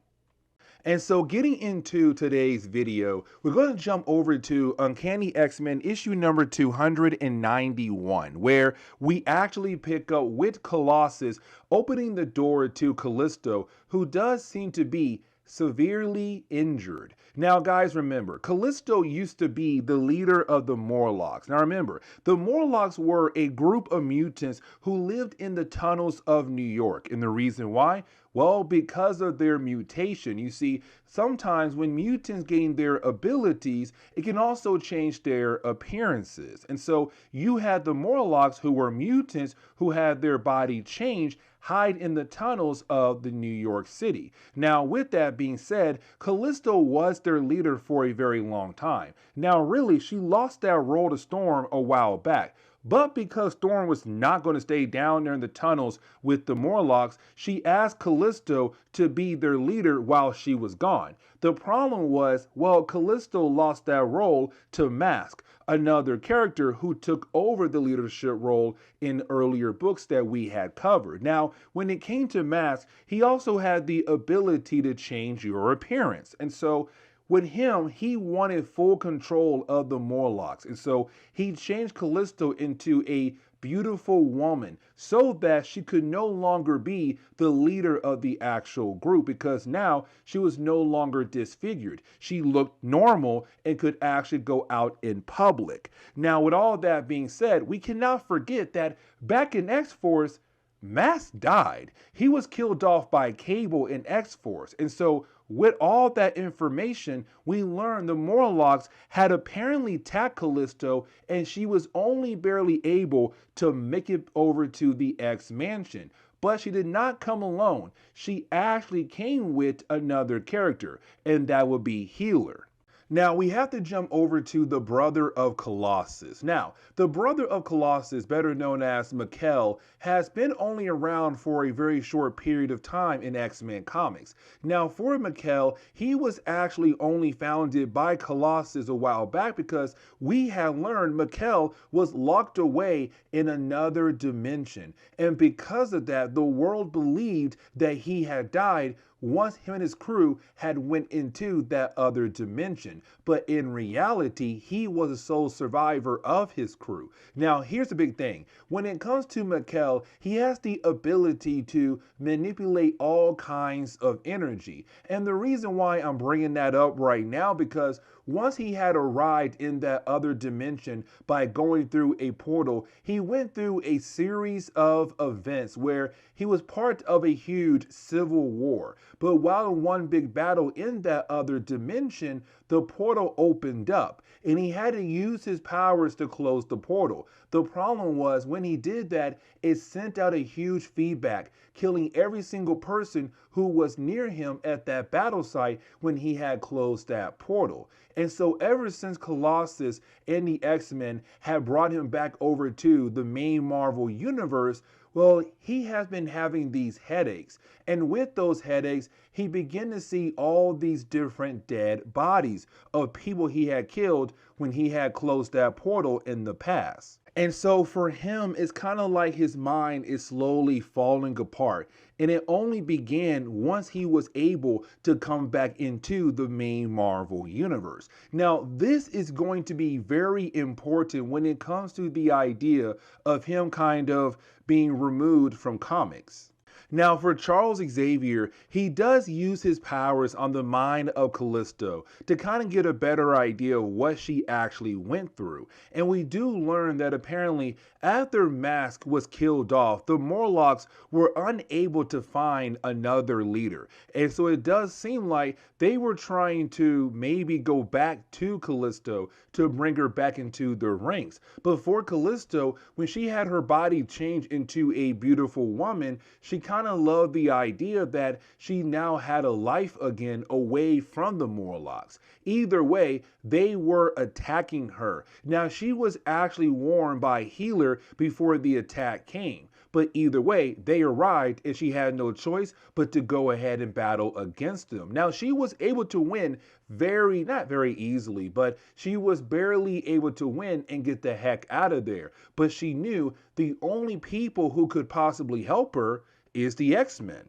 And so getting into today's video, we're going to jump over to Uncanny X-Men issue number 291, where we actually pick up with Colossus opening the door to Callisto, who does seem to be severely injured. Now, guys, remember, Callisto used to be the leader of the Morlocks. Now, remember, the Morlocks were a group of mutants who lived in the tunnels of New York. And the reason why? Well, because of their mutation. You see, sometimes when mutants gain their abilities, it can also change their appearances. And so you had the Morlocks, who were mutants who had their body changed, hide in the tunnels of the New York City. Now, with that being said, Callisto was their leader for a very long time. Now, really, she lost that role to Storm a while back. But because Storm was not going to stay down there in the tunnels with the Morlocks, she asked Callisto to be their leader while she was gone. The problem was, well, Callisto lost that role to Mask, another character who took over the leadership role in earlier books that we had covered. Now, when it came to Mask, he also had the ability to change your appearance. And so with him, he wanted full control of the Morlocks. And so he changed Callisto into a beautiful woman so that she could no longer be the leader of the actual group, because now she was no longer disfigured. She looked normal and could actually go out in public. Now, with all that being said, we cannot forget that back in X-Force, Mask died. He was killed off by Cable in X-Force. And so with all that information, we learned the Morlocks had apparently attacked Callisto, and she was only barely able to make it over to the X-Mansion. But she did not come alone. She actually came with another character, and that would be Healer. Now, we have to jump over to the brother of Colossus. Now, the brother of Colossus, better known as Mikkel, has been only around for a very short period of time in X-Men comics. Now, for Mikkel, he was actually only founded by Colossus a while back, because we have learned Mikkel was locked away in another dimension. And because of that, the world believed that he had died once him and his crew had went into that other dimension. But in reality, he was the sole survivor of his crew. Now, here's the big thing. When it comes to Mikkel, he has the ability to manipulate all kinds of energy. And the reason why I'm bringing that up right now, because once he had arrived in that other dimension by going through a portal, he went through a series of events where he was part of a huge civil war. But while in one big battle in that other dimension, the portal opened up and he had to use his powers to close the portal. The problem was, when he did that, it sent out a huge feedback, killing every single person who was near him at that battle site when he had closed that portal. And so ever since Colossus and the X-Men had brought him back over to the main Marvel universe, well, he has been having these headaches. And with those headaches, he began to see all these different dead bodies of people he had killed when he had closed that portal in the past. And so for him, it's kind of like his mind is slowly falling apart. And it only began once he was able to come back into the main Marvel universe. Now, this is going to be very important when it comes to the idea of him kind of being removed from comics. Now, for Charles Xavier, he does use his powers on the mind of Callisto to kind of get a better idea of what she actually went through. And we do learn that apparently after Mask was killed off, the Morlocks were unable to find another leader. And so it does seem like they were trying to maybe go back to Callisto to bring her back into their ranks. But for Callisto, when she had her body changed into a beautiful woman, she kind kind of loved the idea that she now had a life again away from the Morlocks. Either way, they were attacking her. Now, she was actually warned by Healer before the attack came. But either way, they arrived and she had no choice but to go ahead and battle against them. Now, she was able to win not very easily, but she was barely able to win and get the heck out of there. But she knew the only people who could possibly help her is the X-Men.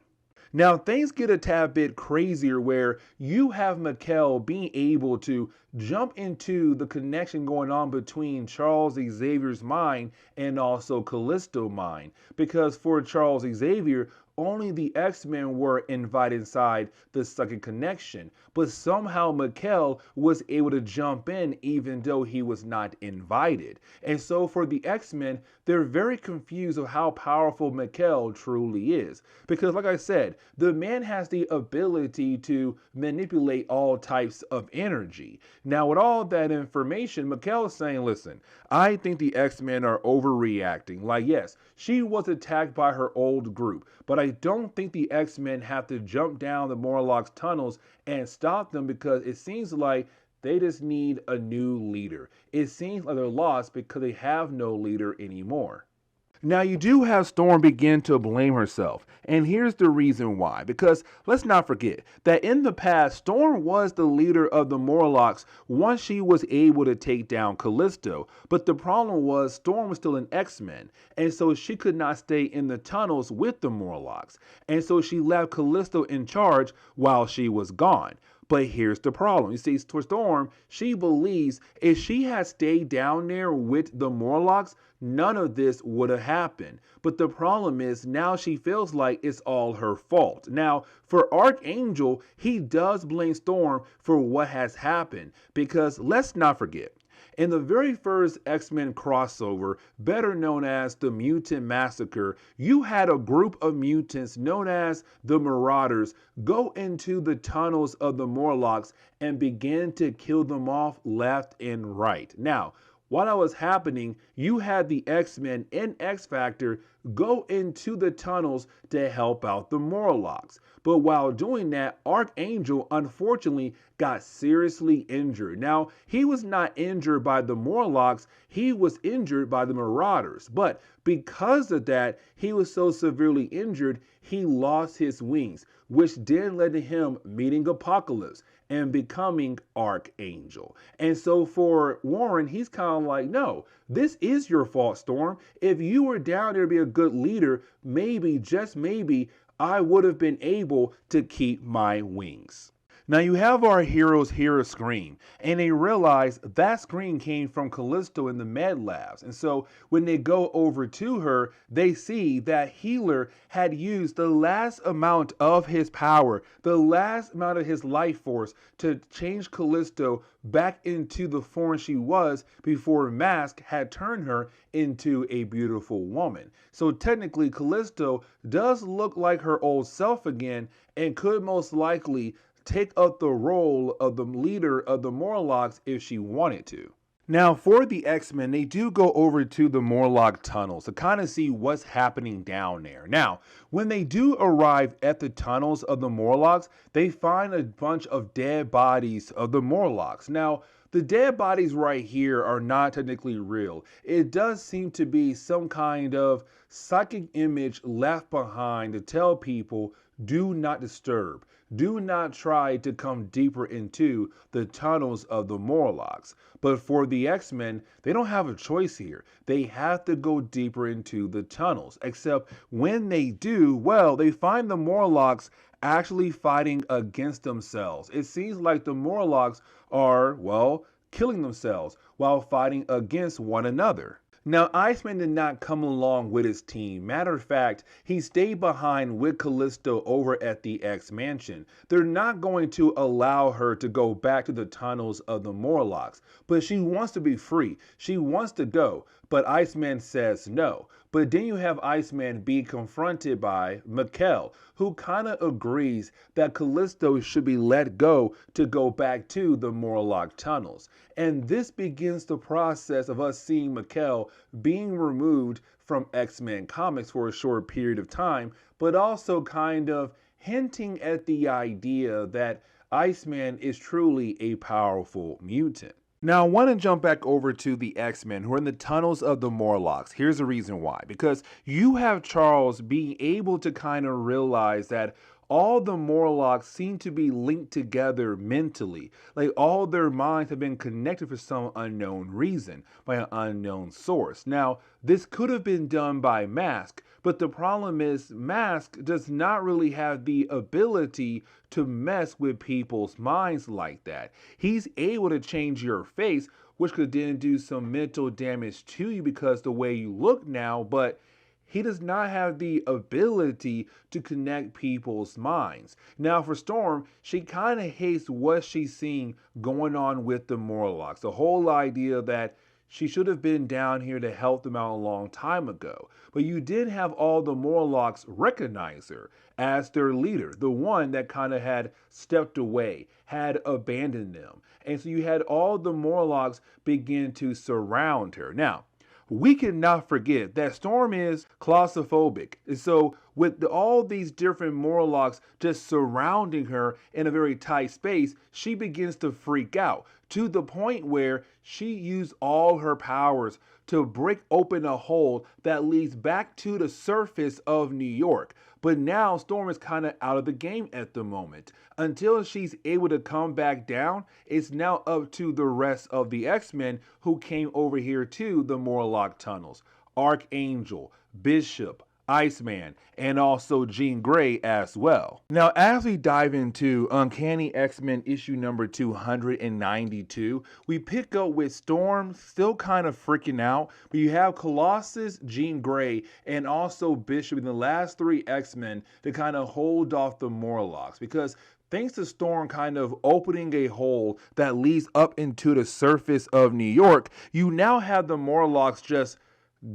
Now, things get a tad bit crazier where you have Mikkel being able to jump into the connection going on between Charles Xavier's mind and also Callisto's mind. Because for Charles Xavier, only the X-Men were invited inside the second connection, but somehow Mikkel was able to jump in even though he was not invited. And so for the X-Men, they're very confused of how powerful Mikkel truly is. Because like I said, the man has the ability to manipulate all types of energy. Now with all that information, Mikkel is saying, listen, I think the X-Men are overreacting. Like yes, she was attacked by her old group, but I don't think the X-Men have to jump down the Morlocks tunnels and stop them because it seems like they just need a new leader. It seems like they're lost because they have no leader anymore. Now you do have Storm begin to blame herself, and here's the reason why. Because let's not forget that in the past, Storm was the leader of the Morlocks once she was able to take down Callisto. But the problem was Storm was still an X-Men, and so she could not stay in the tunnels with the Morlocks. And so she left Callisto in charge while she was gone. But here's the problem. You see, Storm, she believes if she had stayed down there with the Morlocks, none of this would have happened. But the problem is now she feels like it's all her fault. Now, for Archangel, he does blame Storm for what has happened. Because let's not forget, in the very first X-Men crossover, better known as the Mutant Massacre, you had a group of mutants known as the Marauders go into the tunnels of the Morlocks and begin to kill them off left and right. Now, while that was happening, you had the X-Men and X-Factor go into the tunnels to help out the Morlocks. But while doing that, Archangel unfortunately got seriously injured. Now, he was not injured by the Morlocks, he was injured by the Marauders. But because of that, he was so severely injured, he lost his wings, which then led to him meeting Apocalypse and becoming Archangel. And so for Warren, he's kind of like, no, this is your fault, Storm. If you were down there to be a good leader, maybe, just maybe, I would have been able to keep my wings. Now you have our heroes hear a scream, and they realize that scream came from Callisto in the med labs. And so when they go over to her, they see that Healer had used the last amount of his power, the last amount of his life force to change Callisto back into the form she was before Mask had turned her into a beautiful woman. So technically Callisto does look like her old self again and could most likely take up the role of the leader of the Morlocks if she wanted to. Now, for the X-Men, they do go over to the Morlock tunnels to kind of see what's happening down there. Now, when they do arrive at the tunnels of the Morlocks, they find a bunch of dead bodies of the Morlocks. Now, the dead bodies right here are not technically real. It does seem to be some kind of psychic image left behind to tell people, do not disturb. Do not try to come deeper into the tunnels of the Morlocks. But for the X-Men, they don't have a choice here. They have to go deeper into the tunnels. Except when they do, well, they find the Morlocks actually fighting against themselves. It seems like the Morlocks are, well, killing themselves while fighting against one another. Now, Iceman did not come along with his team. Matter of fact, he stayed behind with Callisto over at the X-Mansion. They're not going to allow her to go back to the tunnels of the Morlocks, but she wants to be free. She wants to go, but Iceman says no. But then you have Iceman be confronted by Mikkel, who kind of agrees that Callisto should be let to go back to the Morlock tunnels. And this begins the process of us seeing Mikkel being removed from X-Men comics for a short period of time, but also kind of hinting at the idea that Iceman is truly a powerful mutant. Now, I want to jump back over to the X-Men who are in the tunnels of the Morlocks. Here's the reason why. Because you have Charles being able to kind of realize that all the Morlocks seem to be linked together mentally. Like all their minds have been connected for some unknown reason by an unknown source. Now, this could have been done by Mask, but the problem is Mask does not really have the ability to mess with people's minds like that. He's able to change your face, which could then do some mental damage to you because the way you look now, but he does not have the ability to connect people's minds. Now for Storm, she kind of hates what she's seeing going on with the Morlocks. The whole idea that she should have been down here to help them out a long time ago. But you did have all the Morlocks recognize her as their leader, the one that kind of had stepped away, had abandoned them. And so you had all the Morlocks begin to surround her. Now, we cannot forget that Storm is claustrophobic. And so with all these different Morlocks just surrounding her in a very tight space, she begins to freak out to the point where she used all her powers to break open a hole that leads back to the surface of New York. But now Storm is kind of out of the game at the moment. Until she's able to come back down, it's now up to the rest of the X-Men who came over here to the Morlock tunnels. Archangel, Bishop, Iceman, and also Jean Grey as well. Now, as we dive into Uncanny X-Men issue number 292, we pick up with Storm still kind of freaking out, but you have Colossus, Jean Grey, and also Bishop in the last three X-Men to kind of hold off the Morlocks, because thanks to Storm kind of opening a hole that leads up into the surface of New York, you now have the Morlocks just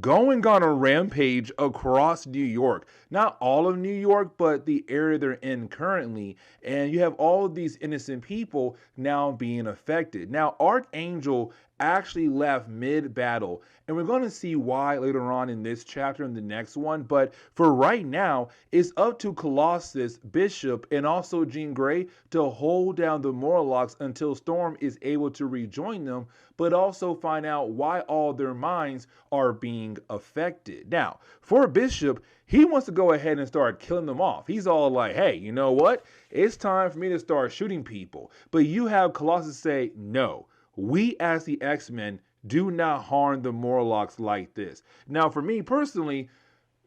going on a rampage across New York. Not all of New York, but the area they're in currently. And you have all of these innocent people now being affected. Now, Archangel actually left mid-battle, and we're going to see why later on in this chapter and the next one. But for right now, it's up to Colossus, Bishop, and also Jean Grey to hold down the Morlocks until Storm is able to rejoin them, but also find out why all their minds are being affected. Now, for Bishop, he wants to go ahead and start killing them off. He's all like, hey, you know what? It's time for me to start shooting people. But you have Colossus say, no, we as the X-Men do not harm the Morlocks like this. Now, for me personally,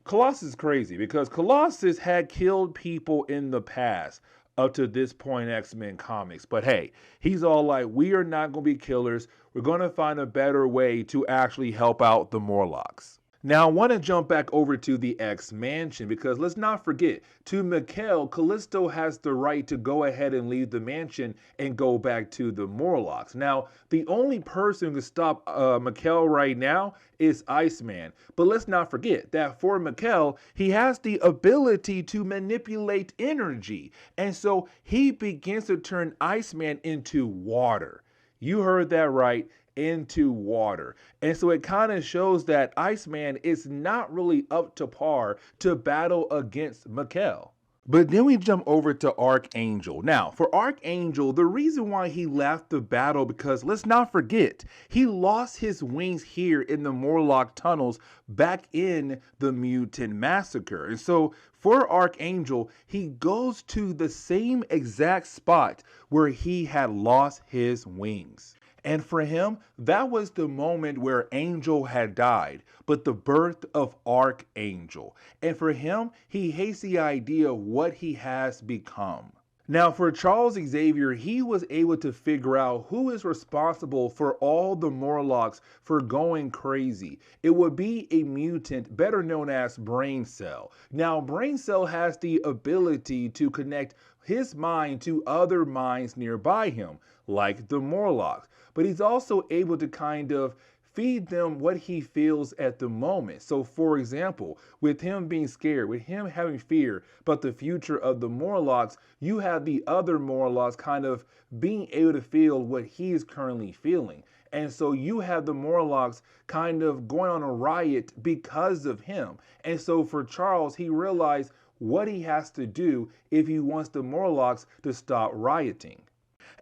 Colossus is crazy because Colossus had killed people in the past up to this point in X-Men comics. But hey, he's all like, we are not going to be killers. We're going to find a better way to actually help out the Morlocks. Now, I want to jump back over to the X-Mansion because let's not forget, to Mikkel, Callisto has the right to go ahead and leave the mansion and go back to the Morlocks. Now, the only person who can stop Mikkel right now is Iceman. But let's not forget that for Mikkel, he has the ability to manipulate energy. And so he begins to turn Iceman into water. You heard that right. Into water. And so it kind of shows that Iceman is not really up to par to battle against Mikkel. But then we jump over to Archangel. Now, for Archangel, the reason why he left the battle, because let's not forget, he lost his wings here in the Morlock tunnels back in the Mutant Massacre. And so for Archangel, he goes to the same exact spot where he had lost his wings. And for him, that was the moment where Angel had died, but the birth of Archangel. And for him, he hates the idea of what he has become. Now, for Charles Xavier, he was able to figure out who is responsible for all the Morlocks for going crazy. It would be a mutant better known as Brain Cell. Now, Brain Cell has the ability to connect his mind to other minds nearby him, like the Morlocks. But he's also able to kind of feed them what he feels at the moment. So, for example, with him being scared, with him having fear about the future of the Morlocks, you have the other Morlocks kind of being able to feel what he is currently feeling. And so you have the Morlocks kind of going on a riot because of him. And so for Charles, he realized what he has to do if he wants the Morlocks to stop rioting.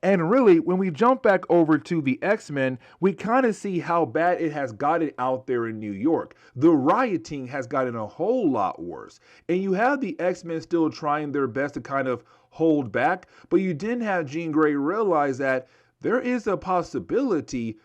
And really, when we jump back over to the X-Men, we kind of see how bad it has gotten out there in New York. The rioting has gotten a whole lot worse. And you have the X-Men still trying their best to kind of hold back, but you didn't have Jean Grey realize that there is a possibility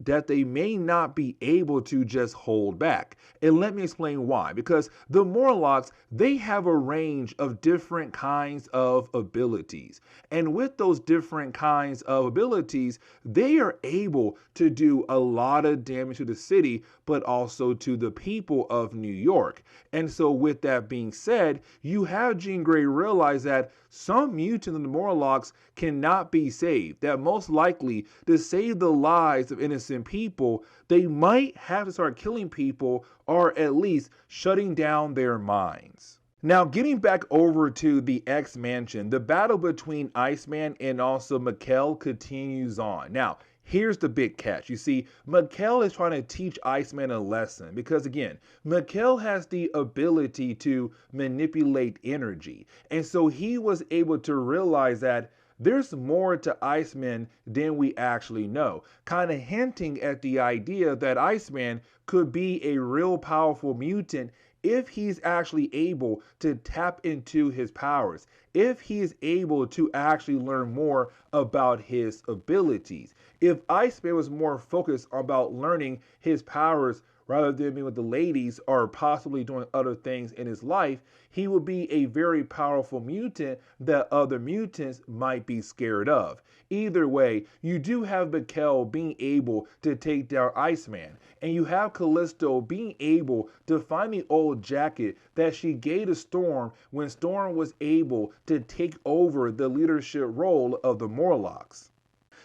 that they may not be able to just hold back. And let me explain why. Because the Morlocks, they have a range of different kinds of abilities. And with those different kinds of abilities, they are able to do a lot of damage to the city, but also to the people of New York. And so with that being said, you have Jean Grey realize that some mutants in the Morlocks cannot be saved. That most likely, to save the lives of innocent people, they might have to start killing people or at least shutting down their minds. Now, getting back over to the X Mansion, the battle between Iceman and also Mikkel continues on. Now, here's the big catch. You see, Mikkel is trying to teach Iceman a lesson because, again, Mikkel has the ability to manipulate energy. And so he was able to realize that there's more to Iceman than we actually know, kind of hinting at the idea that Iceman could be a real powerful mutant if he's actually able to tap into his powers, if he is able to actually learn more about his abilities. If Iceman was more focused about learning his powers rather than being with the ladies or possibly doing other things in his life, he would be a very powerful mutant that other mutants might be scared of. Either way, you do have Mikkel being able to take down Iceman, and you have Callisto being able to find the old jacket that she gave to Storm when Storm was able to take over the leadership role of the Morlocks.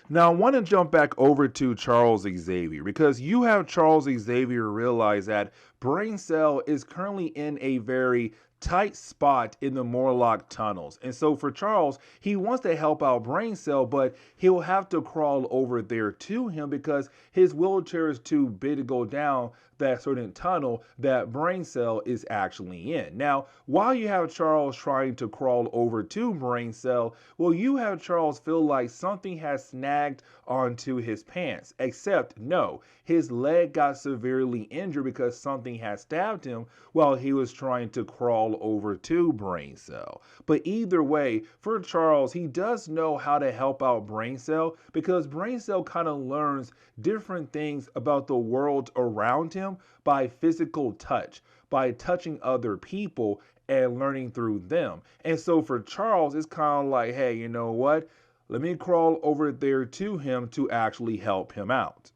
Now, I want to jump back over to Charles Xavier because you have Charles Xavier realize that Brain Cell is currently in a very tight spot in the Morlock tunnels. And so for Charles, he wants to help out Brain Cell, but he'll have to crawl over there to him because his wheelchair is too big to go down that certain tunnel that Brain Cell is actually in. Now, while you have Charles trying to crawl over to Brain Cell, well, you have Charles feel like something has snagged onto his pants, except no, his leg got severely injured because something had stabbed him while he was trying to crawl over to Brain Cell. But either way, for Charles, he does know how to help out Brain Cell because Brain Cell kind of learns different things about the world around him by physical touch, by touching other people and learning through them. And so for Charles, it's kind of like, hey, you know what? Let me crawl over there to him to actually help him out.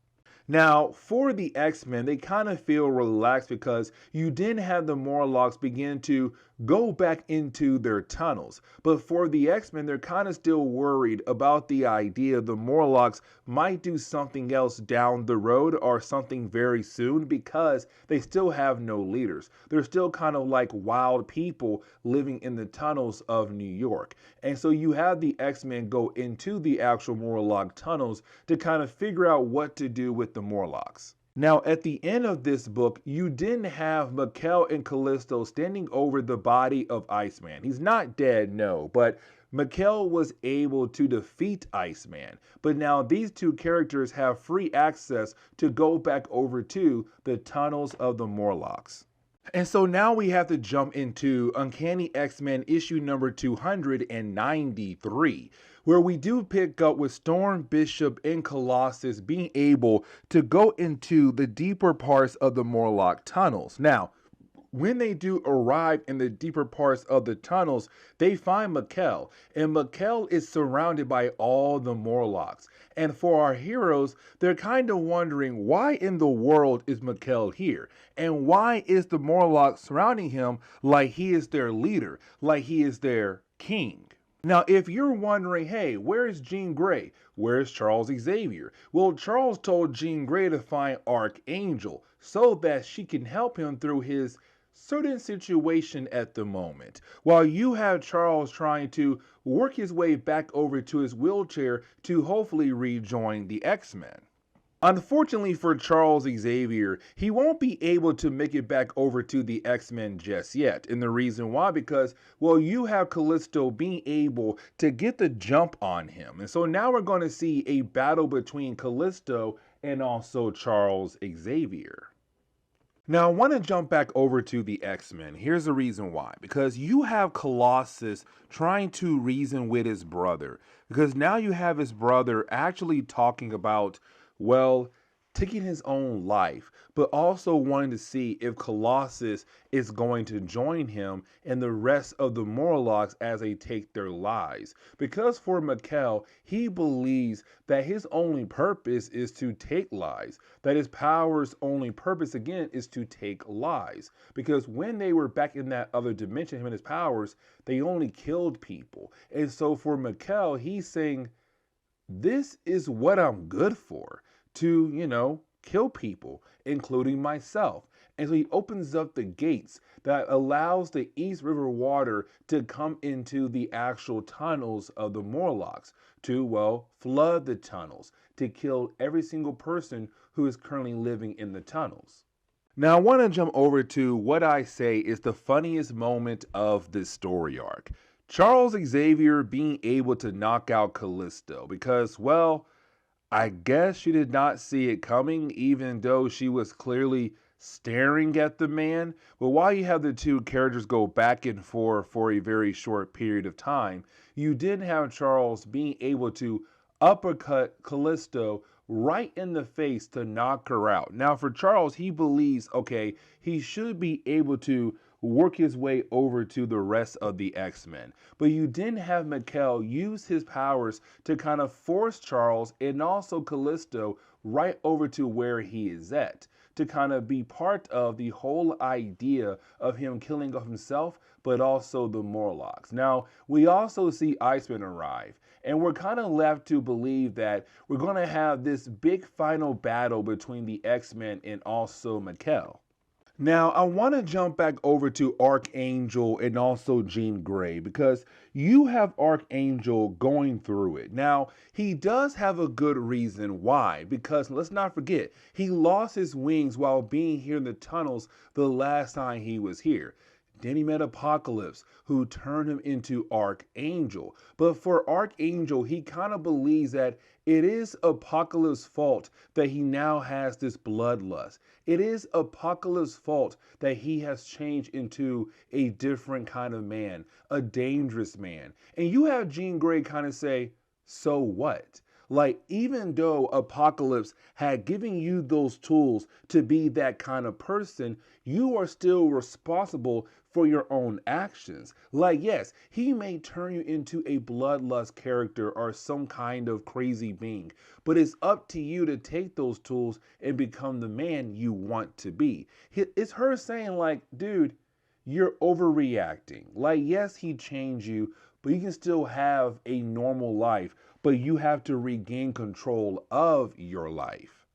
Now, for the X-Men, they kind of feel relaxed because you didn't have the Morlocks begin to go back into their tunnels. But for the X-Men, they're kind of still worried about the idea the Morlocks might do something else down the road or something very soon because they still have no leaders. They're still kind of like wild people living in the tunnels of New York. And so you have the X-Men go into the actual Morlock tunnels to kind of figure out what to do with the Morlocks. Now, at the end of this book, you didn't have Mikkel and Callisto standing over the body of Iceman. He's not dead, no, but Mikkel was able to defeat Iceman. But now these two characters have free access to go back over to the tunnels of the Morlocks. And so now we have to jump into Uncanny X-Men issue number 293, where we do pick up with Storm, Bishop, and Colossus being able to go into the deeper parts of the Morlock tunnels. Now, when they do arrive in the deeper parts of the tunnels, they find Mikkel, and Mikkel is surrounded by all the Morlocks. And for our heroes, they're kind of wondering why in the world is Mikkel here? And why is the Morlock surrounding him like he is their leader, like he is their king? Now, if you're wondering, hey, where's Jean Grey? Where's Charles Xavier? Well, Charles told Jean Grey to find Archangel so that she can help him through his certain situation at the moment. While you have Charles trying to work his way back over to his wheelchair to hopefully rejoin the X-Men. Unfortunately for Charles Xavier, he won't be able to make it back over to the X-Men just yet. And the reason why, because, well, you have Callisto being able to get the jump on him. And so now we're going to see a battle between Callisto and also Charles Xavier. Now, I want to jump back over to the X-Men. Here's the reason why. Because you have Colossus trying to reason with his brother. Because now you have his brother actually talking about, well, taking his own life, but also wanting to see if Colossus is going to join him and the rest of the Morlocks as they take their lives. Because for Mikkel, he believes that his only purpose is to take lives, that his power's only purpose again is to take lives. Because when they were back in that other dimension, him and his powers, they only killed people. And so for Mikkel, he's saying, this is what I'm good for, to, kill people, including myself. And so he opens up the gates that allows the East River water to come into the actual tunnels of the Morlocks to, well, flood the tunnels, to kill every single person who is currently living in the tunnels. Now, I want to jump over to what I say is the funniest moment of this story arc. Charles Xavier being able to knock out Callisto because, well, I guess she did not see it coming, even though she was clearly staring at the man. But while you have the two characters go back and forth for a very short period of time, you did have Charles being able to uppercut Callisto right in the face to knock her out. Now, for Charles, he believes, okay, he should be able to work his way over to the rest of the X-Men. But you didn't have Mikkel use his powers to kind of force Charles and also Callisto right over to where he is at, to kind of be part of the whole idea of him killing of himself, but also the Morlocks. Now, we also see Iceman arrive, and we're kind of left to believe that we're going to have this big final battle between the X-Men and also Mikkel. Now, I want to jump back over to Archangel and also Jean Grey because you have Archangel going through it. Now, he does have a good reason why, because let's not forget, he lost his wings while being here in the tunnels the last time he was here. Then he met Apocalypse, who turned him into Archangel. But for Archangel, he kind of believes that it is Apocalypse's fault that he now has this bloodlust. It is Apocalypse's fault that he has changed into a different kind of man, a dangerous man. And you have Jean Grey kind of say, so what? Like, even though Apocalypse had given you those tools to be that kind of person, you are still responsible for your own actions. Like, yes, he may turn you into a bloodlust character or some kind of crazy being, but it's up to you to take those tools and become the man you want to be. It's her saying, like, dude, you're overreacting. Like, yes, he changed you, but you can still have a normal life, but you have to regain control of your life.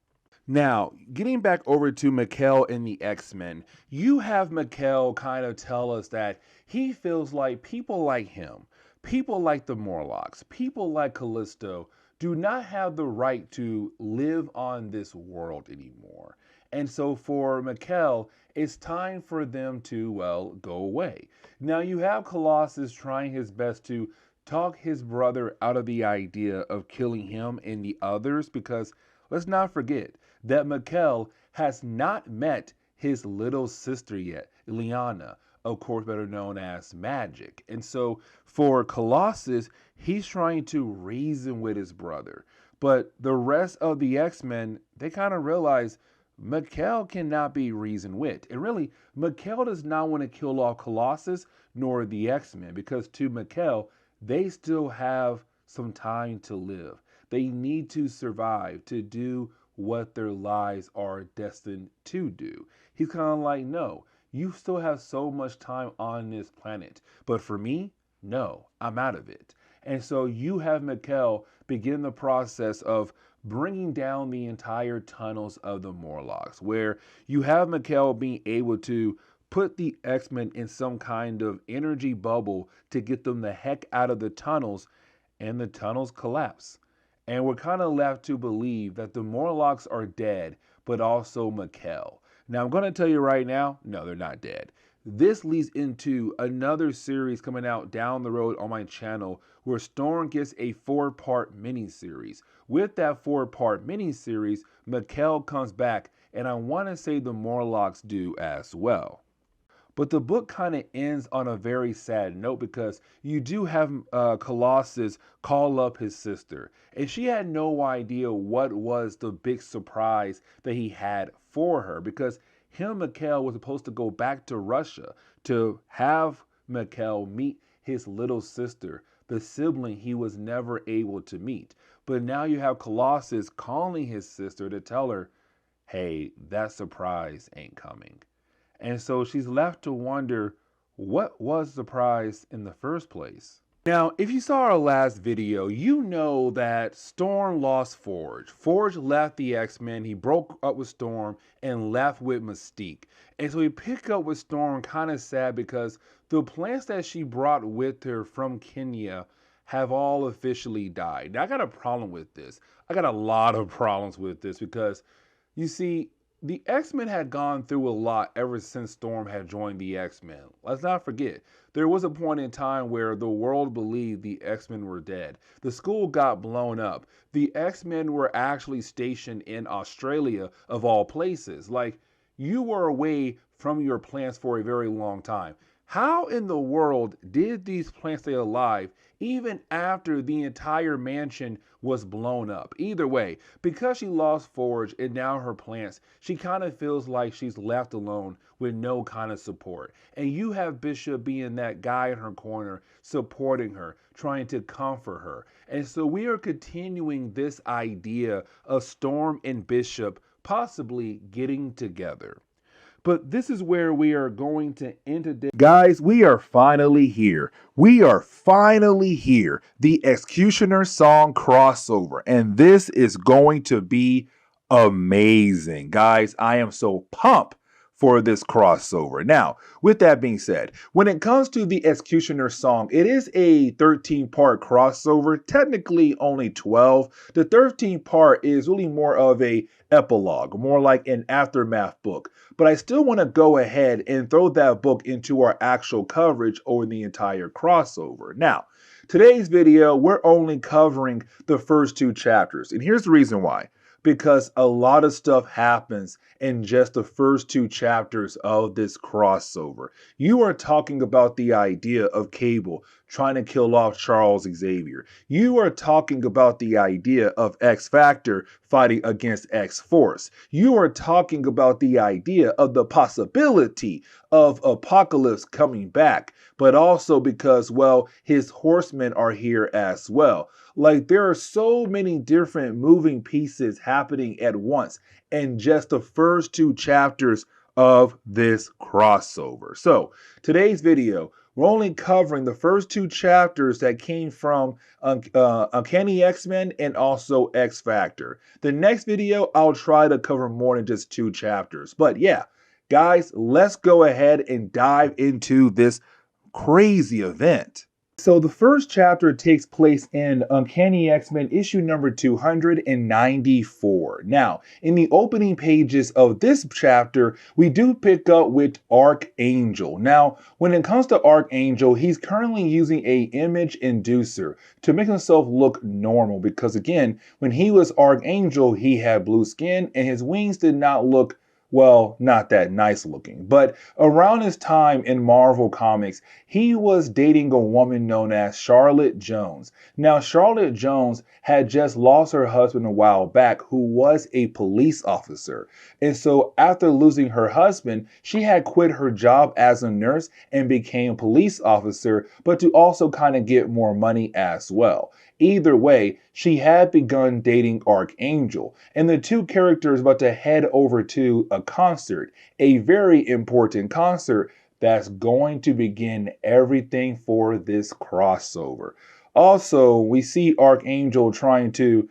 Now, getting back over to Mikkel and the X-Men, you have Mikkel kind of tell us that he feels like people like him, people like the Morlocks, people like Callisto, do not have the right to live on this world anymore. And so for Mikkel, it's time for them to, well, go away. Now you have Colossus trying his best to talk his brother out of the idea of killing him and the others because let's not forget that Mikkel has not met his little sister yet, Ileana, of course better known as Magic. And so for Colossus, he's trying to reason with his brother. But the rest of the X-Men, they kind of realize Mikkel cannot be reasoned with. And really, Mikkel does not want to kill off Colossus nor the X-Men because to Mikkel, they still have some time to live. They need to survive to do what their lives are destined to do. He's kind of like, no, you still have so much time on this planet. But for me, no, I'm out of it. And so you have Mikkel begin the process of bringing down the entire tunnels of the Morlocks, where you have Mikkel being able to put the X-Men in some kind of energy bubble to get them the heck out of the tunnels, and the tunnels collapse. And we're kind of left to believe that the Morlocks are dead, but also Mikkel. Now, I'm going to tell you right now, no, they're not dead. This leads into another series coming out down the road on my channel where Storm gets a 4-part miniseries. With that 4-part miniseries, Mikkel comes back, and I want to say the Morlocks do as well. But the book kind of ends on a very sad note because you do have Colossus call up his sister. And she had no idea what was the big surprise that he had for her, because him and Mikkel was supposed to go back to Russia to have Mikkel meet his little sister, the sibling he was never able to meet. But now you have Colossus calling his sister to tell her, hey, that surprise ain't coming. And so she's left to wonder, what was the prize in the first place? Now, if you saw our last video, you know that Storm lost Forge. Forge left the X-Men, he broke up with Storm and left with Mystique. And so we pick up with Storm kind of sad because the plants that she brought with her from Kenya have all officially died. Now, I got a problem with this. I got a lot of problems with this because, you see, the X-Men had gone through a lot ever since Storm had joined the X-Men. Let's not forget, there was a point in time where the world believed the X-Men were dead. The school got blown up. The X-Men were actually stationed in Australia, of all places. Like, you were away from your plants for a very long time. How in the world did these plants stay alive even after the entire mansion was blown up? Either way, because she lost Forge and now her plants, she kind of feels like she's left alone with no kind of support. And you have Bishop being that guy in her corner, supporting her, trying to comfort her. And so we are continuing this idea of Storm and Bishop possibly getting together. But this is where we are going to end today. Guys, we are finally here. We are finally here. The Executioner song crossover. And this is going to be amazing. Guys, I am so pumped for this crossover. Now, with that being said, when it comes to the Executioner song, it is a 13-part crossover, technically only 12. The 13th part is really more of a epilogue, more like an aftermath book. But I still want to go ahead and throw that book into our actual coverage over the entire crossover. Now, today's video, we're only covering the first 2 chapters. And here's the reason why. Because a lot of stuff happens in just the first 2 chapters of this crossover. You are talking about the idea of Cable trying to kill off Charles Xavier. You are talking about the idea of X-Factor fighting against X-Force. You are talking about the idea of the possibility of Apocalypse coming back, but also because, well, his horsemen are here as well. Like, there are so many different moving pieces happening at once in just the first 2 chapters of this crossover. So, today's video, we're only covering the first 2 chapters that came from Uncanny X-Men and also X-Factor. The next video, I'll try to cover more than just 2 chapters. But yeah, guys, let's go ahead and dive into this crazy event. So the first chapter takes place in Uncanny X-Men issue number 294. Now, in the opening pages of this chapter, we do pick up with Archangel. Now, when it comes to Archangel, he's currently using a image inducer to make himself look normal because, again, when he was Archangel, he had blue skin and his wings did not look, well, not that nice looking. But around his time in Marvel Comics, he was dating a woman known as Charlotte Jones. Now, Charlotte Jones had just lost her husband a while back, who was a police officer. And so after losing her husband, she had quit her job as a nurse and became a police officer, but to also kind of get more money as well. Either way, she had begun dating Archangel, and the 2 characters about to head over to a concert, a very important concert that's going to begin everything for this crossover. Also, we see Archangel trying to,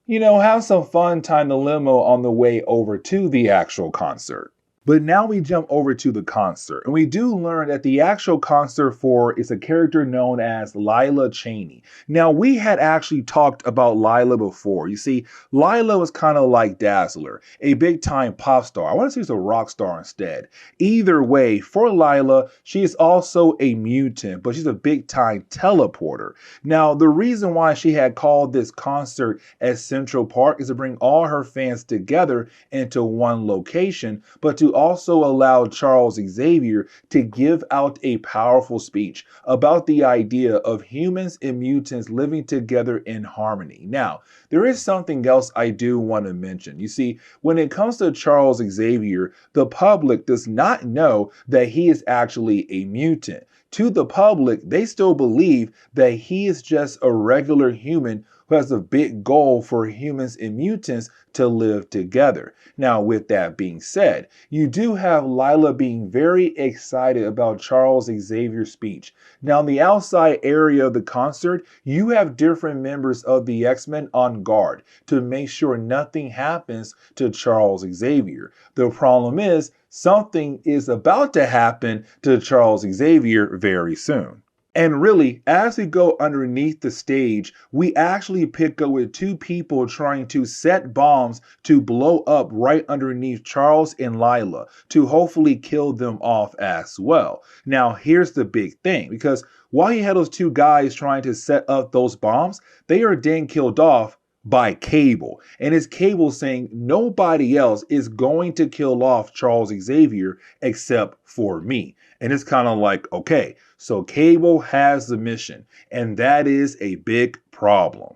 have some fun time the limo on the way over to the actual concert. But now we jump over to the concert, and we do learn that the actual concert for is a character known as Lila Cheney. Now, we had actually talked about Lila before. You see, Lila was kind of like Dazzler, a big time pop star. I want to say she's a rock star instead. Either way, for Lila, she is also a mutant, but she's a big time teleporter. Now, the reason why she had called this concert at Central Park is to bring all her fans together into one location, but to also allow Charles Xavier to give out a powerful speech about the idea of humans and mutants living together in harmony. Now, there is something else I do want to mention. You see, when it comes to Charles Xavier, the public does not know that he is actually a mutant. To the public, they still believe that he is just a regular human who has a big goal for humans and mutants to live together. Now, with that being said, you do have Lila being very excited about Charles Xavier's speech. Now, in the outside area of the concert, you have different members of the X-Men on guard to make sure nothing happens to Charles Xavier. The problem is, something is about to happen to Charles Xavier very soon. And really, as we go underneath the stage, we actually pick up with two people trying to set bombs to blow up right underneath Charles and Lila to hopefully kill them off as well. Now, here's the big thing, because while you had those two guys trying to set up those bombs, they are then killed off by Cable. And it's Cable saying nobody else is going to kill off Charles Xavier except for me. And it's kind of like, okay, so Cable has the mission, and that is a big problem.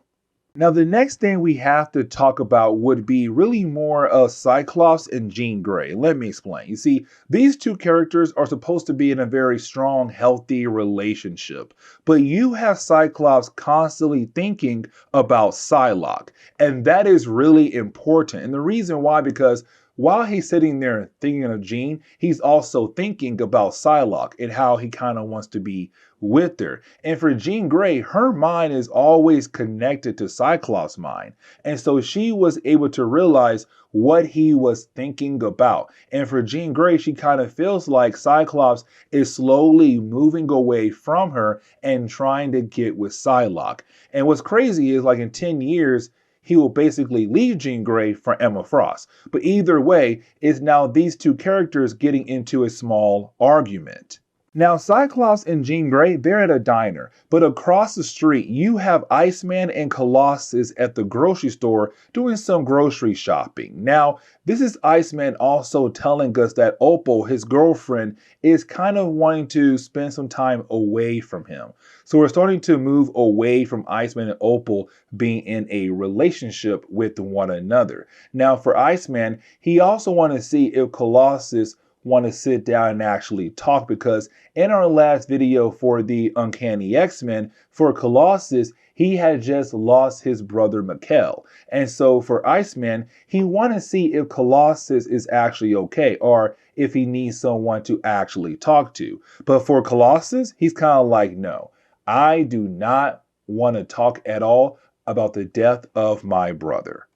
Now, the next thing we have to talk about would be really more of Cyclops and Jean Grey. Let me explain. You see, these two characters are supposed to be in a very strong, healthy relationship, but you have Cyclops constantly thinking about Psylocke, and that is really important. And the reason why, because while he's sitting there thinking of Jean, he's also thinking about Psylocke and how he kind of wants to be with her. And for Jean Grey, her mind is always connected to Cyclops' mind. And so she was able to realize what he was thinking about. And for Jean Grey, she kind of feels like Cyclops is slowly moving away from her and trying to get with Psylocke. And what's crazy is, like, in 10 years, he will basically leave Jean Grey for Emma Frost. But either way, it's now these two characters getting into a small argument. Now, Cyclops and Jean Grey, they're at a diner, but across the street, you have Iceman and Colossus at the grocery store doing some grocery shopping. Now, this is Iceman also telling us that Opal, his girlfriend, is kind of wanting to spend some time away from him. So we're starting to move away from Iceman and Opal being in a relationship with one another. Now, for Iceman, he also wants to see if Colossus want to sit down and actually talk, because in our last video for the Uncanny X-Men, for Colossus, he had just lost his brother Mikhail. And so for Iceman, he wants to see if Colossus is actually okay, or if he needs someone to actually talk to. But for Colossus, he's kind of like, no, I do not want to talk at all about the death of my brother.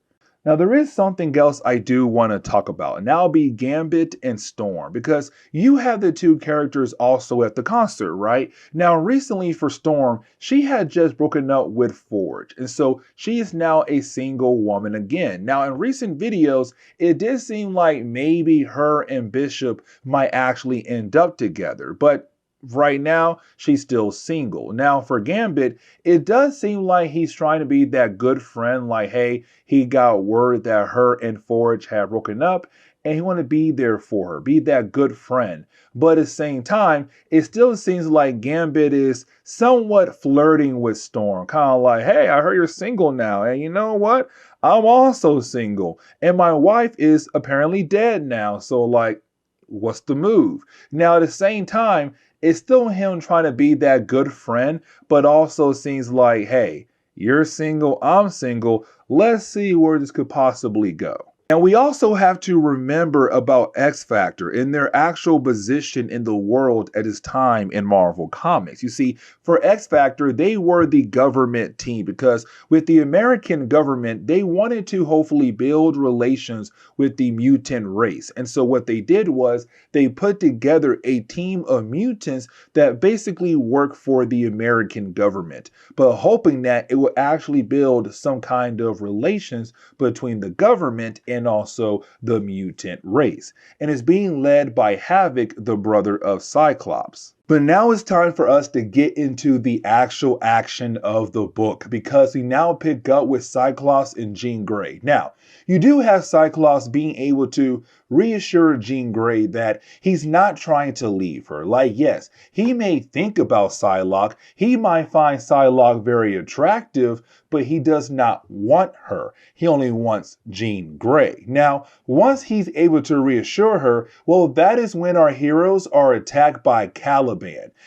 Now, there is something else I do want to talk about, and that'll be Gambit and Storm, because you have the two characters also at the concert, right? Now, recently for Storm, she had just broken up with Forge, and so she is now a single woman again. Now, in recent videos, it did seem like maybe her and Bishop might actually end up together, but right now, she's still single. Now, for Gambit, it does seem like he's trying to be that good friend, like, hey, he got word that her and Forge had broken up, and he want to be there for her, be that good friend. But at the same time, it still seems like Gambit is somewhat flirting with Storm, kind of like, hey, I heard you're single now, and you know what? I'm also single, and my wife is apparently dead now, so, like, what's the move? Now, at the same time, it's still him trying to be that good friend, but also seems like, hey, you're single, I'm single, let's see where this could possibly go. And we also have to remember about X Factor and their actual position in the world at its time in Marvel Comics. You see, for X Factor, they were the government team because with the American government, they wanted to hopefully build relations with the mutant race. And so what they did was they put together a team of mutants that basically work for the American government, but hoping that it would actually build some kind of relations between the government and also the mutant race. And it's being led by Havoc, the brother of Cyclops. But now it's time for us to get into the actual action of the book because we now pick up with Cyclops and Jean Grey. Now, you do have Cyclops being able to reassure Jean Grey that he's not trying to leave her. Like, yes, he may think about Psylocke, he might find Psylocke very attractive, but he does not want her. He only wants Jean Grey. Now, once he's able to reassure her, well, that is when our heroes are attacked by Caliban.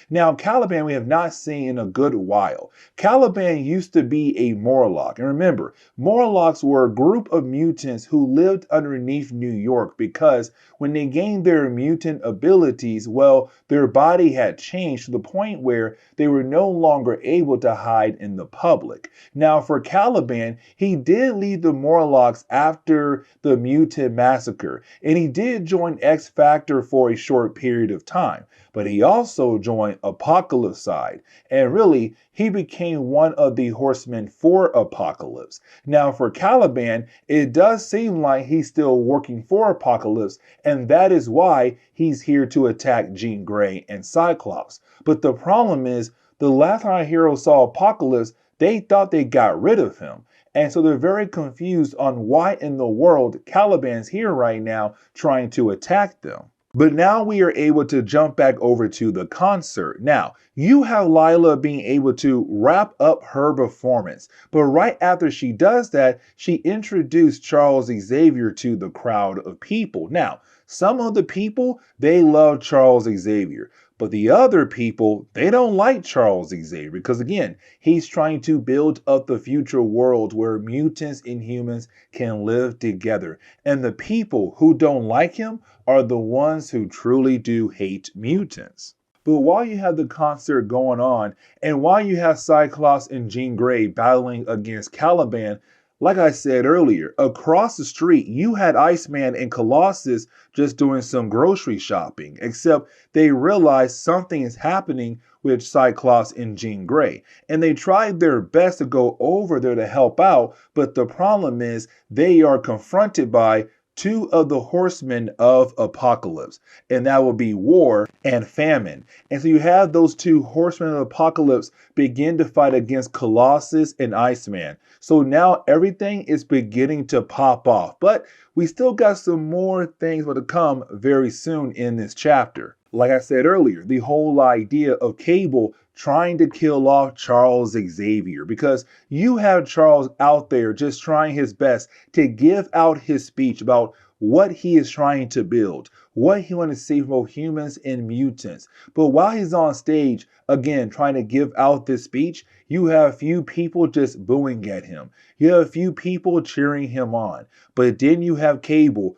Now, Caliban we have not seen in a good while. Caliban used to be a Morlock. And remember, Morlocks were a group of mutants who lived underneath New York because when they gained their mutant abilities, well, their body had changed to the point where they were no longer able to hide in the public. Now, for Caliban, he did leave the Morlocks after the mutant massacre, and he did join X Factor for a short period of time, but he also joined Apocalypse side, and really, he became one of the horsemen for Apocalypse. Now, for Caliban, it does seem like he's still working for Apocalypse, and that is why he's here to attack Jean Grey and Cyclops. But the problem is, the last time our heroes saw Apocalypse, they thought they got rid of him. And so they're very confused on why in the world Caliban's here right now trying to attack them. But now we are able to jump back over to the concert. Now, you have Lila being able to wrap up her performance. But right after she does that, she introduced Charles Xavier to the crowd of people. Now, some of the people, they love Charles Xavier. But the other people, they don't like Charles Xavier because, again, he's trying to build up the future world where mutants and humans can live together. And the people who don't like him are the ones who truly do hate mutants. But while you have the concert going on, and while you have Cyclops and Jean Grey battling against Caliban, like I said earlier, across the street, you had Iceman and Colossus just doing some grocery shopping, except they realized something is happening with Cyclops and Jean Grey. And they tried their best to go over there to help out, but the problem is they are confronted by two of the horsemen of Apocalypse, and that will be War and Famine. And so you have those two horsemen of Apocalypse begin to fight against Colossus and Iceman. So now everything is beginning to pop off, but we still got some more things to come very soon in this chapter. Like I said earlier, the whole idea of Cable trying to kill off Charles Xavier, because you have Charles out there just trying his best to give out his speech about what he is trying to build, what he wants to see from both humans and mutants. But while he's on stage, again, trying to give out this speech, you have a few people just booing at him. You have a few people cheering him on. But then you have Cable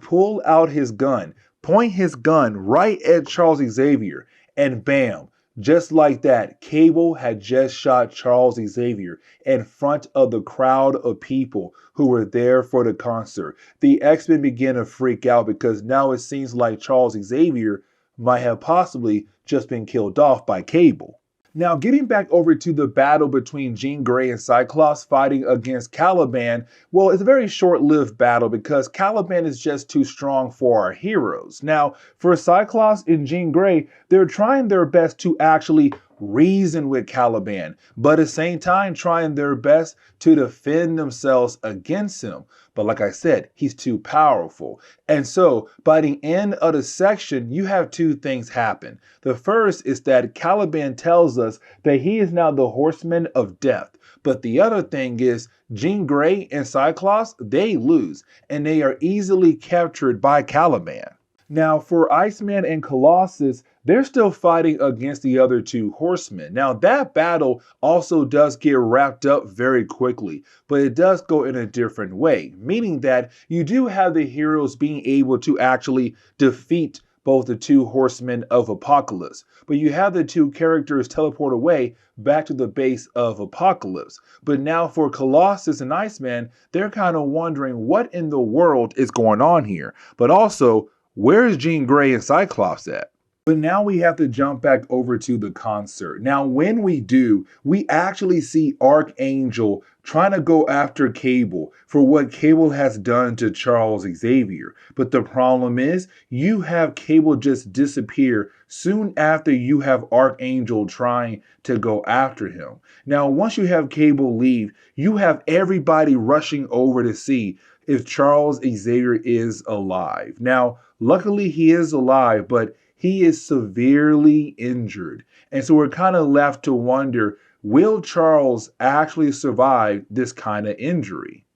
pull out his gun, point his gun right at Charles Xavier, and bam, just like that, Cable had just shot Charles Xavier in front of the crowd of people who were there for the concert. The X-Men began to freak out because now it seems like Charles Xavier might have possibly just been killed off by Cable. Now, getting back over to the battle between Jean Grey and Cyclops fighting against Caliban, well, it's a very short-lived battle because Caliban is just too strong for our heroes. Now, for Cyclops and Jean Grey, they're trying their best to actually reason with Caliban, but at the same time trying their best to defend themselves against him. But like I said, he's too powerful. And so by the end of the section, you have two things happen. The first is that Caliban tells us that he is now the horseman of death. But the other thing is Jean Grey and Cyclops, they lose and they are easily captured by Caliban. Now, for Iceman and Colossus, they're still fighting against the other two horsemen. Now, that battle also does get wrapped up very quickly, but it does go in a different way, meaning that you do have the heroes being able to actually defeat both the two horsemen of Apocalypse, but you have the two characters teleport away back to the base of Apocalypse. But now for Colossus and Iceman, they're kind of wondering what in the world is going on here, but also, where is Jean Grey and Cyclops at? But now we have to jump back over to the concert. Now, when we do, we actually see Archangel trying to go after Cable for what Cable has done to Charles Xavier. But the problem is, you have Cable just disappear soon after you have Archangel trying to go after him. Now, once you have Cable leave, you have everybody rushing over to see if Charles Xavier is alive. Now, luckily he is alive, but he is severely injured. And so we're kind of left to wonder, will Charles actually survive this kind of injury?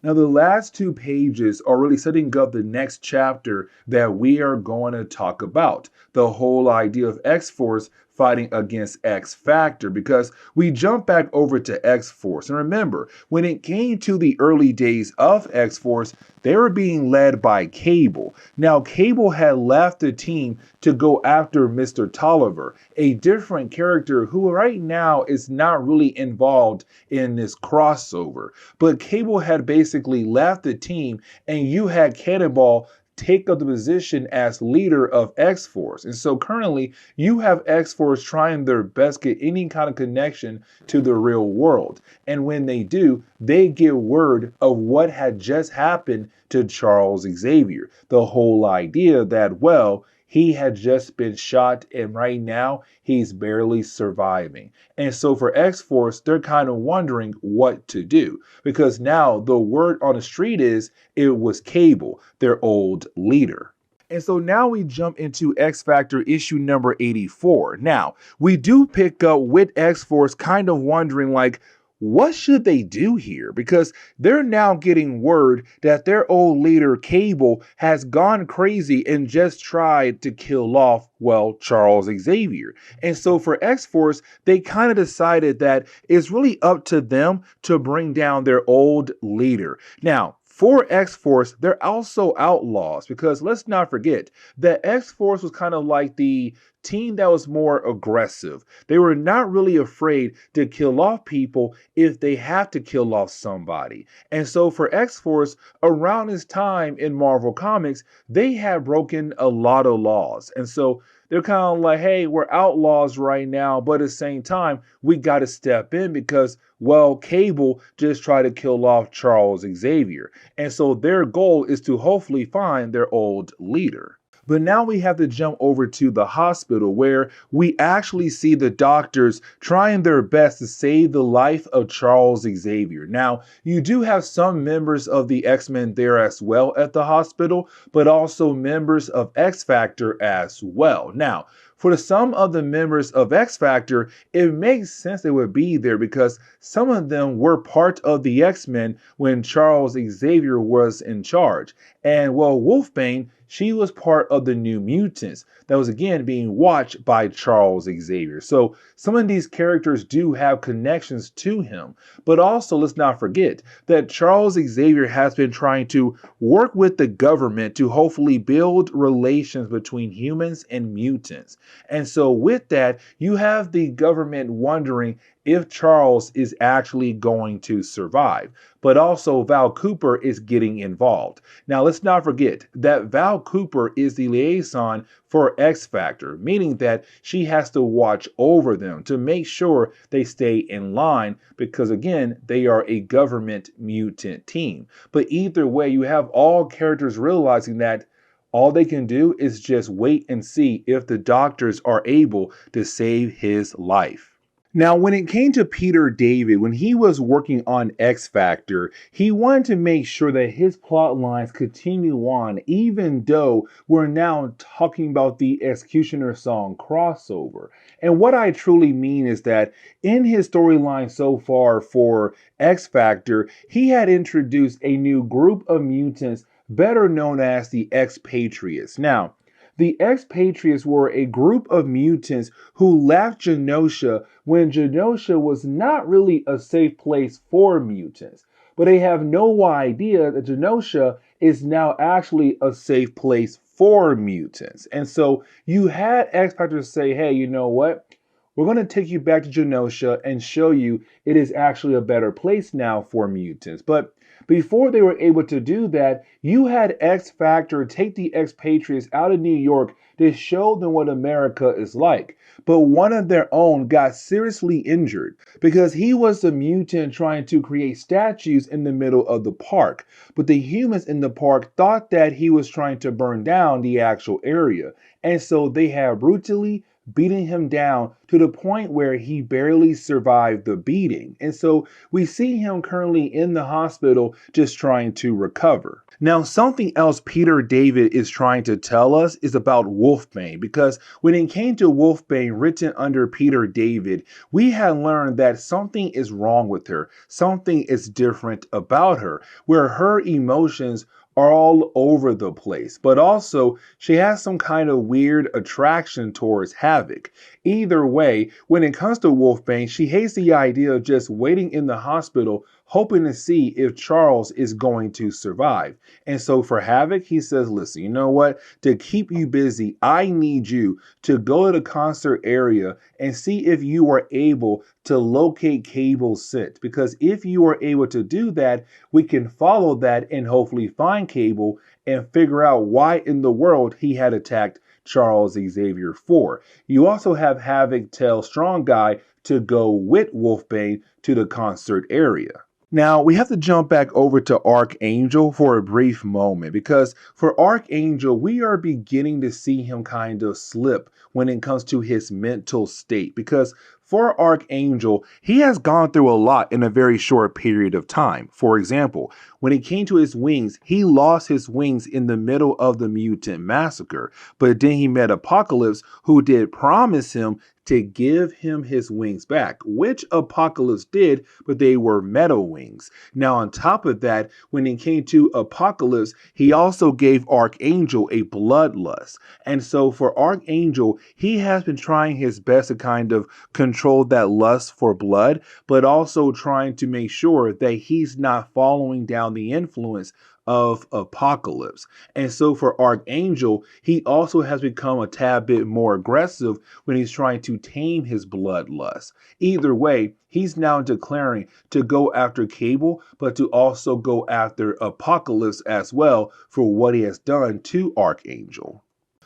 Now, the last two pages are really setting up the next chapter that we are going to talk about. The whole idea of X-Force fighting against X-Factor, because we jump back over to X-Force. And remember, when it came to the early days of X-Force, they were being led by Cable. Now, Cable had left the team to go after Mr. Tolliver, a different character who right now is not really involved in this crossover. But Cable had basically left the team, and you had Cannonball take up the position as leader of X-Force. And so currently you have X-Force trying their best to get any kind of connection to the real world. And when they do, they get word of what had just happened to Charles Xavier. The whole idea that, well, he had just been shot and right now he's barely surviving. And so for X-Force, they're kind of wondering what to do, because now the word on the street is it was Cable, their old leader. And so now we jump into X Factor issue number 84. Now, we do pick up with X-Force kind of wondering, like, what should they do here? Because they're now getting word that their old leader, Cable, has gone crazy and just tried to kill off, well, Charles Xavier. And so for X-Force, they kind of decided that it's really up to them to bring down their old leader. Now, for X-Force, they're also outlaws, because let's not forget that X-Force was kind of like the team that was more aggressive. They were not really afraid to kill off people if they have to kill off somebody. And so for X-Force, around this time in Marvel Comics, they had broken a lot of laws. And so they're kind of like, hey, we're outlaws right now, but at the same time, we got to step in because, well, Cable just tried to kill off Charles Xavier. And so their goal is to hopefully find their old leader. But now we have to jump over to the hospital, where we actually see the doctors trying their best to save the life of Charles Xavier. Now, you do have some members of the X-Men there as well at the hospital, but also members of X-Factor as well. Now, for some of the members of X-Factor, it makes sense they would be there because some of them were part of the X-Men when Charles Xavier was in charge. And, well, Wolfbane, she was part of the New Mutants that was again being watched by Charles Xavier. So some of these characters do have connections to him. But also, let's not forget that Charles Xavier has been trying to work with the government to hopefully build relations between humans and mutants. And so with that, you have the government wondering if Charles is actually going to survive. But also Val Cooper is getting involved. Now, let's not forget that Val Cooper is the liaison for X-Factor, meaning that she has to watch over them to make sure they stay in line because, again, they are a government mutant team. But either way, you have all characters realizing that all they can do is just wait and see if the doctors are able to save his life. Now, when it came to Peter David, when he was working on X-Factor, he wanted to make sure that his plot lines continue on, even though we're now talking about the Executioner Song crossover. And what I truly mean is that in his storyline so far for X-Factor, he had introduced a new group of mutants better known as the Expatriates. Now, the Expatriates were a group of mutants who left Genosha when Genosha was not really a safe place for mutants. But they have no idea that Genosha is now actually a safe place for mutants. And so you had X Factors say, hey, you know what? We're going to take you back to Genosha and show you it is actually a better place now for mutants. But before they were able to do that, you had X Factor take the expatriates out of New York to show them what America is like. But one of their own got seriously injured because he was a mutant trying to create statues in the middle of the park. But the humans in the park thought that he was trying to burn down the actual area. And so they have brutally beating him down to the point where he barely survived the beating. And so we see him currently in the hospital just trying to recover. Now, something else Peter David is trying to tell us is about Wolfbane, because when it came to Wolfbane written under Peter David, we had learned that something is wrong with her. Something is different about her, where her emotions are all over the place, but also she has some kind of weird attraction towards Havoc. Either way, when it comes to Wolfbane, she hates the idea of just waiting in the hospital, hoping to see if Charles is going to survive. And so for Havoc, he says, listen, you know what? To keep you busy, I need you to go to the concert area and see if you are able to locate Cable's scent. Because if you are able to do that, we can follow that and hopefully find Cable and figure out why in the world he had attacked Charles Xavier for. You also have Havoc tell Strong Guy to go with Wolfbane to the concert area. Now, we have to jump back over to Archangel for a brief moment, because for Archangel, we are beginning to see him kind of slip when it comes to his mental state, because for Archangel, he has gone through a lot in a very short period of time. For example, when it came to his wings, he lost his wings in the middle of the mutant massacre, but then he met Apocalypse, who did promise him to give him his wings back, which Apocalypse did, but they were metal wings. Now, on top of that, when it came to Apocalypse, he also gave Archangel a bloodlust. And so for Archangel, he has been trying his best to kind of control that lust for blood, but also trying to make sure that he's not following down the influence of Apocalypse. And so for Archangel, he also has become a tad bit more aggressive when he's trying to tame his bloodlust. Either way, he's now declaring to go after Cable, but to also go after Apocalypse as well for what he has done to Archangel.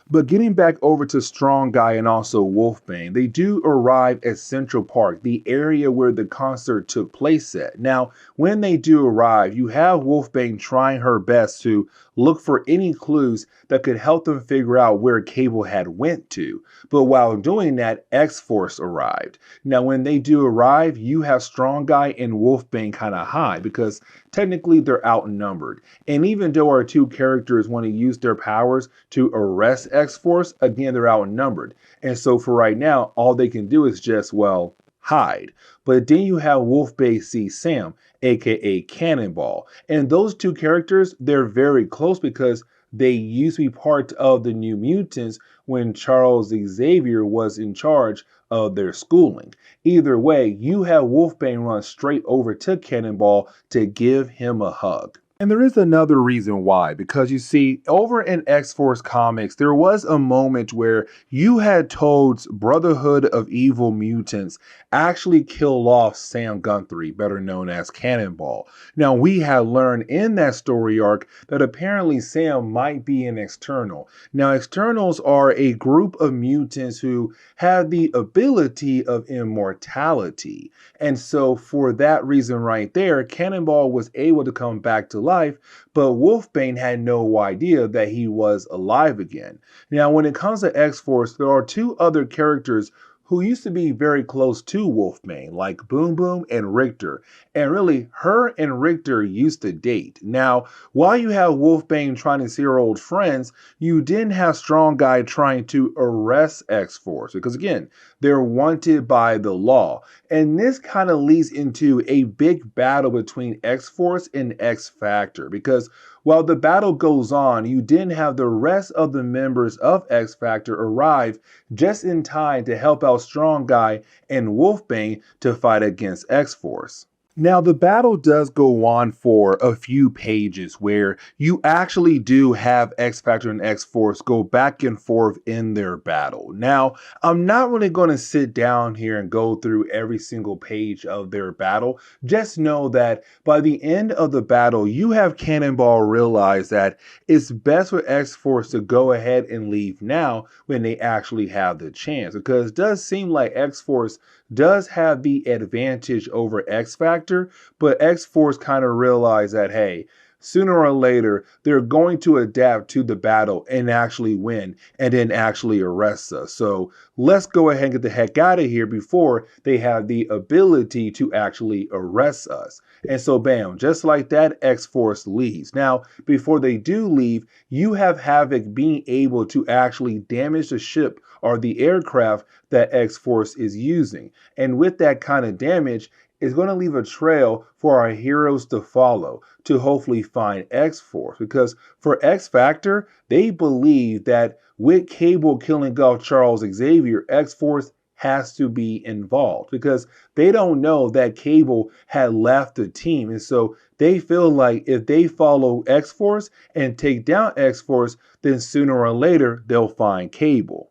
But getting back over to Strong Guy and also Wolfbane, they do arrive at Central Park, the area where the concert took place at. Now, when they do arrive, you have Wolfbane trying her best to look for any clues that could help them figure out where Cable had went to. But while doing that, X-Force arrived. Now, when they do arrive, you have Strong Guy and Wolfbane kind of high because technically they're outnumbered. And even though our two characters want to use their powers to arrest X-Force, again, they're outnumbered. And so for right now, all they can do is just, well, hide. But then you have Wolfbane see Sam, aka Cannonball. And those two characters, they're very close because they used to be part of the New Mutants when Charles Xavier was in charge of their schooling. Either way, you have Wolfbane run straight over to Cannonball to give him a hug. And there is another reason why, because you see, over in X-Force Comics, there was a moment where you had Toad's Brotherhood of Evil Mutants actually kill off Sam Guthrie, better known as Cannonball. Now, we had learned in that story arc that apparently Sam might be an external. Now, externals are a group of mutants who have the ability of immortality. And so for that reason right there, Cannonball was able to come back to life, but Wolfbane had no idea that he was alive again. Now, when it comes to X-Force, there are two other characters who used to be very close to Wolfbane, like Boom Boom and Richter. And really, her and Richter used to date. Now, while you have Wolfbane trying to see her old friends, you didn't have Strong Guy trying to arrest X-Force. Because again, they're wanted by the law. And this kind of leads into a big battle between X-Force and X-Factor. Because while the battle goes on, you then have the rest of the members of X Factor arrive just in time to help out Strong Guy and Wolfbane to fight against X-Force. Now, the battle does go on for a few pages where you actually do have X Factor and X Force go back and forth in their battle. Now, I'm not really going to sit down here and go through every single page of their battle. Just know that by the end of the battle, you have Cannonball realize that it's best for X Force to go ahead and leave now when they actually have the chance, because it does seem like X Force does have the advantage over X Factor, but X Force kind of realized that, hey, sooner or later, they're going to adapt to the battle and actually win and then actually arrest us. So let's go ahead and get the heck out of here before they have the ability to actually arrest us. And so bam, just like that, X-Force leaves. Now, before they do leave, you have Havoc being able to actually damage the ship or the aircraft that X-Force is using. And with that kind of damage, it's going to leave a trail for our heroes to follow to hopefully find X-Force. Because for X-Factor, they believe that with Cable killing off Charles Xavier, X-Force has to be involved, because they don't know that Cable had left the team. And so they feel like if they follow X-Force and take down X-Force, then sooner or later they'll find Cable.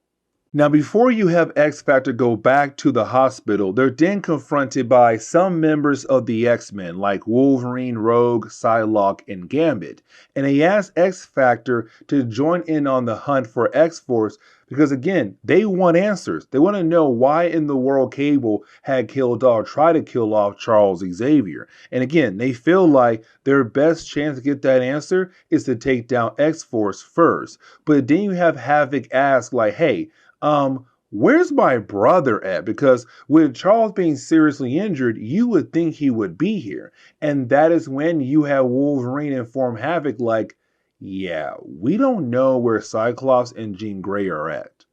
Now, before you have X Factor go back to the hospital, they're then confronted by some members of the X-Men like Wolverine, Rogue, Psylocke, and Gambit. And they ask X Factor to join in on the hunt for X-Force because, again, they want answers. They want to know why in the world Cable had killed off, tried to kill off Charles Xavier. And again, they feel like their best chance to get that answer is to take down X-Force first. But then you have Havoc ask like, hey, where's my brother at? Because with Charles being seriously injured, you would think he would be here. And that is when you have Wolverine inform Havoc like, yeah, we don't know where Cyclops and Jean Grey are at.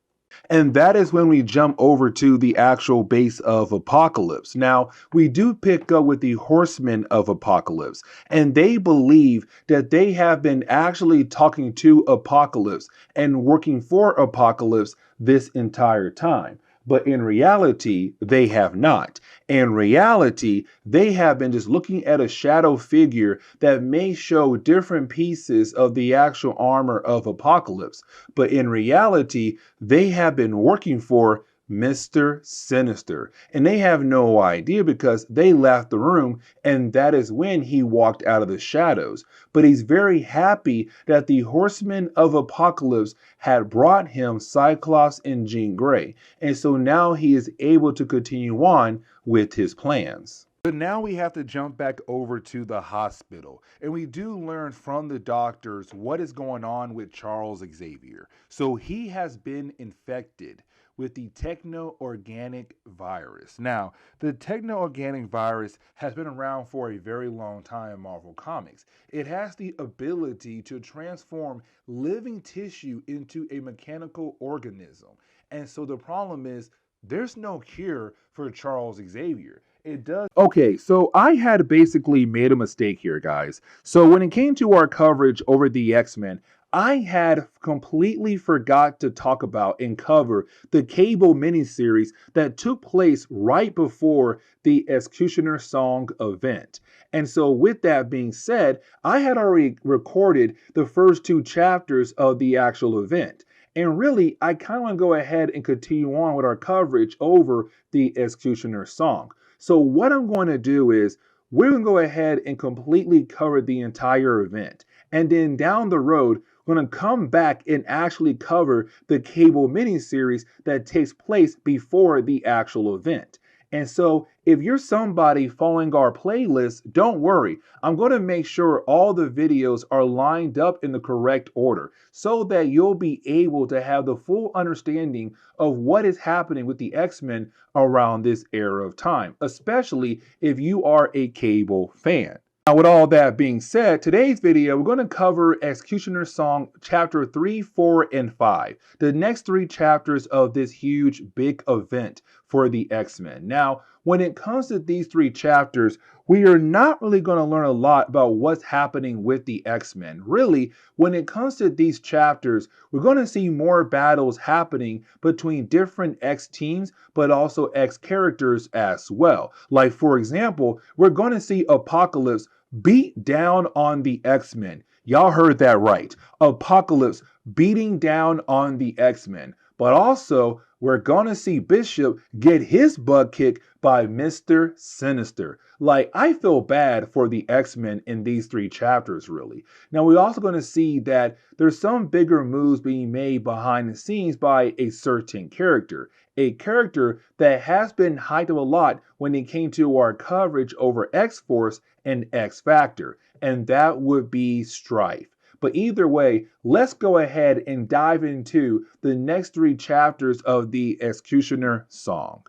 And that is when we jump over to the actual base of Apocalypse. Now, we do pick up with the Horsemen of Apocalypse, and they believe that they have been actually talking to Apocalypse and working for Apocalypse this entire time. But in reality, they have not. In reality, they have been just looking at a shadow figure that may show different pieces of the actual armor of Apocalypse. But in reality, they have been working for Mr. Sinister. And they have no idea because they left the room, and that is when he walked out of the shadows. But he's very happy that the Horsemen of Apocalypse had brought him Cyclops and Jean Grey. And so now he is able to continue on with his plans. But now we have to jump back over to the hospital, and we do learn from the doctors what is going on with Charles Xavier. So he has been infected with the techno-organic virus. Now, the techno-organic virus has been around for a very long time in Marvel Comics. It has the ability to transform living tissue into a mechanical organism. And so the problem is there's no cure for Charles Xavier. It does. Okay, so I had basically made a mistake here, guys. So when it came to our coverage over the X-Men, I had completely forgot to talk about and cover the Cable miniseries that took place right before the Executioner Song event. And so with that being said, I had already recorded the first 2 chapters of the actual event. And really, I kind of want to go ahead and continue on with our coverage over the Executioner Song. So what I'm going to do is we're going to go ahead and completely cover the entire event. And then down the road, we're going to come back and actually cover the Cable miniseries that takes place before the actual event. And so if you're somebody following our playlist, don't worry. I'm going to make sure all the videos are lined up in the correct order so that you'll be able to have the full understanding of what is happening with the X-Men around this era of time, especially if you are a Cable fan. Now, with all that being said, today's video, we're going to cover Executioner Song Chapter 3, 4, and 5. The next 3 chapters of this huge, big event for the X-Men. Now, when it comes to these 3 chapters, we are not really going to learn a lot about what's happening with the X-Men. Really, when it comes to these chapters, we're going to see more battles happening between different X teams, but also X characters as well. Like, for example, we're going to see Apocalypse beat down on the X-Men. Y'all heard that right. Apocalypse beating down on the X-Men. But also, we're going to see Bishop get his butt kicked by Mr. Sinister. Like, I feel bad for the X-Men in these 3 chapters, really. Now, we're also going to see that there's some bigger moves being made behind the scenes by a certain character. A character that has been hyped up a lot when it came to our coverage over X-Force and X-Factor. And that would be Strife. But either way, let's go ahead and dive into the next 3 chapters of the Executioner song.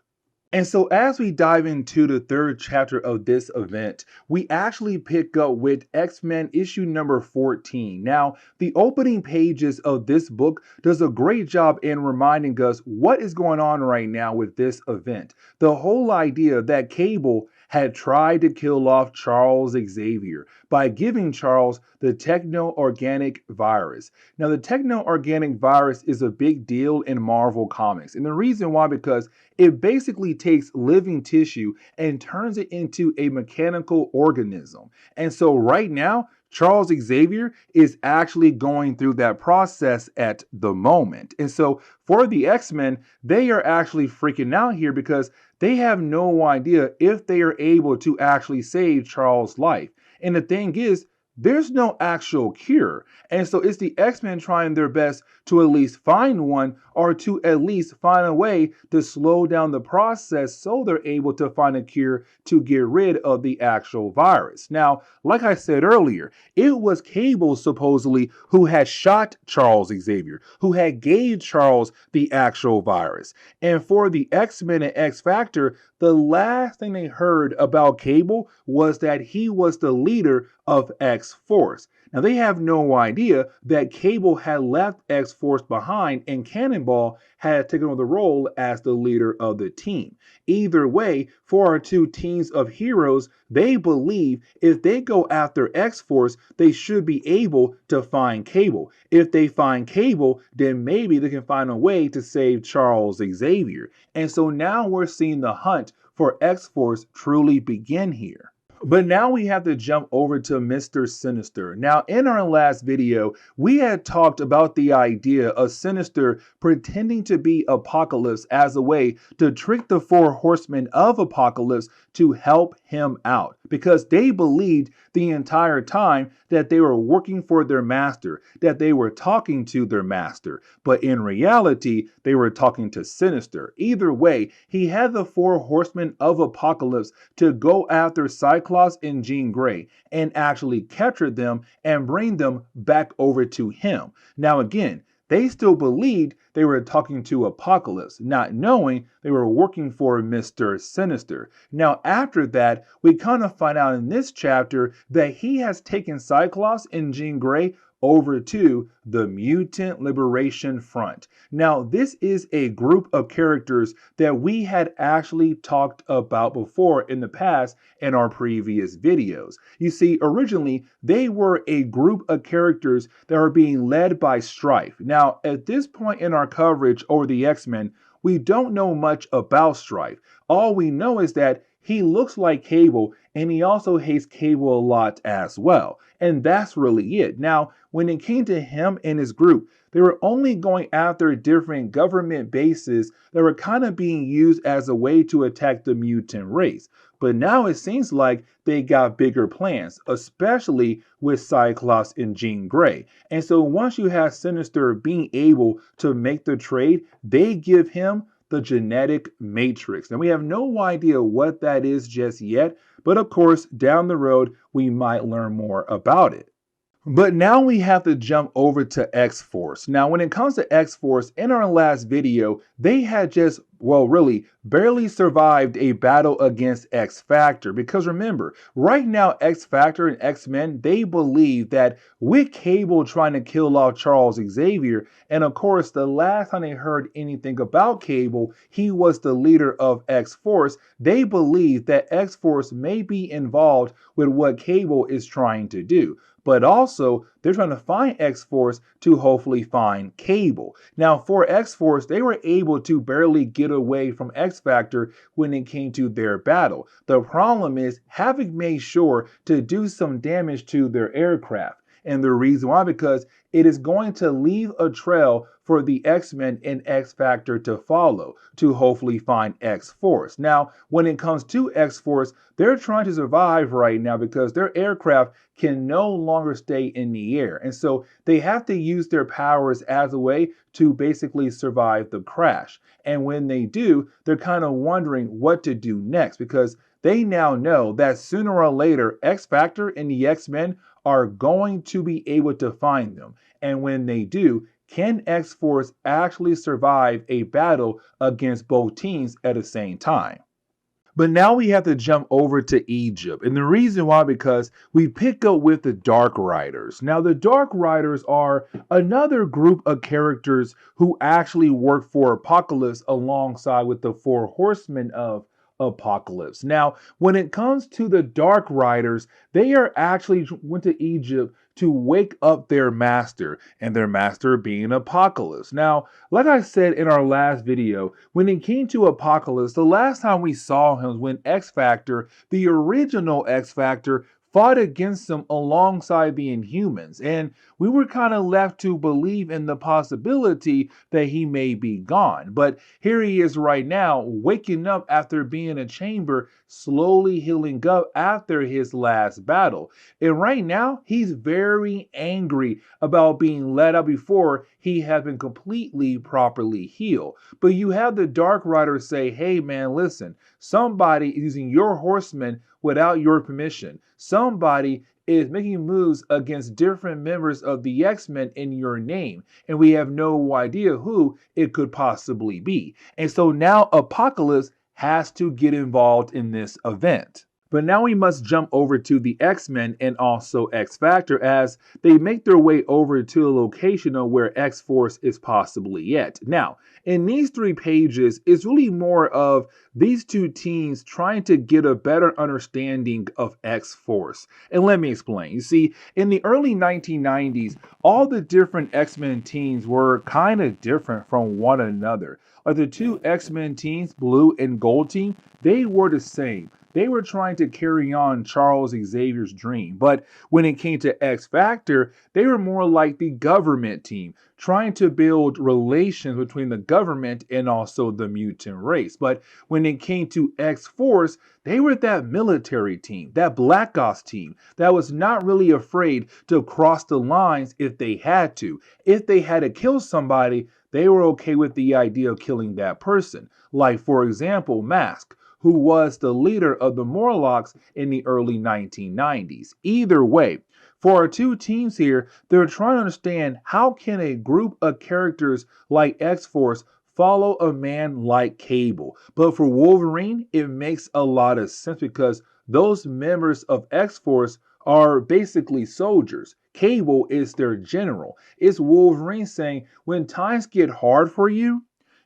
And so as we dive into the 3rd chapter of this event, we actually pick up with X-Men issue number 14. Now, the opening pages of this book does a great job in reminding us what is going on right now with this event. The whole idea that Cable had tried to kill off Charles Xavier by giving Charles the techno-organic virus. Now, the techno-organic virus is a big deal in Marvel Comics. And the reason why, because it basically takes living tissue and turns it into a mechanical organism. And so right now, Charles Xavier is actually going through that process at the moment. And so for the X-Men, they are actually freaking out here because they have no idea if they are able to actually save Charles' life. And the thing is, there's no actual cure. And so it's the X-Men trying their best to at least find one, or to at least find a way to slow down the process so they're able to find a cure to get rid of the actual virus. Now, like I said earlier, it was Cable supposedly who had shot Charles Xavier, who had gave Charles the actual virus. And for the X-Men and X-Factor, the last thing they heard about Cable was that he was the leader of X-Force. Now, they have no idea that Cable had left X-Force behind and Cannonball had taken over the role as the leader of the team. Either way, for our 2 teams of heroes, they believe if they go after X-Force, they should be able to find Cable. If they find Cable, then maybe they can find a way to save Charles Xavier. And so now we're seeing the hunt for X-Force truly begin here. But now we have to jump over to Mr. Sinister. Now, in our last video, we had talked about the idea of Sinister pretending to be Apocalypse as a way to trick the 4 horsemen of Apocalypse to help him out, because they believed the entire time that they were working for their master, that they were talking to their master, but in reality, they were talking to Sinister. Either way, he had the 4 horsemen of Apocalypse to go after Cyclops and Jean Grey and actually capture them and bring them back over to him. Now again, they still believed they were talking to Apocalypse, not knowing they were working for Mr. Sinister. Now, after that, we kind of find out in this chapter that he has taken Cyclops and Jean Grey over to the Mutant Liberation Front. Now, this is a group of characters that we had actually talked about before in the past in our previous videos. You see, originally, they were a group of characters that are being led by Strife. Now, at this point in our coverage over the X-Men, we don't know much about Strife. All we know is that he looks like Cable, and he also hates Cable a lot as well. And that's really it. Now, when it came to him and his group, they were only going after different government bases that were kind of being used as a way to attack the mutant race. But now it seems like they got bigger plans, especially with Cyclops and Jean Grey. And so once you have Sinister being able to make the trade, they give him the genetic matrix. Now, we have no idea what that is just yet, but of course, down the road, we might learn more about it. But now we have to jump over to X-Force. Now, when it comes to X-Force, in our last video, they had just, well, really barely survived a battle against X-Factor. Because remember, right now, X-Factor and X-Men, they believe that with Cable trying to kill off Charles Xavier, and of course, the last time they heard anything about Cable, he was the leader of X-Force, they believe that X-Force may be involved with what Cable is trying to do. But also, they're trying to find X-Force to hopefully find Cable. Now, for X-Force, they were able to barely get away from X-Factor when it came to their battle. The problem is, having made sure to do some damage to their aircraft. And the reason why, because it is going to leave a trail for the X-Men and X-Factor to follow to hopefully find X-Force. Now, when it comes to X-Force, they're trying to survive right now because their aircraft can no longer stay in the air. And so they have to use their powers as a way to basically survive the crash. And when they do, they're kind of wondering what to do next because they now know that sooner or later, X-Factor and the X-Men are going to be able to find them. And when they do, can X-Force actually survive a battle against both teams at the same time? But now we have to jump over to Egypt. And the reason why, because we pick up with the Dark Riders. Now, the Dark Riders are another group of characters who actually work for Apocalypse alongside with the Four Horsemen of Apocalypse. Now, when it comes to the Dark Riders, they are actually went to Egypt to wake up their master, and their master being Apocalypse. Now, like I said in our last video, when it came to Apocalypse, the last time we saw him was when X-Factor, the original X-Factor, fought against them alongside the Inhumans, and we were kind of left to believe in the possibility that he may be gone. But here he is right now, waking up after being in a chamber, slowly healing up after his last battle. And right now, he's very angry about being let out before he has been completely properly healed. But you have the Dark Rider say, hey man, listen, somebody is using your horsemen without your permission. Somebody is making moves against different members of the X-Men in your name, and we have no idea who it could possibly be. And so now Apocalypse has to get involved in this event. But now we must jump over to the X-Men and also X-Factor as they make their way over to the location of where X-Force is possibly at. Now, in these 3 pages, it's really more of these 2 teams trying to get a better understanding of X-Force. And let me explain. You see, in the early 1990s, all the different X-Men teams were kind of different from one another. Like the 2 X-Men teams, Blue and Gold team, they were the same. They were trying to carry on Charles Xavier's dream. But when it came to X-Factor, they were more like the government team, trying to build relations between the government and also the mutant race. But when it came to X-Force, they were that military team, that Black Ops team, that was not really afraid to cross the lines if they had to. If they had to kill somebody, they were okay with the idea of killing that person. Like, for example, Mask, who was the leader of the Morlocks in the early 1990s. Either way, for our 2 teams here, they're trying to understand how can a group of characters like X-Force follow a man like Cable. But for Wolverine, it makes a lot of sense because those members of X-Force are basically soldiers. Cable is their general. It's Wolverine saying, when times get hard for you,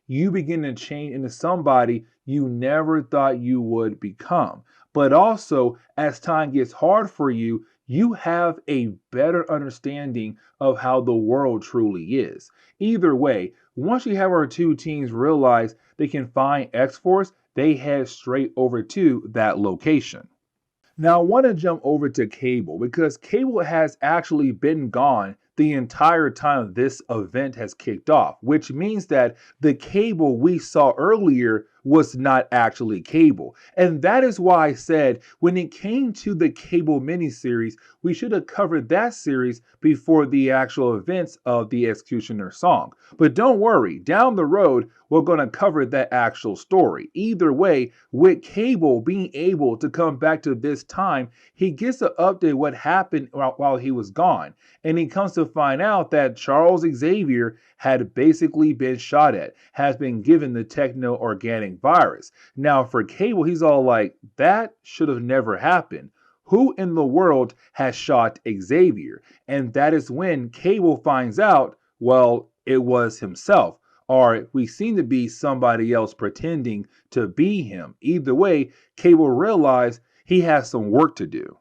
you begin to change into somebody you never thought you would become. But also, as time gets hard for you, you have a better understanding of how the world truly is. Either way, once you have our 2 teams realize they can find X-Force, they head straight over to that location. Now, I want to jump over to Cable because Cable has actually been gone the entire time this event has kicked off, which means that the Cable we saw earlier was not actually Cable. And that is why I said when it came to the Cable miniseries, we should have covered that series before the actual events of the Executioner song. But don't worry, down the road, we're going to cover that actual story. Either way, with Cable being able to come back to this time, he gets to update what happened while he was gone. And he comes to find out that Charles Xavier had basically been shot at, has been given the techno-organic virus. Now, for Cable, he's all like, that should have never happened. Who in the world has shot Xavier? And that is when Cable finds out, well, it was himself. Or we seem to be somebody else pretending to be him. Either way, Cable realized he has some work to do.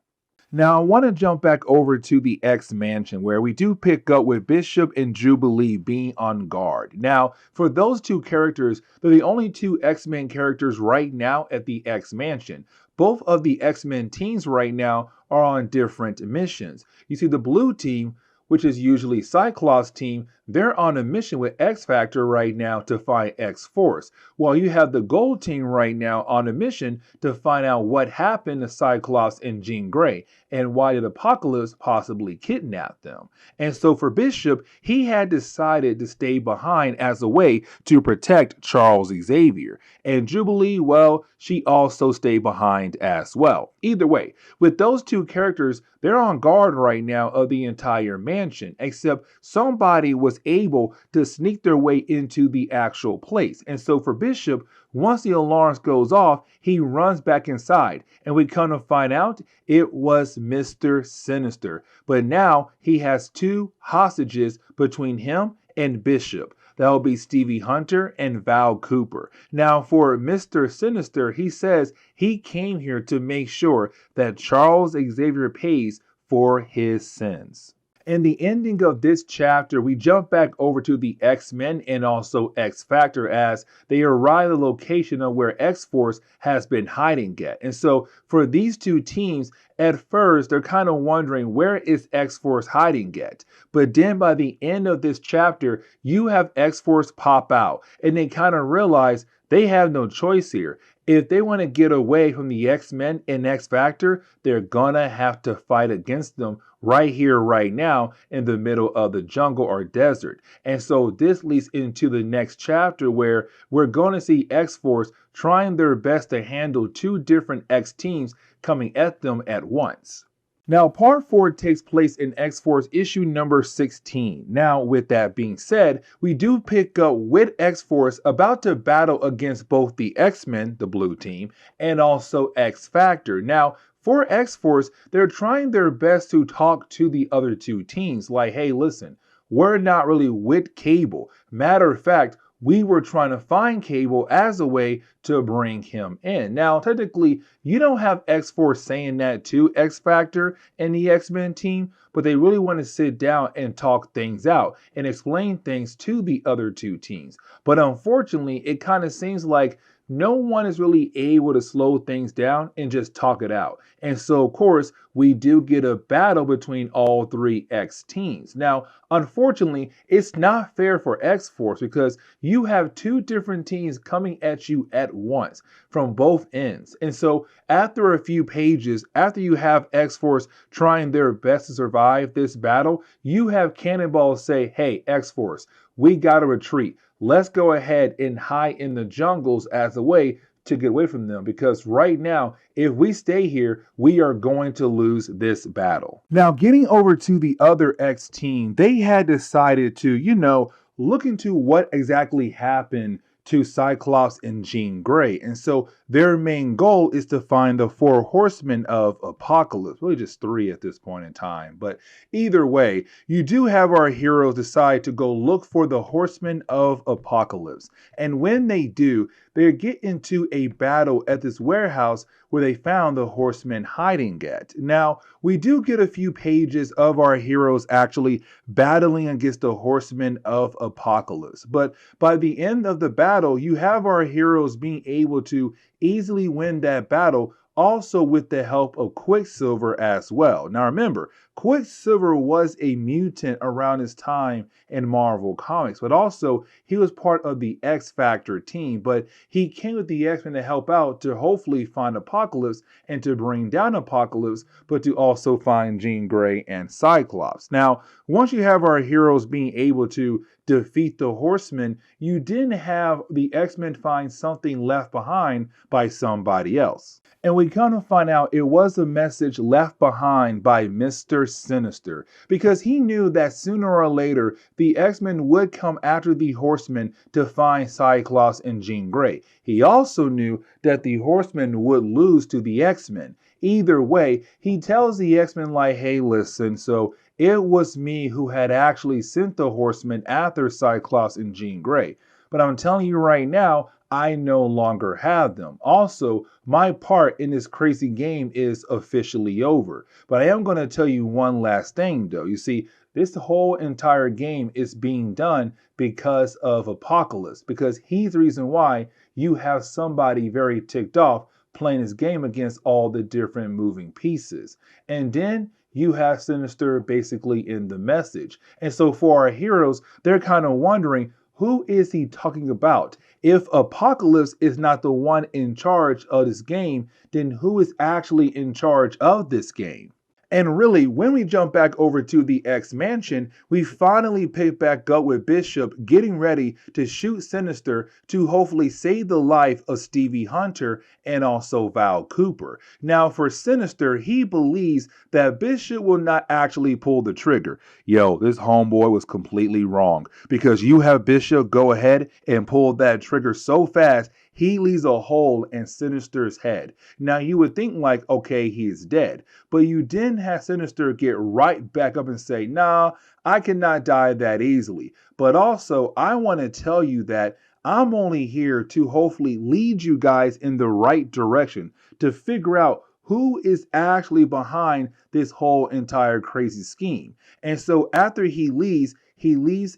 Now, I want to jump back over to the X Mansion where we do pick up with Bishop and Jubilee being on guard. Now, for those two characters, they're the only two X-Men characters right now at the X Mansion. Both of the X-Men teams right now are on different missions. You see, the blue team, which is usually Cyclops' team, they're on a mission with X-Factor right now to find X-Force. While you have the gold team right now on a mission to find out what happened to Cyclops and Jean Grey, and why did Apocalypse possibly kidnap them. And so for Bishop, he had decided to stay behind as a way to protect Charles Xavier. And Jubilee, well, she also stayed behind as well. Either way, with those two characters, they're on guard right now of the entire mansion, except somebody was able to sneak their way into the actual place. And so for Bishop, once the alarms goes off, he runs back inside, and we come to find out it was Mr. Sinister. But now he has two hostages between him and Bishop. That will be Stevie Hunter and Val Cooper. Now, for Mr. Sinister, he says he came here to make sure that Charles Xavier pays for his sins. In the ending of this chapter, we jump back over to the X-Men and also X-Factor as they arrive at the location of where X-Force has been hiding at. And so for these two teams, at first, they're kind of wondering, where is X-Force hiding at? But then by the end of this chapter, you have X-Force pop out, and they kind of realize they have no choice here. If they want to get away from the X-Men and X-Factor, they're gonna have to fight against them right here, right now, in the middle of the jungle or desert. And so this leads into the next chapter where we're going to see X-Force trying their best to handle two different X teams coming at them at once. Now, part 4 takes place in X-Force issue number 16. Now, with that being said, we do pick up with X-Force about to battle against both the X-Men, the blue team, and also X-Factor. Now, for X-Force, they're trying their best to talk to the other two teams like, hey, listen, we're not really with Cable. Matter of fact, we were trying to find Cable as a way to bring him in. Now, technically, you don't have X-Force saying that to X-Factor and the X-Men team, but they really want to sit down and talk things out and explain things to the other two teams. But unfortunately, it kind of seems like no one is really able to slow things down and just talk it out. And so, of course, we do get a battle between all three X teams. Now, unfortunately, it's not fair for X-Force because you have two different teams coming at you at once from both ends. And so, after a few pages, after you have X-Force trying their best to survive this battle, you have Cannonball say, hey, X-Force, we gotta retreat. Let's go ahead and hide in the jungles as a way to get away from them, because right now, if we stay here, we are going to lose this battle. Now, getting over to the other X team, they had decided to, look into what exactly happened to Cyclops and Jean Grey. And so their main goal is to find the 4 horsemen of Apocalypse. Really just 3 at this point in time. But either way, you do have our heroes decide to go look for the horsemen of Apocalypse. And when they do, they get into a battle at this warehouse where they found the horsemen hiding at. Now, we do get a few pages of our heroes actually battling against the horsemen of Apocalypse. But by the end of the battle, you have our heroes being able to easily win that battle also with the help of Quicksilver as well. Now remember, Quicksilver was a mutant around his time in Marvel Comics, but also he was part of the X-Factor team, but he came with the X-Men to help out to hopefully find Apocalypse and to bring down Apocalypse, but to also find Jean Grey and Cyclops. Now, once you have our heroes being able to defeat the Horsemen, you didn't have the X-Men find something left behind by somebody else. And we kind of find out it was a message left behind by Mr. Sinister, because he knew that sooner or later the X-Men would come after the Horsemen to find Cyclops and Jean Grey. He also knew that the Horsemen would lose to the X-Men. Either way, he tells the X-Men like, hey, listen, so it was me who had actually sent the Horsemen after Cyclops and Jean Grey. But I'm telling you right now, I no longer have them. Also, my part in this crazy game is officially over. But I am going to tell you one last thing though. You see, this whole entire game is being done because of Apocalypse, because he's the reason why you have somebody very ticked off playing this game against all the different moving pieces. And then you have Sinister basically in the message. And so for our heroes, they're kind of wondering, who is he talking about? If Apocalypse is not the one in charge of this game, then who is actually in charge of this game? And really, when we jump back over to the X-Mansion, we finally pick back up with Bishop getting ready to shoot Sinister to hopefully save the life of Stevie Hunter and also Val Cooper. Now, for Sinister, he believes that Bishop will not actually pull the trigger. Yo, this homeboy was completely wrong, because you have Bishop go ahead and pull that trigger so fast, he leaves a hole in Sinister's head. Now, you would think like, okay, he's dead. But you didn't have Sinister get right back up and say, nah, I cannot die that easily. But also, I want to tell you that I'm only here to hopefully lead you guys in the right direction to figure out who is actually behind this whole entire crazy scheme. And so after he leaves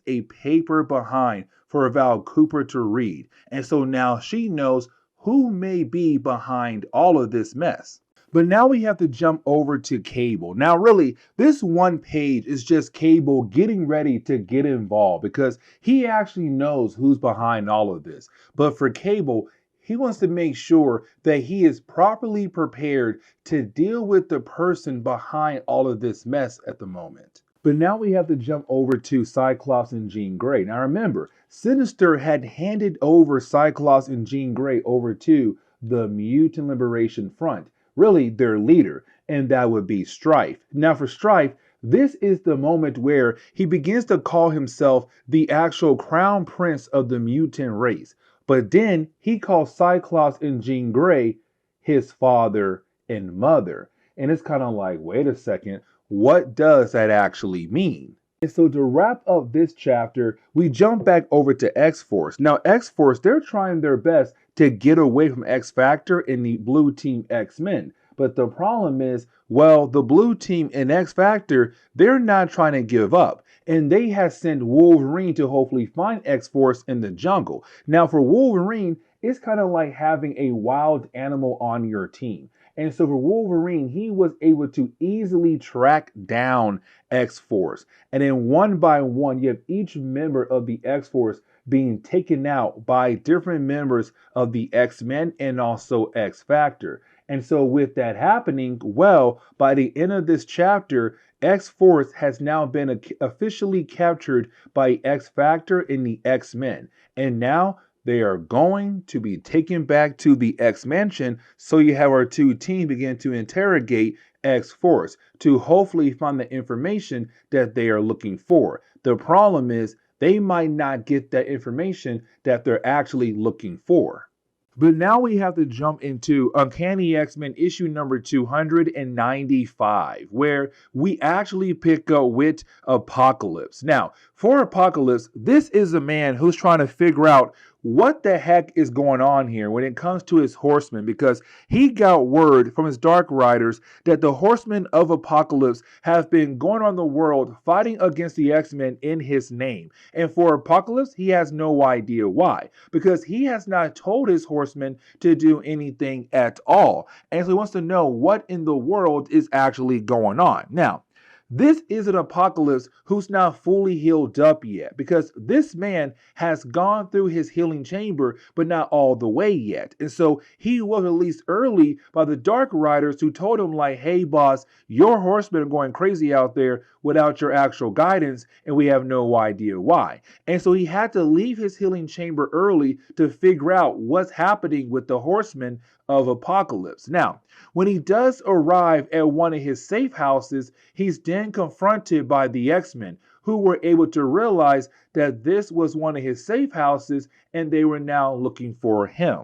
a paper behind for Val Cooper to read. And so now she knows who may be behind all of this mess. But now we have to jump over to Cable. Now really, this one page is just Cable getting ready to get involved, because he actually knows who's behind all of this. But for Cable, he wants to make sure that he is properly prepared to deal with the person behind all of this mess at the moment. But now we have to jump over to Cyclops and Jean Grey. Now remember, Sinister had handed over Cyclops and Jean Grey over to the Mutant Liberation Front, really their leader, and that would be Strife. Now for Strife, this is the moment where he begins to call himself the actual crown prince of the mutant race. But then he calls Cyclops and Jean Grey his father and mother. And it's kind of like, wait a second, what does that actually mean? And so to wrap up this chapter, we jump back over to X-Force. Now X-Force, they're trying their best to get away from X-Factor and the Blue Team X-Men. But the problem is, well, the Blue Team and X-Factor, they're not trying to give up. And they have sent Wolverine to hopefully find X-Force in the jungle. Now for Wolverine, it's kind of like having a wild animal on your team. And so for Wolverine, he was able to easily track down X-Force. And then one by one, you have each member of the X-Force being taken out by different members of the X-Men and also X-Factor. And so with that happening, well, by the end of this chapter, X-Force has now been officially captured by X-Factor and the X-Men. And now they are going to be taken back to the X-Mansion, so you have our two teams begin to interrogate X-Force to hopefully find the information that they are looking for. The problem is they might not get that information that they're actually looking for. But now we have to jump into Uncanny X-Men issue number 295, where we actually pick up with Apocalypse. Now, for Apocalypse, this is a man who's trying to figure out what the heck is going on here when it comes to his horsemen, because he got word from his Dark Riders that the Horsemen of Apocalypse have been going on the world fighting against the X-Men in his name. And for Apocalypse, he has no idea why, because he has not told his horsemen to do anything at all. And so he wants to know what in the world is actually going on. Now, this is an Apocalypse who's not fully healed up yet, because this man has gone through his healing chamber, but not all the way yet. And so he was released early by the Dark Riders, who told him like, hey boss, your horsemen are going crazy out there without your actual guidance, and we have no idea why. And so he had to leave his healing chamber early to figure out what's happening with the horsemen of Apocalypse. Now, when he does arrive at one of his safe houses, he's then confronted by the X-Men, who were able to realize that this was one of his safe houses and they were now looking for him.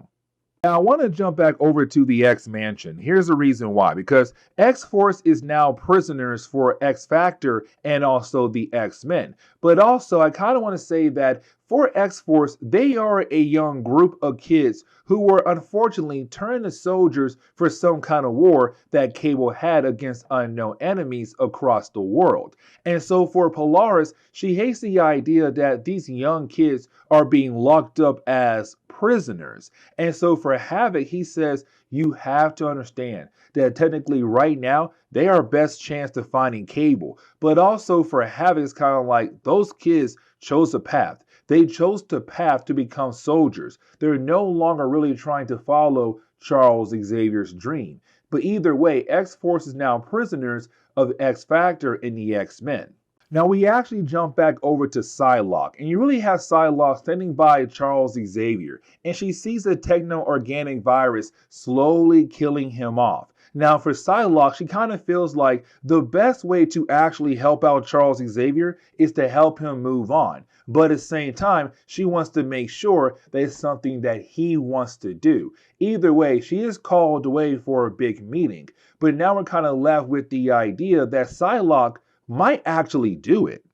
Now, I want to jump back over to the X-Mansion. Here's the reason why. Because X-Force is now prisoners for X-Factor and also the X-Men. But also, I kind of want to say that for X-Force, they are a young group of kids who were unfortunately turned to soldiers for some kind of war that Cable had against unknown enemies across the world. And so for Polaris, she hates the idea that these young kids are being locked up as prisoners. And so for Havoc, he says, you have to understand that technically right now, they are best chance to finding Cable. But also for Havoc, it's kind of like those kids chose a path. They chose the path to become soldiers. They're no longer really trying to follow Charles Xavier's dream. But either way, X-Force is now prisoners of X-Factor and the X-Men. Now we actually jump back over to Psylocke, and you really have Psylocke standing by Charles Xavier, and she sees a techno-organic virus slowly killing him off. Now for Psylocke, she kind of feels like the best way to actually help out Charles Xavier is to help him move on. But at the same time, she wants to make sure that it's something that he wants to do. Either way, she is called away for a big meeting. But now we're kind of left with the idea that Psylocke might actually do it.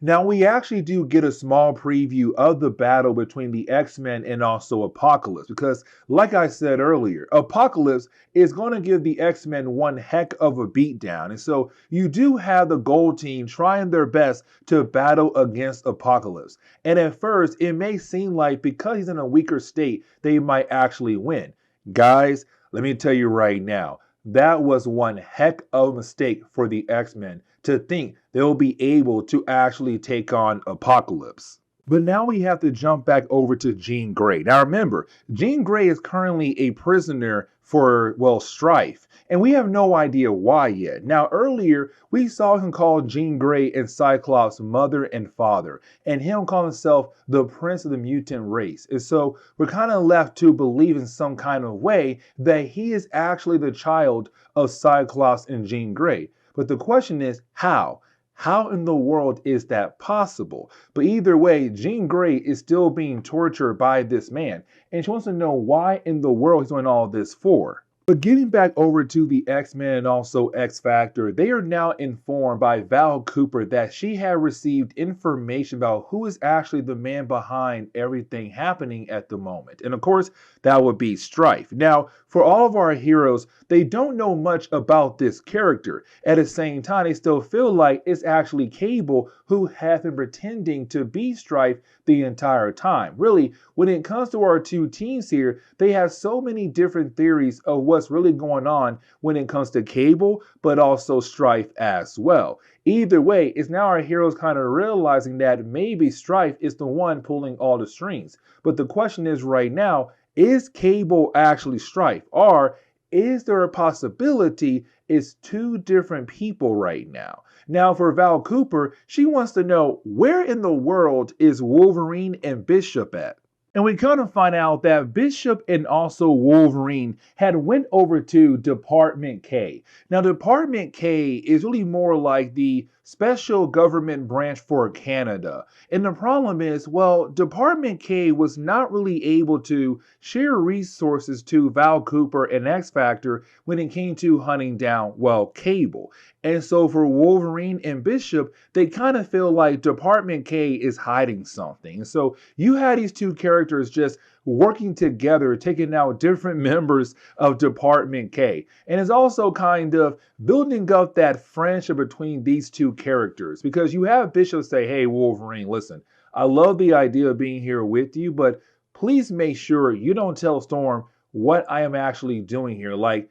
Now, we actually do get a small preview of the battle between the X-Men and also Apocalypse, because like I said earlier, Apocalypse is going to give the X-Men one heck of a beatdown. And so you do have the Gold Team trying their best to battle against Apocalypse. And at first, it may seem like because he's in a weaker state, they might actually win. Guys, let me tell you right now, that was one heck of a mistake for the X-Men to think they'll be able to actually take on Apocalypse. But now we have to jump back over to Jean Grey. Now remember, Jean Grey is currently a prisoner for, well, strife. And we have no idea why yet. Now earlier, we saw him call Jean Grey and Cyclops mother and father. And him call himself the prince of the mutant race. And so we're kind of left to believe in some kind of way that he is actually the child of Cyclops and Jean Grey. But the question is, how? How in the world is that possible? But either way, Jean Grey is still being tortured by this man. And she wants to know why in the world he's doing all this for. But getting back over to the X-Men and also X-Factor, they are now informed by Val Cooper that she had received information about who is actually the man behind everything happening at the moment. And of course, that would be Strife. Now, for all of our heroes, they don't know much about this character. At the same time, they still feel like it's actually Cable who has been pretending to be Strife the entire time. Really, when it comes to our two teams here, they have so many different theories of what's really going on when it comes to Cable, but also Strife as well. Either way, it's now our heroes kind of realizing that maybe Strife is the one pulling all the strings. But the question is right now, is Cable actually Strife? Or is there a possibility it's two different people right now? Now for Val Cooper, she wants to know where in the world is Wolverine and Bishop at? And we kind of find out that Bishop and also Wolverine had went over to Department K. Now, Department K is really more like the special government branch for Canada. And the problem is, well, Department K was not really able to share resources to Val Cooper and X Factor when it came to hunting down, well, Cable. And so for Wolverine and Bishop, they kind of feel like Department K is hiding something. And so you had these two characters just working together, taking out different members of Department K. And it's also kind of building up that friendship between these two characters because you have Bishop say, hey, Wolverine, listen, I love the idea of being here with you, but please make sure you don't tell Storm what I am actually doing here. Like,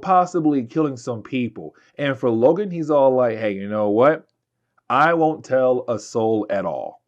possibly killing some people. And for Logan, he's all like, hey, you know what? I won't tell a soul at all.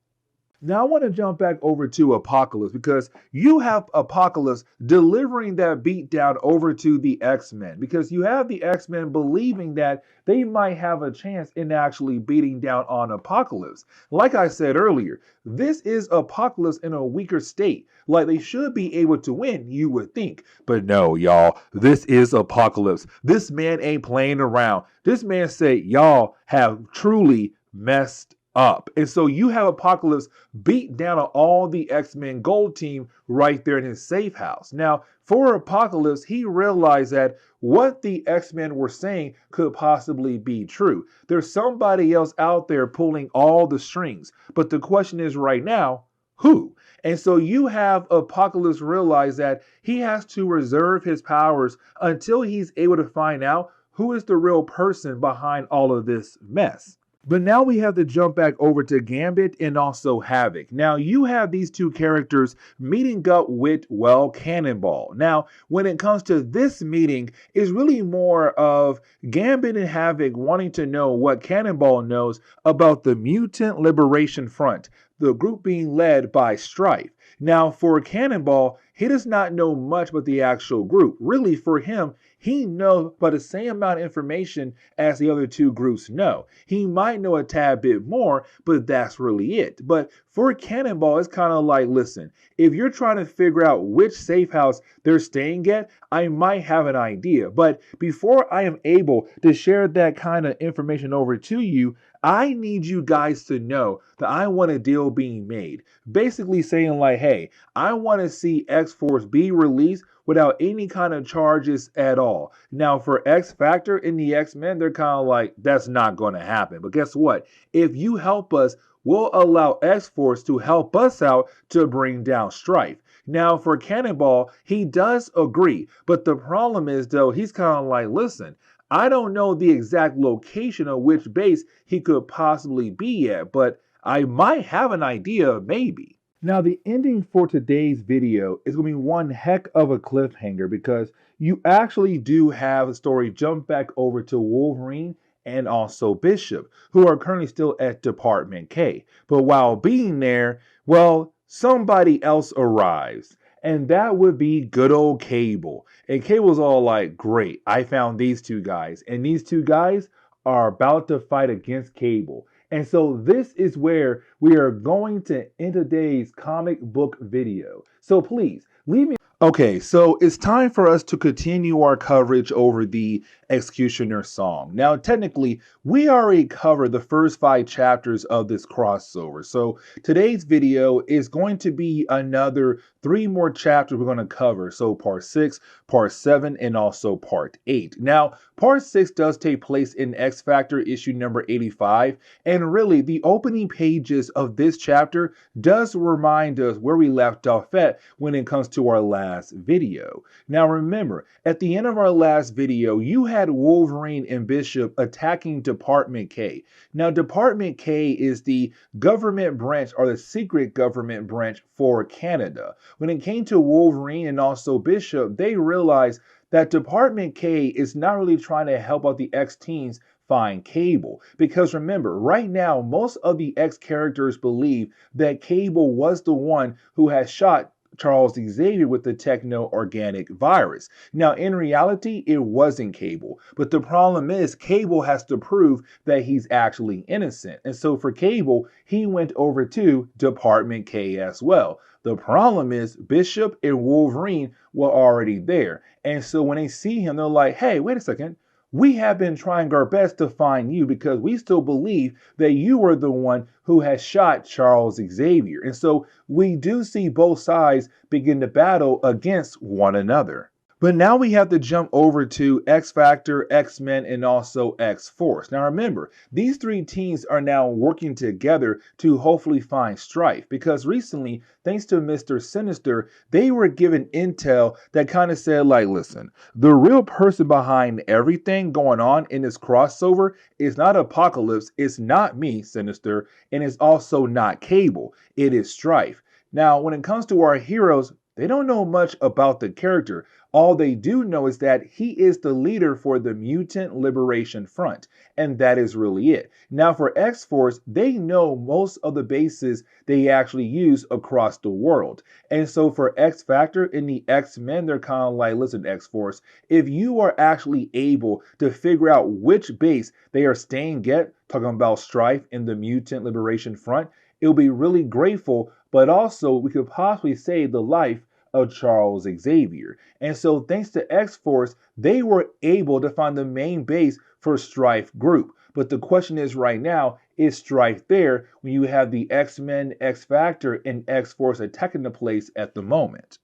Now I want to jump back over to Apocalypse because you have Apocalypse delivering that beatdown over to the X-Men because you have the X-Men believing that they might have a chance in actually beating down on Apocalypse. Like I said earlier, this is Apocalypse in a weaker state. Like they should be able to win, you would think. But no, y'all, this is Apocalypse. This man ain't playing around. This man said y'all have truly messed up. And so you have Apocalypse beat down on all the X-Men Gold team right there in his safe house. Now, for Apocalypse, he realized that what the X-Men were saying could possibly be true. There's somebody else out there pulling all the strings. But the question is right now, who? And so you have Apocalypse realize that he has to reserve his powers until he's able to find out who is the real person behind all of this mess. But now we have to jump back over to Gambit and also Havoc. Now you have these two characters meeting up with, well, Cannonball. Now, when it comes to this meeting, it's really more of Gambit and Havoc wanting to know what Cannonball knows about the Mutant Liberation Front, the group being led by Strife. Now, for Cannonball, he does not know much about the actual group. Really, for him, he knows about the same amount of information as the other two groups know. He might know a tad bit more, but that's really it. But for Cannonball, it's kind of like, listen, if you're trying to figure out which safe house they're staying at, I might have an idea. But before I am able to share that kind of information over to you, I need you guys to know that I want a deal being made. Basically saying like, hey, I want to see X-Force be released without any kind of charges at all. Now for X Factor and the X-Men, they're kind of like, that's not going to happen. But guess what? If you help us, we'll allow X-Force to help us out to bring down Strife. Now for Cannonball, he does agree. But the problem is though, he's kind of like, listen, I don't know the exact location of which base he could possibly be at, but I might have an idea, maybe. Now, the ending for today's video is going to be one heck of a cliffhanger because you actually do have a story jump back over to Wolverine and also Bishop, who are currently still at Department K. But while being there, well, somebody else arrives. And that would be good old Cable. And Cable's all like, great, I found these two guys. And these two guys are about to fight against Cable. And so this is where we are going to end today's comic book video. So please, leave me. Okay, so it's time for us to continue our coverage over the Executioner song. Now, technically, we already covered the first 5 chapters of this crossover. So today's video is going to be another 3 more chapters we're going to cover. So part 6, part 7, and also part 8. Now, part 6 does take place in X Factor issue number 85. And really, the opening pages of this chapter does remind us where we left off at when it comes to our last video. Now remember, at the end of our last video, you had Wolverine and Bishop attacking Department K. Now Department K is the government branch or the secret government branch for Canada. When it came to Wolverine and also Bishop, they realized that Department K is not really trying to help out the X-Teens find Cable. Because remember, right now, most of the X characters believe that Cable was the one who has shot Charles Xavier with the techno-organic virus. Now, in reality, it wasn't Cable. But the problem is, Cable has to prove that he's actually innocent. And so for Cable, he went over to Department K as well. The problem is, Bishop and Wolverine were already there. And so when they see him, they're like, hey, wait a second. we have been trying our best to find you because we still believe that you were the one who has shot Charles Xavier. And so we do see both sides begin to battle against one another. But now we have to jump over to X Factor, X-Men, and also X-Force. Now remember, these three teams are now working together to hopefully find Strife, because recently, thanks to Mr. Sinister, they were given intel that kind of said, like, listen, the real person behind everything going on in this crossover is not Apocalypse, it's not me, Sinister, and it's also not Cable, it is Strife. Now, when it comes to our heroes, they don't know much about the character. All they do know is that he is the leader for the Mutant Liberation Front, and that is really it. Now for X-Force, they know most of the bases they actually use across the world. And so for X-Factor and the X-Men, they're kind of like, listen, X-Force, if you are actually able to figure out which base they are staying at, talking about Strife in the Mutant Liberation Front, it'll be really grateful, but also we could possibly save the life of Charles Xavier. And so thanks to X-Force, they were able to find the main base for Strife Group. But the question is right now, is Strife there when you have the X-Men, X-Factor, and X-Force attacking the place at the moment?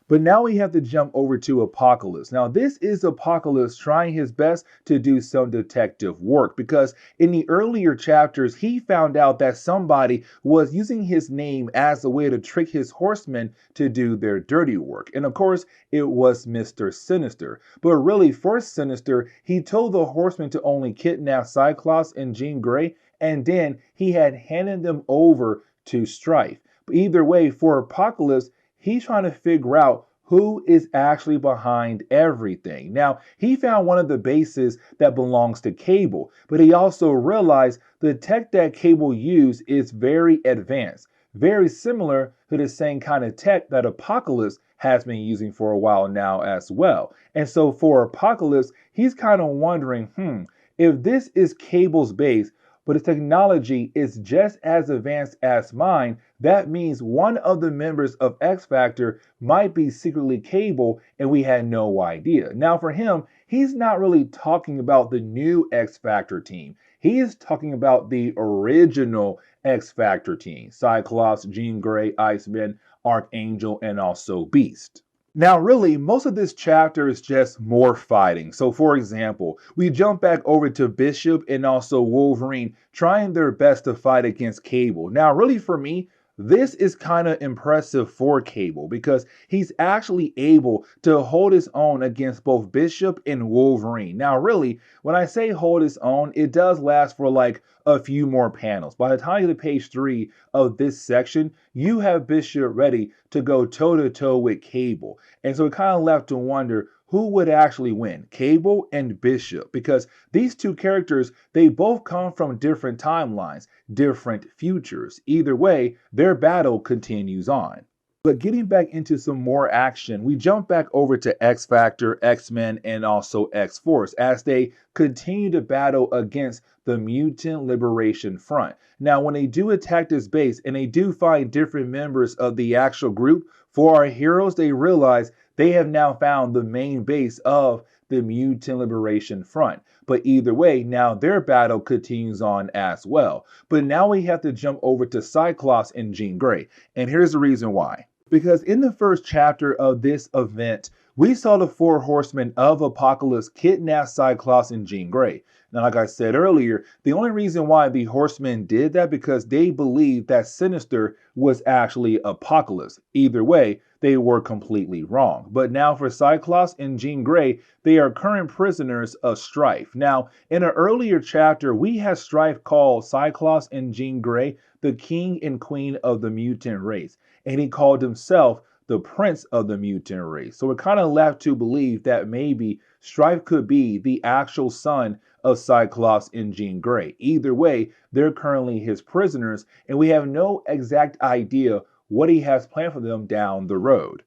But now we have to jump over to Apocalypse. Now, this is Apocalypse trying his best to do some detective work, because in the earlier chapters, he found out that somebody was using his name as a way to trick his horsemen to do their dirty work. And of course, it was Mr. Sinister. But really, for Sinister, he told the horsemen to only kidnap Cyclops and Jean Grey, and then he had handed them over to Strife. But either way, for Apocalypse, he's trying to figure out who is actually behind everything. Now, he found one of the bases that belongs to Cable, but he also realized the tech that Cable used is very advanced, very similar to the same kind of tech that Apocalypse has been using for a while now as well. And so for Apocalypse, he's kind of wondering, if this is Cable's base, but its technology is just as advanced as mine, that means one of the members of X Factor might be secretly Cable and we had no idea. Now for him, he's not really talking about the new X Factor team. He is talking about the original X Factor team. Cyclops, Jean Grey, Iceman, Archangel, and also Beast. Now, really, most of this chapter is just more fighting. So, for example, we jump back over to Bishop and also Wolverine trying their best to fight against Cable. Now, really, for me, this is kind of impressive for Cable because he's actually able to hold his own against both Bishop and Wolverine. Now, really, when I say hold his own, it does last for like a few more panels. By the time you get to page 3 of this section, you have Bishop ready to go toe-to-toe with Cable. And so it kind of left to wonder who would actually win, Cable and Bishop, because these two characters, they both come from different timelines, different futures. Either way, their battle continues on. But getting back into some more action, we jump back over to X Factor, X-Men, and also X-Force as they continue to battle against the Mutant Liberation Front. Now, when they do attack this base and they do find different members of the actual group, for our heroes, they realize they have now found the main base of the Mutant Liberation Front. But either way, now their battle continues on as well. But now we have to jump over to Cyclops and Jean Grey. And here's the reason why. Because in the first chapter of this event, we saw the 4 horsemen of Apocalypse kidnap Cyclops and Jean Grey. Now, like I said earlier, the only reason why the horsemen did that because they believed that Sinister was actually Apocalypse. Either way, they were completely wrong. But now for Cyclops and Jean Grey, they are current prisoners of Strife. Now, in an earlier chapter, we had Strife call Cyclops and Jean Grey the king and queen of the mutant race. And he called himself the prince of the mutant race. So we're kind of left to believe that maybe Strife could be the actual son of Cyclops and Jean Grey. Either way, they're currently his prisoners, and we have no exact idea what he has planned for them down the road.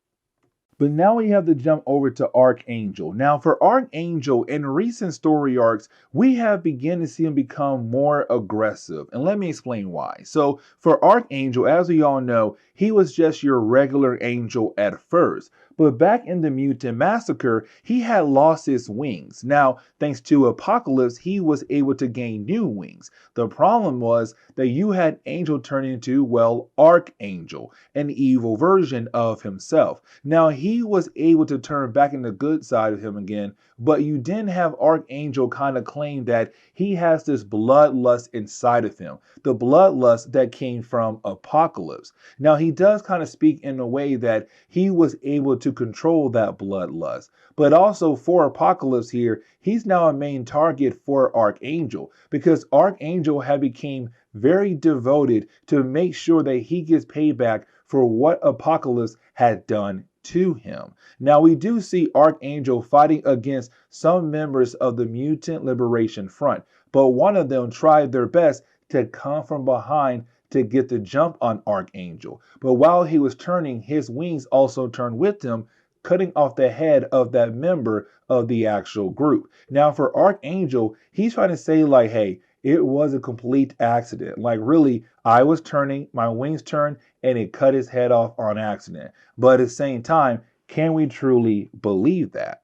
But now we have to jump over to Archangel. Now for Archangel, in recent story arcs, we have begun to see him become more aggressive. And let me explain why. So for Archangel, as we all know, he was just your regular angel at first. But back in the Mutant Massacre, he had lost his wings. Now, thanks to Apocalypse, he was able to gain new wings. The problem was that you had Angel turn into, well, Archangel, an evil version of himself. Now, he was able to turn back in the good side of him again, but you didn't have Archangel kind of claim that he has this bloodlust inside of him, the bloodlust that came from Apocalypse. Now, he does kind of speak in a way that he was able to control that bloodlust. But also for Apocalypse here, he's now a main target for Archangel because Archangel had become very devoted to make sure that he gets payback for what Apocalypse had done to him. Now, we do see Archangel fighting against some members of the Mutant Liberation Front, but one of them tried their best to come from behind to get the jump on Archangel. But while he was turning, his wings also turned with him, cutting off the head of that member of the actual group. Now, for Archangel, he's trying to say, like, hey, it was a complete accident. Like, really, I was turning, my wings turned, and it cut his head off on accident. But at the same time, can we truly believe that?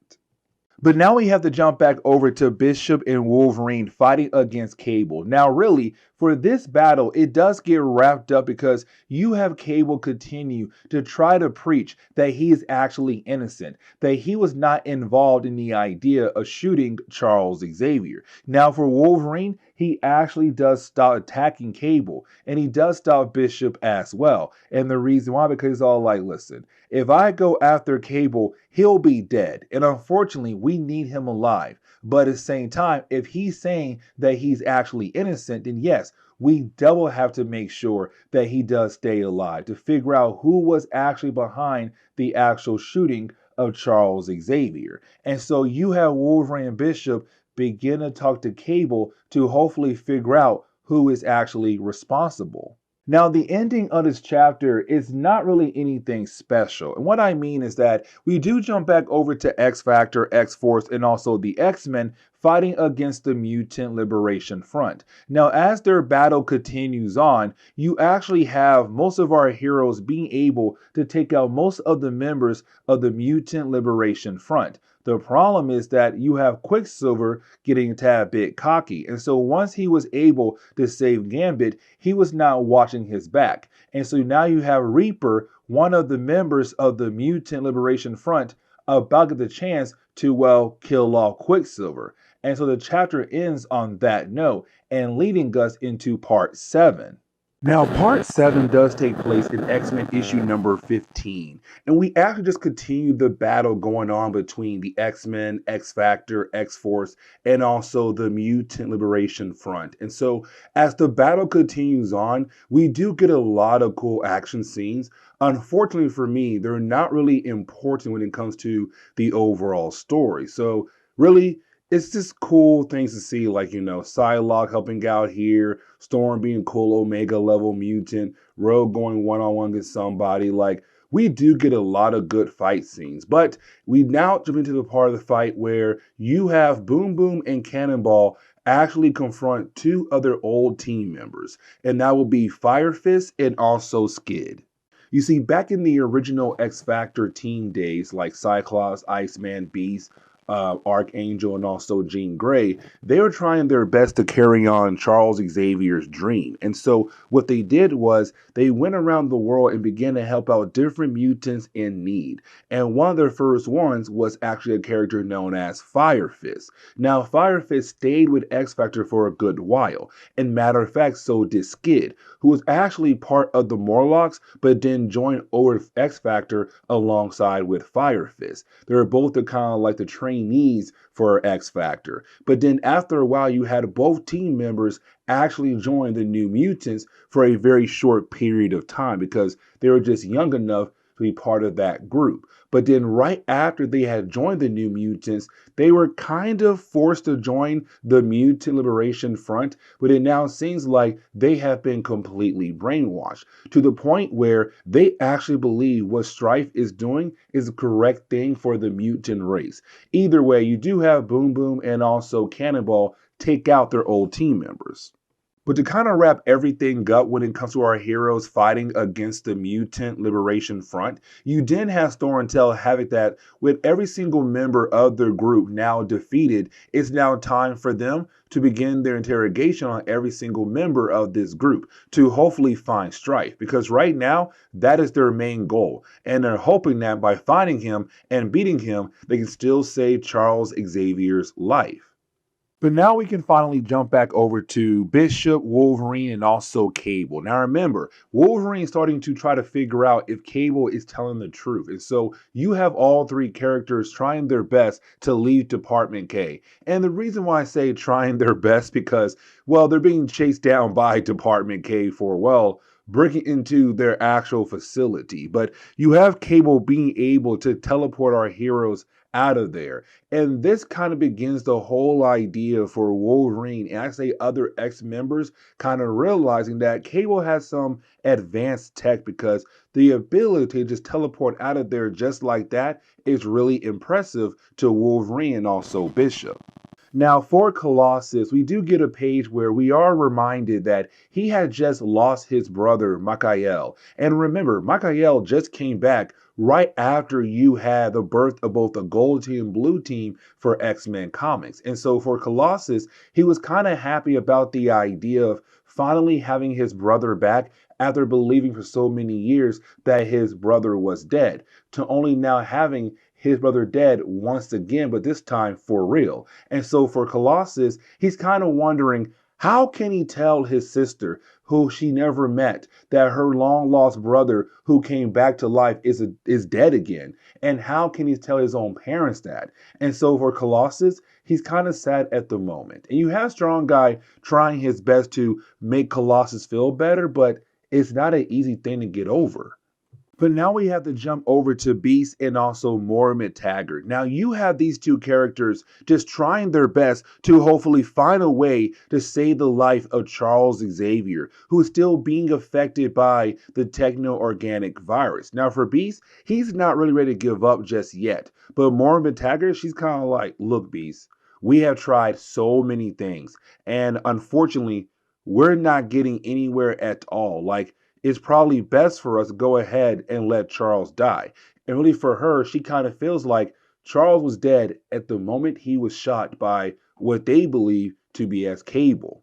But now we have to jump back over to Bishop and Wolverine fighting against Cable. Now, really, for this battle, it does get wrapped up because you have Cable continue to try to preach that he is actually innocent, that he was not involved in the idea of shooting Charles Xavier. Now, for Wolverine, he actually does stop attacking Cable, and he does stop Bishop as well. And the reason why, because he's all like, listen, if I go after Cable, he'll be dead. And unfortunately, we need him alive. But at the same time, if he's saying that he's actually innocent, then yes, we double have to make sure that he does stay alive to figure out who was actually behind the actual shooting of Charles Xavier. And so you have Wolverine and Bishop begin to talk to Cable to hopefully figure out who is actually responsible. Now, the ending of this chapter is not really anything special. And what I mean is that we do jump back over to X-Factor, X-Force, and also the X-Men fighting against the Mutant Liberation Front. Now, as their battle continues on, you actually have most of our heroes being able to take out most of the members of the Mutant Liberation Front. The problem is that you have Quicksilver getting a tad bit cocky. And so once he was able to save Gambit, he was not watching his back. And so now you have Reaper, one of the members of the Mutant Liberation Front, about to get the chance to, well, kill off Quicksilver. And so the chapter ends on that note and leading us into part 7. Now, part 7 does take place in X-Men issue number 15, and we actually just continue the battle going on between the X-Men, X-Factor, X-Force, and also the Mutant Liberation Front. And so, as the battle continues on, we do get a lot of cool action scenes. Unfortunately for me, they're not really important when it comes to the overall story. So, really, it's just cool things to see, like, Psylocke helping out here, Storm being cool Omega level mutant, Rogue going one-on-one with somebody. Like, we do get a lot of good fight scenes. But we now jump into the part of the fight where you have Boom Boom and Cannonball actually confront two other old team members. And that will be Fire Fist and also Skid. You see, back in the original X-Factor team days, like Cyclops, Iceman, Beast, Archangel, and also Jean Grey, they were trying their best to carry on Charles Xavier's dream. And so what they did was they went around the world and began to help out different mutants in need. And one of their first ones was actually a character known as Fire Fist. Now, Fire Fist stayed with X-Factor for a good while. And matter of fact, so did Skid, who was actually part of the Morlocks, but then joined over with X-Factor alongside with Fire Fist. They were both the kind of like the trainees for X-Factor. But then after a while, you had both team members actually join the New Mutants for a very short period of time because they were just young enough to be part of that group. But then right after they had joined the New Mutants, they were kind of forced to join the Mutant Liberation Front, but it now seems like they have been completely brainwashed to the point where they actually believe what Strife is doing is the correct thing for the mutant race. Either way, you do have Boom Boom and also Cannonball take out their old team members. But to kind of wrap everything up when it comes to our heroes fighting against the Mutant Liberation Front, you then have Thor tell Havoc that with every single member of their group now defeated, it's now time for them to begin their interrogation on every single member of this group to hopefully find Strife. Because right now, that is their main goal. And they're hoping that by finding him and beating him, they can still save Charles Xavier's life. But now we can finally jump back over to Bishop, Wolverine, and also Cable. Now remember, Wolverine is starting to try to figure out if Cable is telling the truth. And so you have all three characters trying their best to leave Department K. And the reason why I say trying their best because, well, they're being chased down by Department K for, well, breaking into their actual facility. But you have Cable being able to teleport our heroes out of there. And this kind of begins the whole idea for Wolverine and I say other X members kind of realizing that Cable has some advanced tech because the ability to just teleport out of there just like that is really impressive to Wolverine and also Bishop. Now, for Colossus, we do get a page where we are reminded that he had just lost his brother, Michael. And remember, Michael just came back right after you had the birth of both the Gold Team and Blue Team for X-Men Comics. And so for Colossus, he was kind of happy about the idea of finally having his brother back after believing for so many years that his brother was dead, to only now having his brother dead once again, but this time for real. And so for Colossus, he's kind of wondering how can he tell his sister, who she never met, that her long lost brother who came back to life is dead again? And how can he tell his own parents that? And so for Colossus, he's kind of sad at the moment. And you have Strong Guy trying his best to make Colossus feel better, but it's not an easy thing to get over. But now we have to jump over to Beast and also Moira Taggart. Now you have these two characters just trying their best to hopefully find a way to save the life of Charles Xavier, who is still being affected by the techno-organic virus. Now for Beast, he's not really ready to give up just yet. But Moira Taggart, she's kind of like, look, Beast, we have tried so many things. And unfortunately, we're not getting anywhere at all. Like, it's probably best for us to go ahead and let Charles die. And really for her, she kind of feels like Charles was dead at the moment he was shot by what they believe to be as Cable.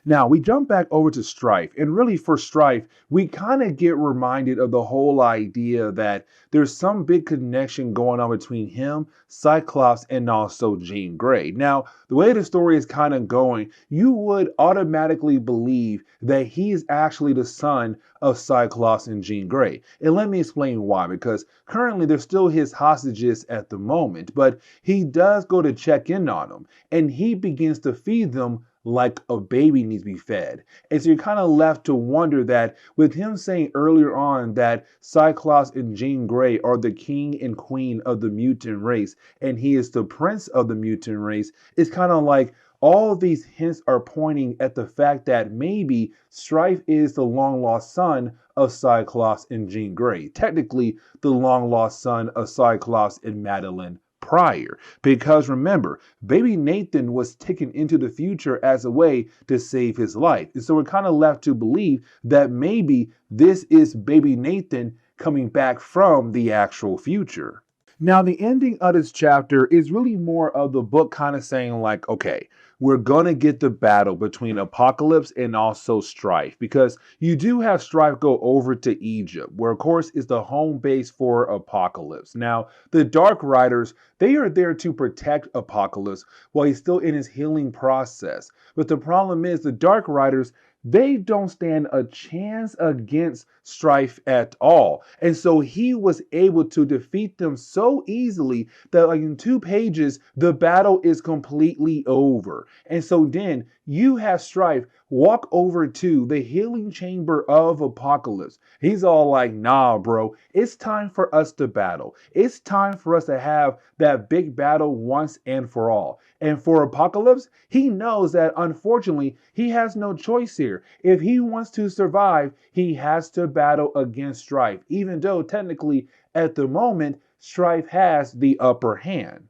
Now, we jump back over to Strife, and really for Strife, we kind of get reminded of the whole idea that there's some big connection going on between him, Cyclops, and also Jean Grey. Now, the way the story is kind of going, you would automatically believe that he is actually the son of Cyclops and Jean Grey. And let me explain why, because currently they're still his hostages at the moment, but he does go to check in on them, and he begins to feed them like a baby needs to be fed. And so you're kind of left to wonder that with him saying earlier on that Cyclops and Jean Grey are the king and queen of the mutant race, and he is the prince of the mutant race, it's kind of like all of these hints are pointing at the fact that maybe Strife is the long lost son of Cyclops and Jean Grey. Technically, the long lost son of Cyclops and Madeline Pryor. Because remember, baby Nathan was taken into the future as a way to save his life. And so we're kind of left to believe that maybe this is baby Nathan coming back from the actual future. Now, the ending of this chapter is really more of the book kind of saying like, okay, we're going to get the battle between Apocalypse and also Strife, because you do have Strife go over to Egypt, where of course is the home base for Apocalypse. Now, the Dark Riders, they are there to protect Apocalypse while he's still in his healing process. But the problem is the Dark Riders, they don't stand a chance against Strife at all. And so he was able to defeat them so easily that like in 2 pages, the battle is completely over. And so then you have Strife walk over to the healing chamber of Apocalypse. He's all like, nah, bro, it's time for us to battle. It's time for us to have that big battle once and for all. And for Apocalypse, he knows that unfortunately, he has no choice here. If he wants to survive, he has to battle against Strife, even though technically at the moment, Strife has the upper hand.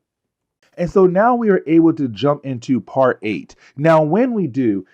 And so now we are able to jump into part 8. Now, when we do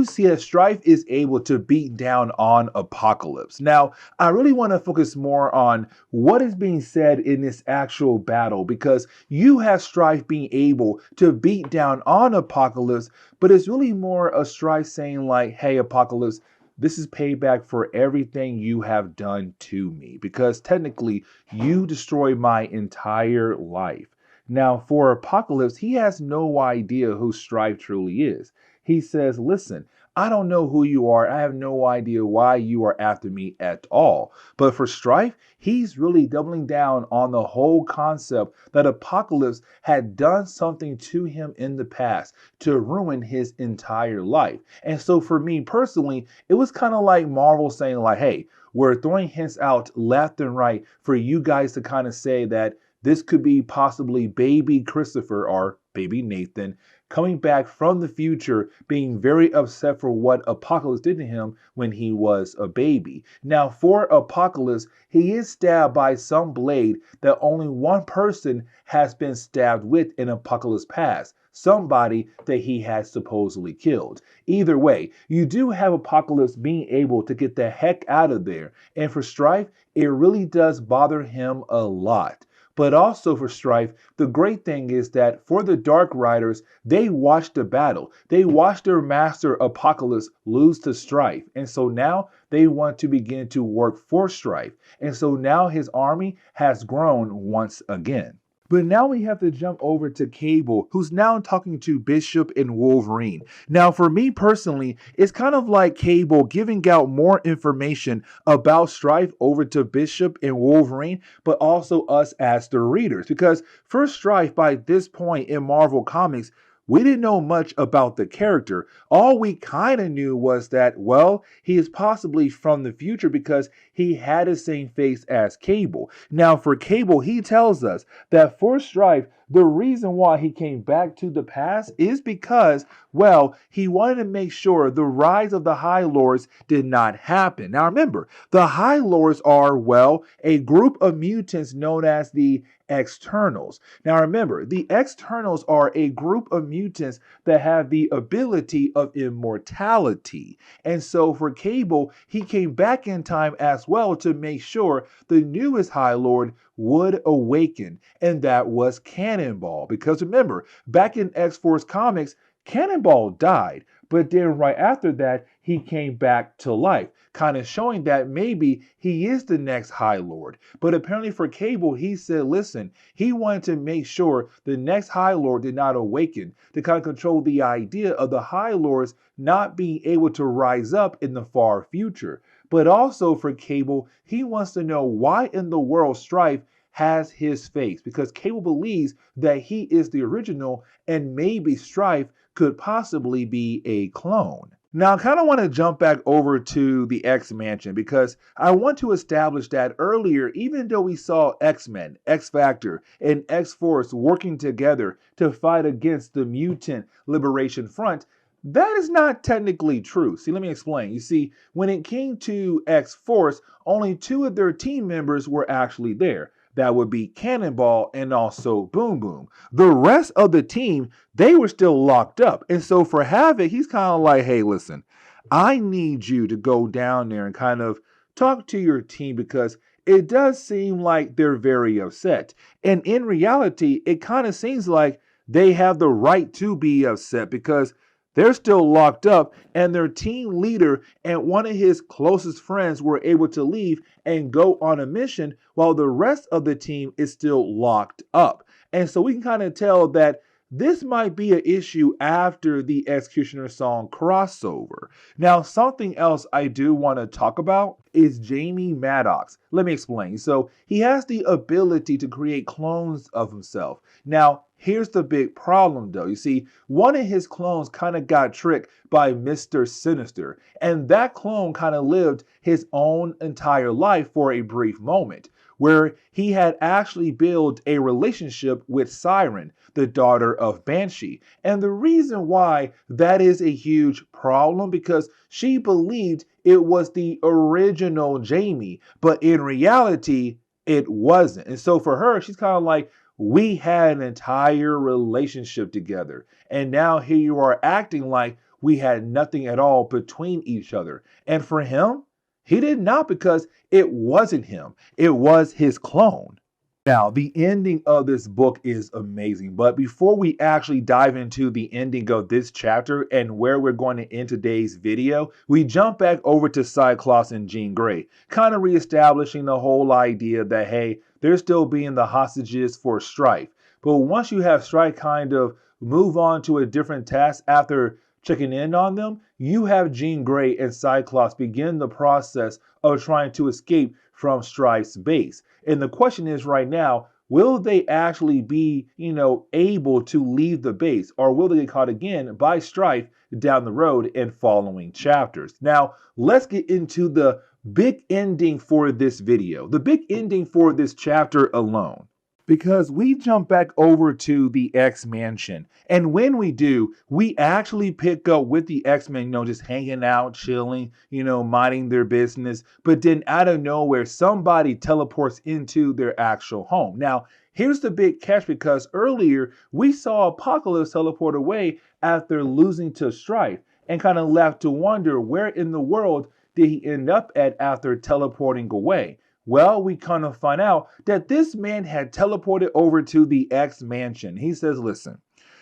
see that Strife is able to beat down on Apocalypse. Now, I really want to focus more on what is being said in this actual battle, because you have Strife being able to beat down on Apocalypse, but it's really more a Strife saying like, hey, Apocalypse, this is payback for everything you have done to me, because technically you destroyed my entire life. Now, for Apocalypse, he has no idea who Strife truly is. He says, listen, I don't know who you are. I have no idea why you are after me at all. But for Strife, he's really doubling down on the whole concept that Apocalypse had done something to him in the past to ruin his entire life. And so for me personally, it was kind of like Marvel saying like, hey, we're throwing hints out left and right for you guys to kind of say that this could be possibly baby Christopher or baby Nathan coming back from the future, being very upset for what Apocalypse did to him when he was a baby. Now, for Apocalypse, he is stabbed by some blade that only one person has been stabbed with in Apocalypse past. Somebody that he has supposedly killed. Either way, you do have Apocalypse being able to get the heck out of there. And for Strife, it really does bother him a lot. But also for Strife, the great thing is that for the Dark Riders, they watched the battle. They watched their master Apocalypse lose to Strife. And so now they want to begin to work for Strife. And so now his army has grown once again. But now we have to jump over to Cable, who's now talking to Bishop and Wolverine. Now, for me personally, it's kind of like Cable giving out more information about Strife over to Bishop and Wolverine, but also us as the readers. Because for Strife, by this point in Marvel Comics, we didn't know much about the character. All we kind of knew was that, well, he is possibly from the future because he had the same face as Cable. Now, for Cable, he tells us that for Strife, the reason why he came back to the past is because, well, he wanted to make sure the rise of the High Lords did not happen. Now, remember, the High Lords are, well, a group of mutants known as the Externals. Now remember, the Externals are a group of mutants that have the ability of immortality. And so for Cable, he came back in time as well to make sure the newest High Lord would awaken, and that was Cannonball. Because remember, back in X-Force Comics, Cannonball died, but then right after that, he came back to life, kind of showing that maybe he is the next High Lord. But apparently for Cable, he said, listen, he wanted to make sure the next High Lord did not awaken, to kind of control the idea of the High Lords not being able to rise up in the far future. But also for Cable, he wants to know why in the world Strife has his face, because Cable believes that he is the original and maybe Strife could possibly be a clone. Now, I kind of want to jump back over to the X-Mansion because I want to establish that earlier, even though we saw X-Men, X-Factor, and X-Force working together to fight against the Mutant Liberation Front, that is not technically true. See, let me explain. You see, when it came to X-Force, only 2 of their team members were actually there. That would be Cannonball and also Boom Boom. The rest of the team, they were still locked up. And so for Havoc, he's kind of like, hey, listen, I need you to go down there and kind of talk to your team because it does seem like they're very upset. And in reality, it kind of seems like they have the right to be upset because they're still locked up, and their team leader and one of his closest friends were able to leave and go on a mission while the rest of the team is still locked up. And so we can kind of tell that this might be an issue after the Executioner song crossover. Now, something else I do want to talk about is Jamie Maddox. Let me explain. So he has the ability to create clones of himself. Now, here's the big problem though. You see, one of his clones kind of got tricked by Mr. Sinister, and that clone kind of lived his own entire life for a brief moment, where he had actually built a relationship with Siren, the daughter of Banshee. And the reason why that is a huge problem, because she believed it was the original Jamie, but in reality, it wasn't. And so for her, she's kind of like, We had an entire relationship together. And now here you are acting like we had nothing at all between each other. And for him, he did not, because it wasn't him, it was his clone. Now, the ending of this book is amazing, but before we actually dive into the ending of this chapter and where we're going to end today's video, we jump back over to Cyclops and Jean Grey, kind of reestablishing the whole idea that, hey, they're still being the hostages for Strife. But once you have Strife kind of move on to a different task after checking in on them, you have Jean Grey and Cyclops begin the process of trying to escape from Strife's base. And the question is right now, will they actually be, able to leave the base, or will they get caught again by Strife down the road in following chapters? Now, let's get into the big ending for this video, the big ending for this chapter alone. Because we jump back over to the X-Mansion. And when we do, we actually pick up with the X-Men, just hanging out, chilling, minding their business. But then out of nowhere, somebody teleports into their actual home. Now, here's the big catch, because earlier we saw Apocalypse teleport away after losing to Strife and kind of left to wonder where in the world did he end up at after teleporting away. Well, we kind of find out that this man had teleported over to the X-Mansion. He says, listen,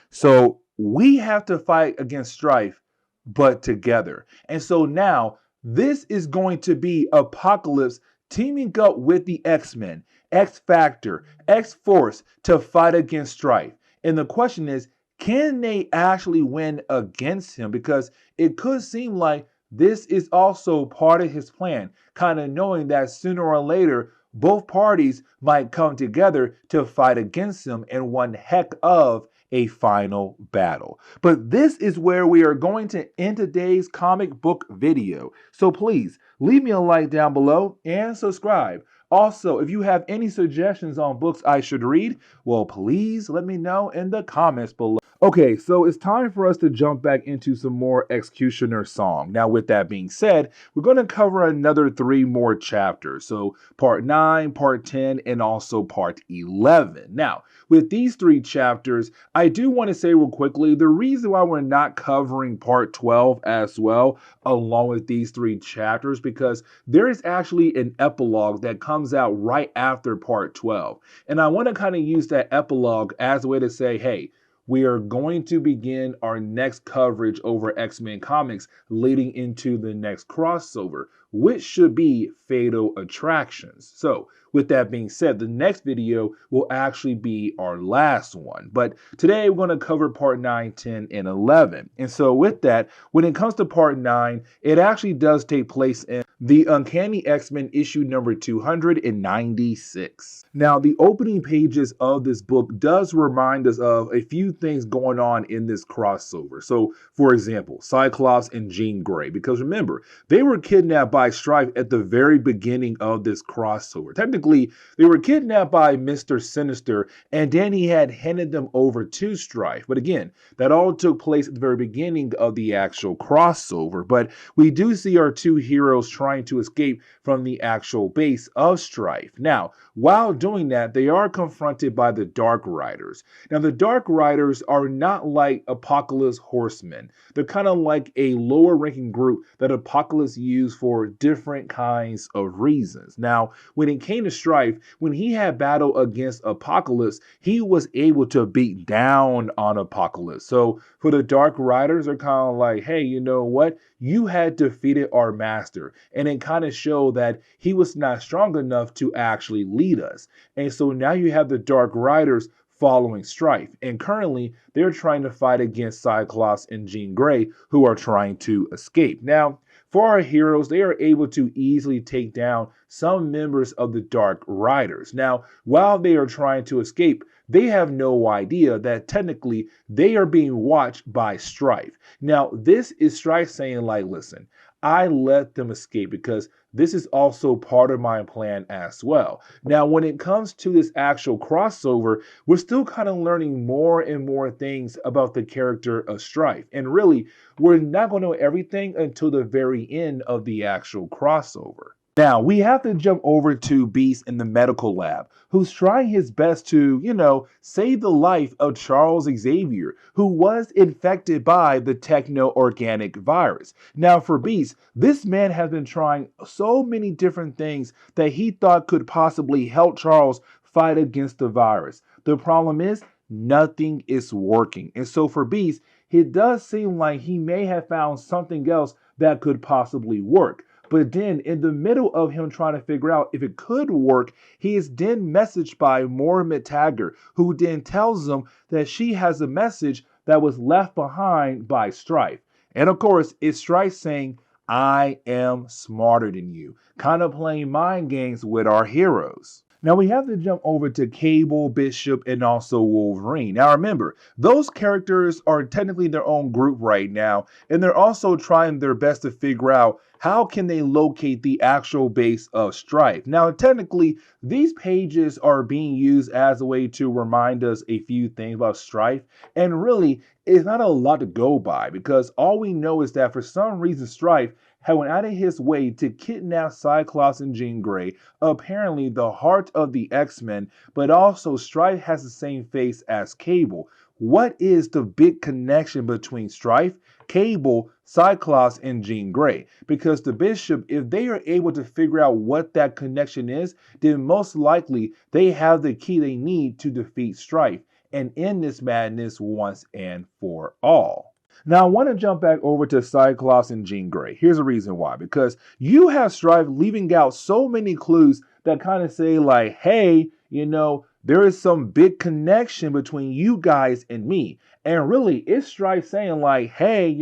so we have to fight against Strife, but together. And so now this is going to be Apocalypse teaming up with the X-Men, X-Factor, X-Force to fight against Strife. And the question is, can they actually win against him? Because it could seem like this is also part of his plan, kind of knowing that sooner or later, both parties might come together to fight against him in one heck of a final battle. But this is where we are going to end today's comic book video. So please leave me a like down below and subscribe. Also, if you have any suggestions on books I should read, well, please let me know in the comments below. Okay, so it's time for us to jump back into some more Executioner Song. Now, with that being said, we're going to cover another 3 more chapters. So part 9, part 10, and also part 11. Now, with these 3 chapters, I do want to say real quickly, the reason why we're not covering part 12 as well, along with these 3 chapters, because there is actually an epilogue that comes out right after part 12. And I want to kind of use that epilogue as a way to say, hey, we are going to begin our next coverage over X-Men comics leading into the next crossover, which should be Fatal Attractions. So with that being said, the next video will actually be our last one. But today we're going to cover part 9, 10, and 11. And so with that, when it comes to part 9, it actually does take place in the Uncanny X-Men issue number 296. Now, the opening pages of this book does remind us of a few things going on in this crossover. So, for example, Cyclops and Jean Grey, because remember, they were kidnapped by Strife at the very beginning of this crossover. Technically, they were kidnapped by Mr. Sinister, and then he had handed them over to Strife. But again, that all took place at the very beginning of the actual crossover. But we do see our 2 heroes trying to escape from the actual base of Strife. Now, while doing that, they are confronted by the Dark Riders. Now, the Dark Riders are not like Apocalypse Horsemen. They're kind of like a lower ranking group that Apocalypse used for different kinds of reasons. Now, when it came to Strife, when he had battle against Apocalypse, he was able to beat down on Apocalypse. So for the Dark Riders, they're kind of like, hey, you know what? You had defeated our master. And it kind of showed that he was not strong enough to actually lead us. And so now you have the Dark Riders following Strife. And currently, they're trying to fight against Cyclops and Jean Grey, who are trying to escape. Now, for our heroes, they are able to easily take down some members of the Dark Riders. Now, while they are trying to escape, they have no idea that technically they are being watched by Strife. Now, this is Strife saying like, listen, I let them escape because this is also part of my plan as well. Now, when it comes to this actual crossover, we're still kind of learning more and more things about the character of Strife. And really, we're not going to know everything until the very end of the actual crossover. Now, we have to jump over to Beast in the medical lab, who's trying his best to, save the life of Charles Xavier, who was infected by the techno-organic virus. Now, for Beast, this man has been trying so many different things that he thought could possibly help Charles fight against the virus. The problem is, nothing is working. And so for Beast, it does seem like he may have found something else that could possibly work. But then, in the middle of him trying to figure out if it could work, he is then messaged by Moira Taggart, who then tells him that she has a message that was left behind by Strife. And of course, it's Strife saying, I am smarter than you, kind of playing mind games with our heroes. Now we have to jump over to Cable, Bishop, and also Wolverine. Now remember, those characters are technically their own group right now, and they're also trying their best to figure out how can they locate the actual base of Strife. Now technically, these pages are being used as a way to remind us a few things about Strife, and really, it's not a lot to go by because all we know is that for some reason Strife had went out of his way to kidnap Cyclops and Jean Grey, apparently the heart of the X-Men, but also Strife has the same face as Cable. What is the big connection between Strife, Cable, Cyclops, and Jean Grey? Because the Bishop, if they are able to figure out what that connection is, then most likely they have the key they need to defeat Strife and end this madness once and for all. Now, I want to jump back over to Cyclops and Jean Grey. Here's the reason why. Because you have Strife leaving out so many clues that kind of say like, hey, there is some big connection between you guys and me. And really, it's Strife saying like, hey,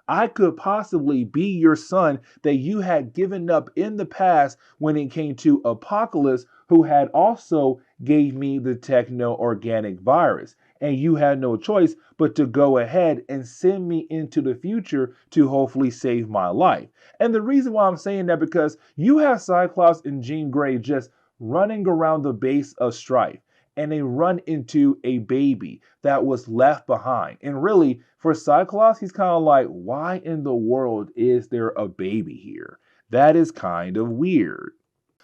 I could possibly be your son that you had given up in the past when it came to Apocalypse, who had also gave me the techno-organic virus. And you had no choice but to go ahead and send me into the future to hopefully save my life. And the reason why I'm saying that because you have Cyclops and Jean Grey just running around the base of Strife, and they run into a baby that was left behind. And really, for Cyclops, he's kind of like, why in the world is there a baby here? That is kind of weird.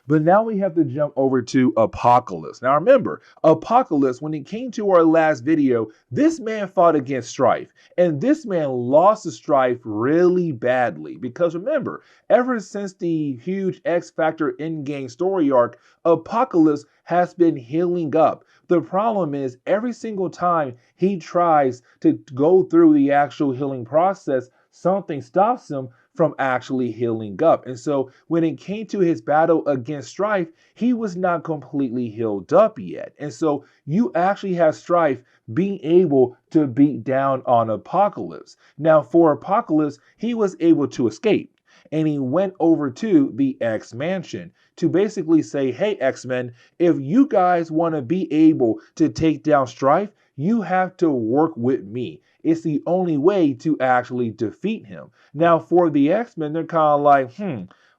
But now we have to jump over to Apocalypse. Now remember, Apocalypse, when it came to our last video, this man fought against Strife. And this man lost to Strife really badly. Because remember, ever since the huge X Factor Endgame story arc, Apocalypse has been healing up. The problem is, every single time he tries to go through the actual healing process, something stops him from actually healing up. And so when it came to his battle against Strife, he was not completely healed up yet. And so you actually have Strife being able to beat down on Apocalypse. Now for Apocalypse, he was able to escape. And he went over to the X Mansion to basically say, hey, X-Men, if you guys want to be able to take down Strife, you have to work with me. It's the only way to actually defeat him. Now, for the X-Men, they're kind of like,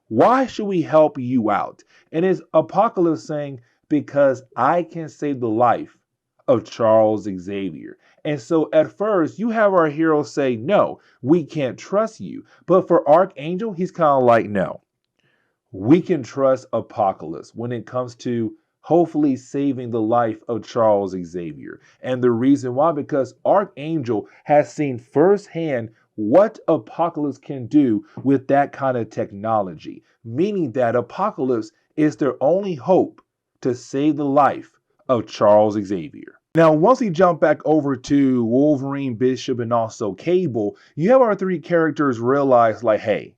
why should we help you out? And it's Apocalypse saying, because I can save the life of Charles Xavier. And so at first, you have our hero say, no, we can't trust you. But for Archangel, he's kind of like, no, we can trust Apocalypse when it comes to hopefully saving the life of Charles Xavier. And the reason why, because Archangel has seen firsthand what Apocalypse can do with that kind of technology, meaning that Apocalypse is their only hope to save the life of Charles Xavier. Now, once we jump back over to Wolverine, Bishop, and also Cable, you have our three characters realize like, hey,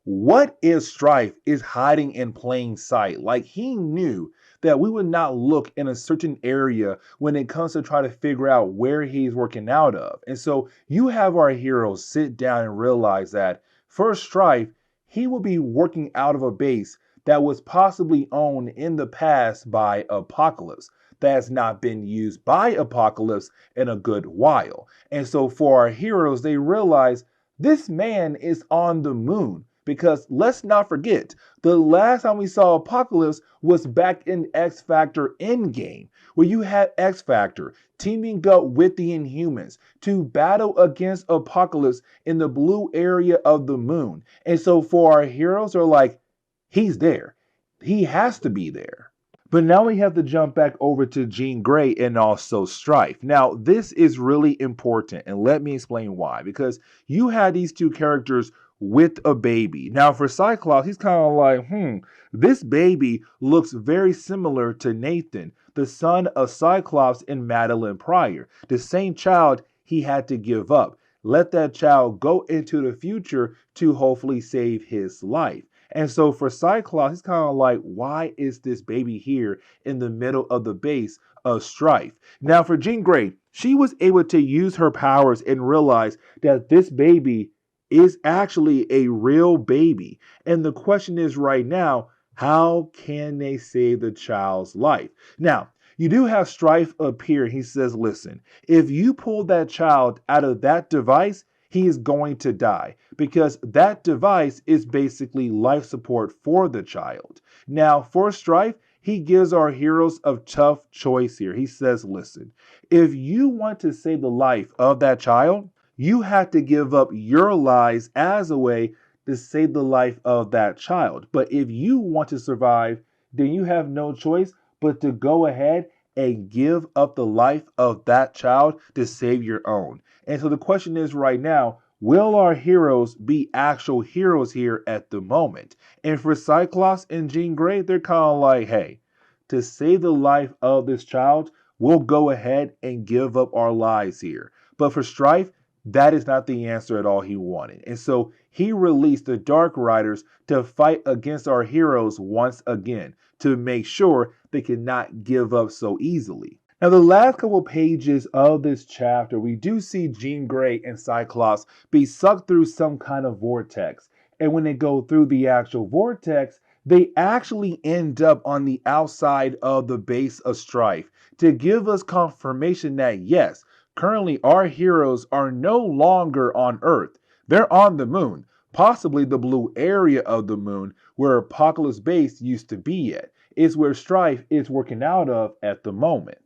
what if Strife is hiding in plain sight? Like he knew that we would not look in a certain area when it comes to try to figure out where he's working out of. And so you have our heroes sit down and realize that for Strife, he will be working out of a base that was possibly owned in the past by Apocalypse, that has not been used by Apocalypse in a good while. And so for our heroes, they realize this man is on the moon. Because let's not forget, the last time we saw Apocalypse was back in X Factor Endgame, where you had X Factor teaming up with the Inhumans to battle against Apocalypse in the blue area of the moon. And so for our heroes are like, he's there. He has to be there. But now we have to jump back over to Jean Grey and also Strife. Now, this is really important, and let me explain why. Because you had these two characters with a baby. Now, for Cyclops, he's kind of like, this baby looks very similar to Nathan, the son of Cyclops and Madeline Pryor, the same child he had to give up. Let that child go into the future to hopefully save his life. And so for Cyclops, he's kind of like, why is this baby here in the middle of the base of Strife? Now, for Jean Grey, she was able to use her powers and realize that this baby is actually a real baby. And the question is right now, how can they save the child's life? Now, you do have Strife appear. He says, listen, if you pull that child out of that device, he is going to die because that device is basically life support for the child. Now, for Strife, he gives our heroes a tough choice here. He says, listen, if you want to save the life of that child, you have to give up your lives as a way to save the life of that child. But if you want to survive, then you have no choice but to go ahead and give up the life of that child to save your own. And so the question is right now, will our heroes be actual heroes here at the moment? And for Cyclops and Jean Grey, they're kind of like, hey, to save the life of this child, we'll go ahead and give up our lives here. But for Strife, that is not the answer at all he wanted. And so he released the Dark Riders to fight against our heroes once again to make sure they cannot give up so easily. Now, the last couple pages of this chapter, we do see Jean Grey and Cyclops be sucked through some kind of vortex. And when they go through the actual vortex, they actually end up on the outside of the base of Strife to give us confirmation that, yes, currently our heroes are no longer on Earth. They're on the moon, possibly the blue area of the moon where Apocalypse Base used to be at. It's where Strife is working out of at the moment.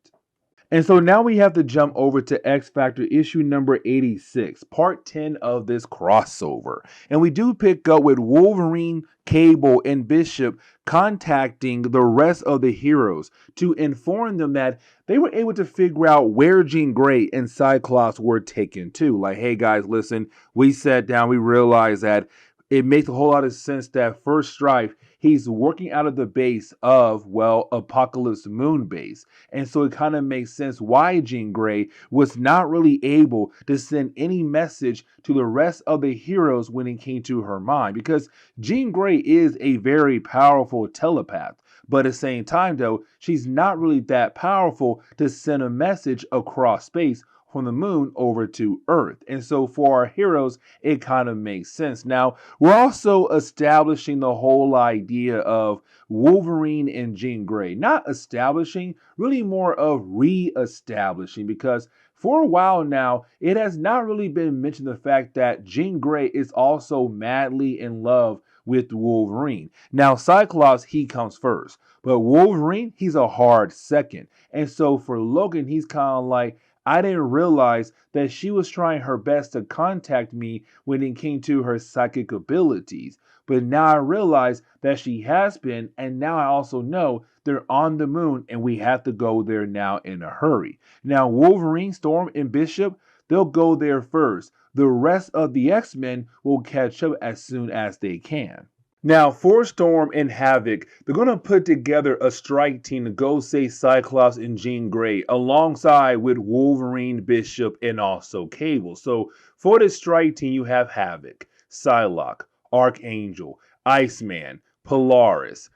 And so now we have to jump over to X Factor issue number 86, part 10 of this crossover. And we do pick up with Wolverine, Cable, and Bishop contacting the rest of the heroes to inform them that they were able to figure out where Jean Grey and Cyclops were taken to. Like, hey guys, listen, we sat down, we realized that it makes a whole lot of sense that first Strife, he's working out of the base of, well, Apocalypse Moon base. And so it kind of makes sense why Jean Grey was not really able to send any message to the rest of the heroes when it came to her mind. Because Jean Grey is a very powerful telepath. But at the same time, though, she's not really that powerful to send a message across space from the moon over to Earth. And so for our heroes, it kind of makes sense. Now, we're also establishing the whole idea of Wolverine and Jean Grey. Not establishing, really more of re-establishing, because for a while now, it has not really been mentioned the fact that Jean Grey is also madly in love with Wolverine. Now, Cyclops, he comes first, but Wolverine, he's a hard second. And so for Logan, he's kind of like, I didn't realize that she was trying her best to contact me when it came to her psychic abilities. But now I realize that she has been, and now I also know they're on the moon and we have to go there now in a hurry. Now, Wolverine, Storm, and Bishop, they'll go there first. The rest of the X-Men will catch up as soon as they can. Now, for Storm and Havoc, they're going to put together a strike team to go save Cyclops and Jean Grey alongside with Wolverine, Bishop, and also Cable. So for this strike team, you have Havoc, Psylocke, Archangel, Iceman, Polaris,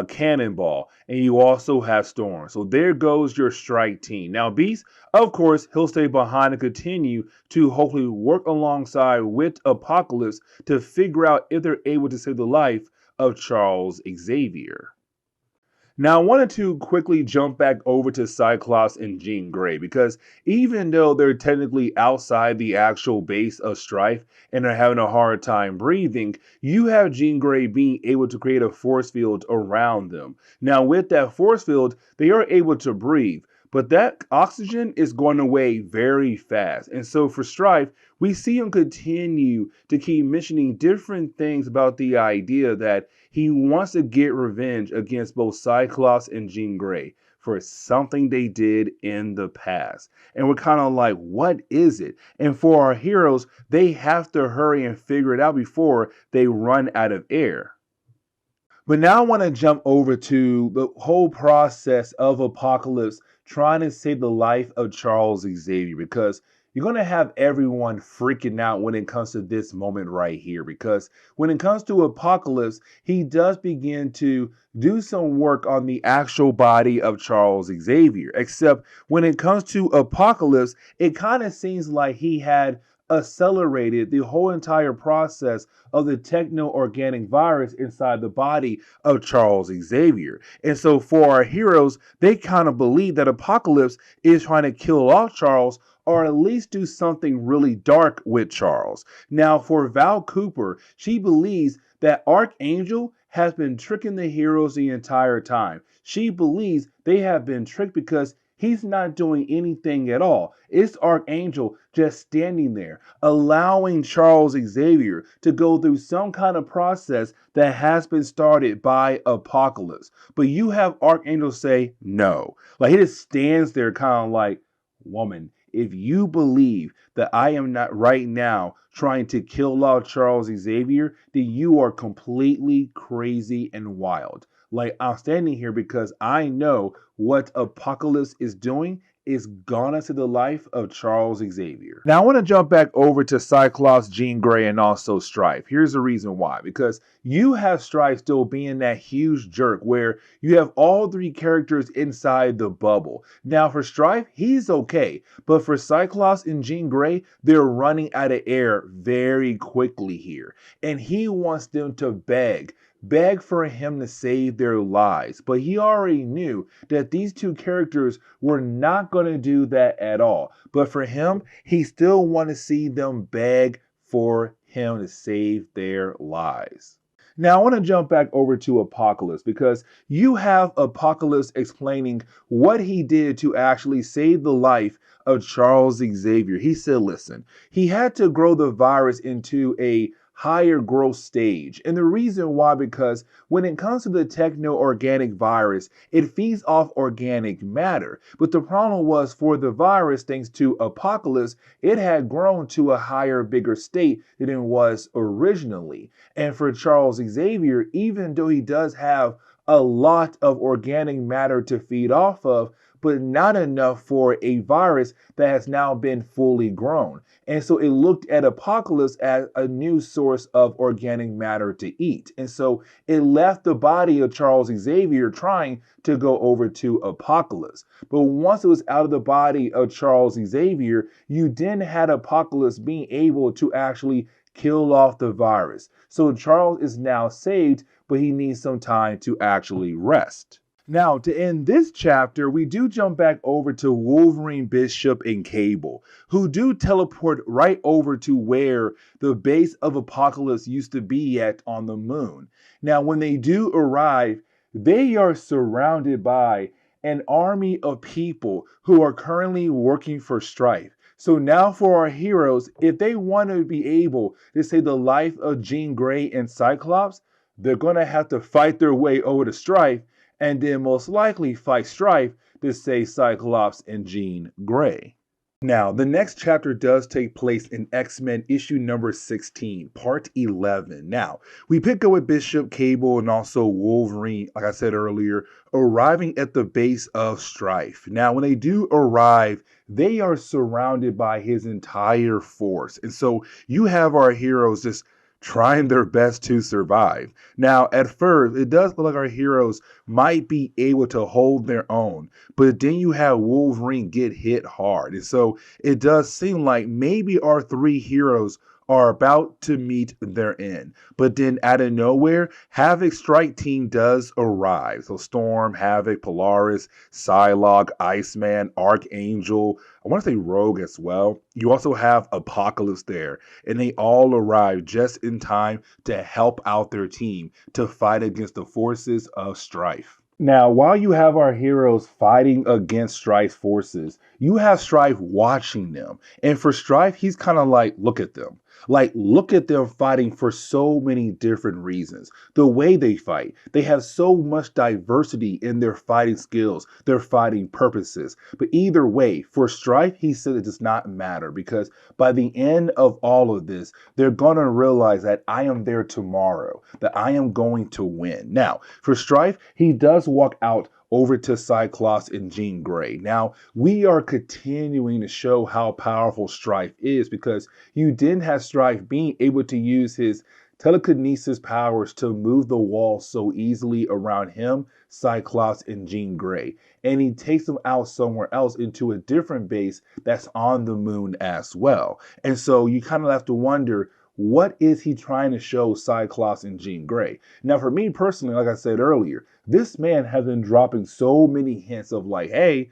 Cannonball, and you also have Storm. So there goes your strike team. Now, Beast, of course, he'll stay behind and continue to hopefully work alongside with Apocalypse to figure out if they're able to save the life of Charles Xavier. Now, I wanted to quickly jump back over to Cyclops and Jean Grey because even though they're technically outside the actual base of Strife and are having a hard time breathing, you have Jean Grey being able to create a force field around them. Now, with that force field, they are able to breathe. But that oxygen is going away very fast. And so for Strife, we see him continue to keep mentioning different things about the idea that he wants to get revenge against both Cyclops and Jean Grey for something they did in the past. And we're kind of like, what is it? And for our heroes, they have to hurry and figure it out before they run out of air. But now I want to jump over to the whole process of Apocalypse trying to save the life of Charles Xavier, because you're going to have everyone freaking out when it comes to this moment right here. Because when it comes to Apocalypse, he does begin to do some work on the actual body of Charles Xavier. Except when it comes to Apocalypse, it kind of seems like he had accelerated the whole entire process of the techno-organic virus inside the body of Charles Xavier. And so for our heroes, they kind of believe that Apocalypse is trying to kill off Charles, or at least do something really dark with Charles. Now for Val Cooper, she believes that Archangel has been tricking the heroes the entire time. She believes they have been tricked because he's not doing anything at all. It's Archangel just standing there, allowing Charles Xavier to go through some kind of process that has been started by Apocalypse. But you have Archangel say no. Like, he just stands there kind of like, woman, if you believe that I am not right now trying to kill out Charles Xavier, then you are completely crazy and wild. Like, I'm standing here because I know what Apocalypse is doing is gonna to the life of Charles Xavier. Now, I want to jump back over to Cyclops, Jean Grey, and also Strife. Here's the reason why. Because you have Strife still being that huge jerk where you have all three characters inside the bubble. Now, for Strife, he's okay. But for Cyclops and Jean Grey, they're running out of air very quickly here. And he wants them to beg for him to save their lives. But he already knew that these two characters were not going to do that at all. But for him, he still wanted to see them beg for him to save their lives. Now, I want to jump back over to Apocalypse, because you have Apocalypse explaining what he did to actually save the life of Charles Xavier. He said, listen, he had to grow the virus into a higher growth stage. And the reason why, because when it comes to the techno-organic virus, it feeds off organic matter. But the problem was, for the virus, thanks to Apocalypse, it had grown to a higher, bigger state than it was originally. And for Charles Xavier, even though he does have a lot of organic matter to feed off of, but not enough for a virus that has now been fully grown. And so it looked at Apocalypse as a new source of organic matter to eat. And so it left the body of Charles Xavier trying to go over to Apocalypse. But once it was out of the body of Charles Xavier, you then had Apocalypse being able to actually kill off the virus. So Charles is now saved, but he needs some time to actually rest. Now, to end this chapter, we do jump back over to Wolverine, Bishop, and Cable, who do teleport right over to where the base of Apocalypse used to be at on the moon. Now, when they do arrive, they are surrounded by an army of people who are currently working for Strife. So now for our heroes, if they want to be able to save the life of Jean Grey and Cyclops, they're going to have to fight their way over to Strife, and then most likely fight Strife to save Cyclops and Jean Grey. Now, the next chapter does take place in X-Men issue number 16, part 11. Now, we pick up with Bishop, Cable, and also Wolverine, like I said earlier, arriving at the base of Strife. Now, when they do arrive, they are surrounded by his entire force. And so you have our heroes just trying their best to survive. Now, at first, it does look like our heroes might be able to hold their own, but then you have Wolverine get hit hard. And so it does seem like maybe our three heroes are about to meet their end. But then out of nowhere, Havoc's strike team does arrive. So Storm, Havoc, Polaris, Psylocke, Iceman, Archangel, I want to say Rogue as well. You also have Apocalypse there, and they all arrive just in time to help out their team to fight against the forces of Strife. Now, while you have our heroes fighting against Strife's forces, you have Strife watching them. And for Strife, he's kind of like, look at them. Like, look at them fighting for so many different reasons. The way they fight, they have so much diversity in their fighting skills, their fighting purposes. But either way, for Strife, he said it does not matter because by the end of all of this, they're going to realize that I am there tomorrow, that I am going to win. Now, for Strife, he does walk out over to Cyclops and Jean Grey. Now, we are continuing to show how powerful Strife is because you didn't have Strife being able to use his telekinesis powers to move the wall so easily around him, Cyclops, and Jean Grey. And he takes them out somewhere else into a different base that's on the moon as well. And so you kind of have to wonder, what is he trying to show Cyclops and Jean Grey? Now, for me personally, like I said earlier, this man has been dropping so many hints of like, hey,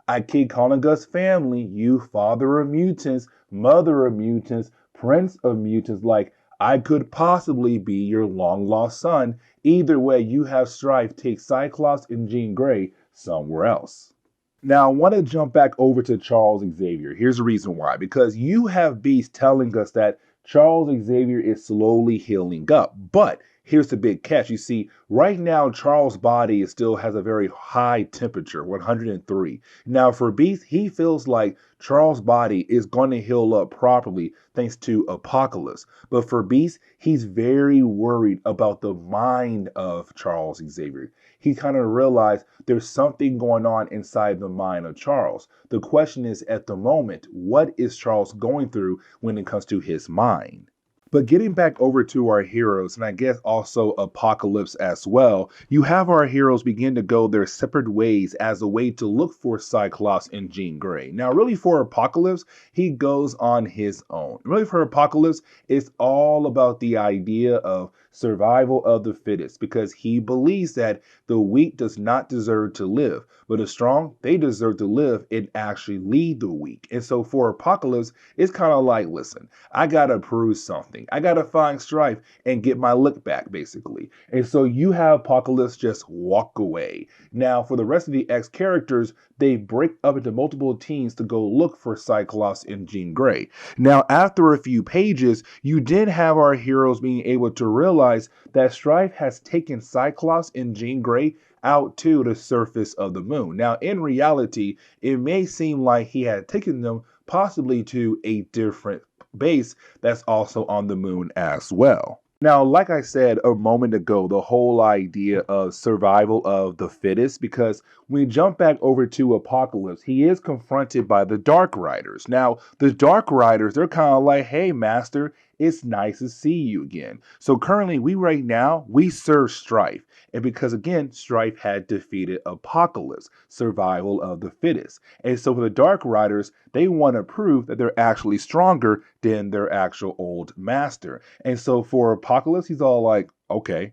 I keep calling us family, you father of mutants, mother of mutants, prince of mutants, like I could possibly be your long lost son. Either way, you have Strife take Cyclops and Jean Grey somewhere else. Now, I want to jump back over to Charles Xavier. Here's the reason why. Because you have Beast telling us that Charles Xavier is slowly healing up. But here's the big catch. You see, right now, Charles' body still has a very high temperature, 103. Now, for Beast, he feels like Charles' body is going to heal up properly thanks to Apocalypse. But for Beast, he's very worried about the mind of Charles Xavier. He kind of realized there's something going on inside the mind of Charles. The question is, at the moment, what is Charles going through when it comes to his mind? But getting back over to our heroes, and I guess also Apocalypse as well, you have our heroes begin to go their separate ways as a way to look for Cyclops and Jean Grey. Now, really for Apocalypse, he goes on his own. Really for Apocalypse, it's all about the idea of survival of the fittest because he believes that the weak does not deserve to live, but the strong, they deserve to live and actually lead the weak. And so for Apocalypse, it's kind of like, listen, I gotta prove something. I gotta find Strife and get my look back, basically. And so you have Apocalypse just walk away. Now, for the rest of the X characters, they break up into multiple teams to go look for Cyclops and Jean Grey. Now, after a few pages, you did have our heroes being able to realize that Strife has taken Cyclops and Jean Grey out to the surface of the moon. Now, in reality, it may seem like he had taken them possibly to a different base that's also on the moon as well. Now, like I said a moment ago, the whole idea of survival of the fittest, because when we jump back over to Apocalypse, he is confronted by the Dark Riders. Now, the Dark Riders, they're kind of like, hey, Master, it's nice to see you again. So currently, we serve Strife. And because, again, Strife had defeated Apocalypse, survival of the fittest. And so for the Dark Riders, they want to prove that they're actually stronger than their actual old master. And so for Apocalypse, he's all like, okay,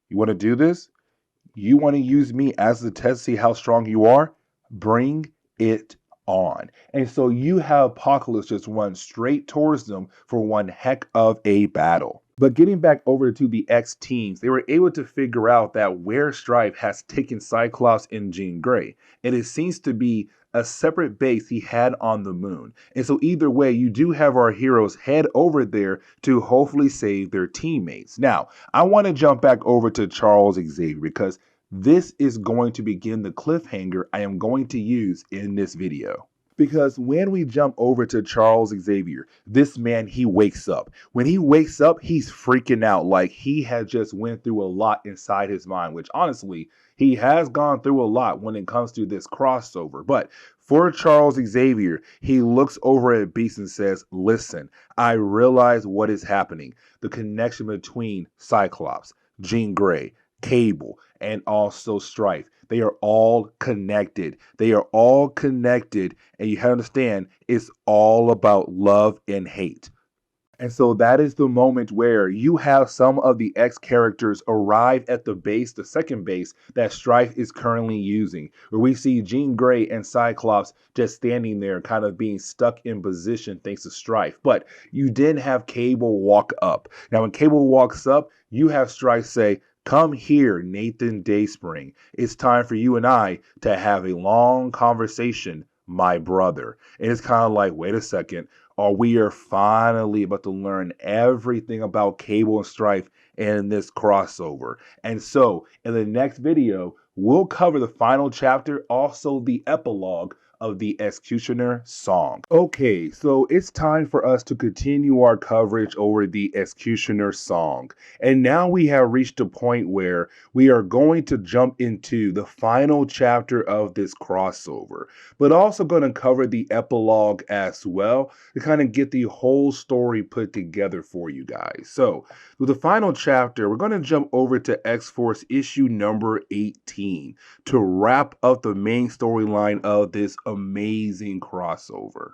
you want to do this? You want to use me as the test to see how strong you are? Bring it on. And so you have Apocalypse just run straight towards them for one heck of a battle. But getting back over to the X teams, they were able to figure out that where Strife has taken Cyclops and Jean Grey. And it seems to be a separate base he had on the moon. And so either way, you do have our heroes head over there to hopefully save their teammates. Now, I want to jump back over to Charles Xavier because this is going to begin the cliffhanger I am going to use in this video. Because when we jump over to Charles Xavier, this man, he wakes up. When he wakes up, he's freaking out like he has just went through a lot inside his mind, which honestly, he has gone through a lot when it comes to this crossover. But for Charles Xavier, he looks over at Beast and says, listen, I realize what is happening. The connection between Cyclops, Jean Grey, Cable, and also Strife. They are all connected. They are all connected. And you have to understand, it's all about love and hate. And so that is the moment where you have some of the X characters arrive at the base, the second base that Strife is currently using, where we see Jean Grey and Cyclops just standing there kind of being stuck in position thanks to Strife. But you didn't have Cable walk up. Now, when Cable walks up, you have Strife say, Come here, Nathan Dayspring. It's time for you and I to have a long conversation, my brother. And it's kind of like, wait a second, we are finally about to learn everything about Cable and Strife in this crossover. And so, in the next video, we'll cover the final chapter, also the epilogue of the Executioner song. Okay, so it's time for us to continue our coverage over the Executioner song. And now we have reached a point where we are going to jump into the final chapter of this crossover, but also going to cover the epilogue as well to kind of get the whole story put together for you guys. So, with the final chapter, we're going to jump over to X-Force issue number 18 to wrap up the main storyline of this amazing crossover.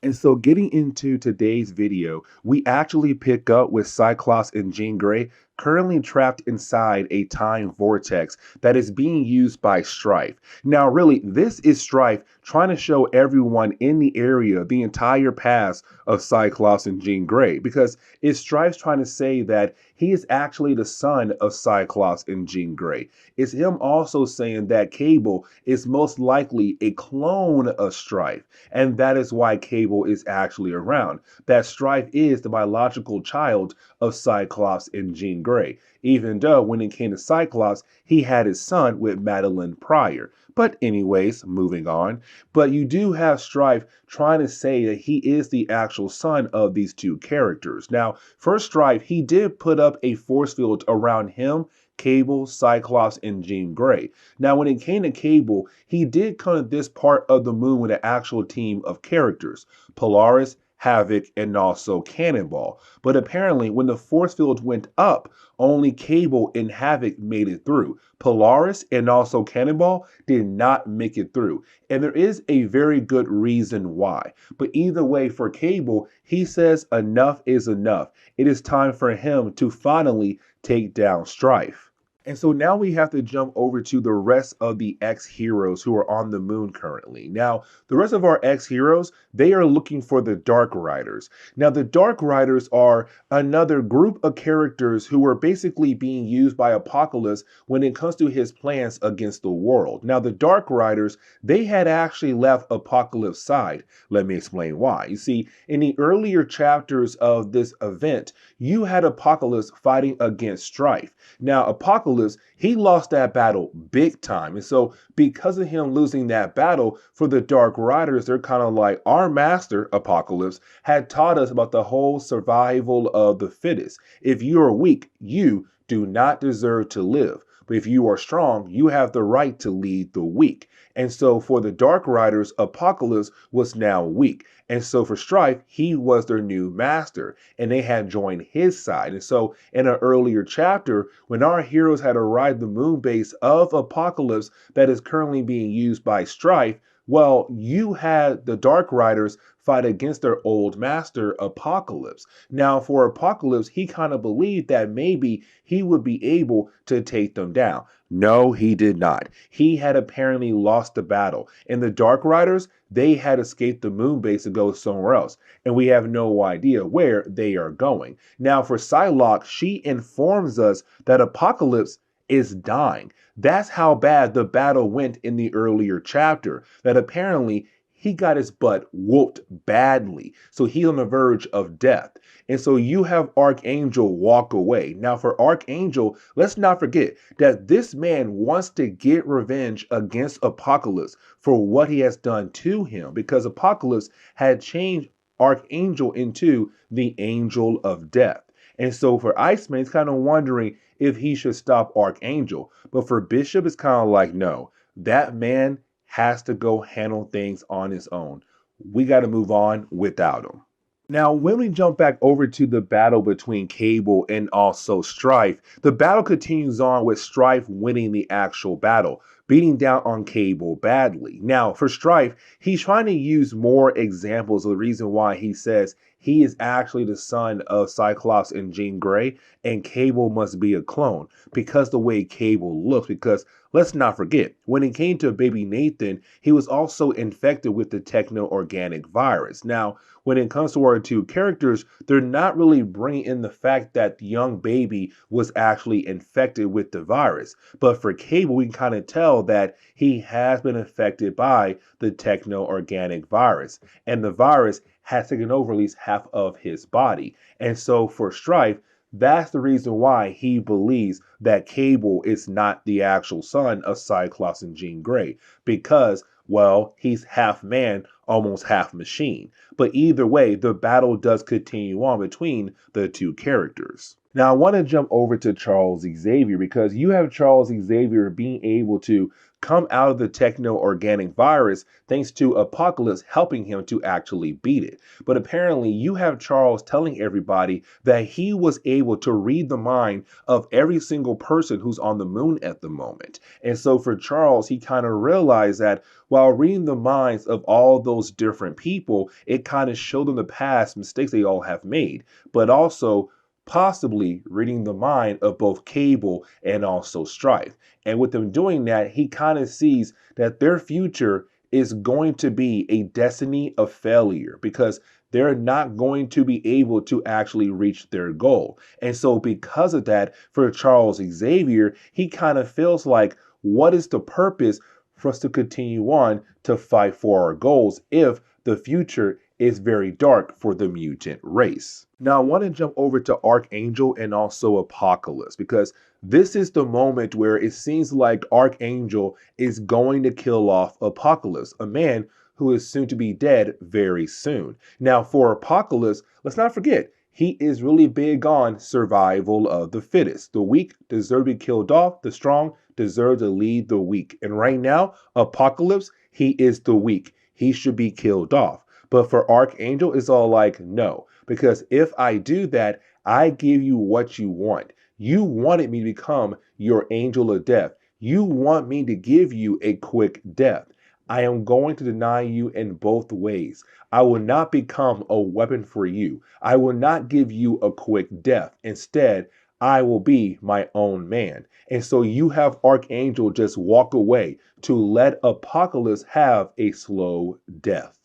And so getting into today's video, we actually pick up with Cyclops and Jean Grey currently trapped inside a time vortex that is being used by Strife. Now, really, this is Strife trying to show everyone in the area the entire past of Cyclops and Jean Grey, because it's Strife's trying to say that he is actually the son of Cyclops and Jean Grey. It's him also saying that Cable is most likely a clone of Strife, and that is why Cable is actually around. That Strife is the biological child of Cyclops and Jean Grey, even though when it came to Cyclops, he had his son with Madeline prior. But anyways, moving on. But you do have Strife trying to say that he is the actual son of these two characters. Now, for Strife, he did put up a force field around him, Cable, Cyclops, and Jean Grey. Now, when it came to Cable, he did come to this part of the moon with an actual team of characters: Polaris, Havoc, and also Cannonball. But apparently, when the force field went up, only Cable and Havoc made it through. Polaris and also Cannonball did not make it through. And there is a very good reason why. But either way, for Cable, he says enough is enough. It is time for him to finally take down Strife. And so now we have to jump over to the rest of the X-Heroes who are on the moon currently. Now, the rest of our X-Heroes, they are looking for the Dark Riders. Now, the Dark Riders are another group of characters who are basically being used by Apocalypse when it comes to his plans against the world. Now, the Dark Riders, they had actually left Apocalypse's side. Let me explain why. You see, in the earlier chapters of this event, you had Apocalypse fighting against Strife. Now, Apocalypse, he lost that battle big time. And so because of him losing that battle, for the Dark Riders, they're kind of like, our master, Apocalypse, had taught us about the whole survival of the fittest. If you are weak, you do not deserve to live. But if you are strong, you have the right to lead the weak. And so for the Dark Riders, Apocalypse was now weak. And so for Strife, he was their new master, and they had joined his side. And so in an earlier chapter, when our heroes had arrived at the moon base of Apocalypse that is currently being used by Strife, well, you had the Dark Riders fight against their old master, Apocalypse. Now, for Apocalypse, he kind of believed that maybe he would be able to take them down. No, he did not. He had apparently lost the battle. And the Dark Riders, they had escaped the moon base to go somewhere else. And we have no idea where they are going. Now, for Psylocke, she informs us that Apocalypse is dying. That's how bad the battle went in the earlier chapter, that apparently he got his butt whooped badly. So he's on the verge of death. And so you have Archangel walk away. Now for Archangel, let's not forget that this man wants to get revenge against Apocalypse for what he has done to him, because Apocalypse had changed Archangel into the Angel of Death. And so for Iceman, he's kind of wondering if he should stop Archangel. But for Bishop, it's kind of like, no, that man has to go handle things on his own. We got to move on without him. Now, when we jump back over to the battle between Cable and also Strife, the battle continues on with Strife winning the actual battle, beating down on Cable badly. Now, for Strife, he's trying to use more examples of the reason why he says he is actually the son of Cyclops and Jean Grey. and Cable must be a clone because the way Cable looks. Because let's not forget, when it came to baby Nathan, he was also infected with the techno-organic virus. Now, when it comes to our two characters, they're not really bringing in the fact that the young baby was actually infected with the virus. But for Cable, we can kind of tell that he has been infected by the techno-organic virus. And the virus has taken over at least half of his body. And so for Strife, that's the reason why he believes that Cable is not the actual son of Cyclops and Jean Grey. Because, well, he's half man, almost half machine. But either way, the battle does continue on between the two characters. Now, I want to jump over to Charles Xavier because you have Charles Xavier being able to come out of the techno-organic virus thanks to Apocalypse helping him to actually beat it. But apparently you have Charles telling everybody that he was able to read the mind of every single person who's on the moon at the moment. And so for Charles, he kind of realized that while reading the minds of all those different people, it kind of showed them the past mistakes they all have made, but also possibly reading the mind of both Cable and also Strife. And with them doing that, he kind of sees that their future is going to be a destiny of failure because they're not going to be able to actually reach their goal. And so because of that, for Charles Xavier, he kind of feels like, what is the purpose for us to continue on to fight for our goals if the future is very dark for the mutant race? Now, I want to jump over to Archangel and also Apocalypse because this is the moment where it seems like Archangel is going to kill off Apocalypse, a man who is soon to be dead very soon. Now, for Apocalypse, let's not forget, he is really big on survival of the fittest. The weak deserve to be killed off. The strong deserve to lead the weak. And right now, Apocalypse, he is the weak. He should be killed off. But for Archangel, it's all like, no, because if I do that, I give you what you want. You wanted me to become your angel of death. You want me to give you a quick death. I am going to deny you in both ways. I will not become a weapon for you. I will not give you a quick death. Instead, I will be my own man. And so you have Archangel just walk away to let Apocalypse have a slow death.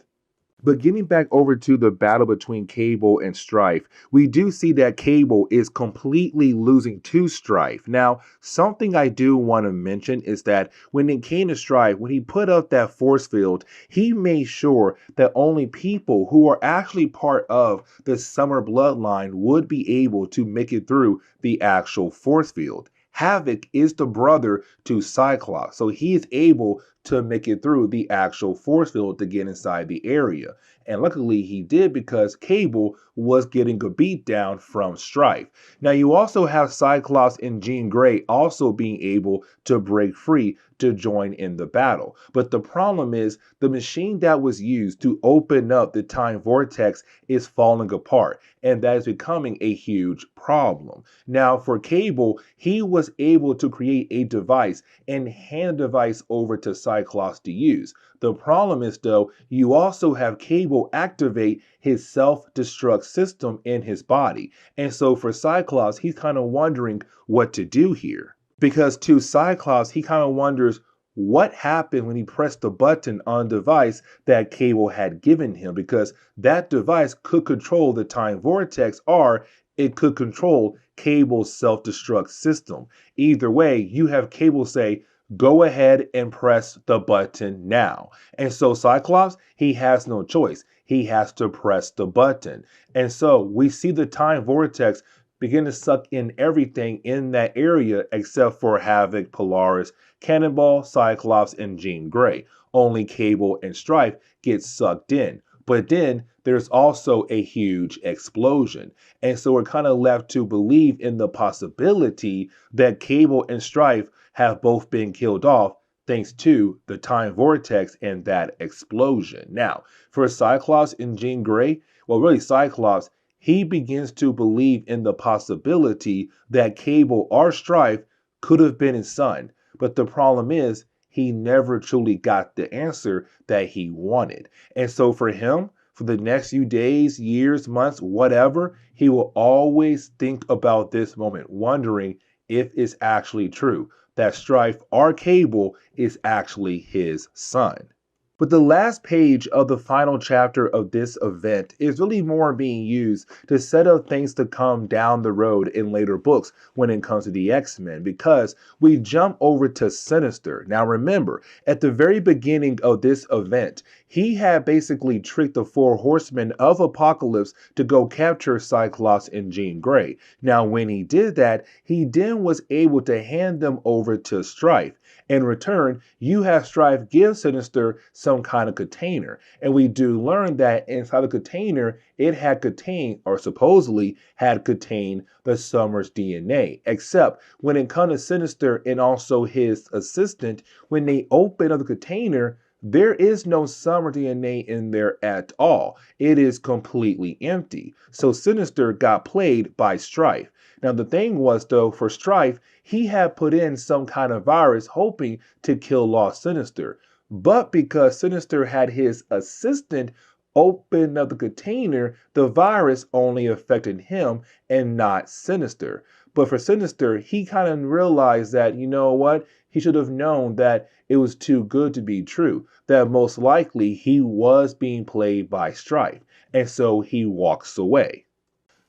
But getting back over to the battle between Cable and Strife, we do see that Cable is completely losing to Strife. Now, something I do want to mention is that when it came to Strife, when he put up that force field, he made sure that only people who are actually part of the Summer bloodline would be able to make it through the actual force field. Havoc is the brother to Cyclops, so he is able to make it through the actual force field to get inside the area. And luckily he did because Cable was getting a beat down from Strife. Now you also have Cyclops and Jean Grey also being able to break free to join in the battle. But the problem is the machine that was used to open up the time vortex is falling apart, and that is becoming a huge problem. Now for Cable, he was able to create a device and hand the device over to Cyclops to use. The problem is though, you also have Cable activate his self-destruct system in his body. And so for Cyclops, he's kind of wondering what to do here. Because to Cyclops, he kind of wonders what happened when he pressed the button on the device that Cable had given him, because that device could control the time vortex or it could control Cable's self-destruct system. Either way, you have Cable say, go ahead and press the button now. And so Cyclops, he has no choice. He has to press the button. And so we see the time vortex begin to suck in everything in that area except for Havoc, Polaris, Cannonball, Cyclops, and Jean Grey. Only Cable and Strife get sucked in. But then there's also a huge explosion. And so we're kind of left to believe in the possibility that Cable and Strife have both been killed off thanks to the time vortex and that explosion. Now, for Cyclops and Jean Grey, well, really Cyclops, he begins to believe in the possibility that Cable or Strife could have been his son. But the problem is, he never truly got the answer that he wanted. And so for him, for the next few days, years, months, whatever, he will always think about this moment, wondering if it's actually true that Strife, our Cable, is actually his son. But the last page of the final chapter of this event is really more being used to set up things to come down the road in later books when it comes to the X-Men, because we jump over to Sinister. Now remember, at the very beginning of this event, he had basically tricked the four horsemen of Apocalypse to go capture Cyclops and Jean Grey. Now when he did that, he then was able to hand them over to Strife. In return, you have Strife give Sinister some kind of container. And we do learn that inside the container, it had contained, or supposedly had contained, the Summers DNA. Except when it comes to Sinister and also his assistant, when they open up the container, there is no Summer DNA in there at all. It is completely empty. So Sinister got played by Strife. Now the thing was though, for Strife, he had put in some kind of virus hoping to kill off Sinister. But because Sinister had his assistant open up the container, the virus only affected him and not Sinister. But for Sinister, he kind of realized that, you know what? He should have known that it was too good to be true, that most likely he was being played by Strife. And so he walks away.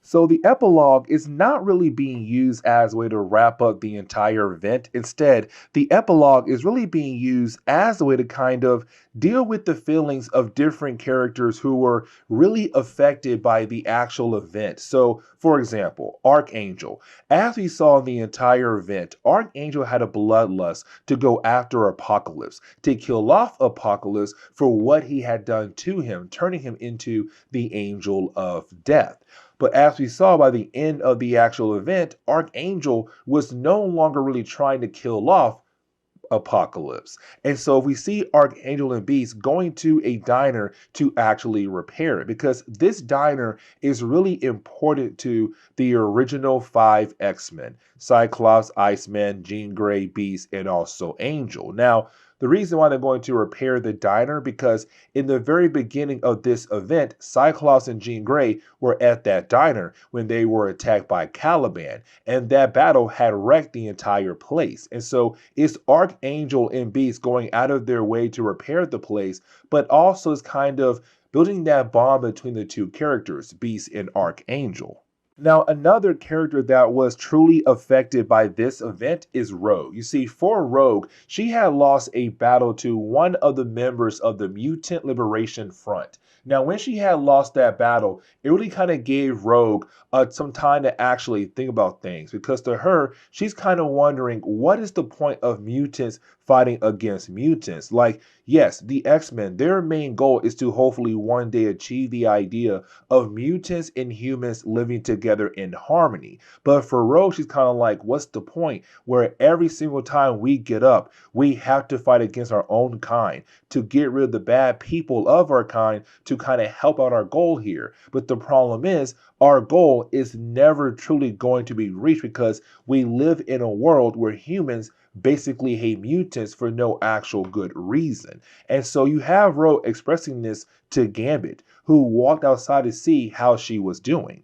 So the epilogue is not really being used as a way to wrap up the entire event. Instead, the epilogue is really being used as a way to kind of deal with the feelings of different characters who were really affected by the actual event. So, for example, Archangel. As we saw in the entire event, Archangel had a bloodlust to go after Apocalypse, to kill off Apocalypse for what he had done to him, turning him into the Angel of Death. But as we saw by the end of the actual event, Archangel was no longer really trying to kill off Apocalypse. And so we see Archangel and Beast going to a diner to actually repair it, because this diner is really important to the original 5 X-Men: Cyclops, Iceman, Jean Grey, Beast, and also Angel. Now, the reason why they're going to repair the diner, because in the very beginning of this event, Cyclops and Jean Grey were at that diner when they were attacked by Caliban, and that battle had wrecked the entire place. And so it's Archangel and Beast going out of their way to repair the place, but also is kind of building that bond between the two characters, Beast and Archangel. Now, another character that was truly affected by this event is Rogue. You see, for Rogue, she had lost a battle to one of the members of the Mutant Liberation Front. Now, when she had lost that battle, it really kind of gave Rogue some time to actually think about things, because to her, she's kind of wondering, what is the point of mutants fighting against mutants? Like, yes, the X-Men, their main goal is to hopefully one day achieve the idea of mutants and humans living together in harmony. But for Rogue, she's kind of like, what's the point where every single time we get up, we have to fight against our own kind to get rid of the bad people of our kind to kind of help out our goal here? But the problem is, our goal is never truly going to be reached, because we live in a world where humans basically hate mutants for no actual good reason. And so you have Rogue expressing this to Gambit, who walked outside to see how she was doing.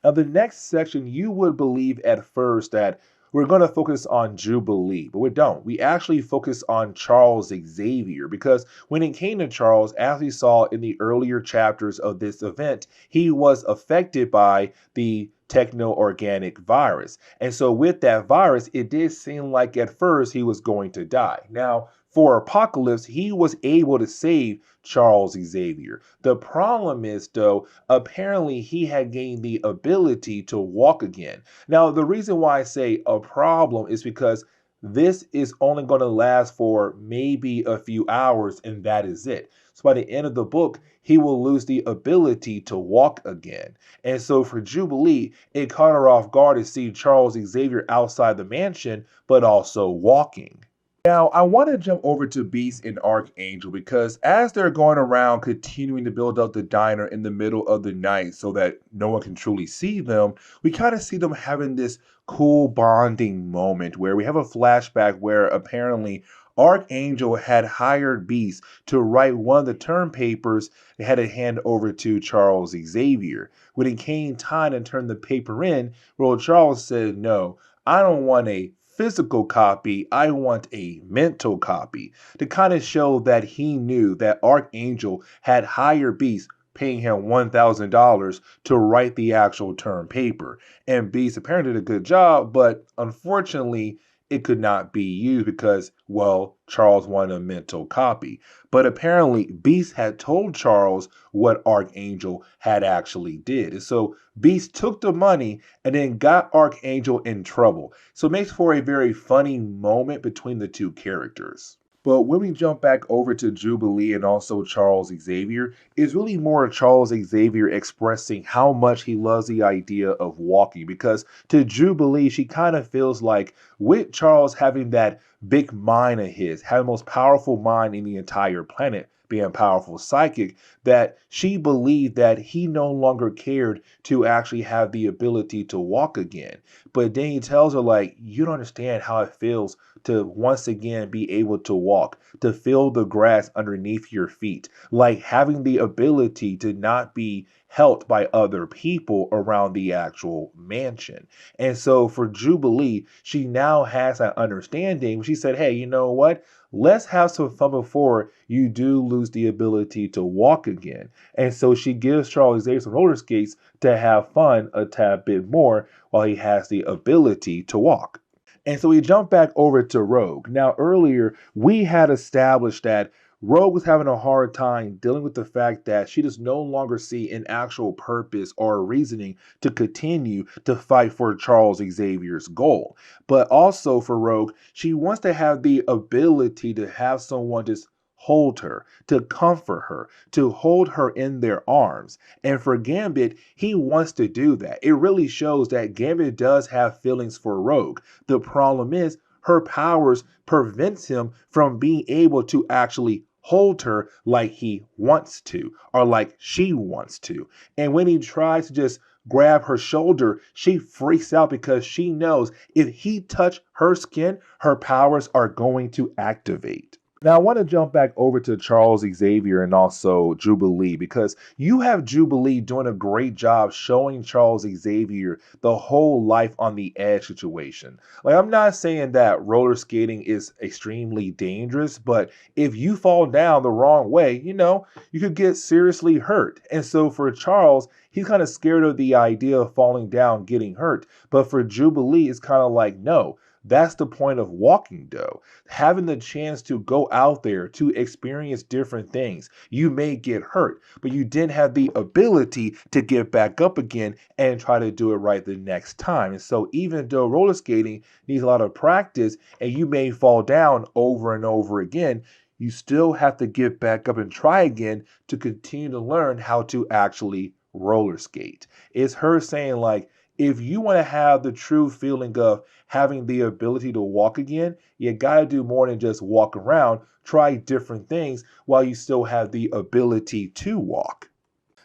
Now, the next section, you would believe at first that we're going to focus on Jubilee, but we don't. We actually focus on Charles Xavier, because when it came to Charles, as we saw in the earlier chapters of this event, he was affected by the techno-organic virus. And so with that virus, it did seem like at first he was going to die. Now, for Apocalypse, he was able to save Charles Xavier. The problem is, though, apparently he had gained the ability to walk again. Now, the reason why I say a problem is because this is only going to last for maybe a few hours, and that is it. So by the end of the book, he will lose the ability to walk again. And so for Jubilee, it caught her off guard to see Charles Xavier outside the mansion, but also walking. Now, I want to jump over to Beast and Archangel, because as they're going around continuing to build up the diner in the middle of the night so that no one can truly see them, we kind of see them having this cool bonding moment where we have a flashback where apparently Archangel had hired Beast to write one of the term papers they had to hand over to Charles Xavier. When it came time to turn the paper in, well, Charles said, no, I don't want a physical copy, I want a mental copy, to kind of show that he knew that Archangel had hired Beast, paying him $1,000 to write the actual term paper. And Beast apparently did a good job, but unfortunately, it could not be used because, well, Charles wanted a mental copy. But apparently, Beast had told Charles what Archangel had actually did. And so Beast took the money and then got Archangel in trouble. So it makes for a very funny moment between the two characters. But when we jump back over to Jubilee and also Charles Xavier, it's really more Charles Xavier expressing how much he loves the idea of walking. Because to Jubilee, she kind of feels like with Charles having that big mind of his, having the most powerful mind in the entire planet, being a powerful psychic, that she believed that he no longer cared to actually have the ability to walk again. But then he tells her, like, you don't understand how it feels to once again be able to walk, to feel the grass underneath your feet, like having the ability to not be held by other people around the actual mansion. And so for Jubilee, she now has that understanding. She said, hey, you know what? Let's have some fun before you do lose the ability to walk again. And so she gives Charles Xavier some roller skates to have fun a tad bit more while he has the ability to walk. And so we jump back over to Rogue. Now, earlier, we had established that Rogue was having a hard time dealing with the fact that she does no longer see an actual purpose or reasoning to continue to fight for Charles Xavier's goal. But also for Rogue, she wants to have the ability to have someone just hold her, to comfort her, to hold her in their arms. And for Gambit, he wants to do that. It really shows that Gambit does have feelings for Rogue. The problem is her powers prevents him from being able to actually hold her like he wants to or like she wants to. And when he tries to just grab her shoulder, she freaks out because she knows if he touch her skin, her powers are going to activate. Now, I want to jump back over to Charles Xavier and also Jubilee because you have Jubilee doing a great job showing Charles Xavier the whole life on the edge situation. Like, I'm not saying that roller skating is extremely dangerous, but if you fall down the wrong way, you could get seriously hurt. And so for Charles, he's kind of scared of the idea of falling down, getting hurt. But for Jubilee, it's kind of like, no. That's the point of walking, though. Having the chance to go out there to experience different things. You may get hurt, but you didn't have the ability to get back up again and try to do it right the next time. And so even though roller skating needs a lot of practice and you may fall down over and over again, you still have to get back up and try again to continue to learn how to actually roller skate. It's her saying, like, if you want to have the true feeling of having the ability to walk again, you got to do more than just walk around. Try different things while you still have the ability to walk.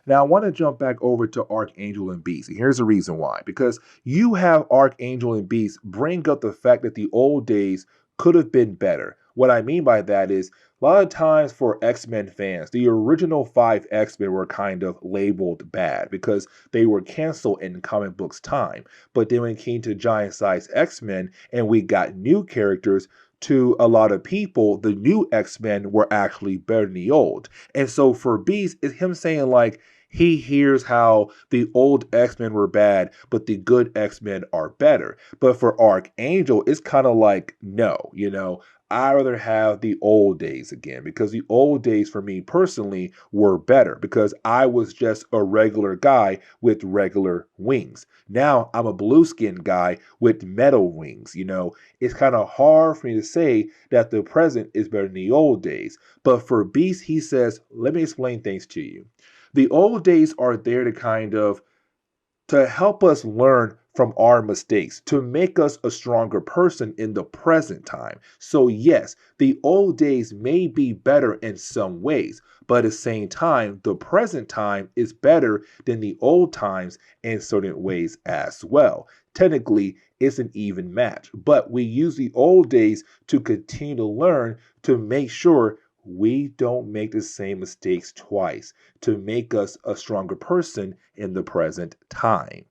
Now, I want to jump back over to Archangel and Beast. And here's the reason why. Because you have Archangel and Beast bring up the fact that the old days could have been better. What I mean by that is, a lot of times for X-Men fans, the original 5 X-Men were kind of labeled bad because they were canceled in comic books time. But then when it came to Giant Size X-Men and we got new characters, to a lot of people, the new X-Men were actually better than the old. And so for Beast, it's him saying, like, he hears how the old X-Men were bad, but the good X-Men are better. But for Archangel, it's kind of like, no, I'd rather have the old days again because the old days for me personally were better because I was just a regular guy with regular wings. Now I'm a blue skinned guy with metal wings. It's kind of hard for me to say that the present is better than the old days. But for Beast, he says, let me explain things to you. The old days are there to help us learn from our mistakes, to make us a stronger person in the present time. So yes, the old days may be better in some ways, but at the same time, the present time is better than the old times in certain ways as well. technically it's an even match. But we use the old days to continue to learn to make sure we don't make the same mistakes twice, to make us a stronger person in the present time.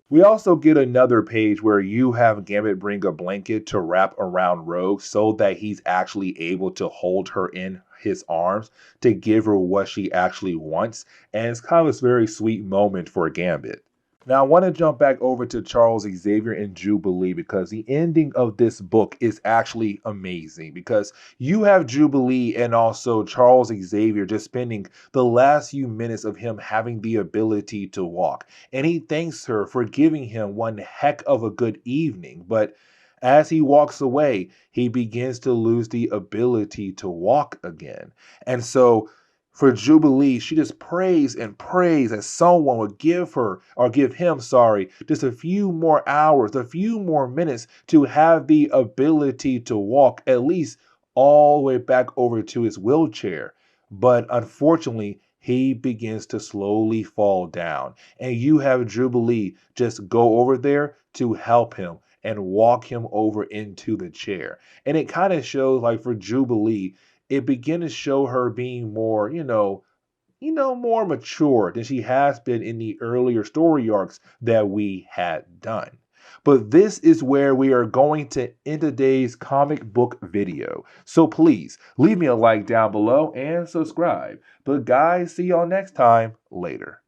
We also get another page where you have Gambit bring a blanket to wrap around Rogue so that he's actually able to hold her in his arms to give her what she actually wants. And it's kind of this very sweet moment for Gambit. Now, I want to jump back over to Charles Xavier and Jubilee because the ending of this book is actually amazing. Because you have Jubilee and also Charles Xavier just spending the last few minutes of him having the ability to walk. And he thanks her for giving him one heck of a good evening. But as he walks away, he begins to lose the ability to walk again. And so, for Jubilee, she just prays and prays that someone would give her, or give him, sorry, just a few more hours, a few more minutes to have the ability to walk, at least all the way back over to his wheelchair. But unfortunately, he begins to slowly fall down. And you have Jubilee just go over there to help him and walk him over into the chair. And it kind of shows, like, for Jubilee, it began to show her being more, more mature than she has been in the earlier story arcs that we had done. But this is where we are going to end today's comic book video. So please leave me a like down below and subscribe. But guys, see y'all next time. Later.